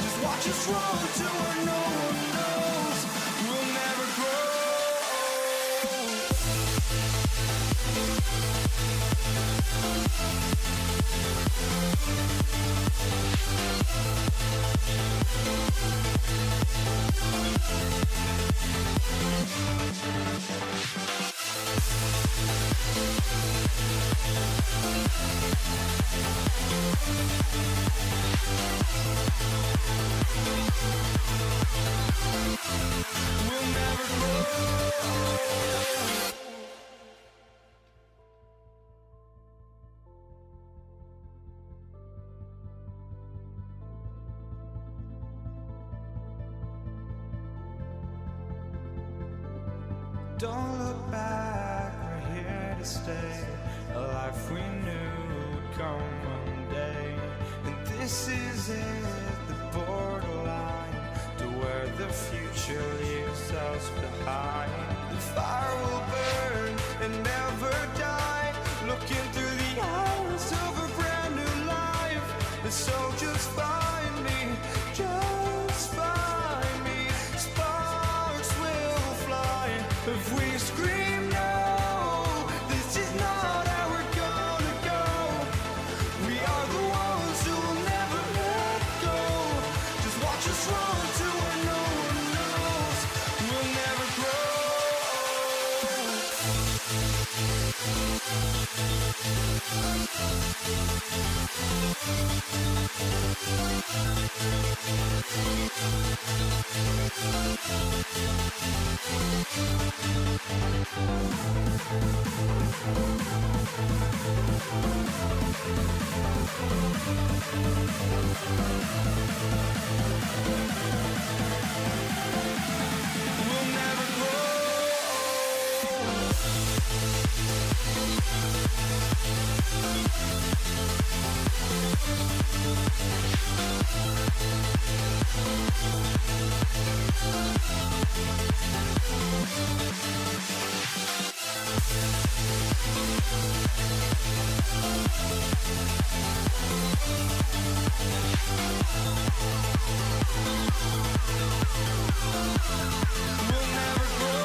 Just watch us run to where no one knows. We'll never grow. We'll never grow. Don't look back, we're here to stay. A life we knew would come one day. And this is it, the borderline to where the future leaves us behind. The fire will burn and never die, looking through the eyes of a brand new life. And so just find me, just find me. Sparks will fly if we scream no. This is not how we're gonna go. We are the ones who will never let go. Just watch us run to where no one knows. We'll never grow. We'll never grow. We'll never grow.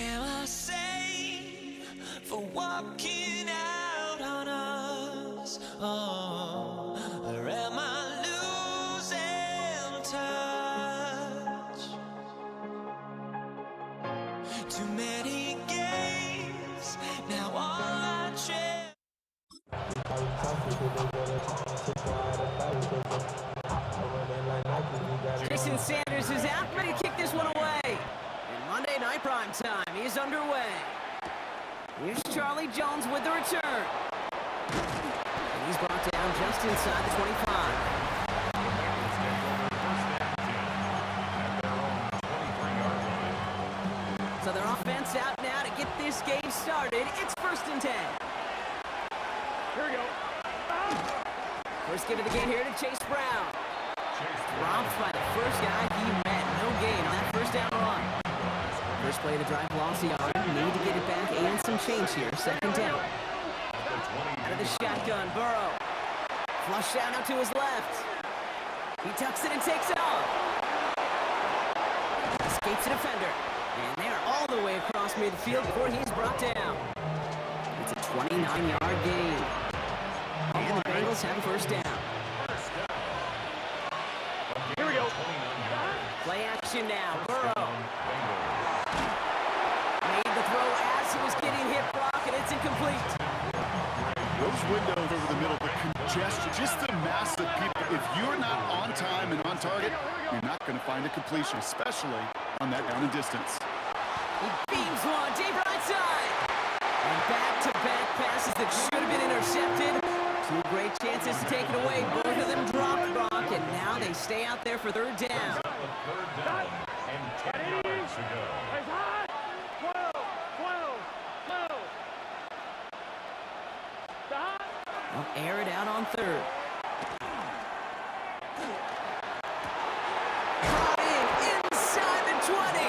Am I sane for walking out on us? Oh, or am I losing touch? Too many games, now all I chase. Jason Sanders is out, ready to kick this one away. And Monday Night Prime Time is underway. Here's Charlie Jones with the return. And he's brought down just inside the 25. So their offense out now to get this game started. It's 1st and 10. Here we go. First give of the game here to Chase Brown. Robbed by the first guy he met. No gain on that first down run. First play of the drive, lost the yard. Need to get it back and some change here. 2nd down. Out of the shotgun, Burrow. Flush down out to his left. He tucks it and takes it off. Escapes a defender. And they're all the way across midfield before he's brought down. It's a 29-yard gain. And the Bengals have a first down. Here we go. Play action now. Burrow. Made the throw as he was getting hit, Brock, and it's incomplete. Those windows over the middle, the congestion, just the mass of people. If you're not on time and on target, you're not going to find a completion, especially on that down and distance. He beams one, deep right side. And back-to-back passes that should have been intercepted. 2 great chances to take it away. Both of them dropped, Brock, and now they stay out there for 3rd down. Third down and 10 yards to go. It's hot. 12, 12, 12. Stop. They'll air it out on 3rd. Brought in inside the 20.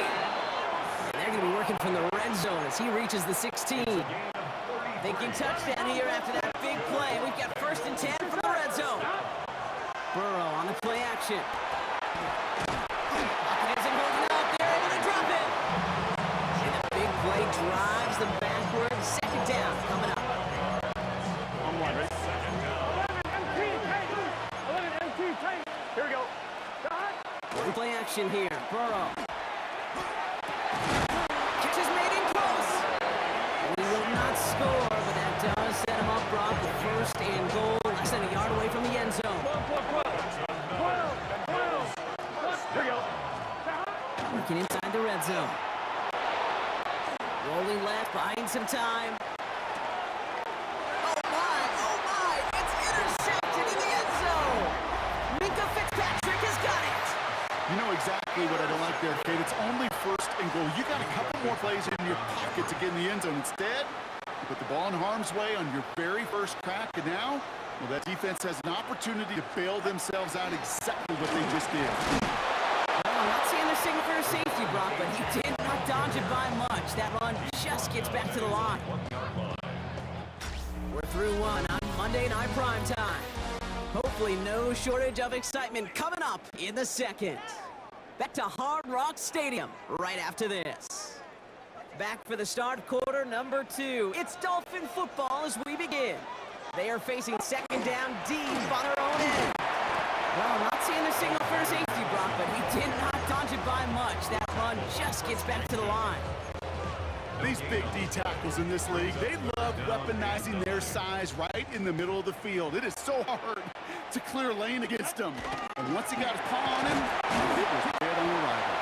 And they're going to be working from the red zone as he reaches the 16. Gain of 36 Thinking touchdown here after that big play. We've got 1st and 10 from the red zone. Burrow on the play action. Buccaneers are holding up. They're able to drop it. And the big play drives them backwards. 2nd down coming up. Here we go. One play action here. Burrow. Catch is made in close. He will not score, but that does set him up, Brock, with 1st and goal, less than a yard away from the end zone. Here we go. Working inside the red zone. Rolling left, buying some time. Oh my, it's intercepted in the end zone. Minka Fitzpatrick has got it. You know exactly what I don't like there, Kate. It's only 1st and goal. You got a couple more plays in your pocket to get in the end zone. Instead, you put the ball in harm's way on your very first crack, and now, well, that defense has an opportunity to bail themselves out exactly what they just did. Well, I'm not seeing the signal for a safety, Brock, but he did not dodge it by much. That run just gets back to the line. We're through one on Monday Night Prime Time. Hopefully no shortage of excitement coming up in the 2nd. Back to Hard Rock Stadium right after this. Back for the start of quarter number 2. It's Dolphin football as we begin. They are facing 2nd down deep on their own end. Well, I'm not seeing the signal for a safety, Brock, but he did not dodge it by much. That run just gets back to the line. These big D tackles in this league, they love weaponizing their size right in the middle of the field. It is so hard to clear lane against them. And once he got his paw on him, it was dead on arrival.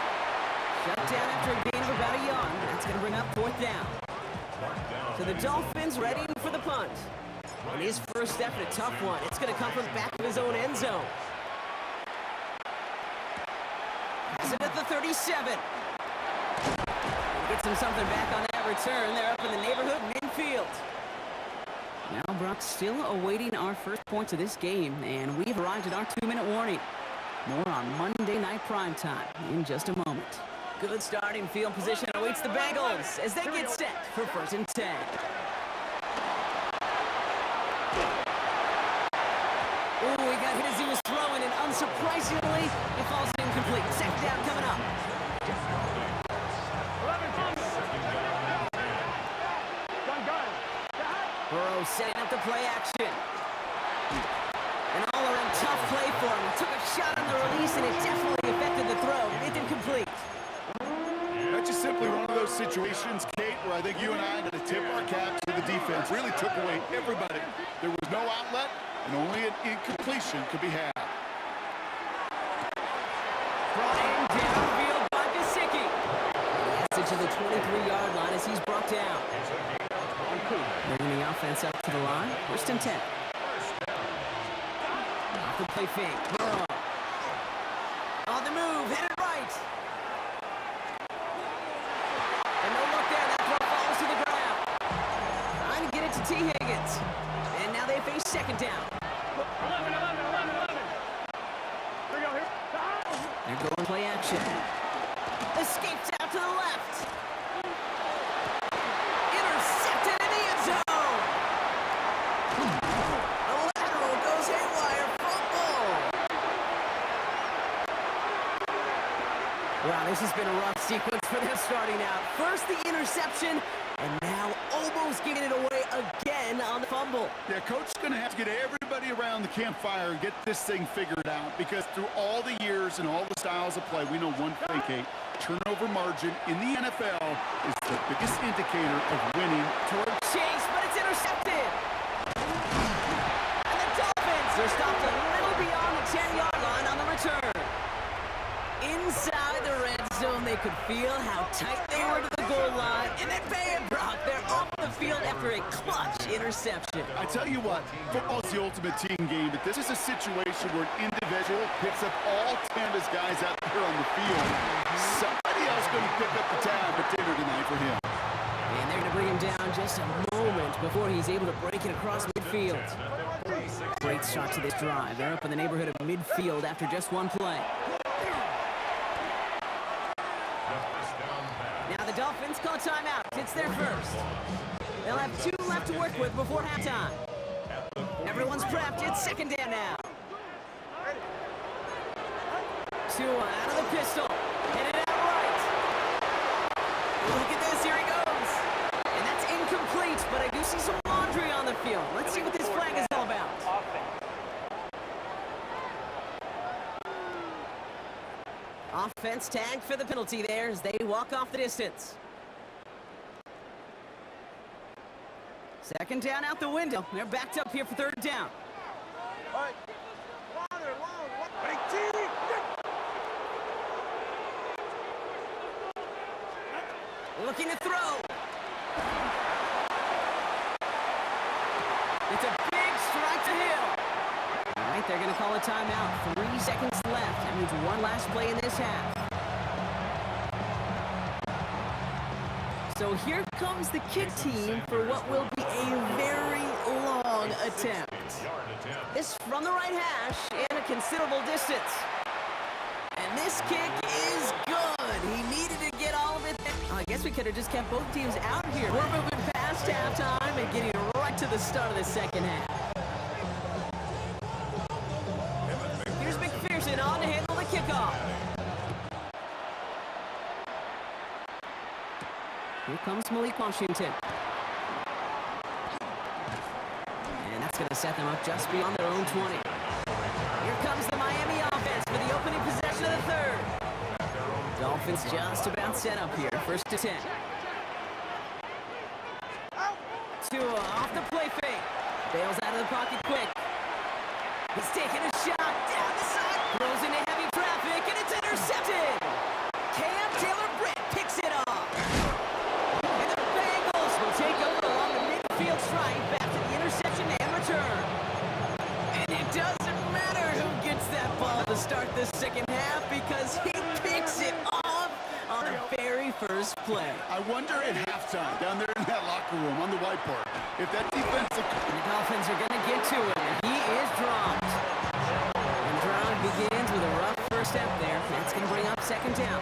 Shut down after a gain of about a yard. That's going to bring up 4th down. So the Dolphins ready for the punt. And his first step in a tough one. It's going to come from the back of his own end zone. Has it at the 37. Gets him something back on that return. They're up in the neighborhood midfield. Now Brock still awaiting our first points of this game, and we've arrived at our 2-minute warning. More on Monday Night Prime Time in just a moment. Good starting field position awaits the Bengals as they get set for 1st and 10. Oh, he got hit as he was throwing, and unsurprisingly, it falls incomplete. 2nd down coming up. Burrow setting up the play action. And all around tough play for him. He took a shot on the release, and it definitely affected the throw. It's incomplete. That's just simply one of those situations, Kate, where I think you and I got to tip our caps to the defense. Really took away everybody. There was no outlet, and only an incompletion could be had. Brought in downfield by Gesicki. Gets it to the 23-yard line as he's brought down. Bringing the offense up to the line. 1st and 10. Off the play fake. Burrow. On the move. Hit it right. And no look there. That throw falls to the ground. Trying to get it to T. Higgins. And now they face 2nd down. 11. Here we go. Here. They're going play action. Escapes out to the left. Intercepted in the end zone. The lateral goes haywire. Fumble. Wow, this has been a rough sequence for them starting out. First the interception, and now almost giving it away again on the fumble. Yeah, Coach is going to have to get everybody around the campfire and get this thing figured out, because through all the years and all the styles of play, we know one thing, Kate. Turnover margin in the NFL is the biggest indicator of winning. Toward chase, but it's intercepted. And the Dolphins are stopped a little beyond the 10-yard line on the return. Inside the red zone, they could feel how tight they were to the goal line, and then bam, Brock, they're off the field after a clutch interception. I tell you what, football's the ultimate team game, but this is a situation where an individual picks up all 10 of his guys out there on the field. Somebody else going to pick up the tab at dinner tonight for him. And they're going to bring him down just a moment before he's able to break it across midfield. Great start to this drive. They're up in the neighborhood of midfield after just one play. Now the Dolphins call timeout. It's gets there first. They'll have 2 left to work with before halftime. Everyone's prepped. It's second down now. Tua out of the pistol. Hit it out right. Look at this. Here he goes. And that's incomplete, but I do see some laundry on the field. Let's see what this flag is all about. Offense tagged for the penalty there as they walk off the distance. Second down out the window. They're backed up here for third down. Looking to throw. It's a big strike to Hill. All right, they're going to call a timeout. 3 seconds left. That means one last play in this half. So here comes the kick team for what will be a very long attempt. This from the right hash and a considerable distance. And this kick is good. He needed to get all of it there. I guess we could have just kept both teams out here. We're moving past halftime and getting right to the start of the second half. Here's McPherson on to handle the kickoff. Here comes Malik Washington. And that's going to set them up just beyond their own 20. Here comes the Miami offense for the opening possession of the third. Dolphins just about set up here. First to 10. Tua off the play fake. Bails out of the pocket quick. He's taking a shot down the side. Throws into heavy traffic, and it's intercepted. Cam Taylor-Britt picks it off. And the Bengals will take over along the midfield stripe back to the interception and return. And it doesn't matter who gets that ball to start the second half because he picks it off on the very first play. I wonder at halftime, down there in that locker room on the whiteboard, if that defensive... The Dolphins are going to get to it, and he is dropped. And Drown begins with a rough first step there. That's going to bring up second down.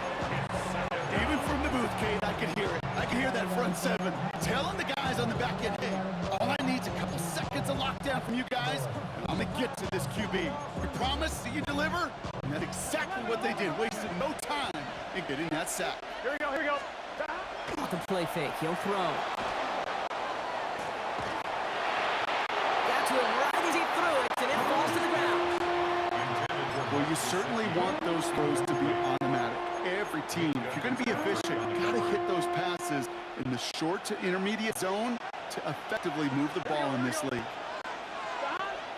Even from the booth, Kate, I could hear it. I could hear that front seven telling the guys on the back end, hey, all I need is a couple seconds of lockdown from you guys, and I'm going to get to this QB. You promise that you deliver? And that's exactly what they did, wasted no time in getting that sack. Here we go, here we go. Off the play fake, he'll throw. Got to him right as he threw it, and it falls to the ground. Well, you certainly want those throws to be automatic. Every team, if you're going to be efficient, you got to hit those passes in the short to intermediate zone to effectively move the ball in this league.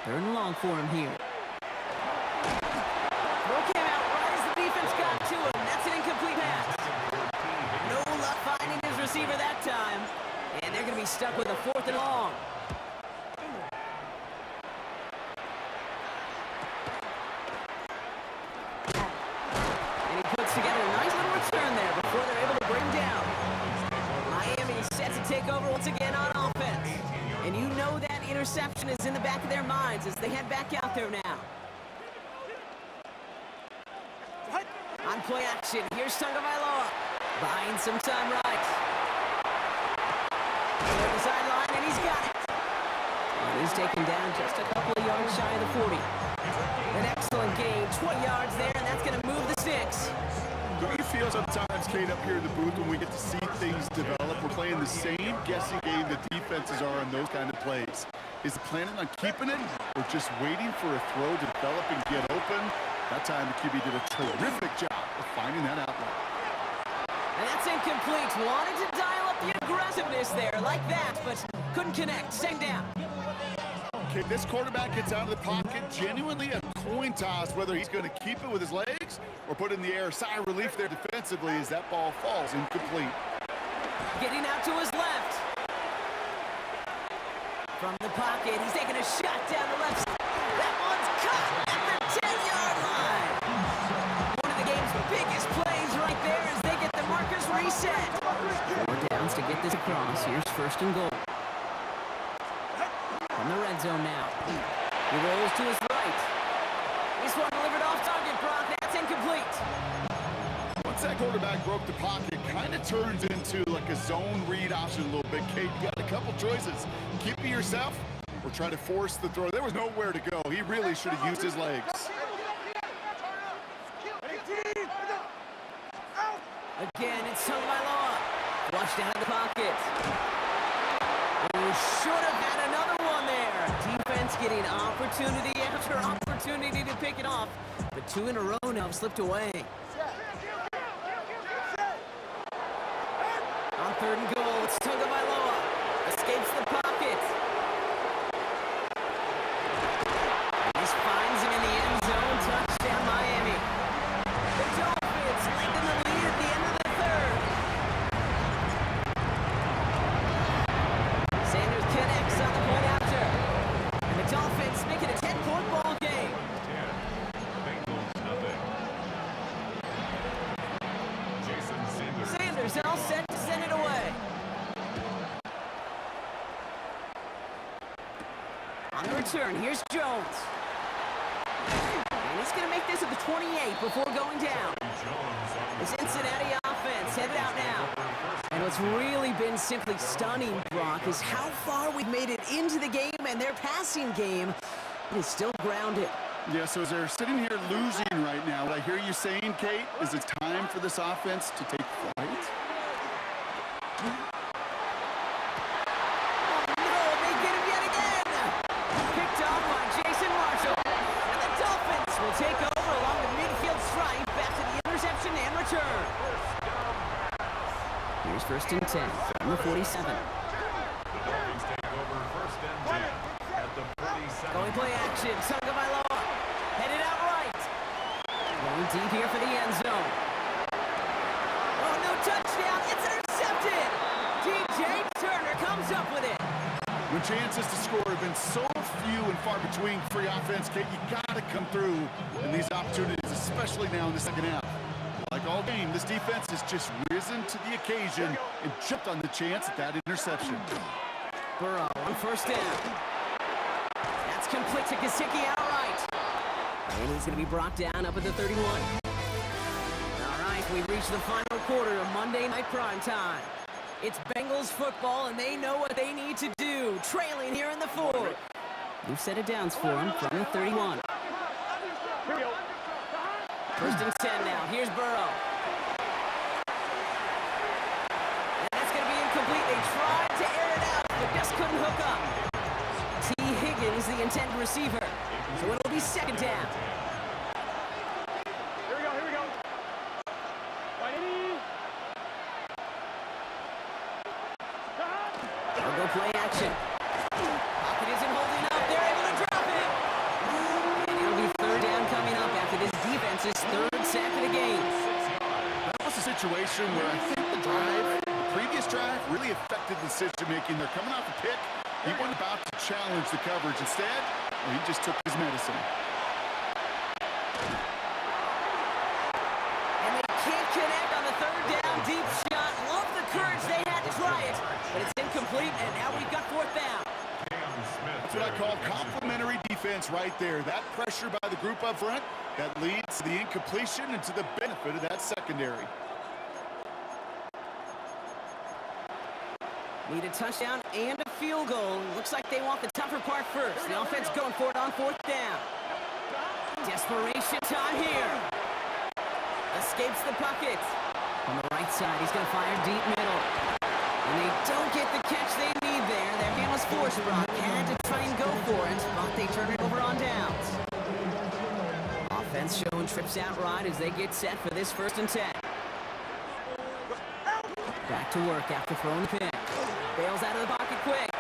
Third and long for him here. Throw came out right as the defense got to him. That's an incomplete pass. No luck finding his receiver that time. And they're going to be stuck with a fourth and long. And he puts together a nice little return there before they're able to bring down. Miami set to take over once again on offense. And you know that interception is in the back of their minds as they head back out there now. On play action, here's Tagovailoa. Buying some time right. Toward the sideline, and he's got it. And he's taken down just a couple of yards shy of the 40. An excellent gain, 20 yards there, and that's going to move the sticks. Do you feel sometimes, Kate, up here in the booth when we get to see things develop? We're playing the same guessing game that defenses are on those kind of plays. Is it planning on keeping it or just waiting for a throw to develop and get open? That time the QB did a terrific job of finding that outlet. And that's incomplete. Wanted to dial up the aggressiveness there like that, but couldn't connect. Second down. Okay, this quarterback gets out of the pocket. Genuinely a coin toss whether he's going to keep it with his legs or put it in the air. Sigh of relief there defensively as that ball falls incomplete. Getting out to his left. From the pocket, he's taking a shot down the left side. That one's caught at the 10-yard line. One of the game's biggest plays right there as they get the markers reset. 4 downs to get this across. Here's first and goal. From the red zone now. He rolls to his right. This one delivered off target, Brock. That's incomplete. Once that quarterback broke the pocket, kind of turns into like a zone read option a little bit. Kate, you got a couple choices. Keep it yourself or try to force the throw. There was nowhere to go. He really should have used his legs. Again, it's Tagovailoa. Flushed out of the pocket. Oh, should have had another one there. Defense getting opportunity after opportunity to pick it off. But 2 in a row now have slipped away. On 3rd and goal, it's Tagovailoa. Escapes the pocket. This finds him in the end zone. Touchdown, Miami. The Dolphins lengthen the lead at the end of the 3rd. Sanders connects on the point after. And the Dolphins make it a 10-point ball game. 10. Bengals nothing. Jason Sanders. Sanders all set to send it away. On the return, here's Jones. And he's going to make this at the 28 before going down. The Cincinnati offense headed out now. And what's really been simply stunning, Brock, is how far we've made it into the game, and their passing game is still grounded. Yeah, so as they're sitting here losing right now, what I hear you saying, Kate, is it's time for this offense to take flight. No, they get him yet again! Picked off by Jason Marshall. And the Dolphins will take over along the midfield stripe back to the interception and return. Here's 1st and 10 from the 47. The Dolphins take over 1st and 10 at the 47. Going play action, Tagovailoa. Headed out right. Going deep here for the end zone. Oh, no touchdown. It's intercepted. DJ Turner comes up with it. When chances to score have been so few and far between for your offense, Kate, you gotta come through in these opportunities, especially now in the second half. Like all game, this defense has just risen to the occasion and jumped on the chance at that interception. Burrow on 1st down. That's complete to Gesicki outright. And he's going to be brought down up at the 31. All right, we've reached the final quarter of Monday Night Prime Time. It's Bengals football, and they know what they need to do, trailing here in the 4th. We've set it down for him from the 31. 1st and 10 now. Here's Burrow. And that's going to be incomplete. They tried to air it out, but just couldn't hook up. T. Higgins, the intended receiver. So it'll be 2nd down. Here we go. They'll go play action. Pocket isn't holding up. They're able to drop it. And it'll be 3rd down coming up after this defense's 3rd sack of the game. That was a situation where I think the previous drive, really affected decision-making. They're coming off a pick. He wasn't about to challenge the coverage. Instead, well, he just took his medicine. And they can't connect on the 3rd down deep shot. Love the courage they had to try it. But it's incomplete, and now we've got 4th down. That's what I call complimentary defense right there. That pressure by the group up front, that leads to the incompletion and to the benefit of that secondary. Need a touchdown and a field goal. Looks like they want the tougher part first. The offense going for it on 4th down. Desperation time here. Escapes the pocket. On the right side, he's going to fire deep middle. And they don't get the catch they need there. Their hand was forced, Brock. Had to try and go for it, but they turn it over on downs. Offense showing trips out right as they get set for this 1st and 10. Back to work after throwing the pick. Bails out of the pocket quick.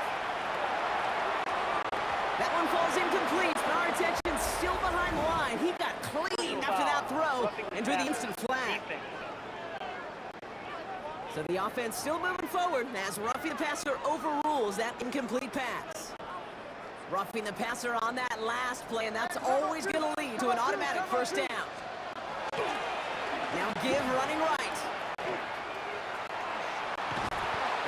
That one falls incomplete, but our attention's still behind the line. He got clean after that throw and drew the instant flag. So the offense still moving forward as Roughing the Passer overrules that incomplete pass. Roughing the Passer on that last play, and that's always going to lead to an automatic 1st down. Now give running right.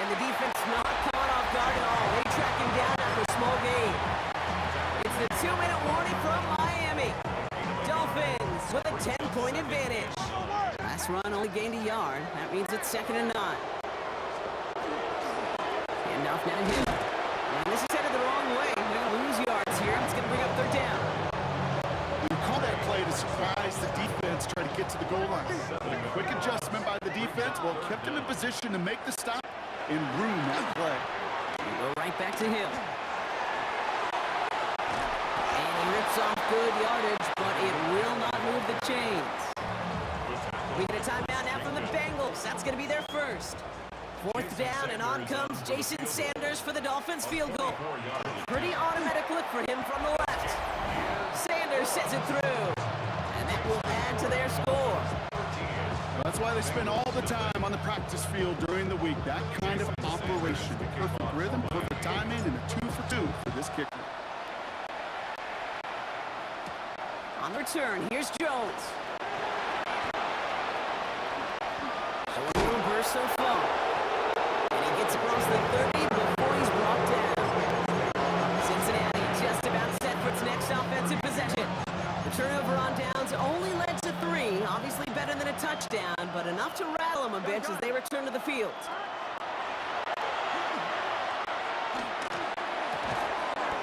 And the defense not caught off guard at all. They track him down after a small gain. It's the 2-minute warning from Miami. Dolphins with a 10-point advantage. Last run only gained a yard. That means it's 2nd and 9. And off now to him. And this is headed the wrong way. They're going to lose yards here. It's going to bring up 3rd down. You call that play to surprise the defense, try to get to the goal line. But a quick adjustment by the defense, well, kept him in position to make the stop and ruin that play. We go right back to him. And he rips off good yardage, but it will not move the chains. We get a timeout now from the Bengals. That's going to be their first. 4th down, and on comes Jason Sanders for the Dolphins field goal. Pretty automatic look for him from the left. Sanders sends it through, and that will add to their score. That's why they spend all the time on the practice field during the week. That kind of operation. Perfect rhythm, perfect timing, and a 2 for 2 for this kicker. On the return, here's Jones. Showing a little burst so far. And he gets across the 30 before he's brought down. Cincinnati just about set for its next offensive possession. The turnover on downs only led to 3. Obviously better than a touchdown, but enough to rattle them a bit as they return to the field.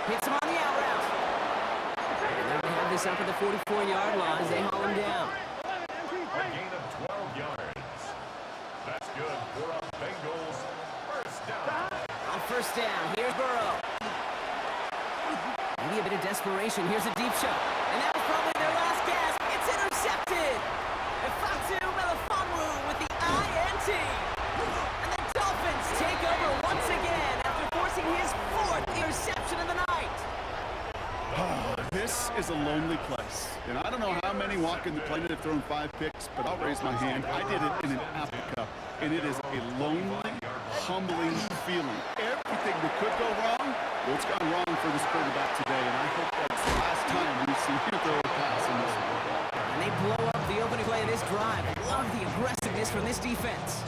Hits him on the out route. And they're going to have this up at the 44-yard line as they haul him down. A gain of 12 yards. That's good for a Bengals first down. On 1st down, here's Burrow. Maybe a bit of desperation. Here's a deep shot. And that was probably their last gasp. It's intercepted. And Fatu Melifonwu with the INT. And the Dolphins take over once again after forcing his 4th interception of the night. This is a lonely place. And I don't know how many walking the planet have thrown 5 picks, but I'll raise my hand. I did it in an Apple Cup, and it is a lonely, humbling feeling. Everything that could go wrong, well, it's gone wrong for this quarterback today, and I hope that's the last time we see him throw a pass in this one. And they blow up the opening play of this drive. Love the aggressiveness from this defense.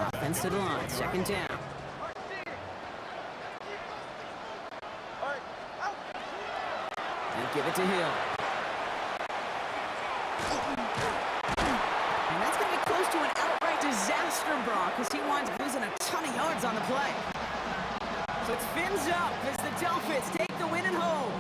Offense to the line, 2nd down. And give it to Hill. And that's going to be close to an outright disaster, Brock, because he winds up losing a ton of yards on the play. So it's fins up as the Dolphins take the win at home.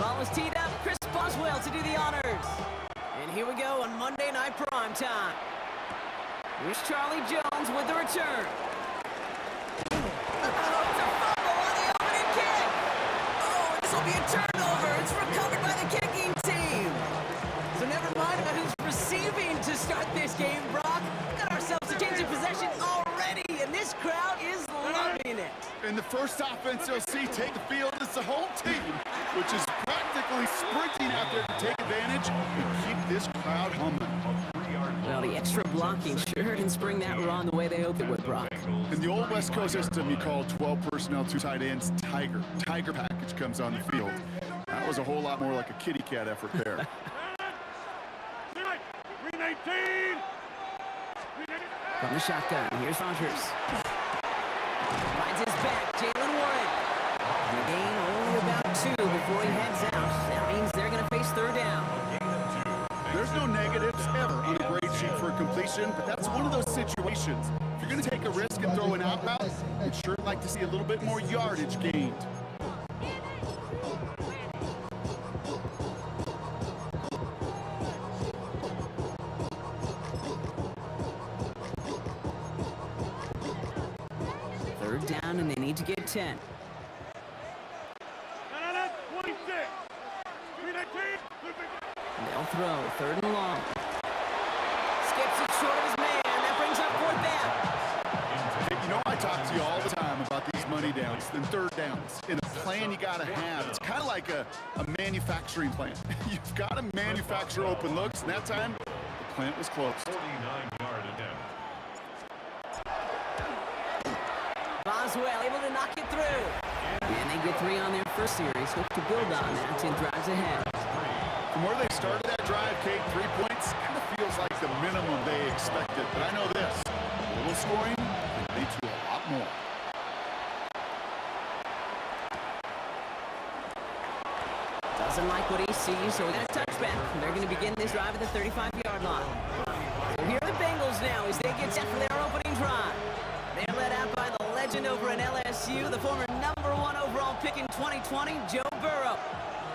Ball was teed up. Chris Boswell to do the honors. And here we go on Monday Night Prime Time. Here's Charlie Jones with the return. Oh, it's a fumble on the opening kick. Oh, this will be a turnover. It's recovered by the kicking team. So never mind about who's receiving to start this game, Brock. Got ourselves a change of possession already, and this crowd is loving it. And the first offense you'll see take the field is the home team, which is practically sprinting out there to take advantage and keep this crowd humming. Well, the extra blocking sure didn't spring that run the way they hoped it would, Brock. In the old West Coast system, you call 12 personnel, 2 tight ends, Tiger. Tiger package comes on the field. That was a whole lot more like a kitty cat effort there. 319. From the shotgun, here's Rogers. Finds his back, Jalen Warren. And a gain only about 2 before he heads out. That means they're going to face third down. There's no negatives ever on a grade sheet for a completion, but that's one of those situations. If you're going to take a risk and throw an out route, you'd sure like to see a little bit more yardage gained. Third down, and they need to get 10. 26. 319. They'll throw, third and long. Skips it short of his man. That brings up fourth down. Hey, you know, I talk to you all the time about these money downs and third downs. In a plan you got to have, it's kind of like a manufacturing plant. You've got to manufacture open looks, and that time, the plant was closed. 49-yard attempt. Boswell able to knock it through. And they get 3 on their first series. Hope to build on that 10 drives ahead. From where they started that drive, Kate, 3 points kind of feels like the minimum they expected. But I know this, a little scoring can lead to a lot more. Doesn't like what he sees, so we got a touchback. They're going to begin this drive at the 35-yard line. So here are the Bengals now as they get set for their opening drive. They're led out by the legend over at LSU, the former #1 overall pick in 2020, Joe Burrow.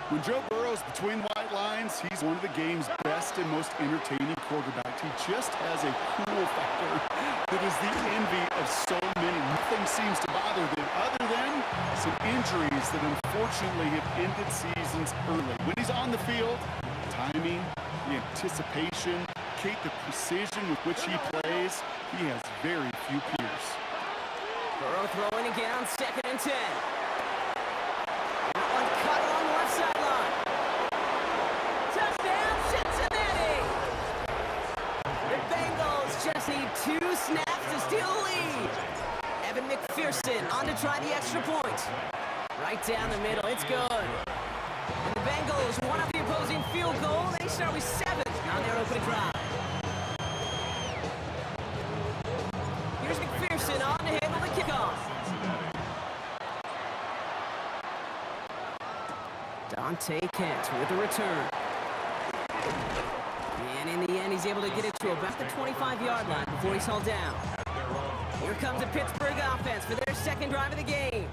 When Joe Burrow's between the white lines, he's one of the game's best and most entertaining quarterbacks. He just has a cool factor that is the envy of so many. Nothing seems to bother them other than some injuries that unfortunately have ended seasons early. When he's on the field, the timing, the anticipation, Kate, the precision with which he plays, he has very few peers. Burrow throwing again on 2nd and 10. That one cut along the left sideline. Touchdown, Cincinnati! The Bengals just need 2 snaps to steal a lead. Evan McPherson on to try the extra point. Right down the middle, it's good. And the Bengals one off the opposing field goal. They start with 7 on their opening drive. Here's McPherson on to handle the kickoff. Dante Kent with the return. And in the end, he's able to get it to about the 25-yard line before he's hauled down. Here comes the Pittsburgh offense for their second drive of the game.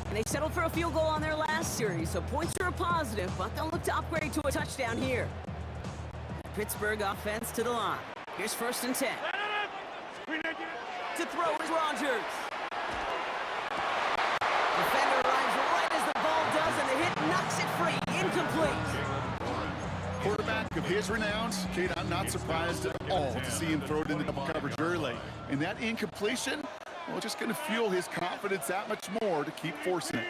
And they settled for a field goal on their last series, so points are a positive, but they'll look to upgrade to a touchdown here. Pittsburgh offense to the line. Here's 1st and 10. To throw is Rogers. Defender arrives right as the ball does, and the hit knocks it free. Incomplete. Quarterback of his renown, Kate, I'm not surprised at all to see him throw it into double coverage early. And that incompletion, well, just going to fuel his confidence that much more to keep forcing it.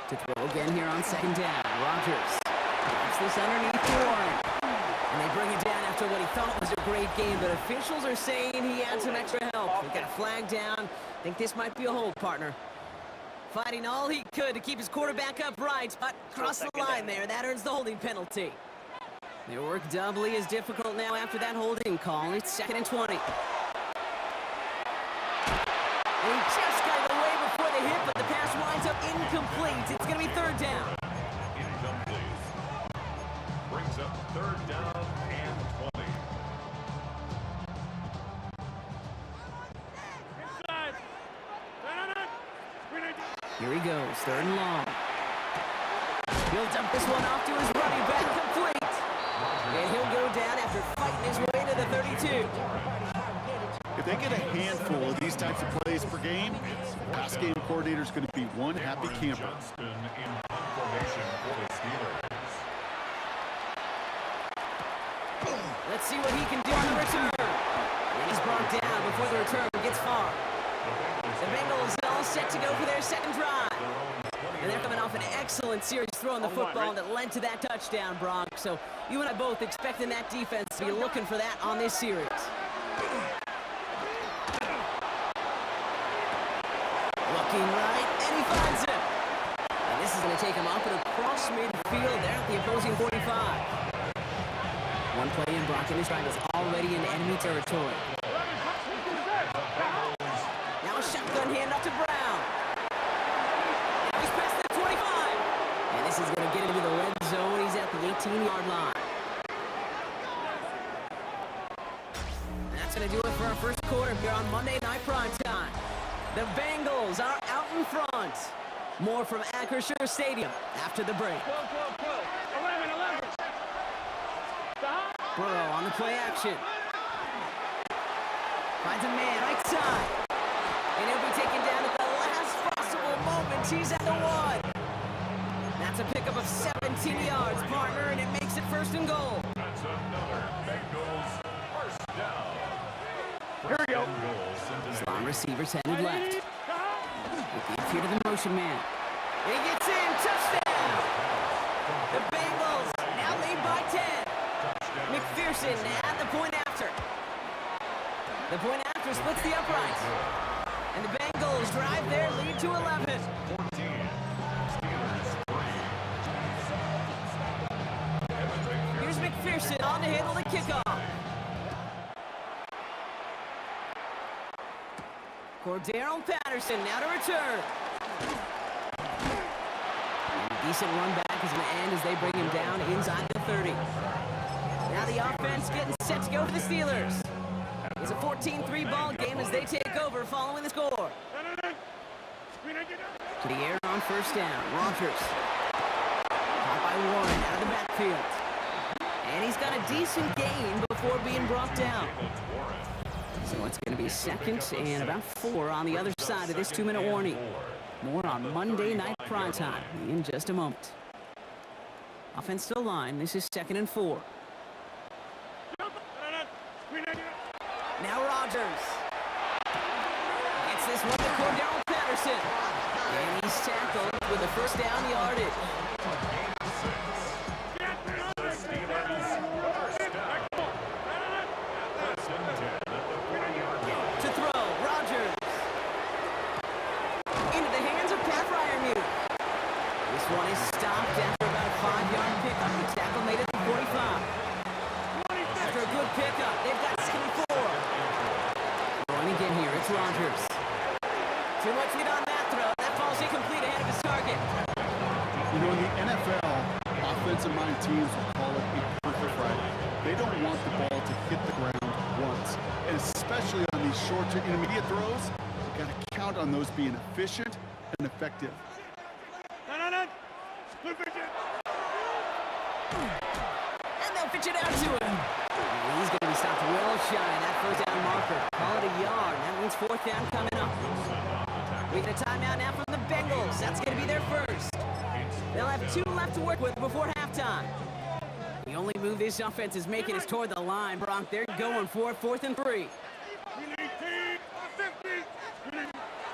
To throw again here on 2nd down. Rogers drops this underneath to Warren. And they bring it down after what he thought was a great game, but officials are saying he had some extra help. They got a flag down. Think this might be a hold, partner. Fighting all he could to keep his quarterback upright, but cross the line there. That earns the holding penalty. Their work doubly is difficult now after that holding call. It's 2nd and 20. He just got it away before the hit, but the pass winds up incomplete. It's going to be 3rd down. Incomplete. Brings up 3rd down and 20. Inside. 319. Here he goes, third and long. He'll dump this one off to his running back, complete. And he'll go down after fighting his way to the 32. If they get a handful of these types of plays per game, pass game coordinator's going to be one happy camper. Johnston in formation for the Steelers. Let's see what he can do on the return. And he's brought down before the return gets far. The Bengals all set to go for their second drive. And they're coming off an excellent series throwing the football that led to that touchdown, Brock. So you and I both expecting that defense to be looking for that on this series. Looking right, and he finds it. And this is going to take him up and across midfield there at the opposing 45. One play in, Brock, and his drive is already in enemy territory. Now a shotgun hand up to Brown. Now he's past the 25. And this is going to get into the red zone. He's at the 18-yard line. And that's going to do it for our first quarter here on Monday Night Primetime. The Bengals are out in front. More from Acrisure Stadium after the break. Burrow on the play action. Finds a man right side. And he'll be taken down at the last possible moment. He's at the 1. That's a pickup of 17 yards, partner, and it makes it first and goal. That's another Bengals first down. Here we go. Slot receivers headed left. With the fear to the motion man. He gets in. Touchdown. The Bengals now lead by 10. McPherson at the point after. The point after splits the uprights. And the Bengals drive their lead to 11. 14. Steelers 3. Here's McPherson on to handle the kickoff. Cordero Patterson now to return. And a decent run back is going to end as they bring him down inside the 30. Now the offense getting set to go for the Steelers. It's a 14-3 ball game as they take over following the score. To the air on first down. Rogers. Caught by Warren out of the backfield. And he's got a decent gain before being brought down. So it's going to be second and about 4 on the other side of this 2-minute warning. More on Monday Night Primetime in just a moment. Offensive line, this is 2nd and 4. Now Rogers. Gets this one to Cordero Patterson. And he's tackled with a first down yardage. To throw, Rogers. Into the hands of Pat Fryermuth. This one is stopped after about a 5-yard pickup. The tackle made it to 45. After a good pickup, they've got 2-4. Going again here, it's Rogers. Too much lead on that throw. That falls incomplete ahead of his target. You know, in the NFL, offensive-minded teams will call it a perfect Friday. They don't want the ball to hit the ground once. And especially on these short to intermediate throws, you've got to count on those being efficient and effective. And they'll pitch it out to him. And he's going to be stopped well shy of that first down marker. Call it a yard. That means 4th down coming up. We get a timeout now from the Bengals. That's going to be their first. They'll have 2 left to work with before halftime. The only move this offense is making is toward the line, Brock. They're going for it, 4th and 3.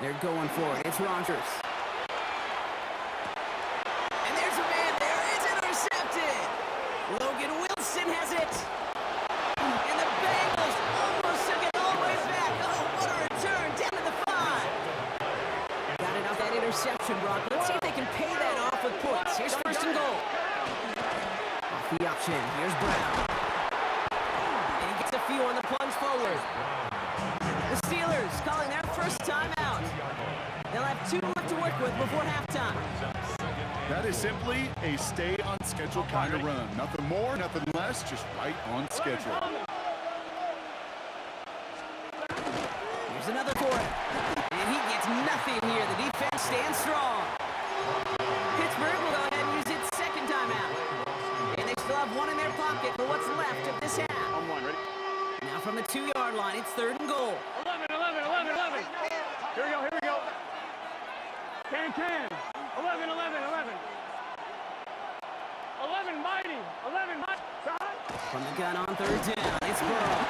They're going for it. It's Rogers. And there's a man there. It's intercepted. Logan Wilson has it. And the Bengals almost took it all the way back. Oh, what a return. Down to the 5. Got it off that interception, Brock. Let's see if they can pay that off with points. Here's 1st and goal. Off the option. Here's Brown. And he gets a few on the plunge forward. The Steelers calling their first timeout. They'll have 2 left to work with before halftime. That is simply a stay-on-schedule kind of run. Nothing more, nothing less, just right on schedule. Here's another quarter. And he gets nothing here. The defense stands strong. It's 3rd and goal. 11. Here we go. Can. 11. 11, mighty. 11, mighty. From the gun on 3rd down, it's Burrow.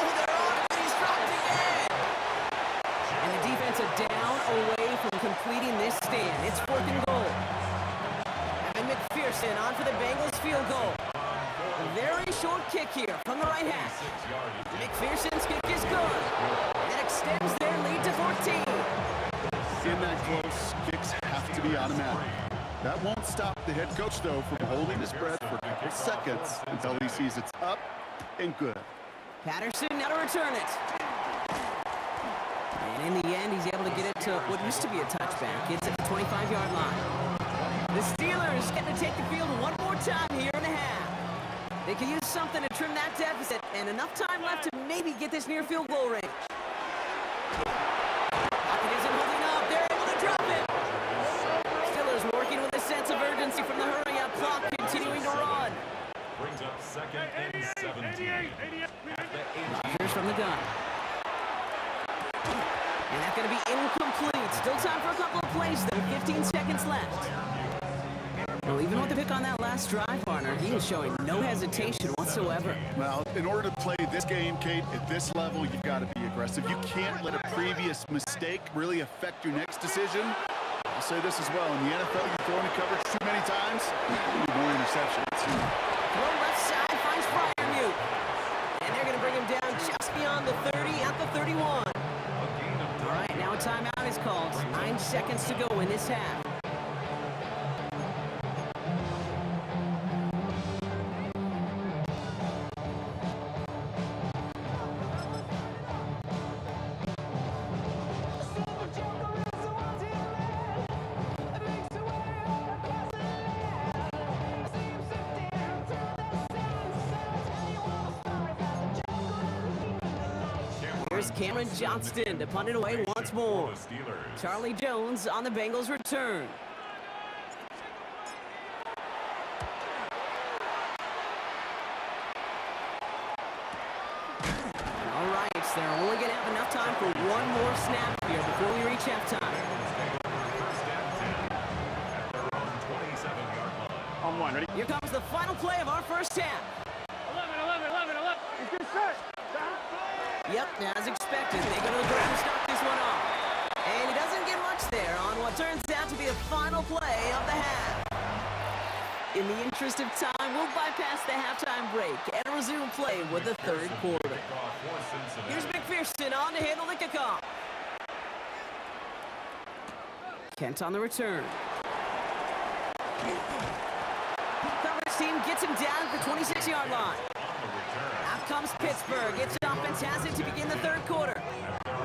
Oh, they're on him, and he's dropped again. And the defense a down away from completing this stand. It's 4th and goal. Evan McPherson on for the Bengals field goal. A very short kick here from the right half. McPherson's kick is good. That extends their lead to 14. In that close, kicks have to be automatic. That won't stop the head coach, though, from holding his breath for a couple seconds until he sees it's up and good. Patterson now to return it. And in the end, he's able to get it to what used to be a touchback. It's at the 25-yard line. The Steelers get to take the field one more time here in the half. They can use something to trim that deficit, and enough time left to maybe get this near field goal range. Pocket isn't holding up. They're able to drop it. Steelers working with a sense of urgency from the hurry-up clock, continuing to run. Brings up 2nd and 17. Here's from the gun. And that's going to be incomplete. Still time for a couple of plays, though. 15 seconds left. Well, even with the pick on that last drive, partner, he is showing no hesitation whatsoever. Well, in order to play this game, Kate, at this level, you've got to be aggressive. You can't let a previous mistake really affect your next decision. I'll say this as well. In the NFL, you throw in coverage too many times, you need more interceptions. Throw left side finds Freiermuth. And they're going to bring him down just beyond the 30 at the 31. All right, now a timeout is called. 9 seconds to go in this half. Here's Cameron Johnston to punt it away once more. Charlie Jones on the Bengals return. All right, they're only going to have enough time for one more snap here before we reach halftime. On 1, ready? Here comes the final play of our first half. 11. He's getting set. Yep, as expected, they go to the ground to start this one off. And he doesn't get much there on what turns out to be the final play of the half. In the interest of time, we'll bypass the halftime break and resume play with the 3rd quarter. Here's McPherson on to handle the kickoff. Kent on the return. Coverage team gets him down at the 26-yard line. Out comes Pittsburgh. Its offense has it to begin the 3rd quarter.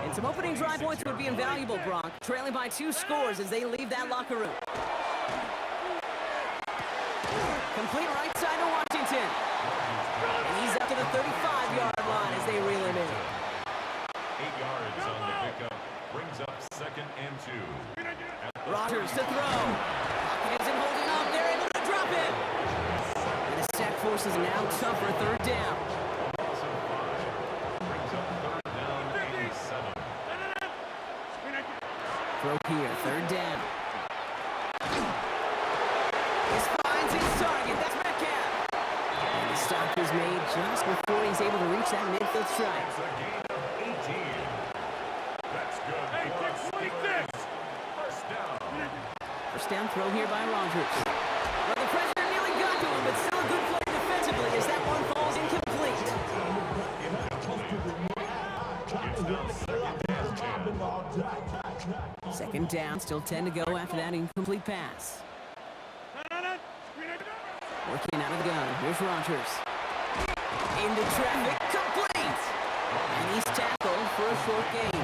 And some opening drive points would be invaluable, Brock, trailing by 2 scores as they leave that locker room. Complete right side to Washington. And he's up to the 35-yard line as they reel him in. 8 yards on the pickup. Brings up 2nd and 2. Rodgers to throw. Pocket isn't holding up. They're able to drop it. And the sack force is now tougher 3rd down. Throw here, 3rd down. This finds his target. That's Metcalf. And the stop is made just before he's able to reach that midfield strike. It's a gain of 18. That's good. Hey, take this. First down. First down throw here by Rodgers. Well, the pressure nearly got to him, but still a good play defensively as that one falls incomplete. Second down, still 10 to go after that incomplete pass. Working out of the gun. Here's Rodgers. Into traffic, complete! And he's tackled for a short gain.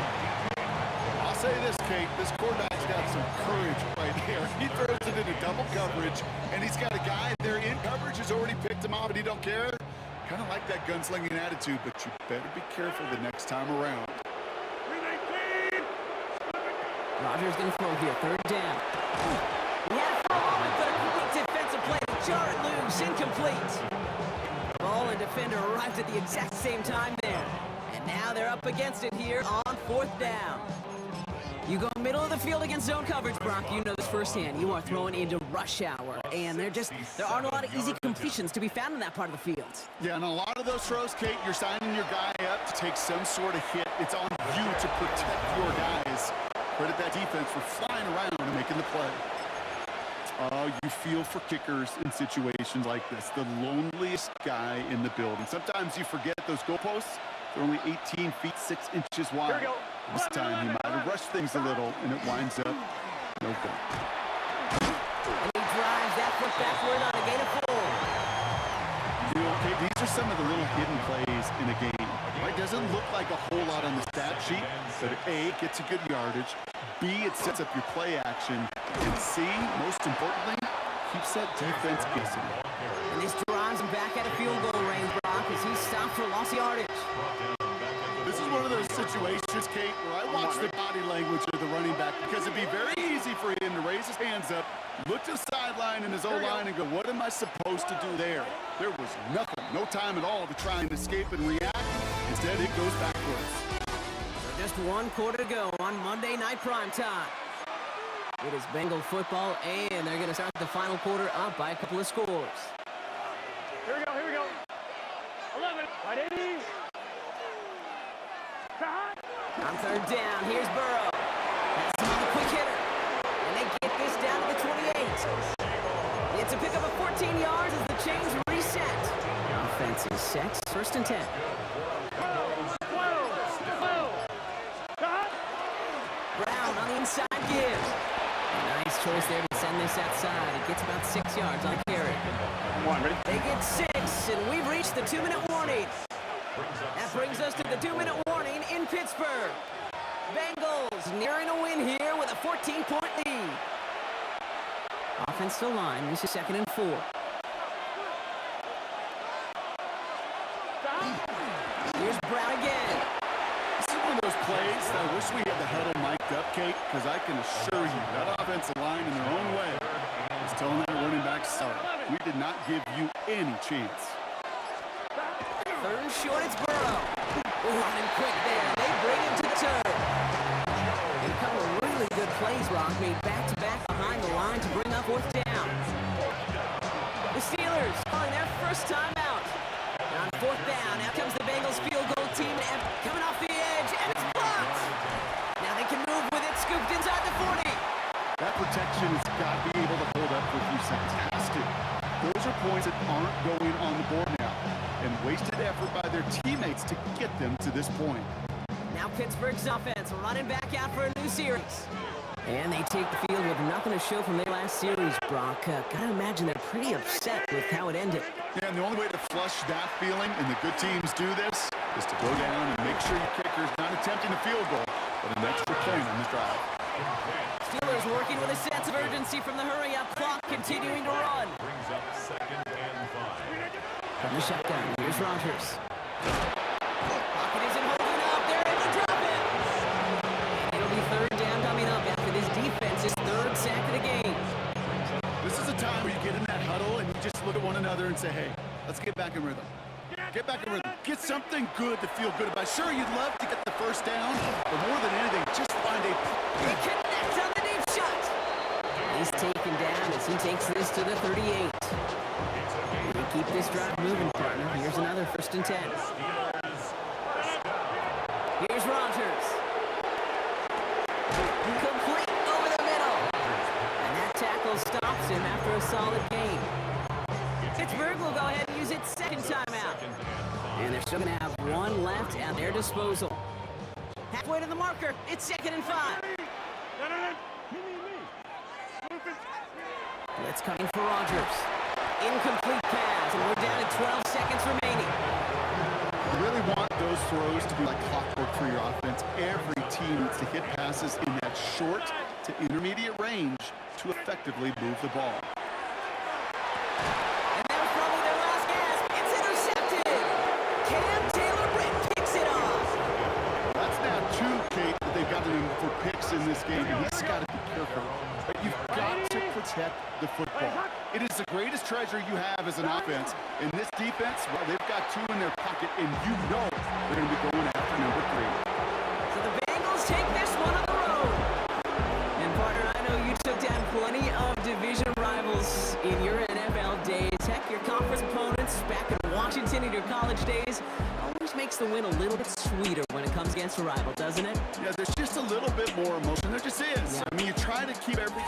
I'll say this, Kate, this quarterback's got some courage right there. He throws it into double coverage, and he's got a guy there in coverage who's already picked him off, and he don't care. Kind of like that gunslinging attitude, but you better be careful the next time around. Rodgers going to throw here, 3rd down. He had it for a moment, but a quick defensive play to jar it loose, incomplete. Ball and defender arrived at the exact same time there. And now they're they're up against it here on 4th down. You go middle of the field against zone coverage, Brock. You know this firsthand. You are throwing into rush hour, and there aren't a lot of easy completions to be found in that part of the field. Yeah, and a lot of those throws, Kate, you're signing your guy up to take some sort of hit. It's on you to protect your guys. Credit that defense for flying around and making the play. Oh, you feel for kickers in situations like this. The loneliest guy in the building. Sometimes you forget those goalposts. They're only 18 feet 6 inches wide. This time he might have rushed things a little, and it winds up no good. And he drives that foot backward on a gain of 4. Okay, these are some of the little hidden plays in a game. It doesn't look like a whole lot on the stat sheet, but A, it gets a good yardage. B, it sets up your play action. And C, most importantly, keeps that defense guessing. And this drives him back at a field goal range, Brock, as he stopped for lost yardage. This is one of those situations, Kate, where I watch the body language of the running back because it'd be very easy for him to raise his hands up, look to the sideline in his O-line and go, what am I supposed to do there? There was nothing, no time at all to try and escape and react. Instead, it goes backwards. So just 1 quarter to go on Monday Night Primetime. It is Bengal football, and they're going to start the final quarter up by a couple of scores. Here we go. 11. 180. On 3rd down, here's Burrow. That's another quick hitter. And they get this down to the 28. It's a pickup of 14 yards as the chains reset. Offense is set. 1st and 10. Brown on the inside give. Nice choice there to send this outside. It gets about 6 yards on the carry. They get 6, and we've reached the 2-minute warning. That brings us to the 2-minute warning in Pittsburgh. Bengals nearing a win here with a 14-point lead. Offensive line, this is 2nd and 4. Here's Brown again. This is one of those plays that I wish we had the huddle mic'd up, Kate, because I can assure you that offensive line in their own way is telling that running back, sorry, we did not give you any chance. 3rd and short, it's Burrow. Running quick there. They bring him to the turn. A couple of really good plays, Rock, made back-to-back behind the line to bring up 4th down. The Steelers calling their first time out. And on 4th down, out comes the Bengals field goal team, and coming off the edge, and it's blocked. Now they can move with it, scooped inside the 40. That protection has got to be able to hold up for a few seconds. Has to. Those are points that aren't going on the board now, and wasted effort by their teammates to get them to this point. Now Pittsburgh's offense running back out for a new series. And they take the field with nothing to show from their last series, Brock. Gotta imagine they're pretty upset with how it ended. Yeah, and the only way to flush that feeling, and the good teams do this, is to go down and make sure your kicker's not attempting a field goal, but an extra point on this drive. Steelers working with a sense of urgency from the hurry-up clock, continuing to run. Brings up 2nd and 5. From the shotgun, here's Rodgers. Pocket isn't holding up. They're able to drop it. And it'll be 3rd down coming up after this defense's 3rd sack of the game. This is a time where you get in that huddle and you just look at one another and say, hey, let's get back in rhythm. Get back in rhythm. Get something good to feel good about. Sure, you'd love to get the 1st down, but more than anything, just find a... He connects on the deep shot. He's taken down as he takes this to the 38. They keep this drive moving, partner. Here's another 1st and 10. Here's Rodgers. Complete over the middle. And that tackle stops him after a solid gain. Pittsburgh will go ahead and use its 2nd timeout. And they're still going to have 1 left at their disposal. Halfway to the marker. It's 2nd and 5. Blitz coming for Rodgers. Incomplete pass, and we're down to 12 seconds remaining. You really want those throws to be like clockwork for your offense. Every team needs to hit passes in that short to intermediate range to effectively move the ball. And that was probably their last gasp. It's intercepted. Cam Taylor-Britt picks it off. That's now 2, Kate, that they've gotten him for picks in this game, and he's got to be careful. But you've got to protect the football. It is the greatest treasure you have as an offense. In this defense, well, they've got 2 in their pocket, and you know they're going to be going after for number 3. So the Bengals take this one on the road. And partner, I know you took down plenty of division rivals in your NFL days. Heck, your conference opponents back in Washington in your college days always makes the win a little bit sweeter when it comes against a rival, doesn't it? Yeah, there's just a little bit more emotion. There just is. Yeah. I mean, you try to keep everything.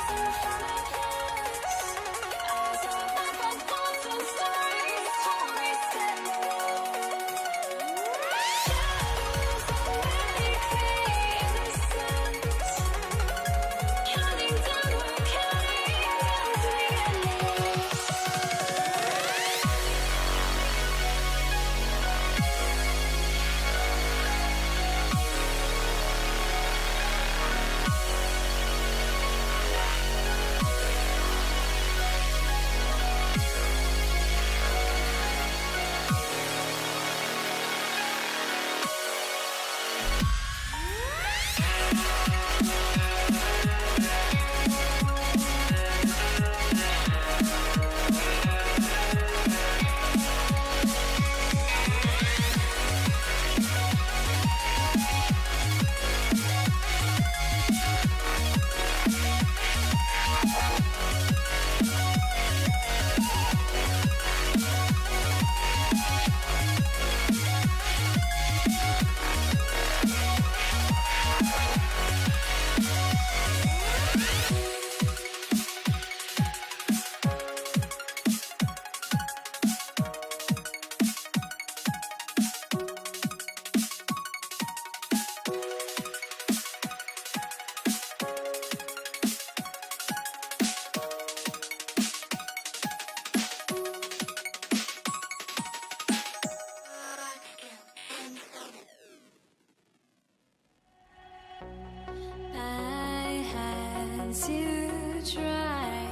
I had to try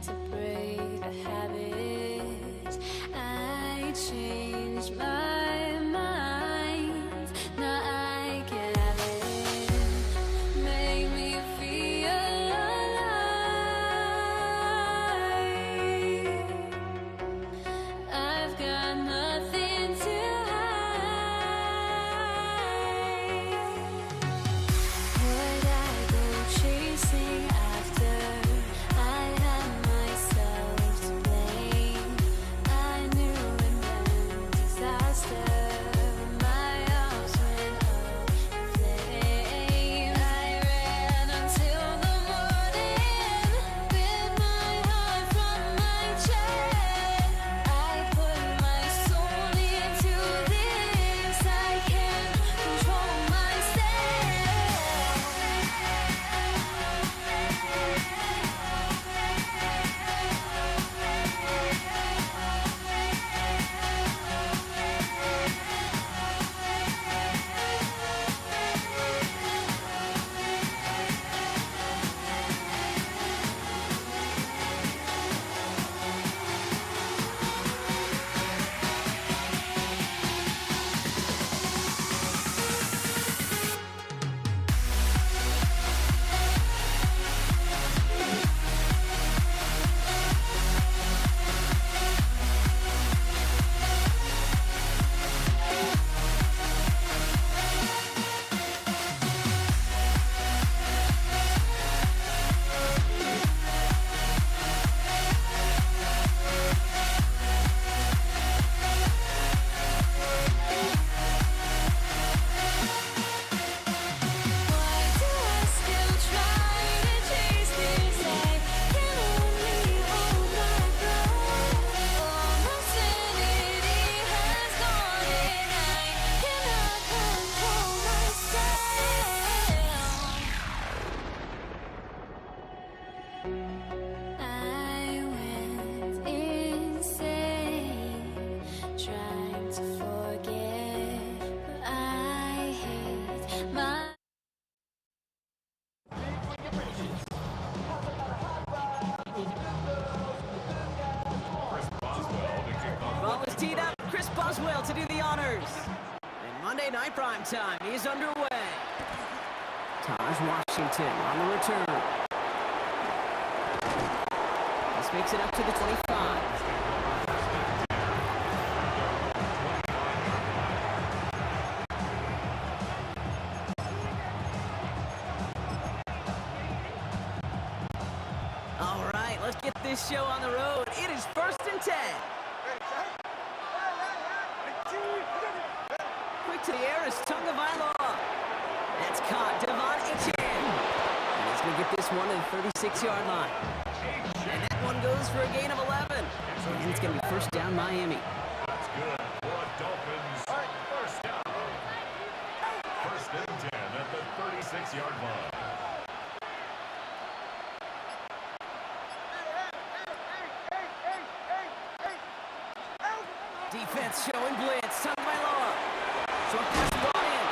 to break a habit. I changed my mind. Now I can have it. Make me feel alive. I've got nothing to would I go chasing after? I had myself to blame. I knew it meant disaster. My arms went up in flames. I ran until the morning, bit my heart from my chest. I put my soul into this. I can't control myself. Why do I still try to chase this? I can only hold my breath. All my sanity has gone and I cannot control myself. I went insane trying to forget, but I hate my. Chris Boswell to kick off. Ball is teed up. Chris Boswell to do the honors. And Monday Night Prime Time is underway. Thomas Washington on the return. This makes it up to the 25. let's get this show on the road. It is 1st and 10. Quick to the air is Tagovailoa. That's caught. Devon Achane. And he's going to get this one to the 36-yard line. And that one goes for a gain of 11. And it's going to be first down Miami. That's good for a Dolphins first down. 1st and 10 at the 36-yard line. Defense showing blitz. Tagovailoa. Short pass brought in.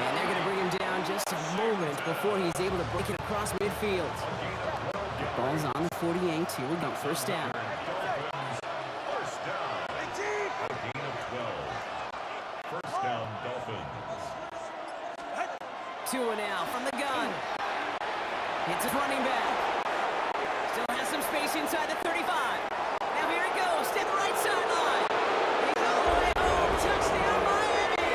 And they're going to bring him down just a moment before he's able to break it across midfield. Ball's on the 48. Here we go. First down. First down. A gain of 12. First down, Dolphins. Tua now from the gun. It's a running back. Still has some space inside the 35. Now here it goes. To the right sideline. He's all the way home. Touchdown, Miami.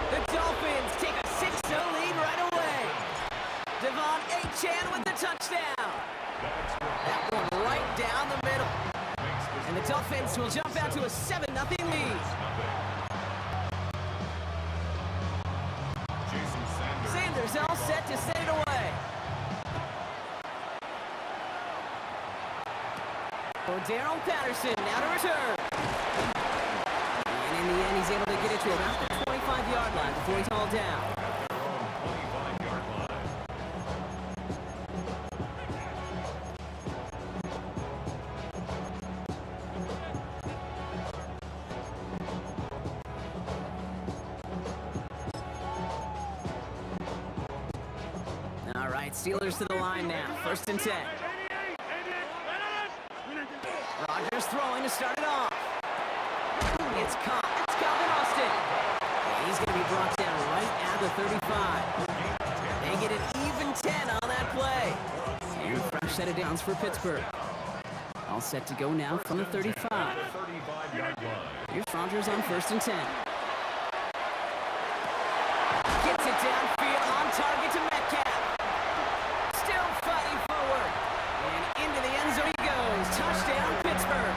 The Dolphins take a 6-0 lead right away. Devon Achane with the touchdown. That one right down the middle. And the Dolphins will jump out to a 7-0 lead. Jason Sanders all set to send it away. For Darrell Patterson, now to return. And in the end, he's able to get it to about the 25-yard line before he's hauled down. 25-yard line. All right, Steelers to the line now. 1st and 10. Rodgers throwing to start it off. It's caught. It's Calvin Austin. And he's going to be brought down right at the 35. They get an even 10 on that play. And a fresh set of downs for Pittsburgh. All set to go now from the 35. 35-yard line. Here's Rodgers on 1st and 10. Gets it downfield on target to Metcalf. Still fighting forward. And into the end zone he goes. Touchdown, Pittsburgh.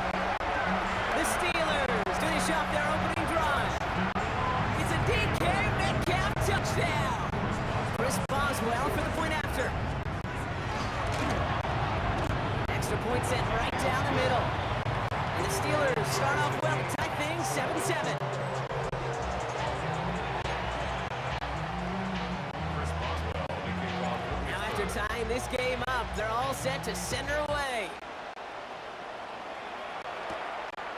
The Steelers finish off their opening drive. It's a DK Metcalf touchdown. Chris Boswell for the point after. Extra point set right down the middle. And the Steelers start off well to tie things 7-7. Now after tying this game up, they're all set to send her away.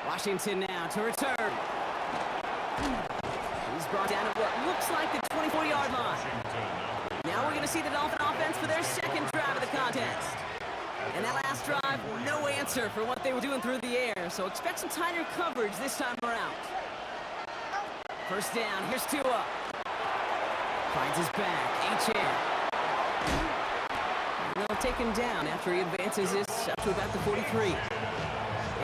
Washington now to return. He's brought down at what looks like the 24-yard line. Now we're going to see the Dolphin offense for their second drive of the contest. And that last drive, no answer for what they were doing through the air, so expect some tighter coverage this time around. First down, here's Tua. Finds his back, Achane. They'll take him down after he advances this up to about the 43.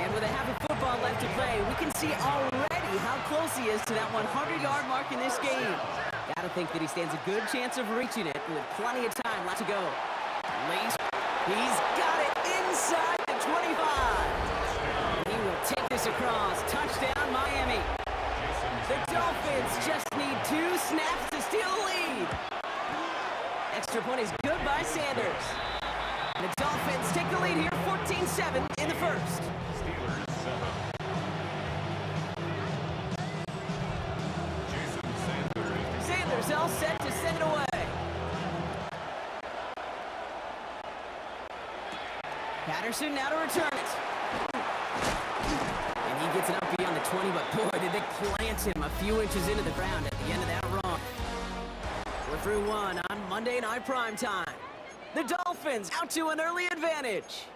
And with a half of football left to play, we can see already how close he is to that 100-yard mark in this game. Gotta think that he stands a good chance of reaching it with plenty of time left to go. He's got it inside the 25. He will take this across. Touchdown, Miami. The Dolphins just need 2 snaps to steal the lead. Extra point is good by Sanders. The Dolphins take the lead here, 14-7 in the first. Steelers 7. Sanders all set to send it away. Patterson now to return it. And he gets it up beyond the 20, but boy, did they plant him a few inches into the ground at the end of that run. We're through one on Monday Night Primetime. The Dolphins out to an early advantage.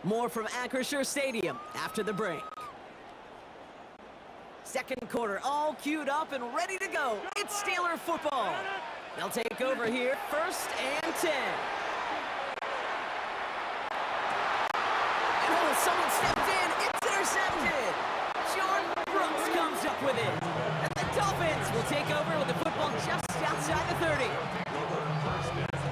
More from Acrisure Stadium after the break. Second quarter all queued up and ready to go. It's Steeler football. They'll take over here, 1st and 10. Oh, someone stepped in. It's intercepted. Jordan Brooks comes up with it. And the Dolphins will take over with the football just outside the 30.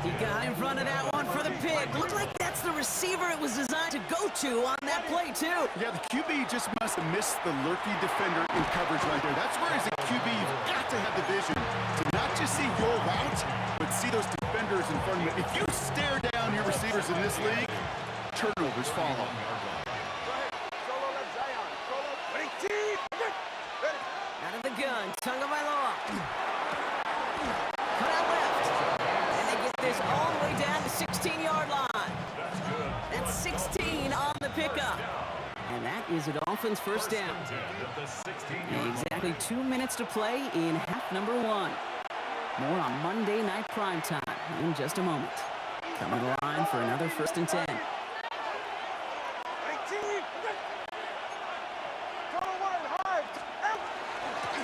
He got in front of that one for the pick. Looks like that's the receiver it was designed to go to on that play, too. Yeah, the QB just must have missed the lurky defender in coverage right there. That's where, as a QB, you've got to have the vision to not just see your route, but see those defenders in front of you. If you stare down your receivers in this league, turnovers follow. Out of the gun, Tagovailoa. Cut out left. And they get this all the way down the 16-yard line. That's 16 on the pickup. And that is a Dolphins first down. Exactly 2 minutes to play in half number 1. More on Monday Night Primetime in just a moment. Coming to the line for another 1st and 10.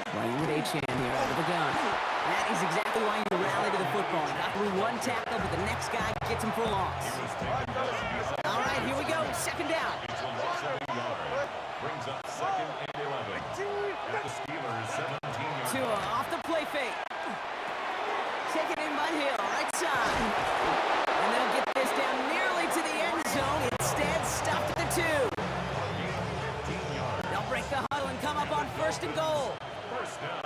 Playing with Achane here out of the gun. That is exactly why you rally to the football. Got through one tackle, but the next guy gets him for a loss. All right, here we go. 2nd down. Brings up 2nd and 11. At the Steelers' 17-yard Tua off the play fake. Taken in by Hill, right side. And they'll get this down nearly to the end zone. Instead, stopped at the 2. They'll break the huddle and come up on 1st and goal. First down.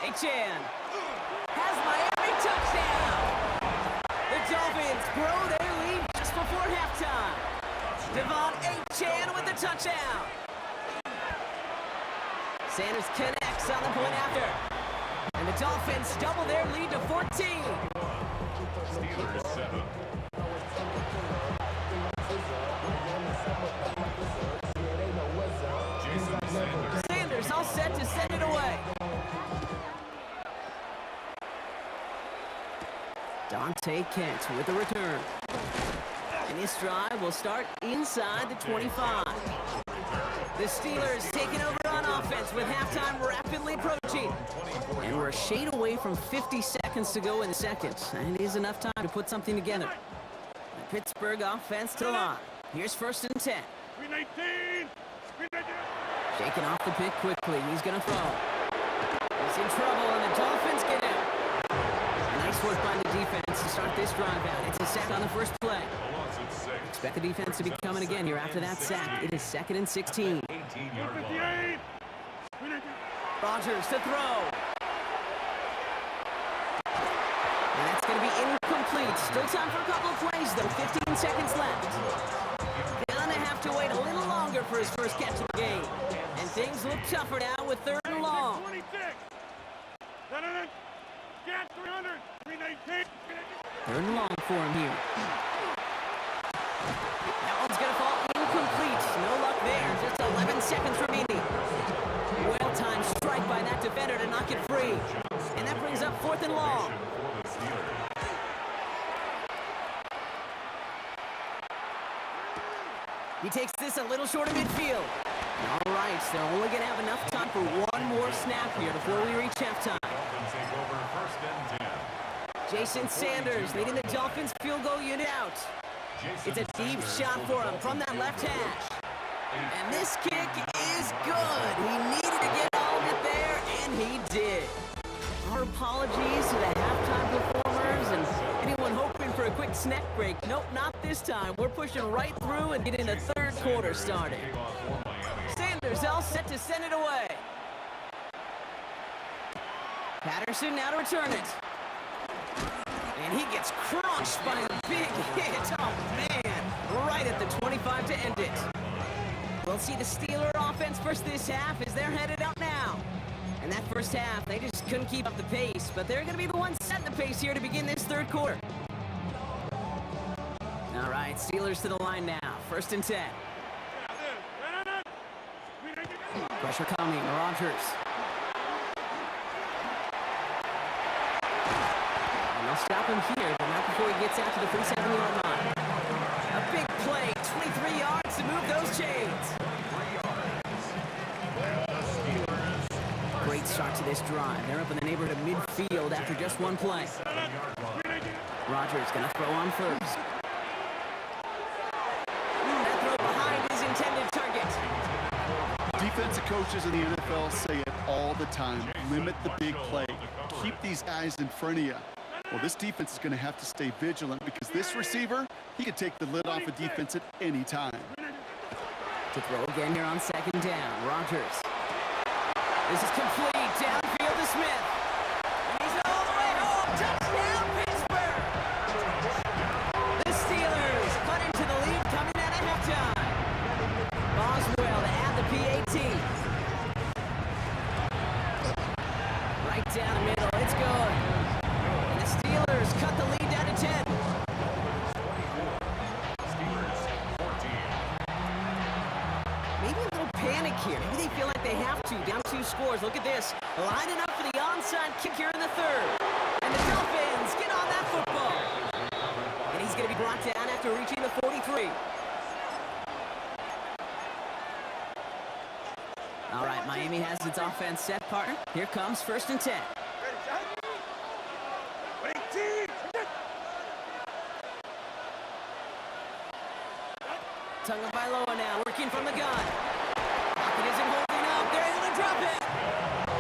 Achane has Miami touchdown. The Dolphins grow their lead just before halftime. Devon Achane with the touchdown. Sanders connects on the point after. And the Dolphins double their lead to 14. Steelers 7. Jason Sanders. Sanders all set to send it away. Dante Kent with the return. And his drive will start inside the 25. The Steelers taking over on offense with halftime rapidly approaching. And we're a shade away from 50 seconds to go in the second. And it is enough time to put something together. The Pittsburgh offense to the line. Here's 1st and 10. Shaking off the pick quickly. He's going to throw. He's in trouble, and the Dolphins get him. Nice work by the defense to start this drive out. It's a sack on the first play. Expect the defense to be coming again here after that sack. It is 2nd and 16. 18-yard line. Rodgers to throw. And that's going to be incomplete. Still time for a couple of plays, though. 15 seconds left. Gonna have to wait a little longer for his first catch of the game. And things look tougher now with 3rd and long. 26. 3rd and long for him here. That one's going to fall incomplete. No luck there. Just 11 seconds remaining. Well-timed strike by that defender to knock it free. And that brings up 4th and long. He takes this a little short of midfield. All right, so they're only going to have enough time for one more snap here before we reach halftime. Jason Sanders leading the Dolphins field goal unit out. It's a deep shot for him from that left hash. And this kick is good. He needed to get all of it there, and he did. Our apologies to the halftime performers and anyone hoping for a quick snack break. Nope, not this time. We're pushing right through and getting the 3rd quarter started. Sanders all set to send it away. Patterson now to return it. And he gets crushed by a big hit. Oh, man. Right at the 25 to end it. We'll see the Steeler offense first this half as they're headed up now. And that first half, they just couldn't keep up the pace, but they're going to be the ones setting the pace here to begin this 3rd quarter. All right, Steelers to the line now. 1st and 10. Pressure coming. Rodgers. And they'll stop him here, but not before he gets out to the 37-yard line. A big play, 23 yards to move those chains. Great start to this drive. They're up in the neighborhood of midfield after just one play. Rodgers going to throw on first. That throw behind his intended target. Defensive coaches in the NFL say it all the time. Limit the big play. Keep these guys in front of you. Well, this defense is going to have to stay vigilant because this receiver, he could take the lid off a defense at any time. To throw again here on second down. Rogers. This is complete. Downfield to Smith. And he's all the way home. Touchdown, Pittsburgh! The Steelers cut into the lead coming out of halftime. Boswell to add the PAT. Right down the middle. It's good. And the Steelers cut the lead down to 10. Maybe a little panic here. Maybe they feel like they have to. Down 2 scores. Look at this. Lining up for the onside kick here in the third. And the Dolphins get on that football. And he's going to be brought down after reaching the 43. All right, Miami has its offense set, partner. Here comes 1st and 10. Tagovailoa now working from the gun. Pocket isn't holding up. They're able to drop it.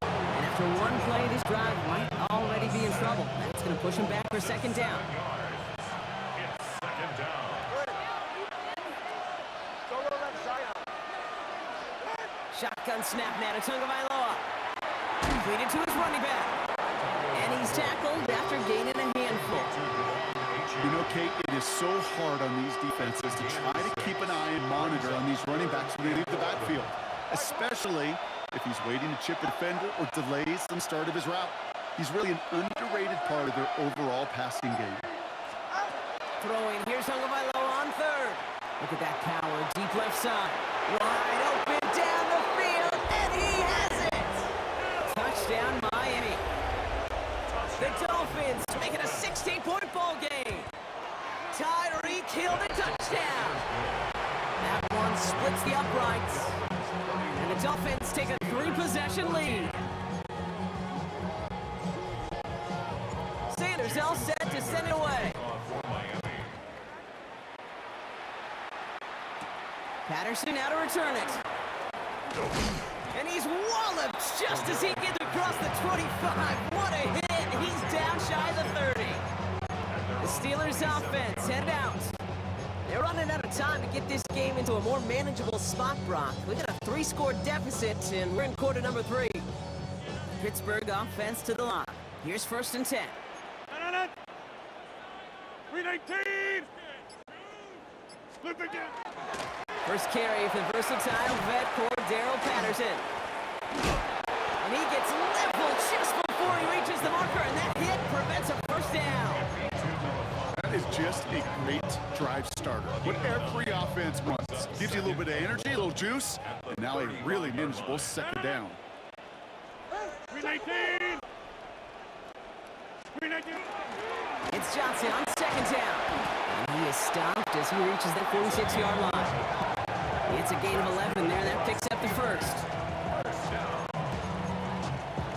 And after one play, this drive might already be in trouble. That's going to push him back for 2nd down. It's 2nd down. Shotgun snap now to Tagovailoa. Completed to his running back. And he's tackled after gaining a handful. You know, Kate, it is so hard on these defenses to try to keep an eye and monitor on these running backs when they leave the backfield, especially if he's waiting to chip a defender or delays the start of his route. He's really an underrated part of their overall passing game. Throwing, here's Tagovailoa on 3rd. Look at that power, deep left side. Wide open down the field, and he has it! Touchdown, Miami. The Dolphins make it a 16-point ball game. Tyreek Hill the touchdown. That one splits the uprights. And the Dolphins take a 3-possession lead. Sanders all set to send it away. Patterson now to return it. And he's walloped just as he gets across the 25. What a hit. He's down shy of the 30. The Steelers offense headed out. They're running out of time to get this game into a more manageable spot, Brock. We got a 3-score deficit, and we're in quarter number 3. Pittsburgh offense to the line. Here's 1st and 10. 319! Flip again! First carry for the versatile vet Cordero Patterson. And he gets leveled just before he reaches the marker, and that hit prevents a 1st down. That is just a great drive starter. What every offense wants. Gives you a little bit of energy, a little juice, and now a really manageable 2nd down. 319! 319! It's Johnson on 2nd down. And he is stopped as he reaches that 46-yard line. It's a gain of 11 there. That picks up the 1st. 1st down.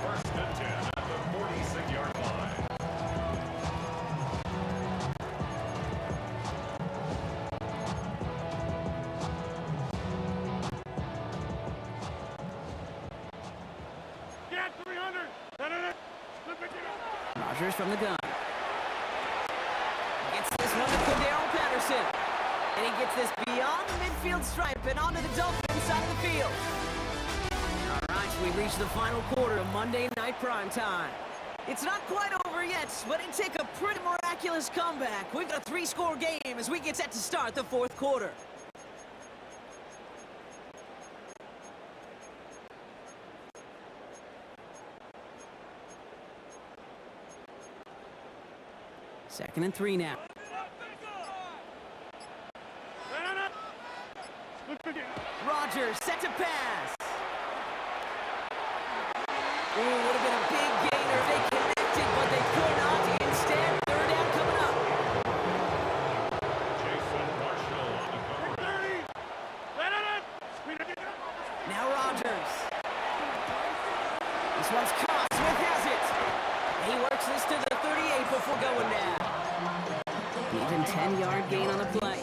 1st and 10 at the 46-yard line. Get 300! Flip again! Rogers from the gun. Gets this one to Cordero Patterson. And he gets this beyond the midfield stripe and onto the Dolphins side of the field. All right, we've reached the final quarter of Monday Night Prime Time. It's not quite over yet, but it take a pretty miraculous comeback. We've got a 3-score game as we get set to start the 4th quarter. Second and 3 now. Rogers set to pass. Ooh, would have been a big gainer if they connected, but they could not. Instead, 3rd down coming up. Jason Marshall on the cover. Now Rogers. This one's caught. Smith has it. He works this to the 38 before going down. Even 10-yard gain on the play.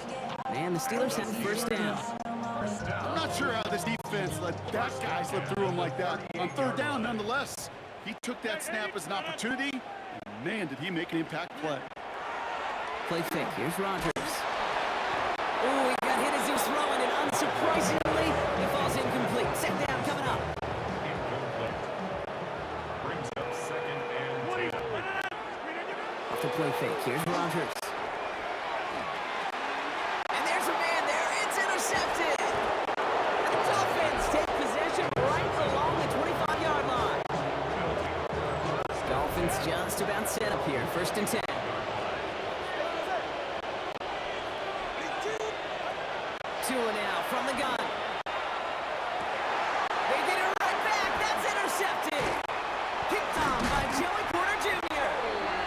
And the Steelers have 1st down. I'm not sure how this defense let that guy slip through him like that. On 3rd down, nonetheless, he took that snap as an opportunity and man, did he make an impact play. Play fake. Here's Rodgers. Oh, he got hit as he was throwing, and unsurprisingly, he falls incomplete. Second down coming up. Incomplete. Brings up second and 10. Off the play fake. Here's Rodgers. And there's a man there. It's intercepted. And the Dolphins take possession right along the 25-yard line. Dolphins just about set up here. First and 10. Tua now from the gun. They get it right back. That's intercepted. Kicked on by Joey Porter Jr.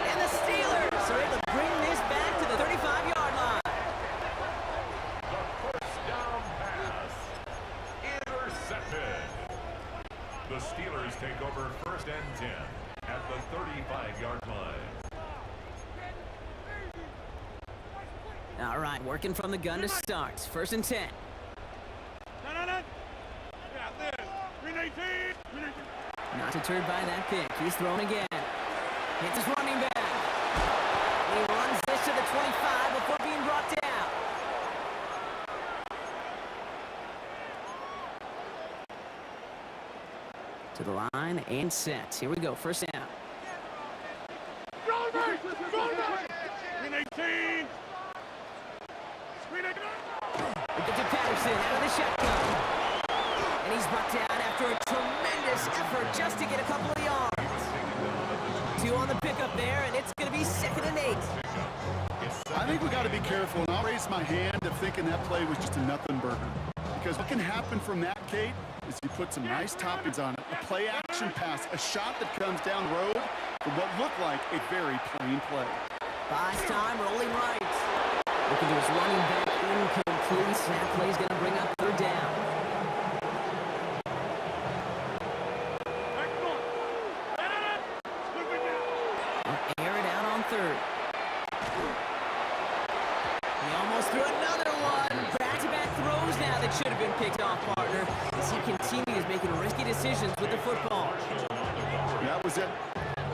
And the Steelers are able to bring this back to the 35-yard line. The first down pass. Intercepted. The Steelers take over first and 10 at the 35-yard line. All right, working from the gun to start. First and 10. Not deterred by that pick. He's thrown again. Hits his running back. He runs this to the 25 before being brought down. To the line and set. Here we go. First down. We get to Patterson out of the shotgun. And he's brought down after a tremendous effort just to get a couple of yards. 2 on the pickup there, and it's going to be second and 8. I think we got to be careful, and I'll raise my hand of thinking that play was just a nothing burger. Because what can happen from that, Kate, is you put some nice toppings on it, a play-action pass, a shot that comes down the road for what looked like a very plain play. Buys time, rolling right. Looking to his running back, incomplete. That play's going to bring up third down. Air it out on third. He almost threw another one. Back-to-back throws now that should have been picked off, partner, as he continues making risky decisions with the football. That was it.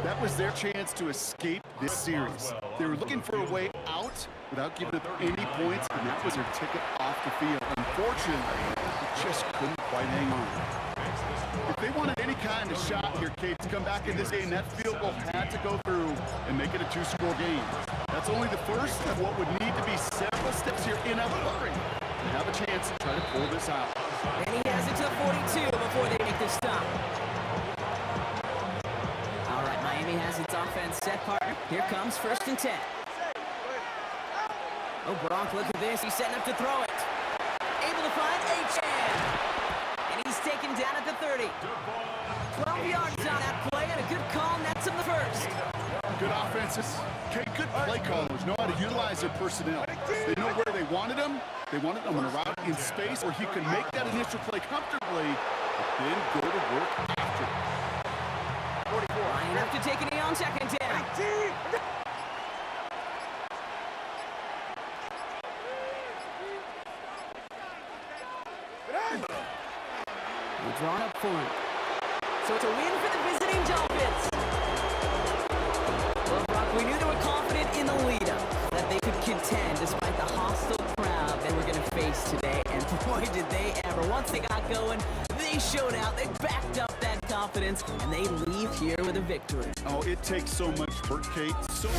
That was their chance to escape this series. They were looking for a way out without giving up any points, and that was their ticket off the field. Unfortunately, they just couldn't quite hang on. If they wanted any kind of shot here, Kate, to come back in this game, that field goal had to go through and make it a 2-score game. That's only the first of what would need to be several steps here in a hurry to have a chance to try to pull this out. And he has it to the 42 before they make this stop. All right, Miami has its offense set, partner. Here comes first and 10. Oh, Gronk, look at this. He's setting up to throw it. Able to find Achane. And he's taken down at the 30. 12 yards on that play, and a good call nets him the first. Good offenses. Okay, good play callers know how to utilize their personnel. They know where they wanted them. They wanted them on a route in space where he could make that initial play comfortably, but then go to work after. 44. Lining up to take a knee on second down. We're drawn up for him. So it's a win for the visiting Dolphins. Well, Brock, we knew they were confident in the lead-up, that they could contend despite the hostile crowd they were going to face today. And boy, did they ever. Once they got going, they showed out. They backed up that confidence, and they leave here with a victory. Oh, it takes so much work, Kate. So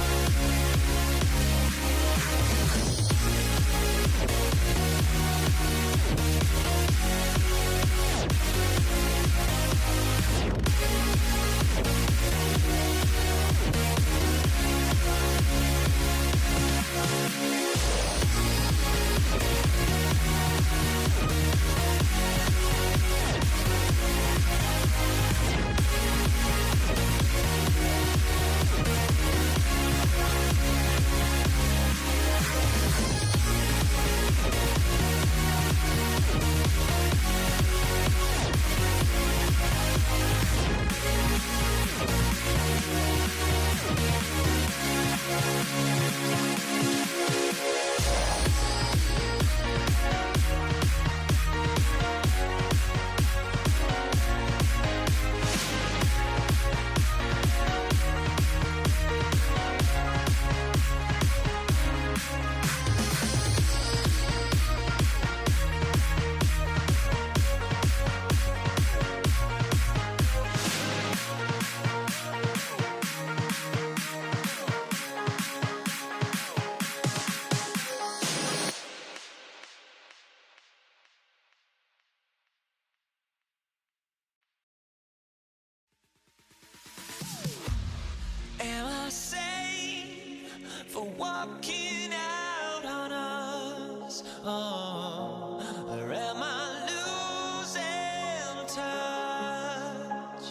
looking out on us? Oh, or am I losing touch?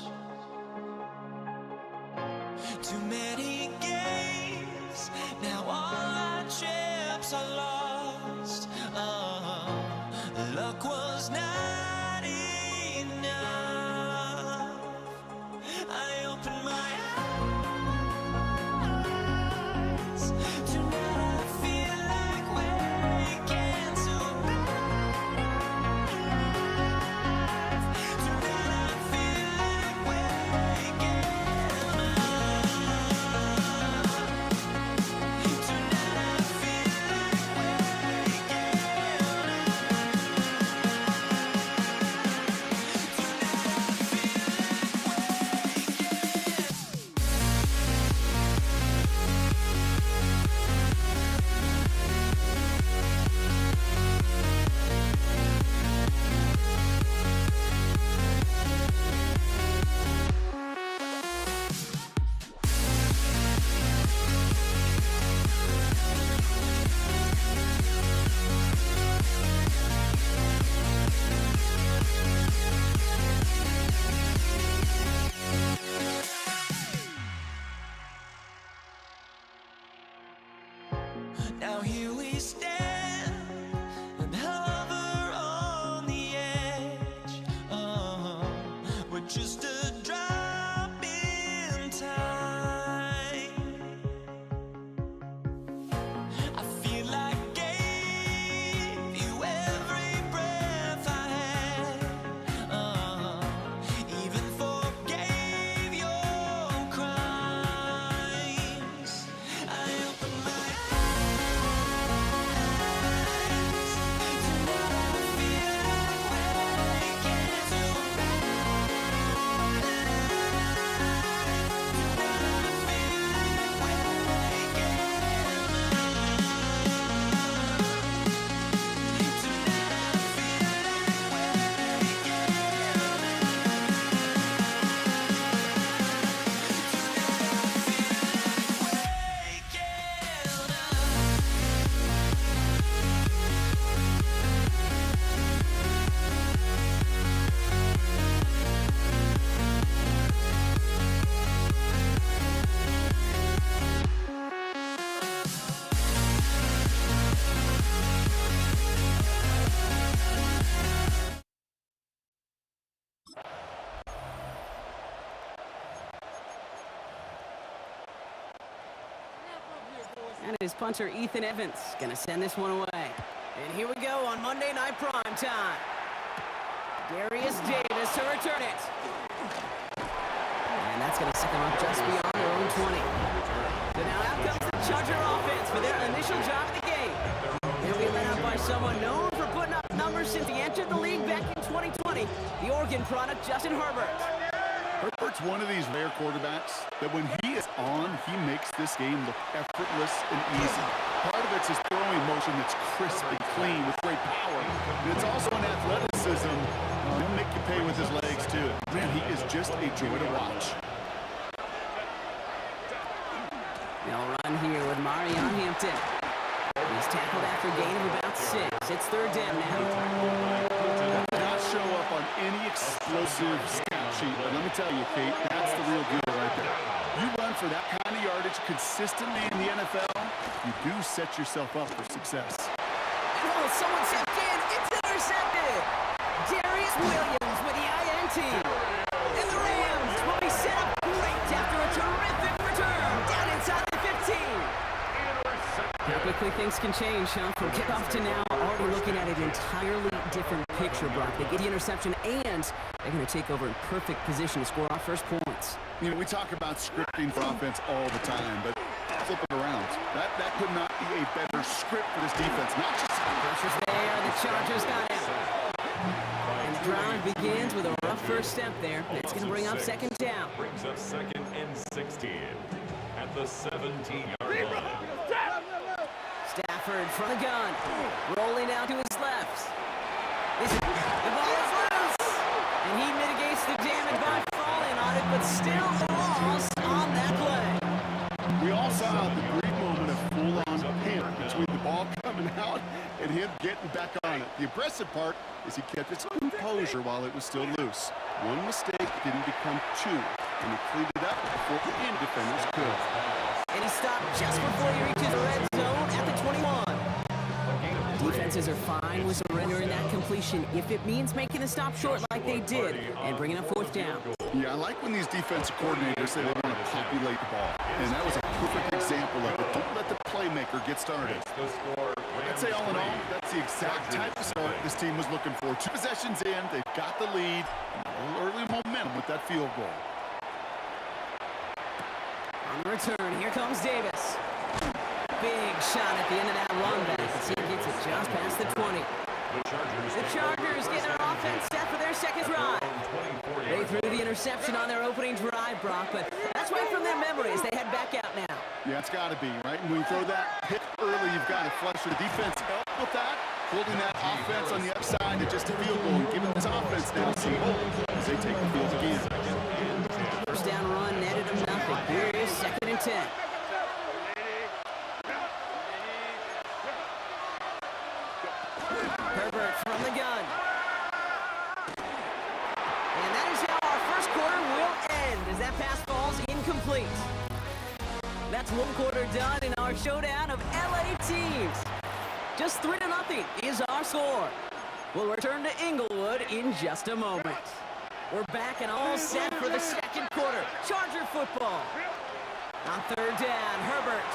Too many games, now all our chips are lost. Oh, luck was not enough. I opened my eyes. Tonight I feel like waking to life. Tonight I feel like waking up. Tonight I feel like waking Now here we stand and hover on the edge. Oh, we're just a drop in time. I feel like I gave you every breath I had. Oh, even forgave your crimes. I opened my And his punter, Ethan Evans, gonna send this one away. And here we go on Monday Night Prime Time. Darius Davis to return it. And that's gonna set them up just beyond their own 20. So now out comes the Charger offense for their initial drive of the game. They'll be led out by someone known for putting up numbers since he entered the league back in 2020, the Oregon product, Justin Herbert. Herbert's one of these rare quarterbacks that when he is on, he makes this game look effortless and easy. Part of it's his throwing motion that's crisp and clean with great power. And it's also an athleticism. He'll make you pay with his legs, too. Man, he is just a joy to watch. They'll run here with Marion Hampton. He's tackled after a gain of about 6. It's third down now. That did not show up on any explosive stat sheet, but let me tell you, Kate, that's the real deal right there. You run for that kind of yardage consistently in the NFL, you do set yourself up for success. And someone stepped in. It's intercepted. Darius Williams with the INT. And the Rams will be set up great after a terrific return down inside the 15. How quickly things can change, huh? From kickoff to now, already looking at an entirely different picture, Brock. They get the interception, and they're going to take over in perfect position to score our first points. You know, we talk about scripting for offense all the time, but flip it around. That could not be a better script for this defense. Not just Pressure's there, the Chargers got it. And the drive begins with a rough first step there. That's going to bring up second down. Brings up second and 16 at the 17-yard line. Stafford from the gun, rolling out to his left. The ball is loose, and he mitigates the damage by falling on it, but still a loss on that play. we all saw the brief moment of full-on out and him getting back on it. The impressive part is he kept his composure while it was still loose. One mistake didn't become two, and he cleaned it up before any defenders could. And he stopped just before he reaches the red zone at the 21. Defenses are fine with surrendering that completion if it means making the stop short like they did and bringing up fourth down. Yeah, I like when these defensive coordinators say they want to populate the ball. And that was a perfect example of it. Don't let the playmaker get started. I'd say all in all, that's the exact type of start this team was looking for. 2 possessions in, they've got the lead. A little early momentum with that field goal. On the return, here comes Davis. Big shot at the end of that run back as he gets it just past the 20. The Chargers get their offense set for their second drive. They threw the interception on their opening drive, Brock, but that's right from their memories. They head back out now. Yeah, it's got to be, right? And when you throw that pick early, you've got to flush the defense help with that. Holding that offense on the upside to just a field goal and giving this offense now some hope as they take the field again. First down run netted them nothing. Here is 2nd and 10. Herbert from the gun. And that is how our first quarter will end as that pass falls incomplete. That's one quarter done in our showdown of LA teams. Just 3-0 is our score. We'll return to Inglewood in just a moment. We're back and all set for the second quarter. Charger football. On 3rd down, Herbert.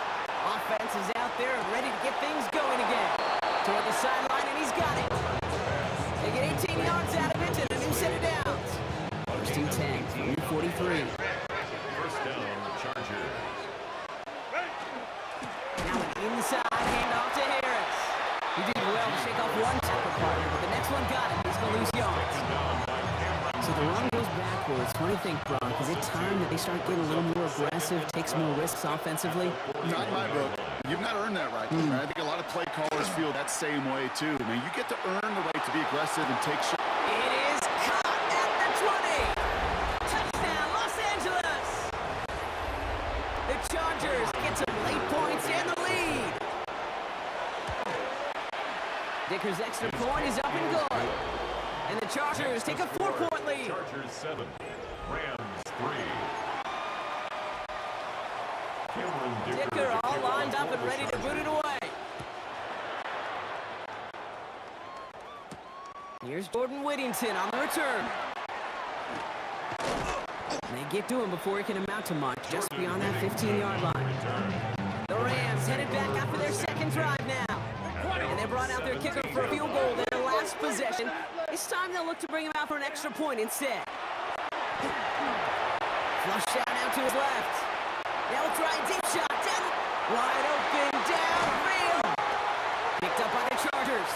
Offense is out there and ready to get things going again. Toward the sideline, and he's got it. They get 18 yards out of it and a new set of downs. 1st and 10 from the 43. First down, Chargers. Now an inside handoff to Harris. He did well to shake off one tackle partner, but the next one got him. He's going to lose yards. So the run goes backwards. What do you think, Brock? Is it time that they start getting a little more aggressive, take some more risks offensively? Not in my book. You've not earned that right. I think a lot of play callers feel that same way, too. I mean, you get to earn the right to be aggressive and take shots. It is caught at the 20. Touchdown, Los Angeles. The Chargers get some late points and the lead. Dicker's extra point is up and good. And the Chargers take a 4-point lead. Chargers 7, Rams 3. Cameron Dicker all lined up and ready to boot it away. Here's Jordan Whittington on the return. And they get to him before he can amount to much, just beyond that 15-yard line. The Rams headed back after their second drive now. And they brought out their kicker for a field goal their last possession. This time they'll look to bring him out for an extra point instead. Flush shot out to his left. Now we'll try a deep shot. Down, wide open, downfield. Picked up by the Chargers.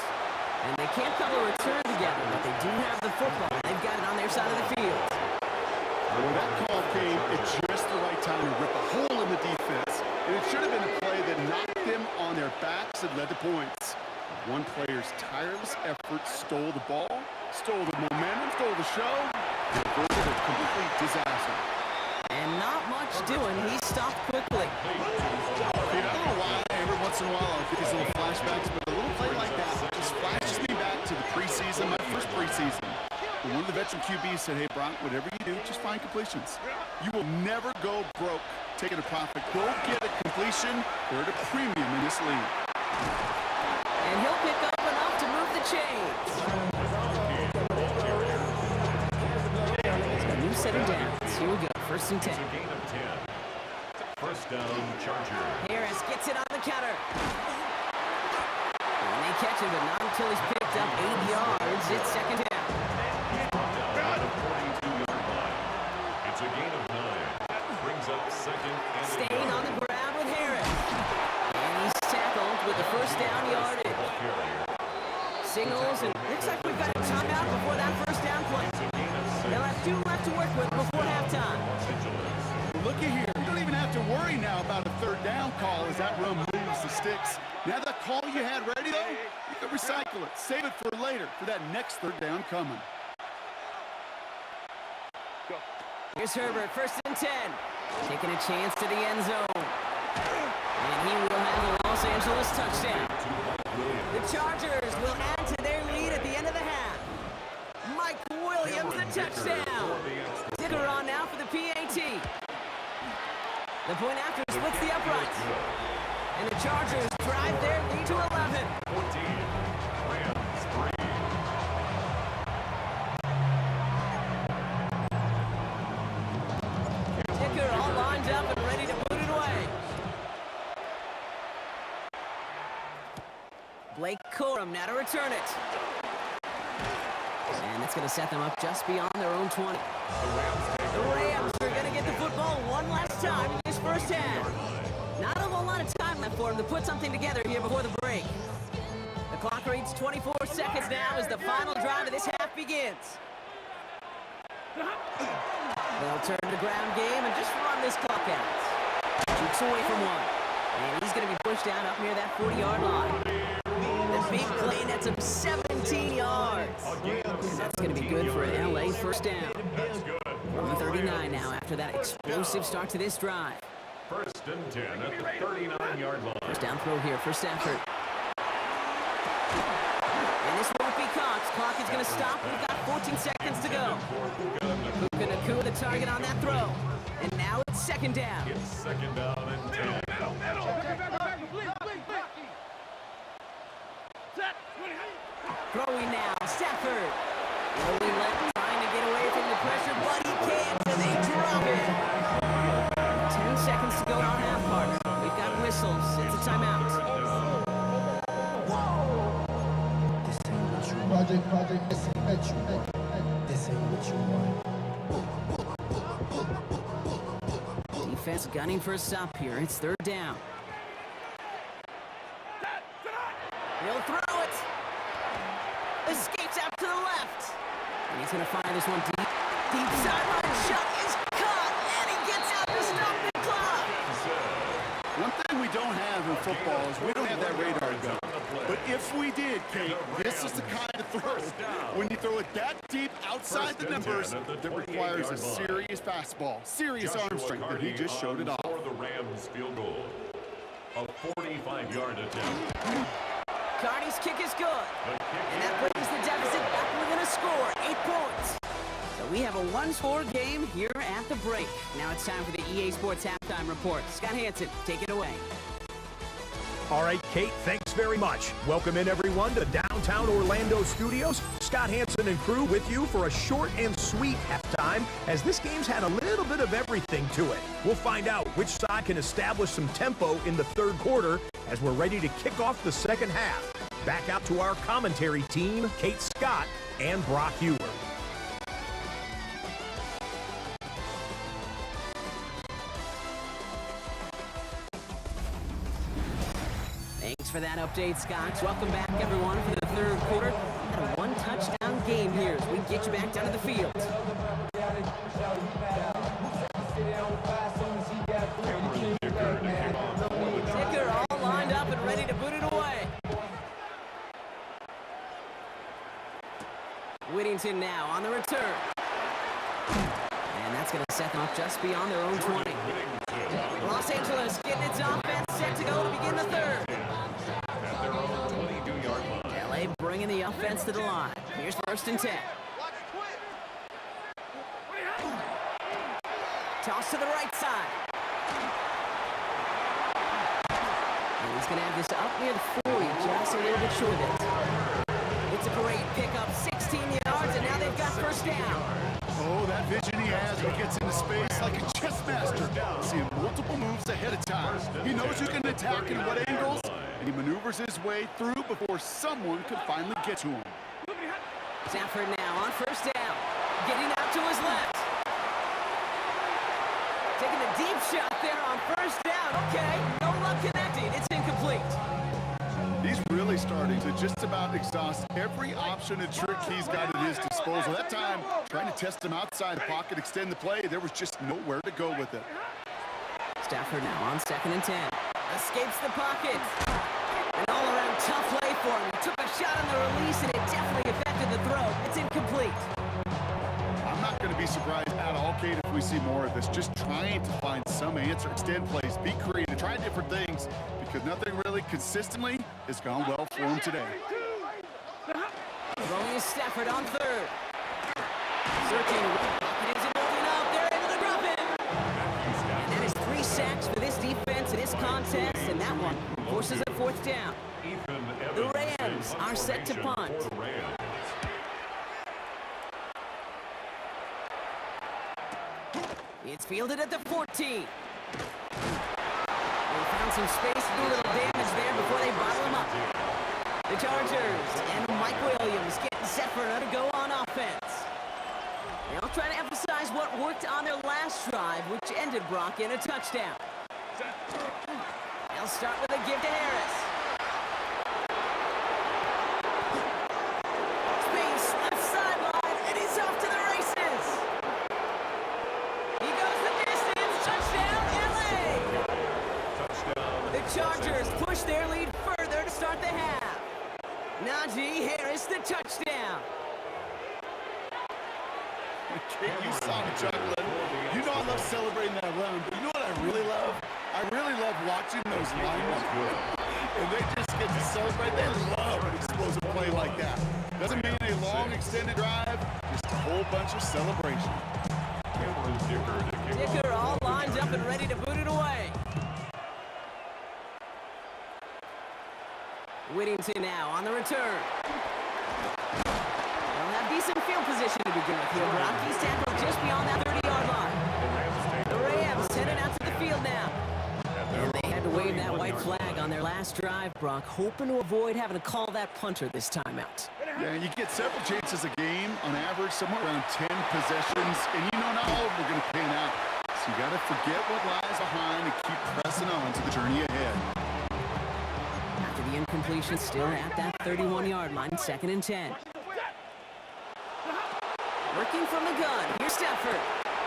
And they can't come a return together, but they do have the football. They've got it on their side of the field. When that call came at just the right time to rip a hole in the defense, and it should have been a play that knocked them on their backs and led to points. One player's tireless effort stole the ball, stole the momentum, stole the show, and averted a complete disaster. And not much doing. He stopped quickly. You know, I don't know why every once in a while I'll get these little flashbacks, but a little play like that just flashes me back to the preseason, my first preseason. And one of the veteran QBs said, hey, Brock, whatever you do, just find completions. You will never go broke taking a profit. Go get a completion. They're at a premium in this league. And he'll pick up enough to move the chains. A new set of downs. Here we go. 1st and 10. Gain of 10. First down, Chargers. Harris gets it on the counter. And they catch it, but not until he's picked up 8 yards. It's 2nd down. Down at the 42-yard line. It's a gain of 9. Brings up 2nd and Staying on the ground with Harris. And he's tackled with the first down yardage. Signals, and looks like we've got a timeout before that first down play. They'll have 2 left to work with before halftime. Looky here. You don't even have to worry now about a 3rd down call as that run moves the sticks. Now that call you had ready, though, you can recycle it. Save it for later, for that next 3rd down coming. Here's Herbert, 1st and 10. Taking a chance to the end zone. And he will have the Los Angeles touchdown. Chargers will add to their lead at the end of the half. Mike Williams, the touchdown. Dicker on now for the PAT. The point after splits the uprights. And the Chargers drive their lead to 11. 14. Rams 3. Dicker all lined up and ready to put it away. Blake Corum now to return it. And it's going to set them up just beyond their own 20. The Rams are going to get the football one last time in this first half. Not a whole lot of time left for them to put something together here before the break. The clock reads 24 seconds now as the final drive of this half begins. They'll turn the ground game and just run this clock out. Jukes away from one. And he's going to be pushed down up near that 40-yard line. The big play nets him 17 yards. And that's going to be good for an LA first down. From the 39 now after that explosive start to this drive. First and 10 at the 39-yard line. First down throw here for Stafford. And this won't be caught. Clock is going to stop. We've got 14 seconds to go. Puka Nacua the target on that throw. And now it's second down. It's second down and 10. Throwing now, Stafford. Rolling left, trying to get away from the pressure, but he can't, and they drop it. 10 seconds to go on half part. We've got whistles. It's a timeout. Project, this ain't what you want. This ain't what you want. Defense gunning for a stop here. It's third down. He'll throw it. Escapes out to the left. And he's going to fire this one deep. Deep sideline shot is caught. And he gets out to stop the clock. One thing we don't have in football is we don't have that radar gun. But if we did, Kate, this is the kind of throw when you throw it that deep outside the numbers that requires a serious fastball, serious arm strength, and he just showed it off. For the Rams field goal. A 45-yard attempt. Carney's kick is good. And that brings the deficit back within a score, 8 points. So we have a one-score game here at the break. Now it's time for the EA Sports Halftime Report. Scott Hansen, take it away. All right, Kate, thanks very much. Welcome in, everyone, to downtown Orlando studios. Scott Hansen and crew with you for a short and sweet halftime, as this game's had a little bit of everything to it. We'll find out which side can establish some tempo in the third quarter as we're ready to kick off the second half. Back out to our commentary team, Kate Scott and Brock Ewer. Thanks for that update, Scott. Welcome back, everyone, for the third quarter. Got a one-touchdown game here as we get you back down to the field. Dicker all lined up and ready to put it away. Whittington now on the return. And that's going to set them up just beyond their own 20. Los Angeles getting its offense set to go to begin the third. At their own 22-yard line. LA bringing the offense to the line. Here's first and 10. Toss to the right side. And he's going to have this up near the 40, just a little bit short of it. It's a great pickup, 16 yards, and now they've got first down. Oh, that vision he has when he gets into space like a chess master. Seeing multiple moves ahead of time. He knows you can attack and what angles, and he maneuvers his way through before someone could finally get to him. Stafford now on first down. Getting out to his left. Taking a deep shot there on first down. Okay, no luck connecting. It's incomplete. He's really starting to just about exhaust every option and trick he's got at his disposal. That time, trying to test him outside the pocket, extend the play, there was just nowhere to go with it. Stafford now on second and 10. Escapes the pocket. An all-around tough play for him. He took a shot on the release, and it definitely affected the throw. It's incomplete. I'm not going to be surprised at all, Kate, if we see more of this. Just trying to find some answer, extend plays, be creative, try different things, because nothing really consistently has gone well for him today. Throwing is Stafford on third. Searching. It isn't moving up. They're able to drop it. And that is 3 sacks for this defense in this contest, and that one forces a fourth down. The Rams are set to punt. It's fielded at the 14. They found some space to do a little damage there before they bottle him up. The Chargers and Mike Williams getting set for another go on offense. They'll try to emphasize what worked on their last drive, which ended Brock in a touchdown. They'll start with a give to Harris. Space, left sideline, and he's off to the races. He goes the distance, touchdown, LA! The Chargers push their lead further to start the half. Najee Harris, the touchdown. You saw me juggling. You know I love celebrating that run, but you know what I really love? I really love watching those linemen. And they just get to celebrate. They love an explosive play like that. Doesn't mean a long extended drive, just a whole bunch of celebration. Dicker all lined up and ready to boot it away. Whittington now on the return. They'll have decent field position to begin with here. Rockies tackled just beyond that 30-yard line. The Rams headed out to the field now. And they had to wave that white flag on their last drive, Brock, hoping to avoid having to call that punter this time out. Yeah, you get several chances a game, on average, somewhere around 10 possessions, and you know not all of them are going to pan out. So you got to forget what lies behind and keep pressing on to the journey ahead. After the incompletion, still at that 31-yard line, 2nd and 10. Working from the gun, here's Stafford.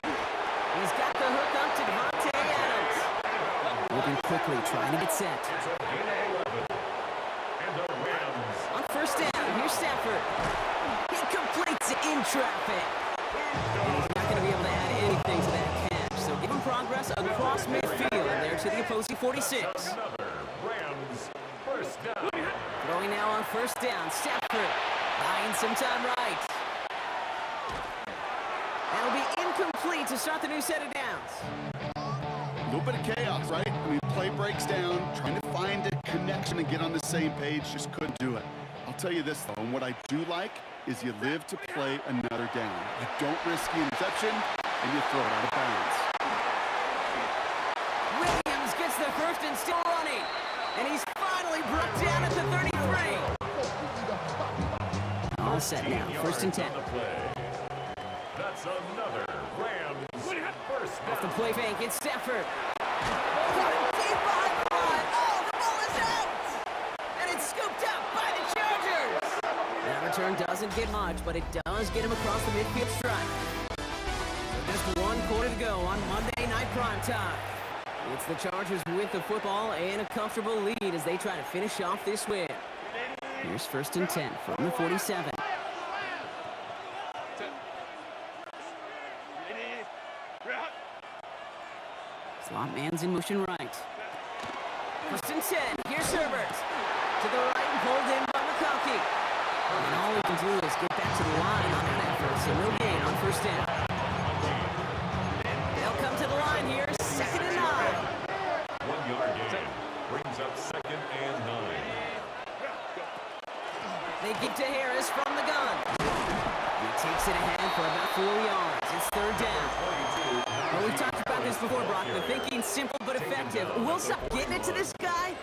He's got the hook up to Devontae Adams. Moving quickly, trying to get set. On 1st down, here's Stafford. He completes it in traffic. And he's not going to be able to add anything to that catch. So give him progress across midfield and there to the opposing 46. Throwing now on 1st down, Stafford buying some time right. That'll be incomplete to start the new set of downs. A little bit of chaos, right? I mean, play breaks down, trying to find a connection and get on the same page, just couldn't do it. I'll tell you this, though, and what I do like is you live to play another down. You don't risk the interception, and you throw it out of bounds. Williams gets the first and still running. And he's finally brought down at the 33. All set now, 1st and 10. That's another Rams first down. Off the play fake, it's Stafford. Got it deep behind the line. Oh, the ball is out! And it's scooped up by the Chargers. That return doesn't get much, but it does get him across the midfield stripe. So just 1 quarter to go on Monday Night Primetime. It's the Chargers with the football and a comfortable lead as they try to finish off this win. Here's 1st and 10 from the 47. Slot man's in motion right. 1st and 10. Here's Herbert. To the right and pulled in by McConkey. And all we can do is get back to the line on that effort. So no gain on 1st down. They'll come to the line here. 2nd and 9. 1-yard gain brings up 2nd and 9. They give to Harris from the gun. He takes it ahead for about 4 yards. It's 3rd down. Well, we've talked about this before, Brock. The thinking's simple but effective. We'll stop getting it to this guy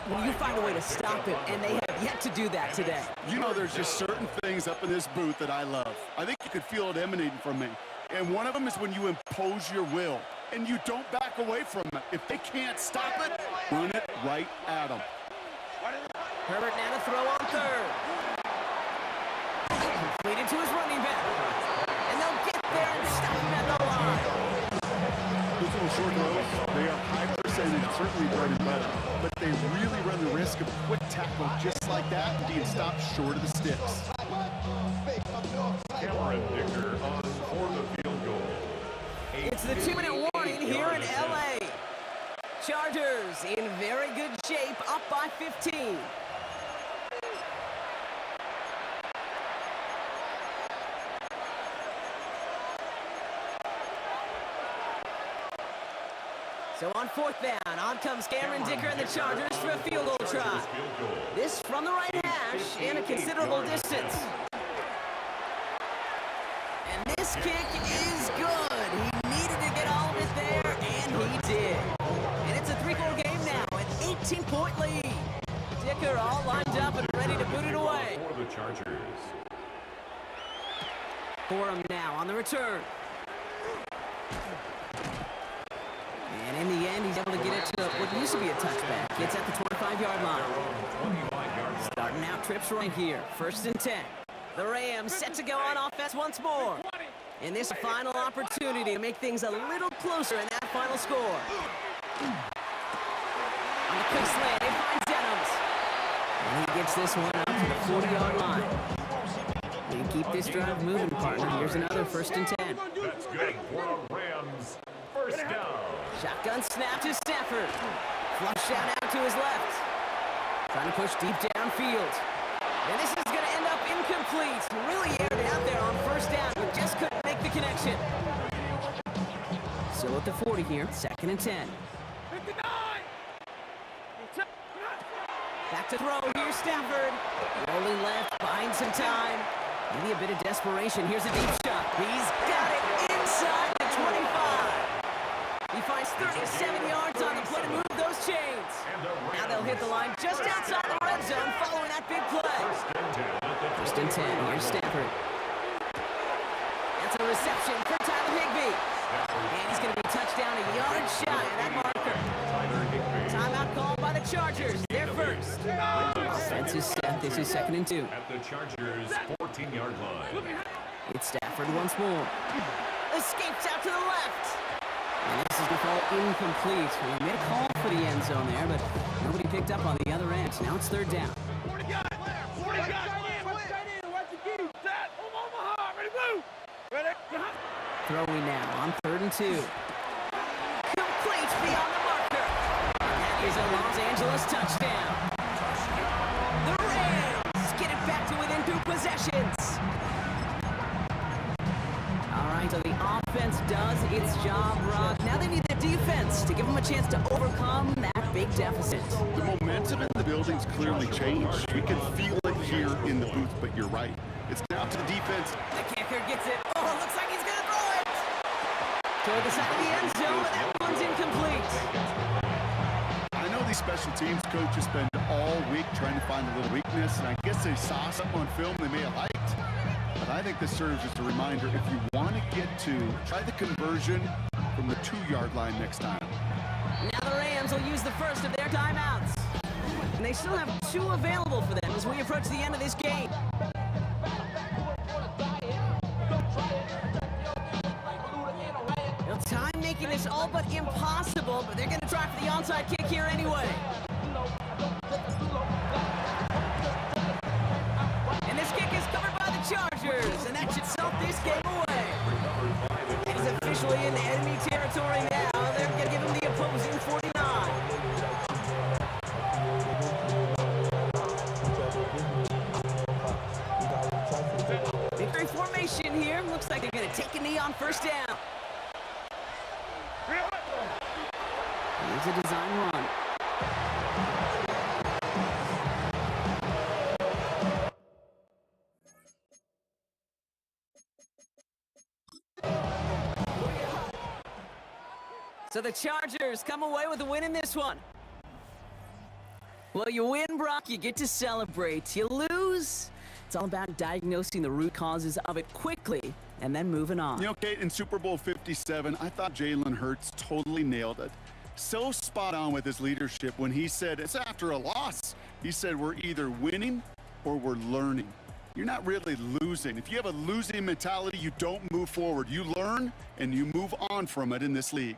when you find a way to stop him, and they have yet to do that today. You know, there's just certain things up in this booth that I love. I think you could feel it emanating from me. And one of them is when you impose your will, and you don't back away from it. If they can't stop it, run it right at them. Herbert now to throw on 3rd. Completed to his running back. And they'll get there and stop him at the line. Those little short throws, they are high percentage, certainly bread and butter. But they really run the risk of a quick tackle just like that and being stopped short of the sticks. Cameron Dicker on for the field goal. It's the 2-minute warning here in LA. Chargers in very good shape, up by 15. So on fourth down, on comes Cameron Dicker and the Chargers for a field goal try. This from the right hash in a considerable distance. And this kick is good. He needed to get all of it there, and he did. And it's a 3-4 game now, an 18-point lead. Dicker all lined up and ready to boot it away. For the Chargers. Corum now on the return. And in the end, he's able to get it to what used to be a touchback. Gets at the 25-yard line. Starting out trips right here. 1st and 10. The Rams set to go on offense once more. In this final opportunity to make things a little closer in that final score. On the quick slant, they find Denhams. And he gets this one up to the 40-yard line. We keep this drive moving, partner. Here's another 1st and 10. That's good for the Rams. 1st down. Shotgun snap to Stafford. Flush out to his left. Trying to push deep downfield. And this is going to end up incomplete. Really aired it out there on 1st down, but just couldn't make the connection. Still at the 40 here, 2nd and 10. 59! Back to throw, here's Stafford. Rolling left, buying some time. Maybe a bit of desperation. Here's a deep shot. He's got it inside the 25. He finds 37 yards on the play to move those chains. Now they'll hit the line just outside the red zone following that big play. 1st and 10, here's Stafford. That's a reception for Tyler Higbee. And he's going to be touchdown a yard shy of that marker. Timeout called by the Chargers. They're first. Offense is set. This is 2nd and 2. At the Chargers' 14-yard line. It's Stafford once more. Escapes out to the left. And this is the call incomplete. We made a call for the end zone there, but nobody picked up on the other end. Now it's 3rd down. 40 guys! 40 guys! Watch the key! Set! Omaha! Ready, move! Ready? Throwing now on 3rd and 2. Complete beyond the marker. And that is a Los Angeles touchdown. The Rams get it back to within 2 possessions. All right, so the offense does its job, Rob. Now they need the defense to give them a chance to overcome that big deficit. The momentum in the building's clearly changed. We can feel it here in the booth, but you're right. It's now to the defense. The kicker gets it. Oh, looks like he's going to throw it. Toward the side of the end zone, and that one's incomplete. I know these special teams coaches spend all week trying to find a little weakness, and I guess they saw something on film they may have liked. But I think this serves as a reminder, if you want to get to, try the conversion from the 2-yard line next time. Now the Rams will use the first of their timeouts. And they still have 2 available for them as we approach the end of this game. Now time making this all but impossible, but they're going to try for the onside kick here anyway. And this kick is covered by the Chargers, and that should sell this game away. It is officially in enemy territory now. They're going to give him the opposing 49. Victory formation here. Looks like they're going to take a knee on 1st down. Here's a design run. So the Chargers come away with a win in this one. Well, you win, Brock, you get to celebrate. You lose, it's all about diagnosing the root causes of it quickly and then moving on. You know, Kate, in Super Bowl 57, I thought Jalen Hurts totally nailed it. So spot on with his leadership when he said, it's after a loss. He said, we're either winning or we're learning. You're not really losing. If you have a losing mentality, you don't move forward. You learn and you move on from it in this league.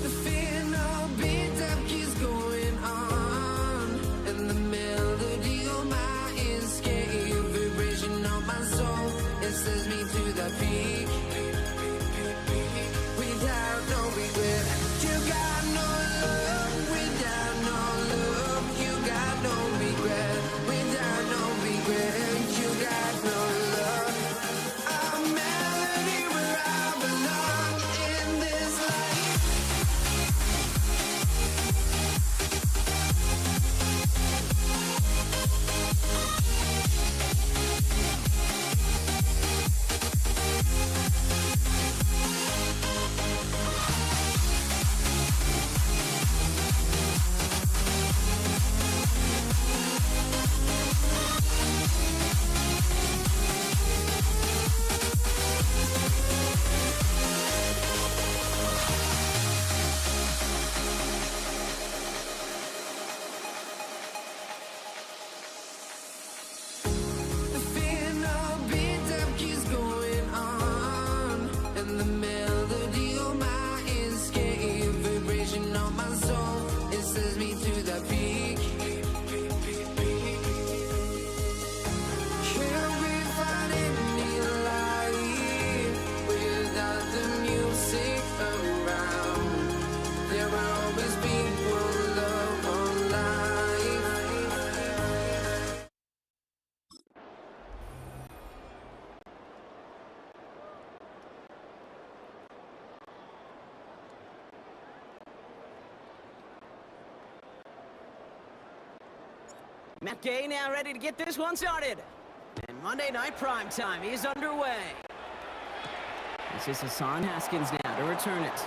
The fear no beat-up keeps going on, and the melody on my escape, vibration on my soul, it sends me to the peak. Without no regret, you got no love. Without no love, you got no regret. Without no regret, you got no love. A melody where I belong in this life. The fear no beat-up keeps going on, and the melody on my escape, vibration on my soul, it sends me to the peak. Can't we find any light without the music around? There will always be one love, one life. Matt Gay now ready to get this one started. And Monday Night Prime Time is underway. This is Hassan Haskins now to return it.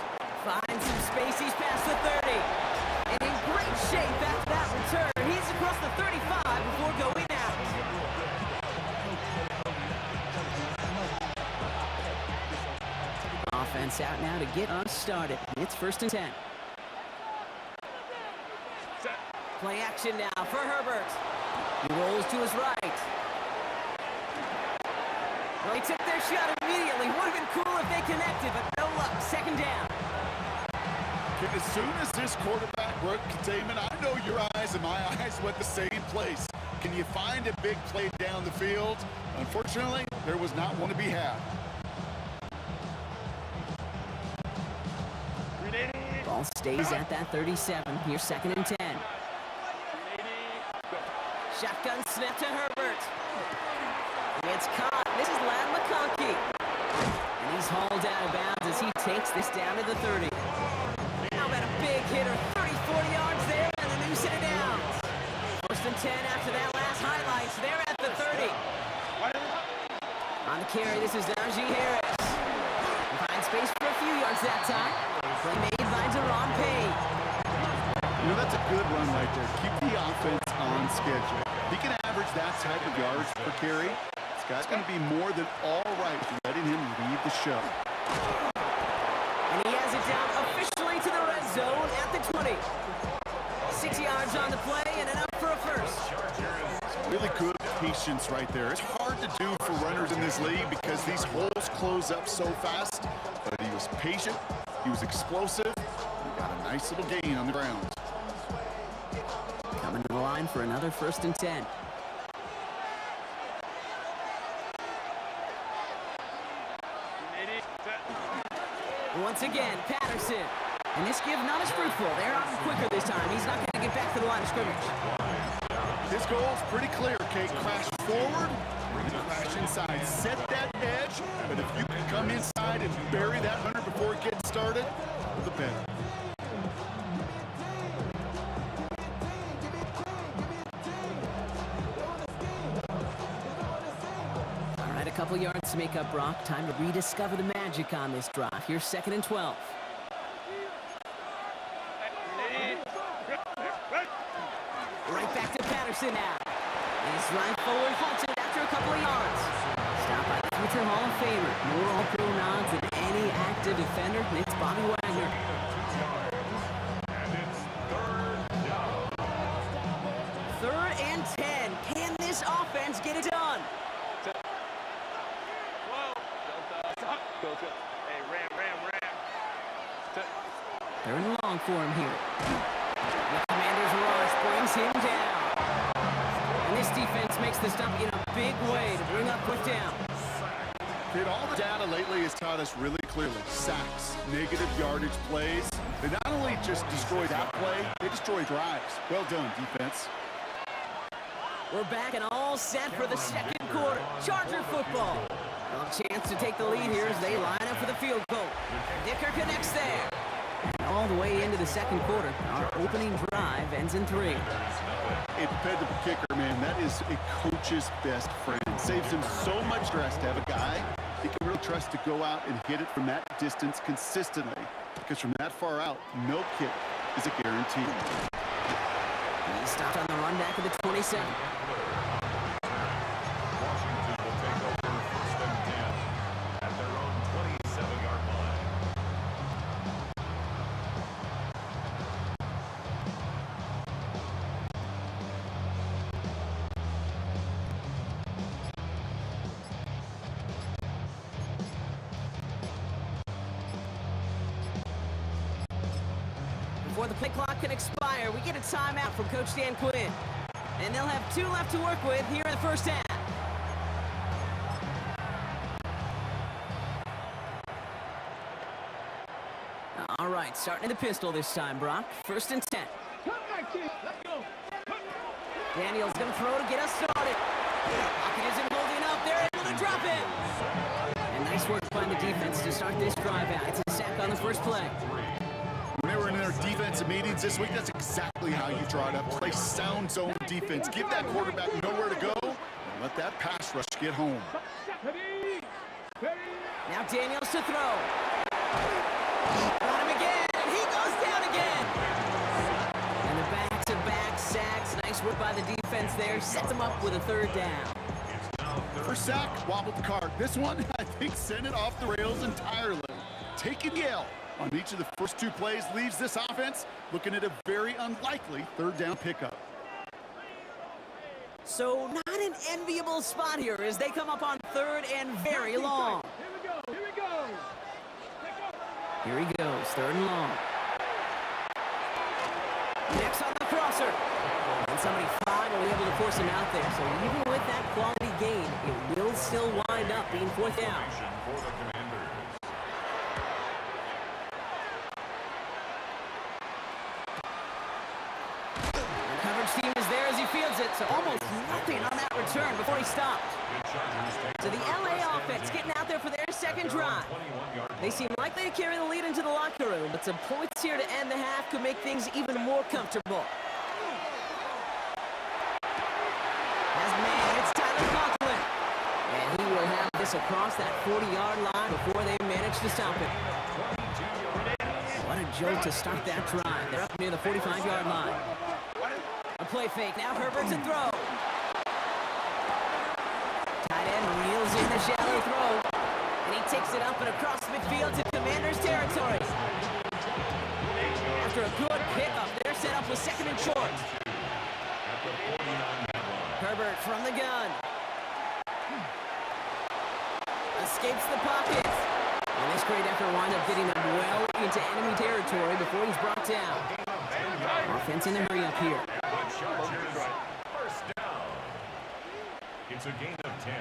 Finds some space, he's past the 30. And in great shape after that return. He's across the 35 before going out. Offense out now to get us started. It's 1st and 10. Play action now for Herbert. He rolls to his right. Well, he took their shot immediately. Would have been cool if they connected, but no luck. 2nd down. As soon as this quarterback broke containment, I know your eyes and my eyes went the same place. Can you find a big play down the field? Unfortunately, there was not one to be had. Ball stays at that 37. Here's 2nd and 10. Shotgun snap to Herbert. It's caught. This is Ladd McConkey. And he's hauled out of bounds as he takes this down to the 30. and 10 after that last highlights. They're at the 30. On the carry, this is Najee Harris. Finds space for a few yards that time. Play made by Deron Payne. You know, that's a good run right there. Keep the offense on schedule. If he can average that type of yards per carry, this guy's going to be more than all right for letting him lead the show. And he has it down officially to the red zone at the 20. 6 yards on the play and enough for a first. Really good patience right there. It's hard to do for runners in this league because these holes close up so fast. But he was patient. He was explosive. He got a nice little gain on the ground. Coming to the line for another 1st and 10. Once again, Patterson. And this give not as fruitful. They're out quicker this time. He's not going to get back to the line of scrimmage. His goal is pretty clear, Kate. Crash forward, and crash inside. Set that edge, but if you can come inside and bury that runner before it gets started, the better. All right, a couple yards to make up, Brock. Time to rediscover the magic on this drive. Here's 2nd and 12. Right back to Patterson now. He's right forward, halted after a couple of yards. Stopped by the future Hall of Famer. More All-Pro nods than any active defender. It's Bobby Wagner. And it's 3rd down. 3rd and 10. Can this offense get it done? Hey, ram. 3rd and long for him here. The Commanders rush brings him down. And this defense makes the stop in a big way to bring up 4th down. Kate, all the data lately has taught us really clearly. Sacks, negative yardage plays. They not only just destroy that play, they destroy drives. Well done, defense. We're back and all set for the 2nd quarter. Charger football. A chance to take the lead here as they line up for the field goal. Dicker connects there. And all the way into the 2nd quarter. Our opening drive ends in 3. A dependable kicker, man, that is a coach's best friend. Saves him so much stress to have a guy he can really trust to go out and hit it from that distance consistently. Because from that far out, no kick is a guarantee. He stopped on the run back at the 27. Washington will take over 1st and 10 at their own 27-yard line. Before the play clock can expire, we get a timeout from Coach Dan Quinn. And they'll have 2 left to work with here in the 1st half. All right, starting in the pistol this time, Brock. 1st and 10. Daniels going to throw to get us started. Pocket isn't holding up. They're able to drop it. And nice work by the defense to start this drive out. It's a sack on the first play. When they were in their defensive meetings this week, that's exactly how you draw it up. Play sound zone defense. Give that quarterback nowhere to go and let that pass rush get home. Now Daniels to throw. Got him again, and he goes down again. And the back-to-back sacks. Nice work by the defense there. Sets him up with a 3rd down. First sack, wobbled the cart. This one, I think, sent it off the rails entirely. Taking the L on each of the first 2 plays leaves this offense looking at a very unlikely 3rd down pickup. So not an enviable spot here as they come up on 3rd and very long. Here he goes, 3rd and long. Next on the crosser. And somebody finally able to force him out there. So even with that quality gain, it will still wind up being 4th down. For the Commanders. The coverage team is there as he fields it, so almost nothing on that return before he stopped. So the LA offense getting out there for their 2nd drive. They seem likely to carry the lead into the locker room, but some points here to end the half could make things even more comfortable. Dallas across that 40-yard line before they managed to stop it. What a jolt to start that drive. They're up near the 45-yard line. A play fake. Now Herbert to throw. Tight end reels in the shallow throw. And he takes it up and across midfield to Commanders territory. After a good pickup, they're set up with second and short. Herbert from the gun. Escapes the pocket. And this great effort winds up getting him well into enemy territory before he's brought down. Offense in a hurry up here. First down. It's a gain of 10.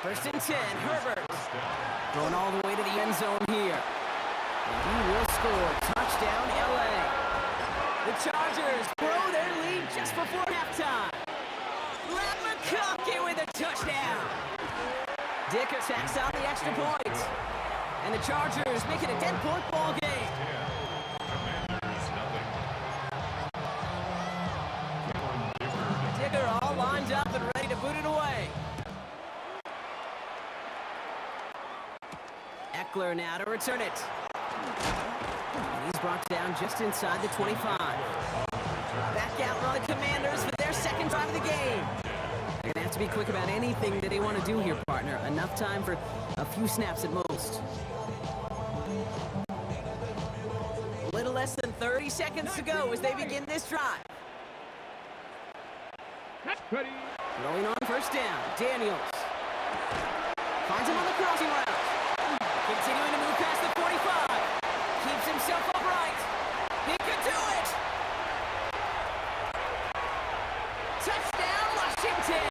First and 10, Herbert. Going all the way to the end zone here. And he will score. Touchdown, LA. The Chargers grow their lead just before halftime. Let McConkey with a touchdown. Dicker tacks on the extra point. And the Chargers make it a 10-point ball game. Dicker all lined up and ready to boot it away. Eckler now to return it. And he's brought down just inside the 25. Back out run the Commanders for their second drive of the game. They're going to have to be quick about anything that they want to do here, partner. Enough time for a few snaps at most. A little less than 30 seconds to go as they begin this drive. Rolling on first down, Daniels. Finds him on the crossing route. Continuing to move past the 45. Keeps himself upright. He could do it. Touchdown, Washington.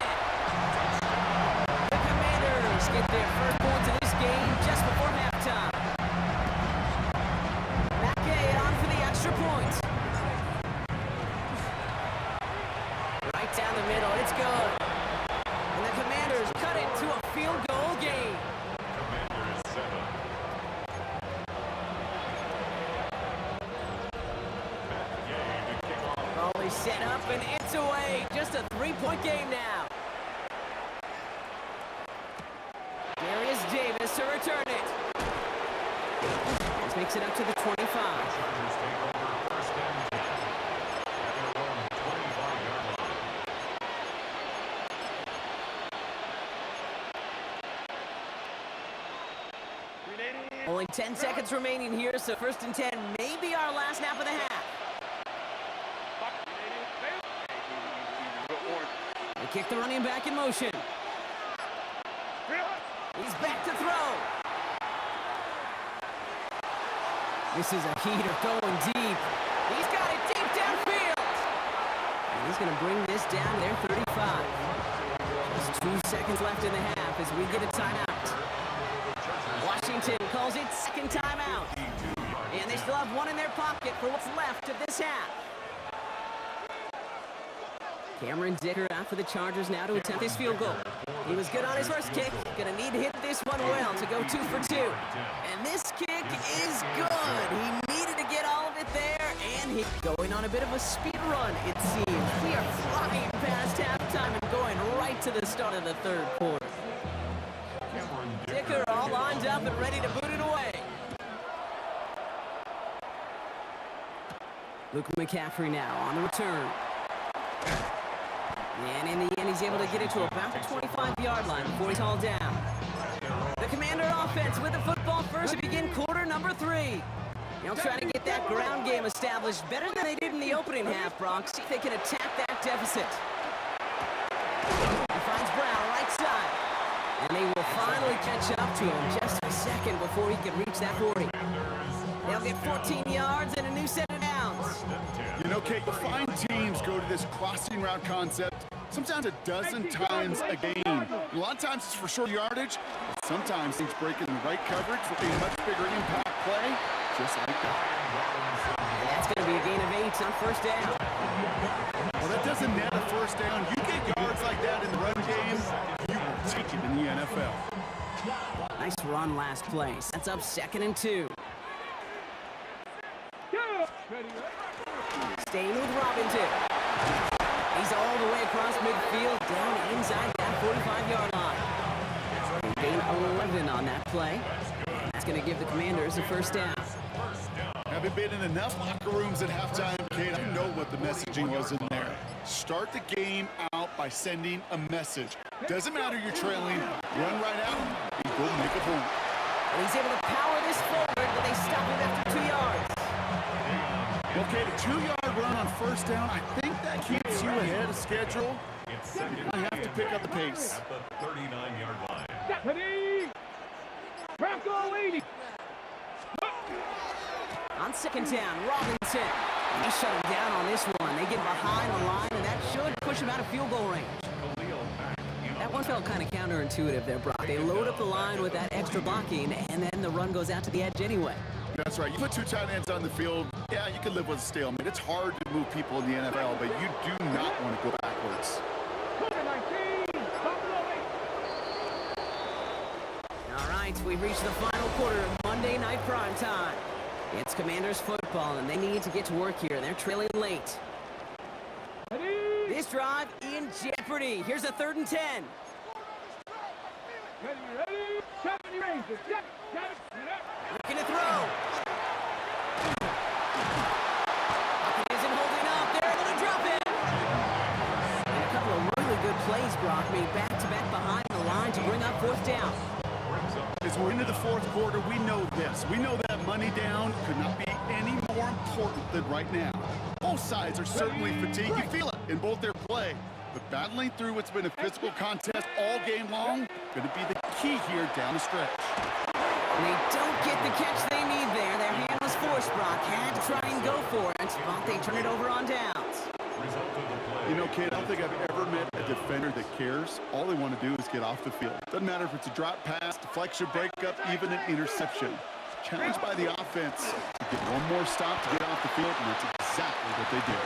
The Commanders get their first points of this game just before halftime. Mackay on for the extra point. Right down the middle, it's good. And the Commanders cut it to a field goal game. Commanders 7. Always set up and it's away. Just a 3-point game now. Darius Davis to return it. This makes it up to the 25. Chargers take over first and 10. At their own 25-yard line. Only 10 seconds remaining here, so first and 10 may be our last snap of the half. They kick the running back in motion. He's back to throw. This is a heater going deep. He's got it deep downfield. And he's going to bring this down to their 35. Just 2 seconds left in the half as we get a timeout. Washington calls it second timeout. And they still have one in their pocket for what's left of this half. Cameron Dicker out for the Chargers now to attempt this field goal. He was good on his first kick. Gonna need to hit this one well to go 2 for 2. And this kick is good. He needed to get all of it there, and he's going on a bit of a speed run, it seems. We are flying past halftime and going right to the start of the third quarter. Dicker all lined up and ready to boot it away. Luke McCaffrey now on the return. And in the end, he's able to get it to about the 25-yard line before he's hauled down. The Commander offense with the football first to begin quarter number 3. They'll try to get that ground game established better than they did in the opening half, Bronx. See if they can attack that deficit. He finds Brown right side. And they will finally catch up to him just a second before he can reach that 40. They'll get 14 yards and a new set of downs. You know, Kate, you find teams go to this crossing route concept sometimes a dozen times a game. A lot of times it's for short yardage, but sometimes teams break in the right coverage with a much bigger impact play, just like that. That's going to be a gain of 8 on first down. Well, that doesn't net a first down. You get yards like that in the run game, you will take it in the NFL. Nice run last play. Sets up 2nd and 2. Staying with Robinson. He's all the way across midfield, down inside that 45-yard line. Gain 11 on that play. That's going to give the Commanders a first down. Having been in enough locker rooms at halftime, Kate, I know what the messaging was in there. Start the game out by sending a message. Doesn't matter you're trailing, run right out and go make a boom. And he's able to power this forward, but they stop him after 2 yards. Okay, the 2-yard run on first down, I think that keeps you ahead of schedule. I have to pick up the pace. At the 39-yard line. On second down, Robinson. He shut him down on this one. They get behind the line, and that should push him out of field goal range. That one felt kind of counterintuitive there, Brock. They load up the line with that extra blocking, and then the run goes out to the edge anyway. That's right. You put 2 tight ends on the field, yeah, you can live with a stalemate. It's hard to move people in the NFL, but you do not want to go backwards. All right, we've reached the final quarter of Monday Night Prime Time. It's Commanders football, and they need to get to work here. They're trailing late. This drive in jeopardy. Here's a 3rd and 10. Looking to throw. Hopkins isn't holding up. They're able to drop it. And a couple of really good plays, Brock, made back-to-back behind the line to bring up 4th down. As we're into the 4th quarter, we know this. We know that money down could not be any more important than right now. Both sides are certainly fatigued. You feel it in both their play. But battling through what's been a physical contest all game long, going to be the key here down the stretch. They don't get the catch they need there. Their hand was forced, Brock. Had to try and go for it, but they turn it over on downs. You know, Kate, I don't think I've ever met a defender that cares. All they want to do is get off the field. Doesn't matter if it's a drop pass, deflection, breakup, even an interception. Challenged by the offense to get one more stop to get off the field, and that's exactly what they did.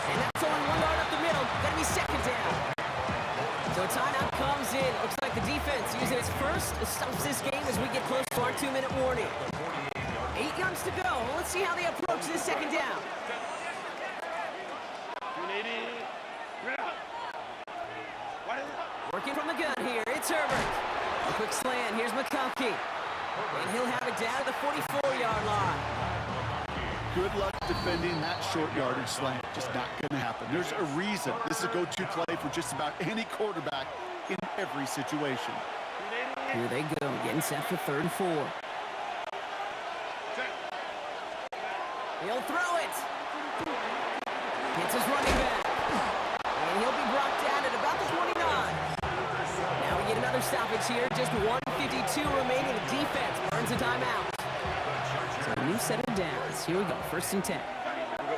And that's only 1 yard up the middle. Gonna be 2nd down. So a timeout comes in. Looks like the defense using its first stops this game as we get close to our 2-minute warning. 8 yards to go. Let's see how they approach this 2nd down. Working from the gun here, it's Herbert. A quick slant, here's McConkey. And he'll have it down to the 44-yard line. Good luck defending that short yardage slant. Just not going to happen. There's a reason this is a go-to play for just about any quarterback in every situation. Here they go, getting set for 3rd and 4. He'll throw it. Hits his running back. And he'll be brought down at about the 29. Now we get another stoppage here. Just 1:52 remaining. The defense burns a timeout. So a new set of downs. Here we go. 1st and 10.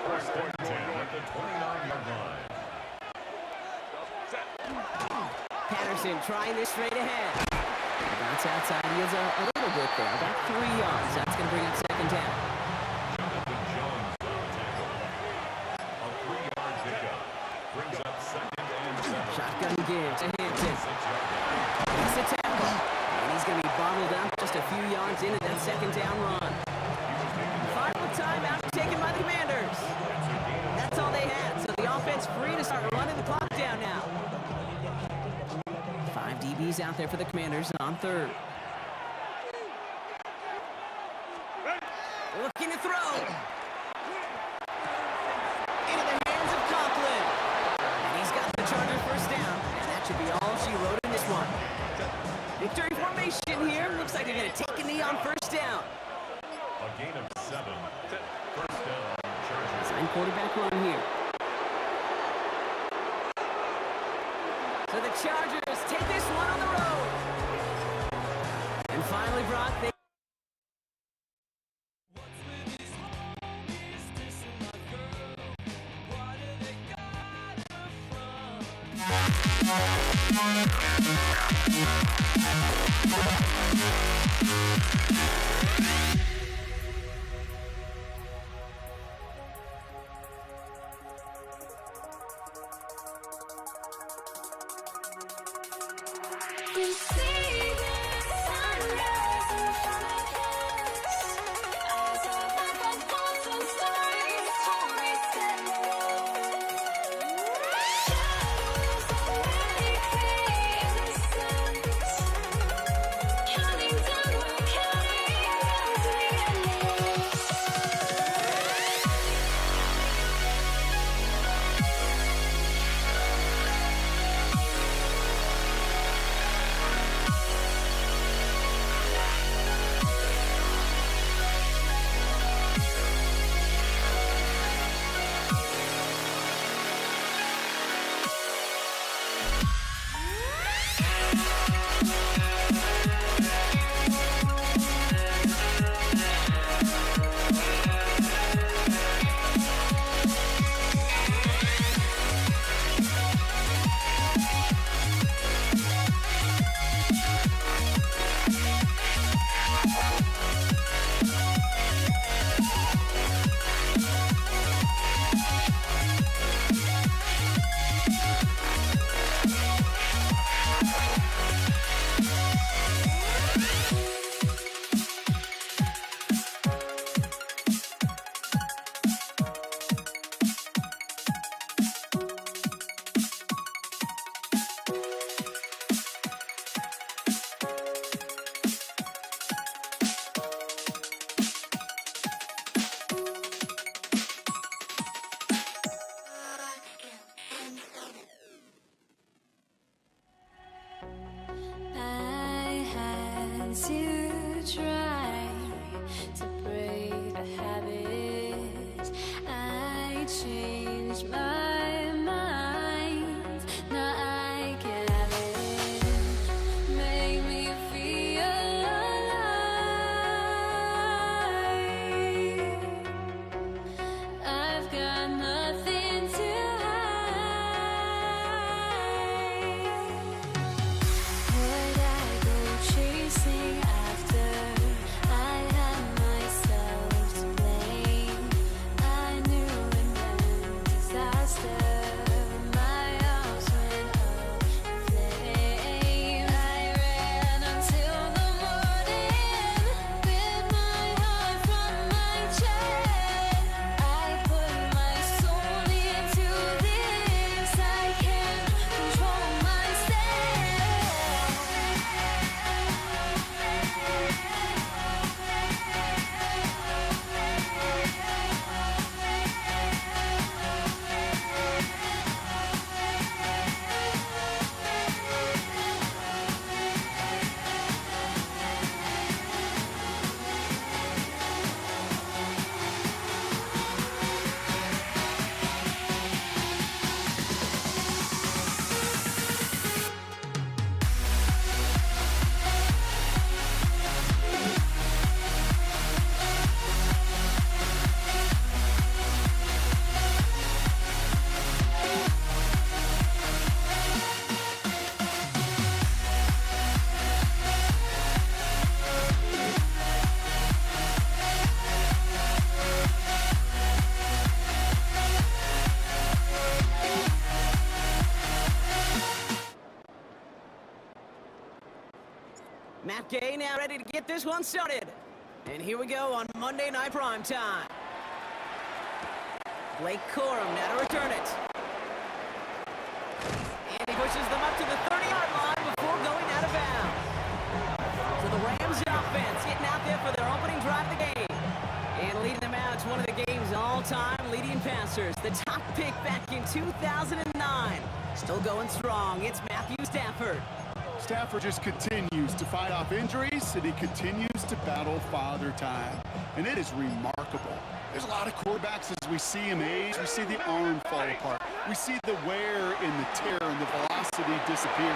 First and 10 at the 29-yard line. Patterson trying this straight ahead. Bounce outside. He has a little bit there. About 3 yards. That's going to bring up 2nd down. Jonathan Jones on the tackle. A 3-yard pickup. Brings up 2nd and 7. Shotgun give to Hampton. He's a tackle. And he's going to be bottled up just a few yards into that 2nd down run. Final timeout taken by the Commanders. That's all they had. So the offense free to start running the clock down now. 5 DBs out there for the Commanders on 3rd. Looking to throw. Into the hands of Conklin. And he's got the Chargers 1st down. And that should be all she wrote in this one. Victory formation here. Looks like they're going to take a knee on 1st down. A gain of 7. 1st down, Chargers. Sign quarterback run here. So the Chargers take this one on the road. And finally, Brock, they You see the sunrise in front of us. Eyes are like a constant story to retell. Shadows already create the sense. changed my mind. Now I can have it. Make me feel alive. I've got nothing to hide. Would I go chasing after? I had myself to blame. I knew it meant disaster. My arms went up in flames. I ran until the morning, with my heart from my chest. I put my soul into this. I can't control Matt Gay now ready to get this one started. And here we go on Monday Night Prime Time. Blake Corum now to return it. And he pushes them up to the 30-yard line before going out of bounds. So the Rams offense getting out there for their opening drive of the game. And leading them out, it's one of the game's all-time leading passers. The top pick back in 2009. Still going strong. It's Matthew Stafford. Stafford just continues to fight off injuries, and he continues to battle father time. And it is remarkable. There's a lot of quarterbacks as we see him age. We see the arm fall apart. We see the wear and the tear and the velocity disappear.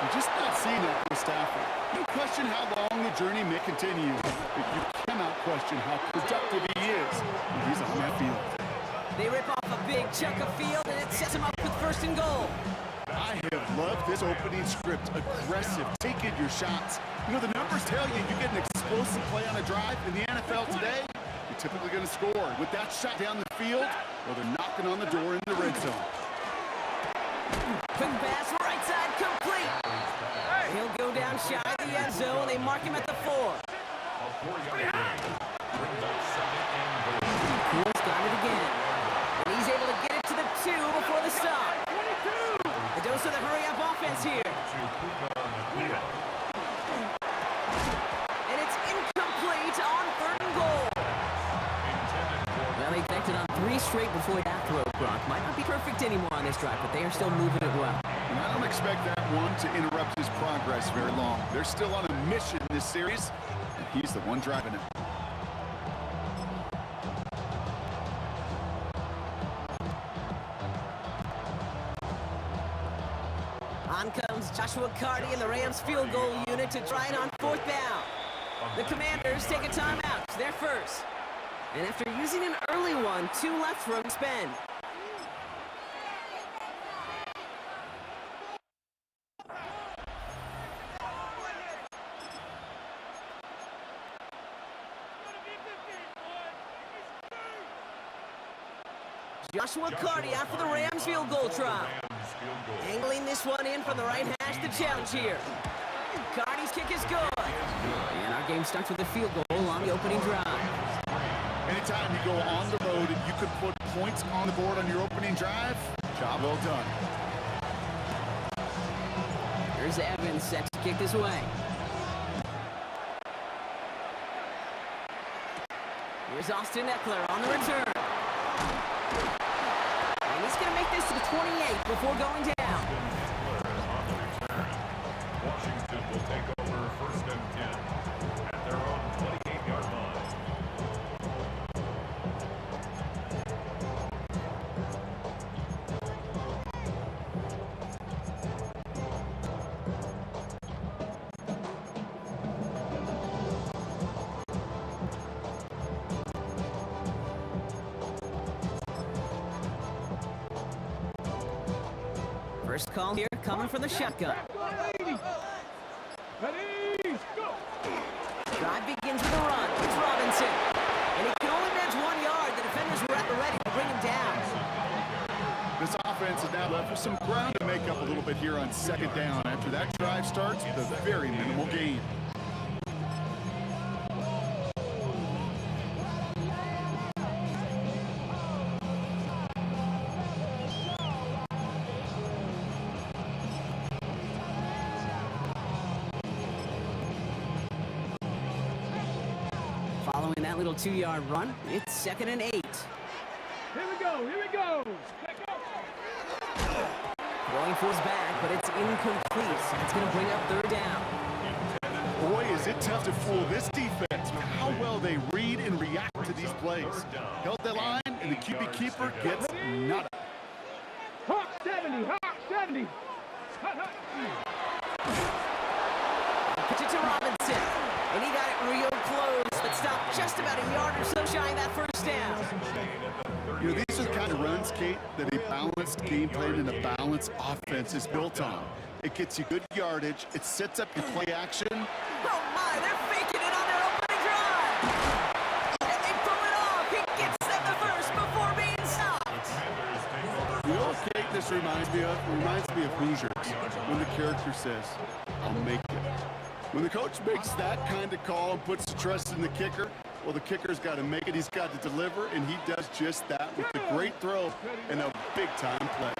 We're just not seeing that with Stafford. No question how long the journey may continue, but you cannot question how productive he is when he's on that field. They rip off a big chunk of field, and it sets him up with first and goal. I have loved this opening script. Aggressive, taking your shots. You know, the numbers tell you you get an explosive play on a drive in the NFL today, you're typically going to score. With that shot down the field, well, they're knocking on the door in the red zone. Quick pass, right side, complete. He'll go down shy of the end zone. They mark him at the 4. Cool's got it again. And he's able to get it to the 2 before the stop. The dose of the hurry-up offense here. And it's incomplete on 3rd and goal. Well, they connected on 3 straight before that throw, Brock. Might not be perfect anymore on this drive, but they are still moving it well. And I don't expect that one to interrupt his progress very long. They're still on a mission in this series, and he's the one driving it. On comes Joshua Carty and the Rams field goal unit to try it on 4th down. The Commanders take a timeout. They're first. And after using an early one, 2 left for him to spend. Joshua Carty out for the Rams field goal try. Angling this one in from the right hash, the challenge here. Carty's kick is good. And our game starts with a field goal on the opening drive. Anytime you go on the road and you can put points on the board on your opening drive, job well done. Here's Evans set to kick this way. Here's Austin Eckler on the return. And he's going to make this to the 28 before going down. Washington will take over 1st and 10 at their own 28-yard line. First call here coming from the shotgun. Drive begins with a run. It's Robinson. And he can only manage 1 yard. The defenders were at the ready to bring him down. This offense is now left with some ground to make up a little bit here on second down. After that drive starts, the very minimal gain. Following that little 2-yard run, it's 2nd and 8. Here we go, here we go. Throwing for his back, but it's incomplete. So it's going to bring up 3rd down. Boy, is it tough to fool this defense with how well they read and react to these plays. Held the line, and the QB keeper gets nada. Hawk 70, Hawk 70. Pitch it to Robinson. And he got it real close, but stopped just about a yard or so shy of that 1st down. You know, these are the kind of runs, Kate, that a balanced game plan and a balanced offense is built on. It gets you good yardage. It sets up your play action. Oh my, they're faking it on their opening drive. And they pull it off. He gets them the first before being stopped. You know what, Kate, this reminds me of? It reminds me of Hoosiers when the character says, "I'll make it." When the coach makes that kind of call and puts the trust in the kicker, well, the kicker's got to make it. He's got to deliver, and he does just that with a great throw and a big-time play.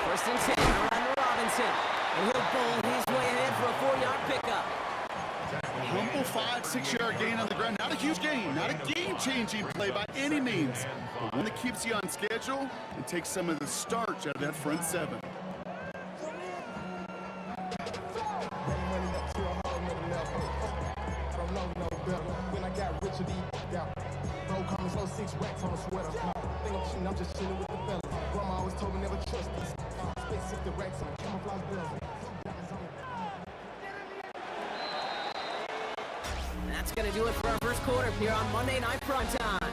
1st and 10 around to Robinson. And he'll bowl his way ahead for a 4-yard pickup. A humble 5-6-yard gain on the ground. Not a huge gain, not a game-changing play by any means, but one that keeps you on schedule and takes some of the starch out of that front 7. When I got rich, bro, coming slow, 6 racks on a sweater. Think I'm cheating, I'm just chilling with the fellas. Grandma always told me never trust these. Space 60 racks on camouflage bells. That's going to do it for our first quarter here on Monday Night Primetime.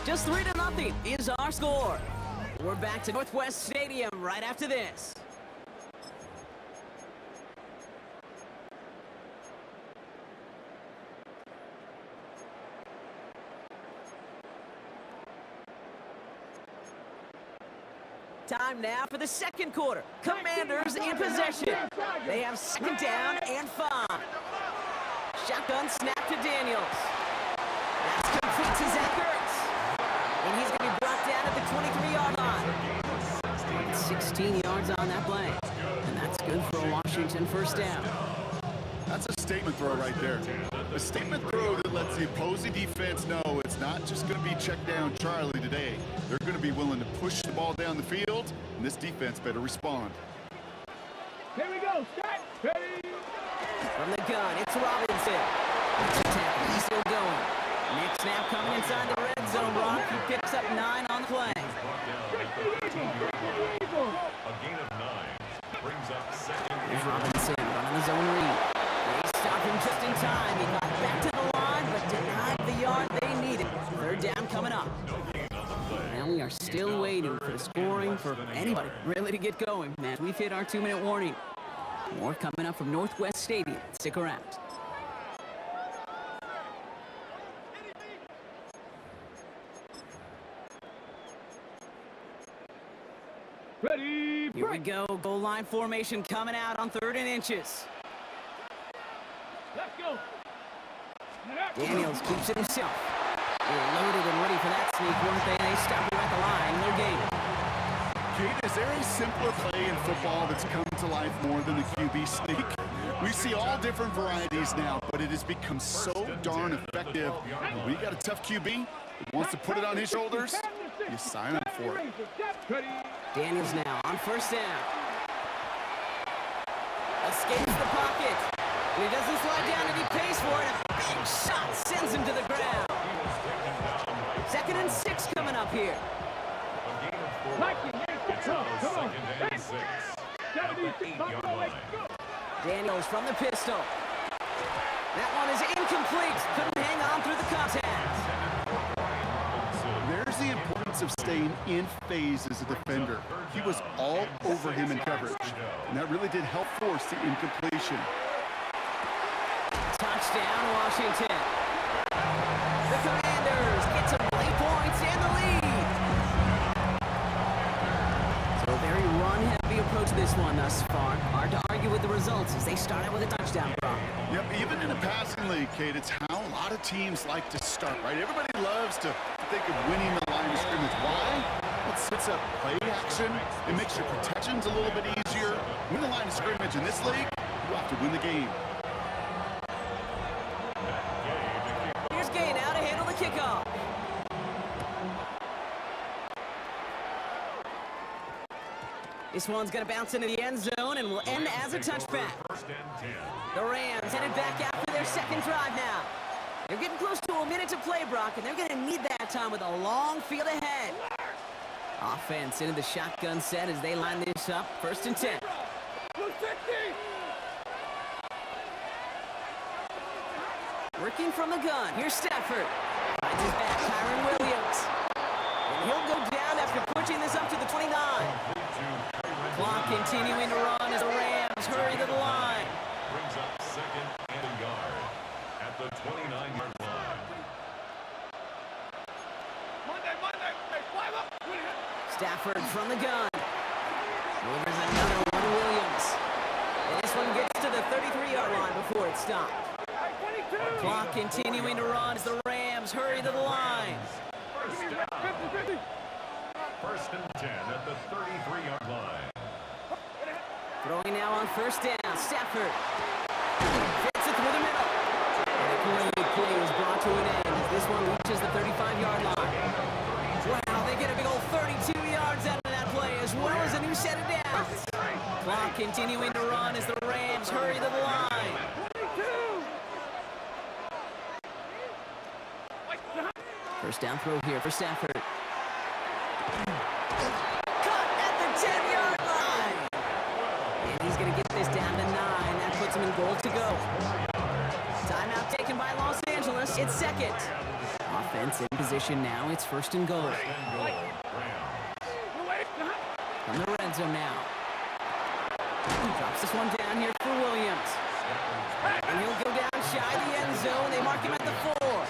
Just 3-0 is our score. We're back to Northwest Stadium right after this. Time now for the second quarter. Commanders in possession. They have 2nd down and 5. Shotgun snap to Daniels. That's complete to Zach Ertz. And he's going to be brought down at the 23-yard line. 16 yards on that play. And that's good for a Washington 1st down. That's a statement throw right there. A statement throw that lets the opposing defense know it's not just going to be check down Charlie today. They're going to be willing to push the ball down the field, and this defense better respond. Here we go, Scott. Ready. From the gun, it's Robinson. It's a tackle. He's still going. Next snap coming inside the red zone. Rock, he picks up 9 on the play. A gain of 9 brings up 2nd. Here's Robinson running the zone read. They stop him just in time. He got back to the line, but denied the yard they needed. 3rd down coming up. And we are still waiting for the scoring for anybody really to get going. Man, we've hit our 2-minute warning. More coming up from Northwest Stadium. Stick around. Ready. Here we go. Goal line formation coming out on 3rd and inches. Let's go. Daniels keeps it himself. They're loaded and ready for that sneak, weren't they? They stop him at the line. No gain. Kate, is there a simpler play in football that's come to life more than the QB sneak? We see all different varieties now, but it has become so darn effective. When you got a tough QB that wants to put it on his shoulders, you sign up for it. Daniels now on 1st down. Escapes the pocket. And he doesn't slide down and he pays for it. A big shot sends him to the ground. 2nd and 6 coming up here. Daniels from the pistol. That one is incomplete. Couldn't hang on through the contact. There's the importance importance of staying in phase as a defender. He was all over him in coverage, and that really did help force the incompletion. Touchdown, Washington. The Commanders get some late points and the lead. So a very run-heavy approach to this one thus far. Hard to argue with the results as they start out with a touchdown prop. Yep, even in a passing league, Kate, it's how a lot of teams like to start, right? Everybody loves to think of winning the line of scrimmage. Why? It sets up play action. It makes your protections a little bit easier. Win the line of scrimmage in this league, you have to win the game. Here's Gay now to handle the kickoff. This one's going to bounce into the end zone and will end as a touchback. The Rams headed back after their second drive now. They're getting close to a minute to play, Brock, and they're going to need that time with a long field ahead. Offense into the shotgun set as they line this up. 1st and 10. Working from the gun. Here's Stafford. Finds his back, Kyron Williams. And he'll go down after pushing this up to the 29. Clock continuing to run as the Rams hurry to the line. Brings up 2nd and a yard at the 29-yard line. Stafford from the gun. Delivers another one, Williams. And this one gets to the 33-yard line before it stopped. Clock continuing to run as the Rams hurry to the line. First and 10 at the 33-yard line. Throwing now on 1st down. Stafford fits it through the middle. And a great play was brought to an end as this one reaches the 35-yard line. Wow, they get a big old 32 yards out of that play as well as a new set of downs. Clock continuing to run as the Rams hurry to the line. First down throw here for Stafford. Cut at the 10-yard line. And he's going to get this down to 9. That puts him in goal to go. Timeout taken by Los Angeles. It's 2nd. Offense in position now. It's 1st and goal. From the red zone now. Drops this one down here for Williams. And he'll go down shy the end zone. They mark him at the 4.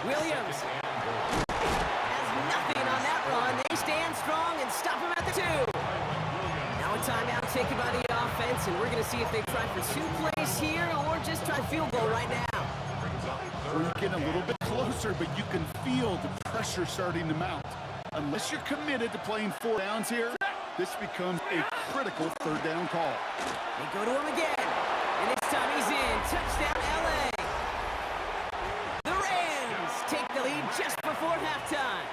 Williams has nothing on that run. They stand strong and stop him at the 2. Now a timeout taken by the offense, and we're going to see if they try for 2 plays here or just try field goal right now. We're getting a little bit closer, but you can feel the pressure starting to mount. Unless you're committed to playing 4 downs here, this becomes a critical 3rd down call. They go to him again, and this time he's in. Touchdown, L.A. The Rams take the lead just before halftime.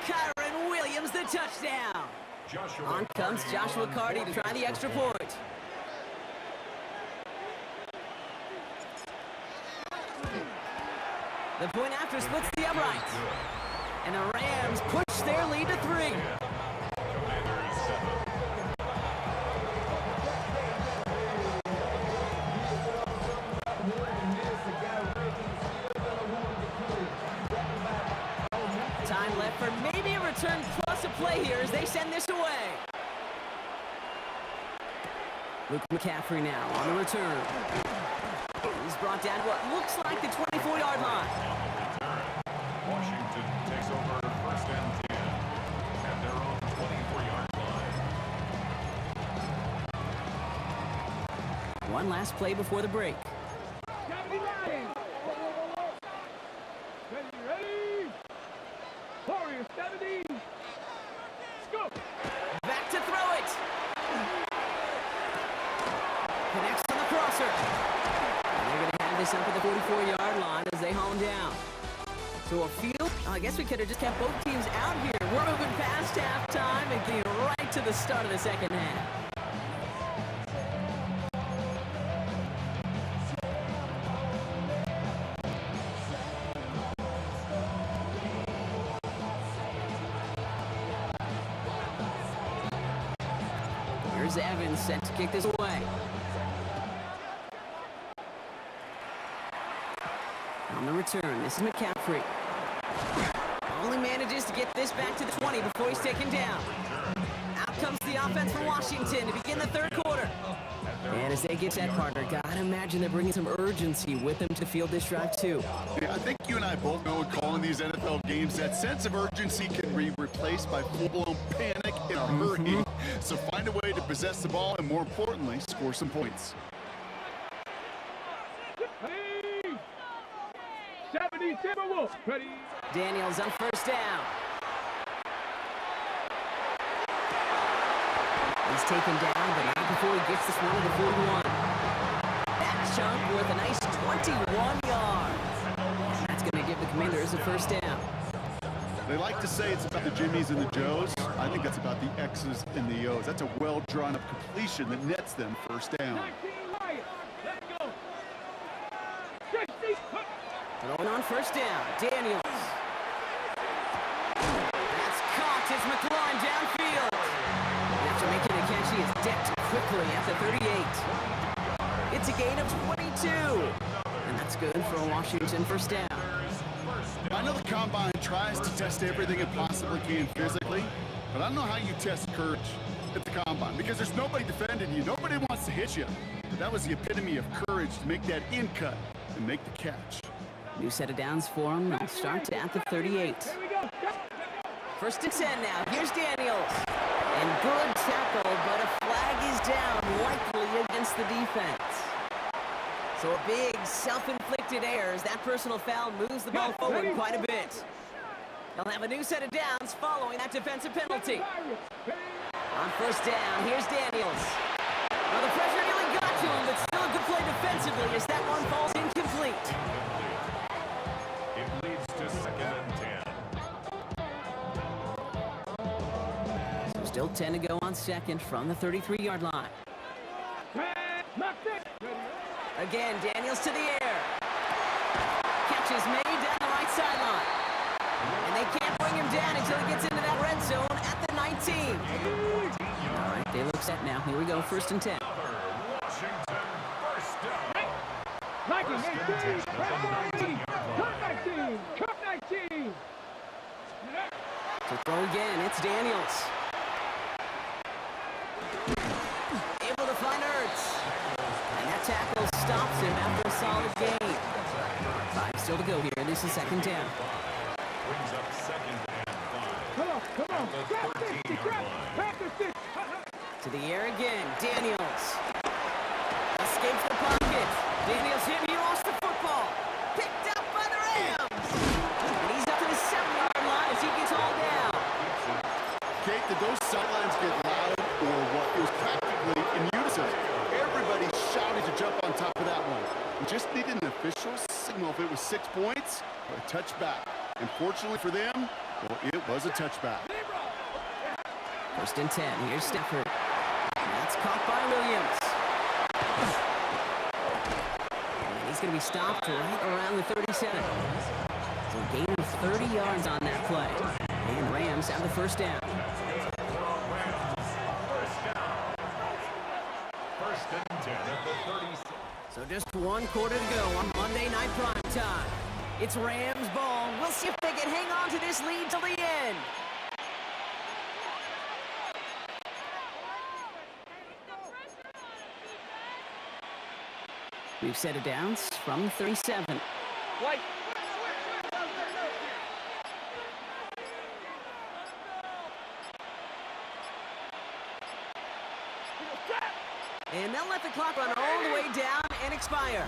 Kyron Williams, the touchdown. On comes Joshua Carty to try the extra point. The point after splits the uprights. And the Rams push their lead to 3. Time left for maybe a return plus a play here as they send this away. Luke McCaffrey now on the return. He's brought down to what looks like the 24-yard line. Washington takes over 1st and 10 at their own 24-yard line. One last play before the break. Back to throw it. Connects on the crosser. And they're going to have this up at the 44-yard line as they haul him down. So a field, I guess we could have just kept both teams out here. We're moving past halftime and getting right to the start of the second half. Here's Evans set to kick this away. On the return, this is McCaffrey. manages to get this back to the 20 before he's taken down. Out comes the offense for Washington to begin the third quarter. And as they get set, partner, gotta imagine they're bringing some urgency with them to field this drive too. Yeah, I think you and I both know in calling these NFL games that sense of urgency can be replaced by full-blown panic in a hurry. So find a way to possess the ball and, more importantly, score some points. 70 Timberwolves. Ready. Daniels on first down. He's taken down, but not before he gets this one to the 41. That chunk worth a nice 21 yards. That's going to give the Commanders a first down. They like to say it's about the Jimmies and the Joes. I think that's about the X's and the O's. That's a well-drawn-up completion that nets them first down. Throwing on first down, Daniels. That's caught as McLaurin downfield. After making a catch, he is decked quickly at the 38. It's a gain of 22. And that's good for a Washington first down. I know the Combine tries to test everything it possibly can physically, but I don't know how you test courage at the Combine because there's nobody defending you. Nobody wants to hit you. But that was the epitome of courage to make that in cut and make the catch. New set of downs for him. They'll start at the 38. First and 10 now. Here's Daniels. And good tackle, but a flag is down, likely against the defense. So a big self-inflicted error as that personal foul moves the ball forward quite a bit. They'll have a new set of downs following that defensive penalty. On first down, here's Daniels. Well, the pressure nearly got to him, but still a good play defensively as that one falls incomplete. It leads to second and 10. So still 10 to go on second from the 33-yard line. Again, Daniels to the air. Catch is made down the right sideline. And they can't bring him down until he gets into that red zone at the 19. All right, they look set now. Here we go, first and 10. Washington first down. 19, 18, cut 19. To throw again, it's Daniels. Able to find Ertz. And that tackle stops him after a solid gain. 5 still to go here. This is second down. Brings up second and 5. Come on. At the 13-yard line. To the air again, Daniels. Escapes the pocket. Daniels hit, he lost the football. Picked up by the Rams. And he's up to the 7-yard line as he gets hauled down. Kate, did those sidelines get loud or what? It was practically in unison. Everybody shouted to jump on top of that one. We just needed an official signal if it was 6 points or a touchback. And fortunately for them, well, it was a touchback. First and 10, here's Stafford. That's caught by Williams. And he's going to be stopped right around the 37. So a gain of 30 yards on that play. And Rams have the first down. First and 10 at the 36. So just 1 quarter to go on Monday Night Prime Time. It's Rams ball. We'll see if they can hang on to this lead till the end. We've set it downs from 37. White. And they'll let the clock run all the way down and expire.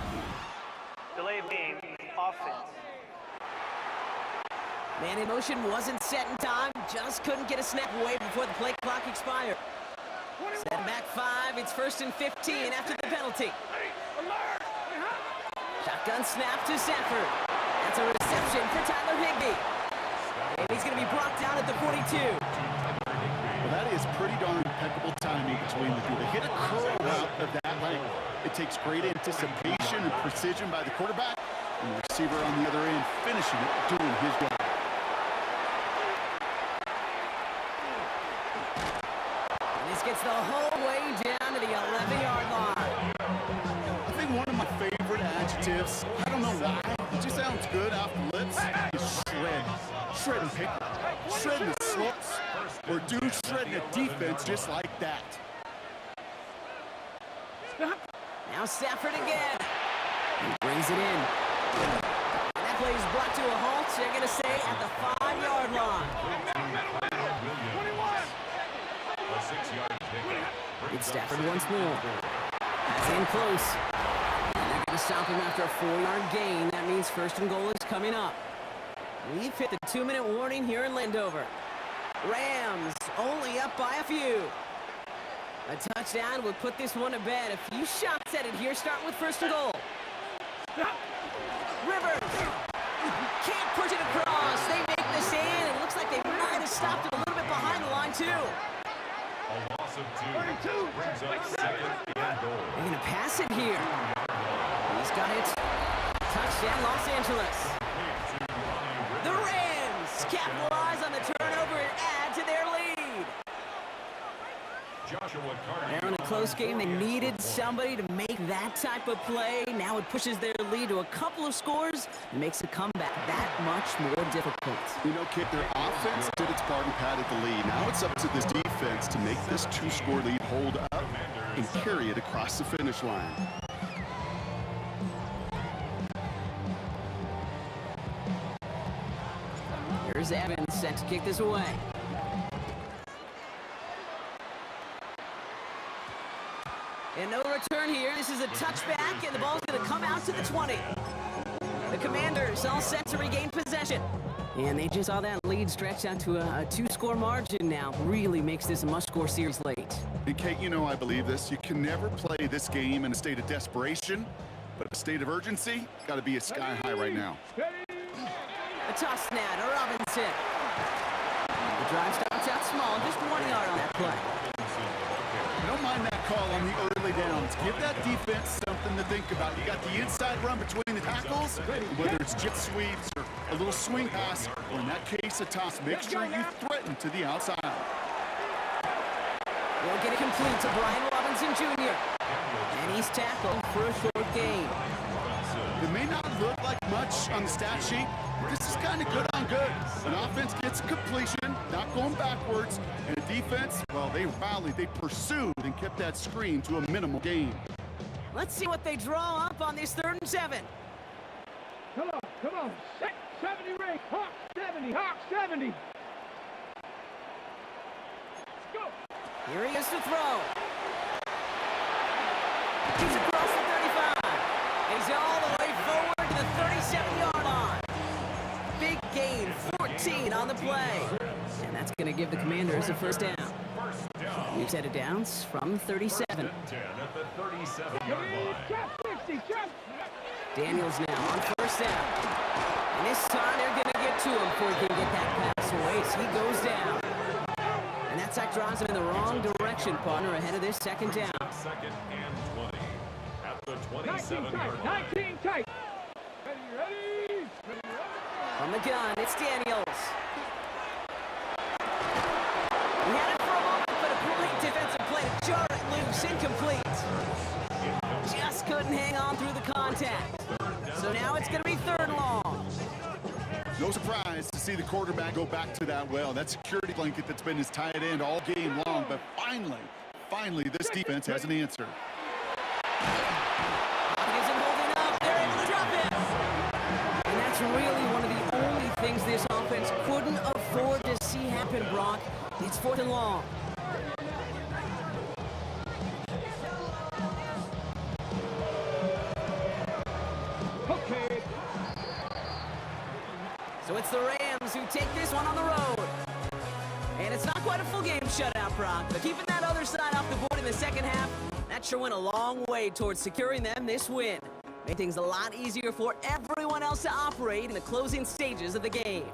Delay of game, offense. Man in motion wasn't set in time, just couldn't get a snap away before the play clock expired. Set back 5, it's first and 15 after the penalty. Shotgun snap to Stafford. That's a reception for Tyler Higbee. And he's going to be brought down at the 42. Well, that is pretty darn impeccable timing between the two. They hit a curl route of that length. It takes great anticipation and precision by the quarterback, and the receiver on the other end finishing it, doing his job. And this gets the whole way down to the 11-yard line. I think one of my favorite adjectives, I don't know why, it just sounds good off the lips, is shred. Shred and pick. shredding the slopes, or dude shredding a defense just like that. Now Stafford again. He brings it in. And that play is brought to a halt, they're going to say at the 5-yard line. A 6-yard pickup. It's Stafford once more. That's in close. And they're going to stop him after a 4-yard gain. That means first and goal is coming up. We've hit the 2-minute warning here in Landover. Rams only up by a few. A touchdown would put this one to bed. A few shots at it here, starting with first and goal. Rivers can't push it across. They make the stand. It looks like they might have stopped it a little bit behind the line, too. A loss of 2 brings up second and goal. They're going to pass it here. He's got it. Touchdown, Los Angeles. The Rams capitalize on the turnover and add to their lead. Joshua Carter. Now in a close game, they needed somebody to make that type of play. Now it pushes their lead to a couple of scores and makes a comeback that much more difficult. You know, Kit, their offense did its part and padded the lead. Now it's up to this defense to make this 2-score lead hold up and carry it across the finish line. Here's Evans set to kick this away. And no return here. This is a touchback, and the ball's going to come out to the 20. The Commanders all set to regain possession. And they just saw that lead stretch out to a 2-score margin now. Really makes this a must-score series late. And Kate, you know I believe this. You can never play this game in a state of desperation, but a state of urgency got to be a sky high right now. A toss now to Robinson. The drive starts out small, just 1 yard on that play. I don't mind that call on the early downs. Give that defense something to think about. You got the inside run between the tackles, whether it's jet sweeps or a little swing pass, or in that case, a toss. Make sure you threaten to the outside. We'll get it complete to Brian Robinson Jr. And he's tackled for a short gain. It may not look like much on the stat sheet, but this is kind of good on good. An offense gets completion, not going backwards, and a defense, well, they rallied, they pursued, and kept that screen to a minimal gain. Let's see what they draw up on this 3rd and 7. Come on. 70 ring. Hawk 70. Hawk 70. Go. Here he is to throw. He's across the 35. He's all the way forward to the 37-yard line. Big gain, 14 on the play. And that's going to give the Commanders a first down. We've set it down from 37. 10 at the 37-yard line. Daniels now on first down. And this time they're going to get to him before he can get that pass away as he goes down. And that sack drives him in the wrong direction, partner, ahead of this second down. Second and 20 at the 27-yard line. 19 tight. Ready. From the gun, it's Daniels. He had it for a moment, but a great defensive play to jar it loose, incomplete. Just couldn't hang on through the contact. So now it's going to be 3rd and long. No surprise to see the quarterback go back to that well. That security blanket that's been his tight end all game long, but finally, this defense has an answer. Hopkins holding up. They're able to drop it. And that's really one of the only things this offense couldn't afford to see happen, Brock. It's 4th and long. Okay. So it's the Rams who take this one on the road. And it's not quite a full game shutout, Brock, but keeping that other side off the board in the second half, that sure went a long way towards securing them this win. Made things a lot easier for everyone else to operate in the closing stages of the game.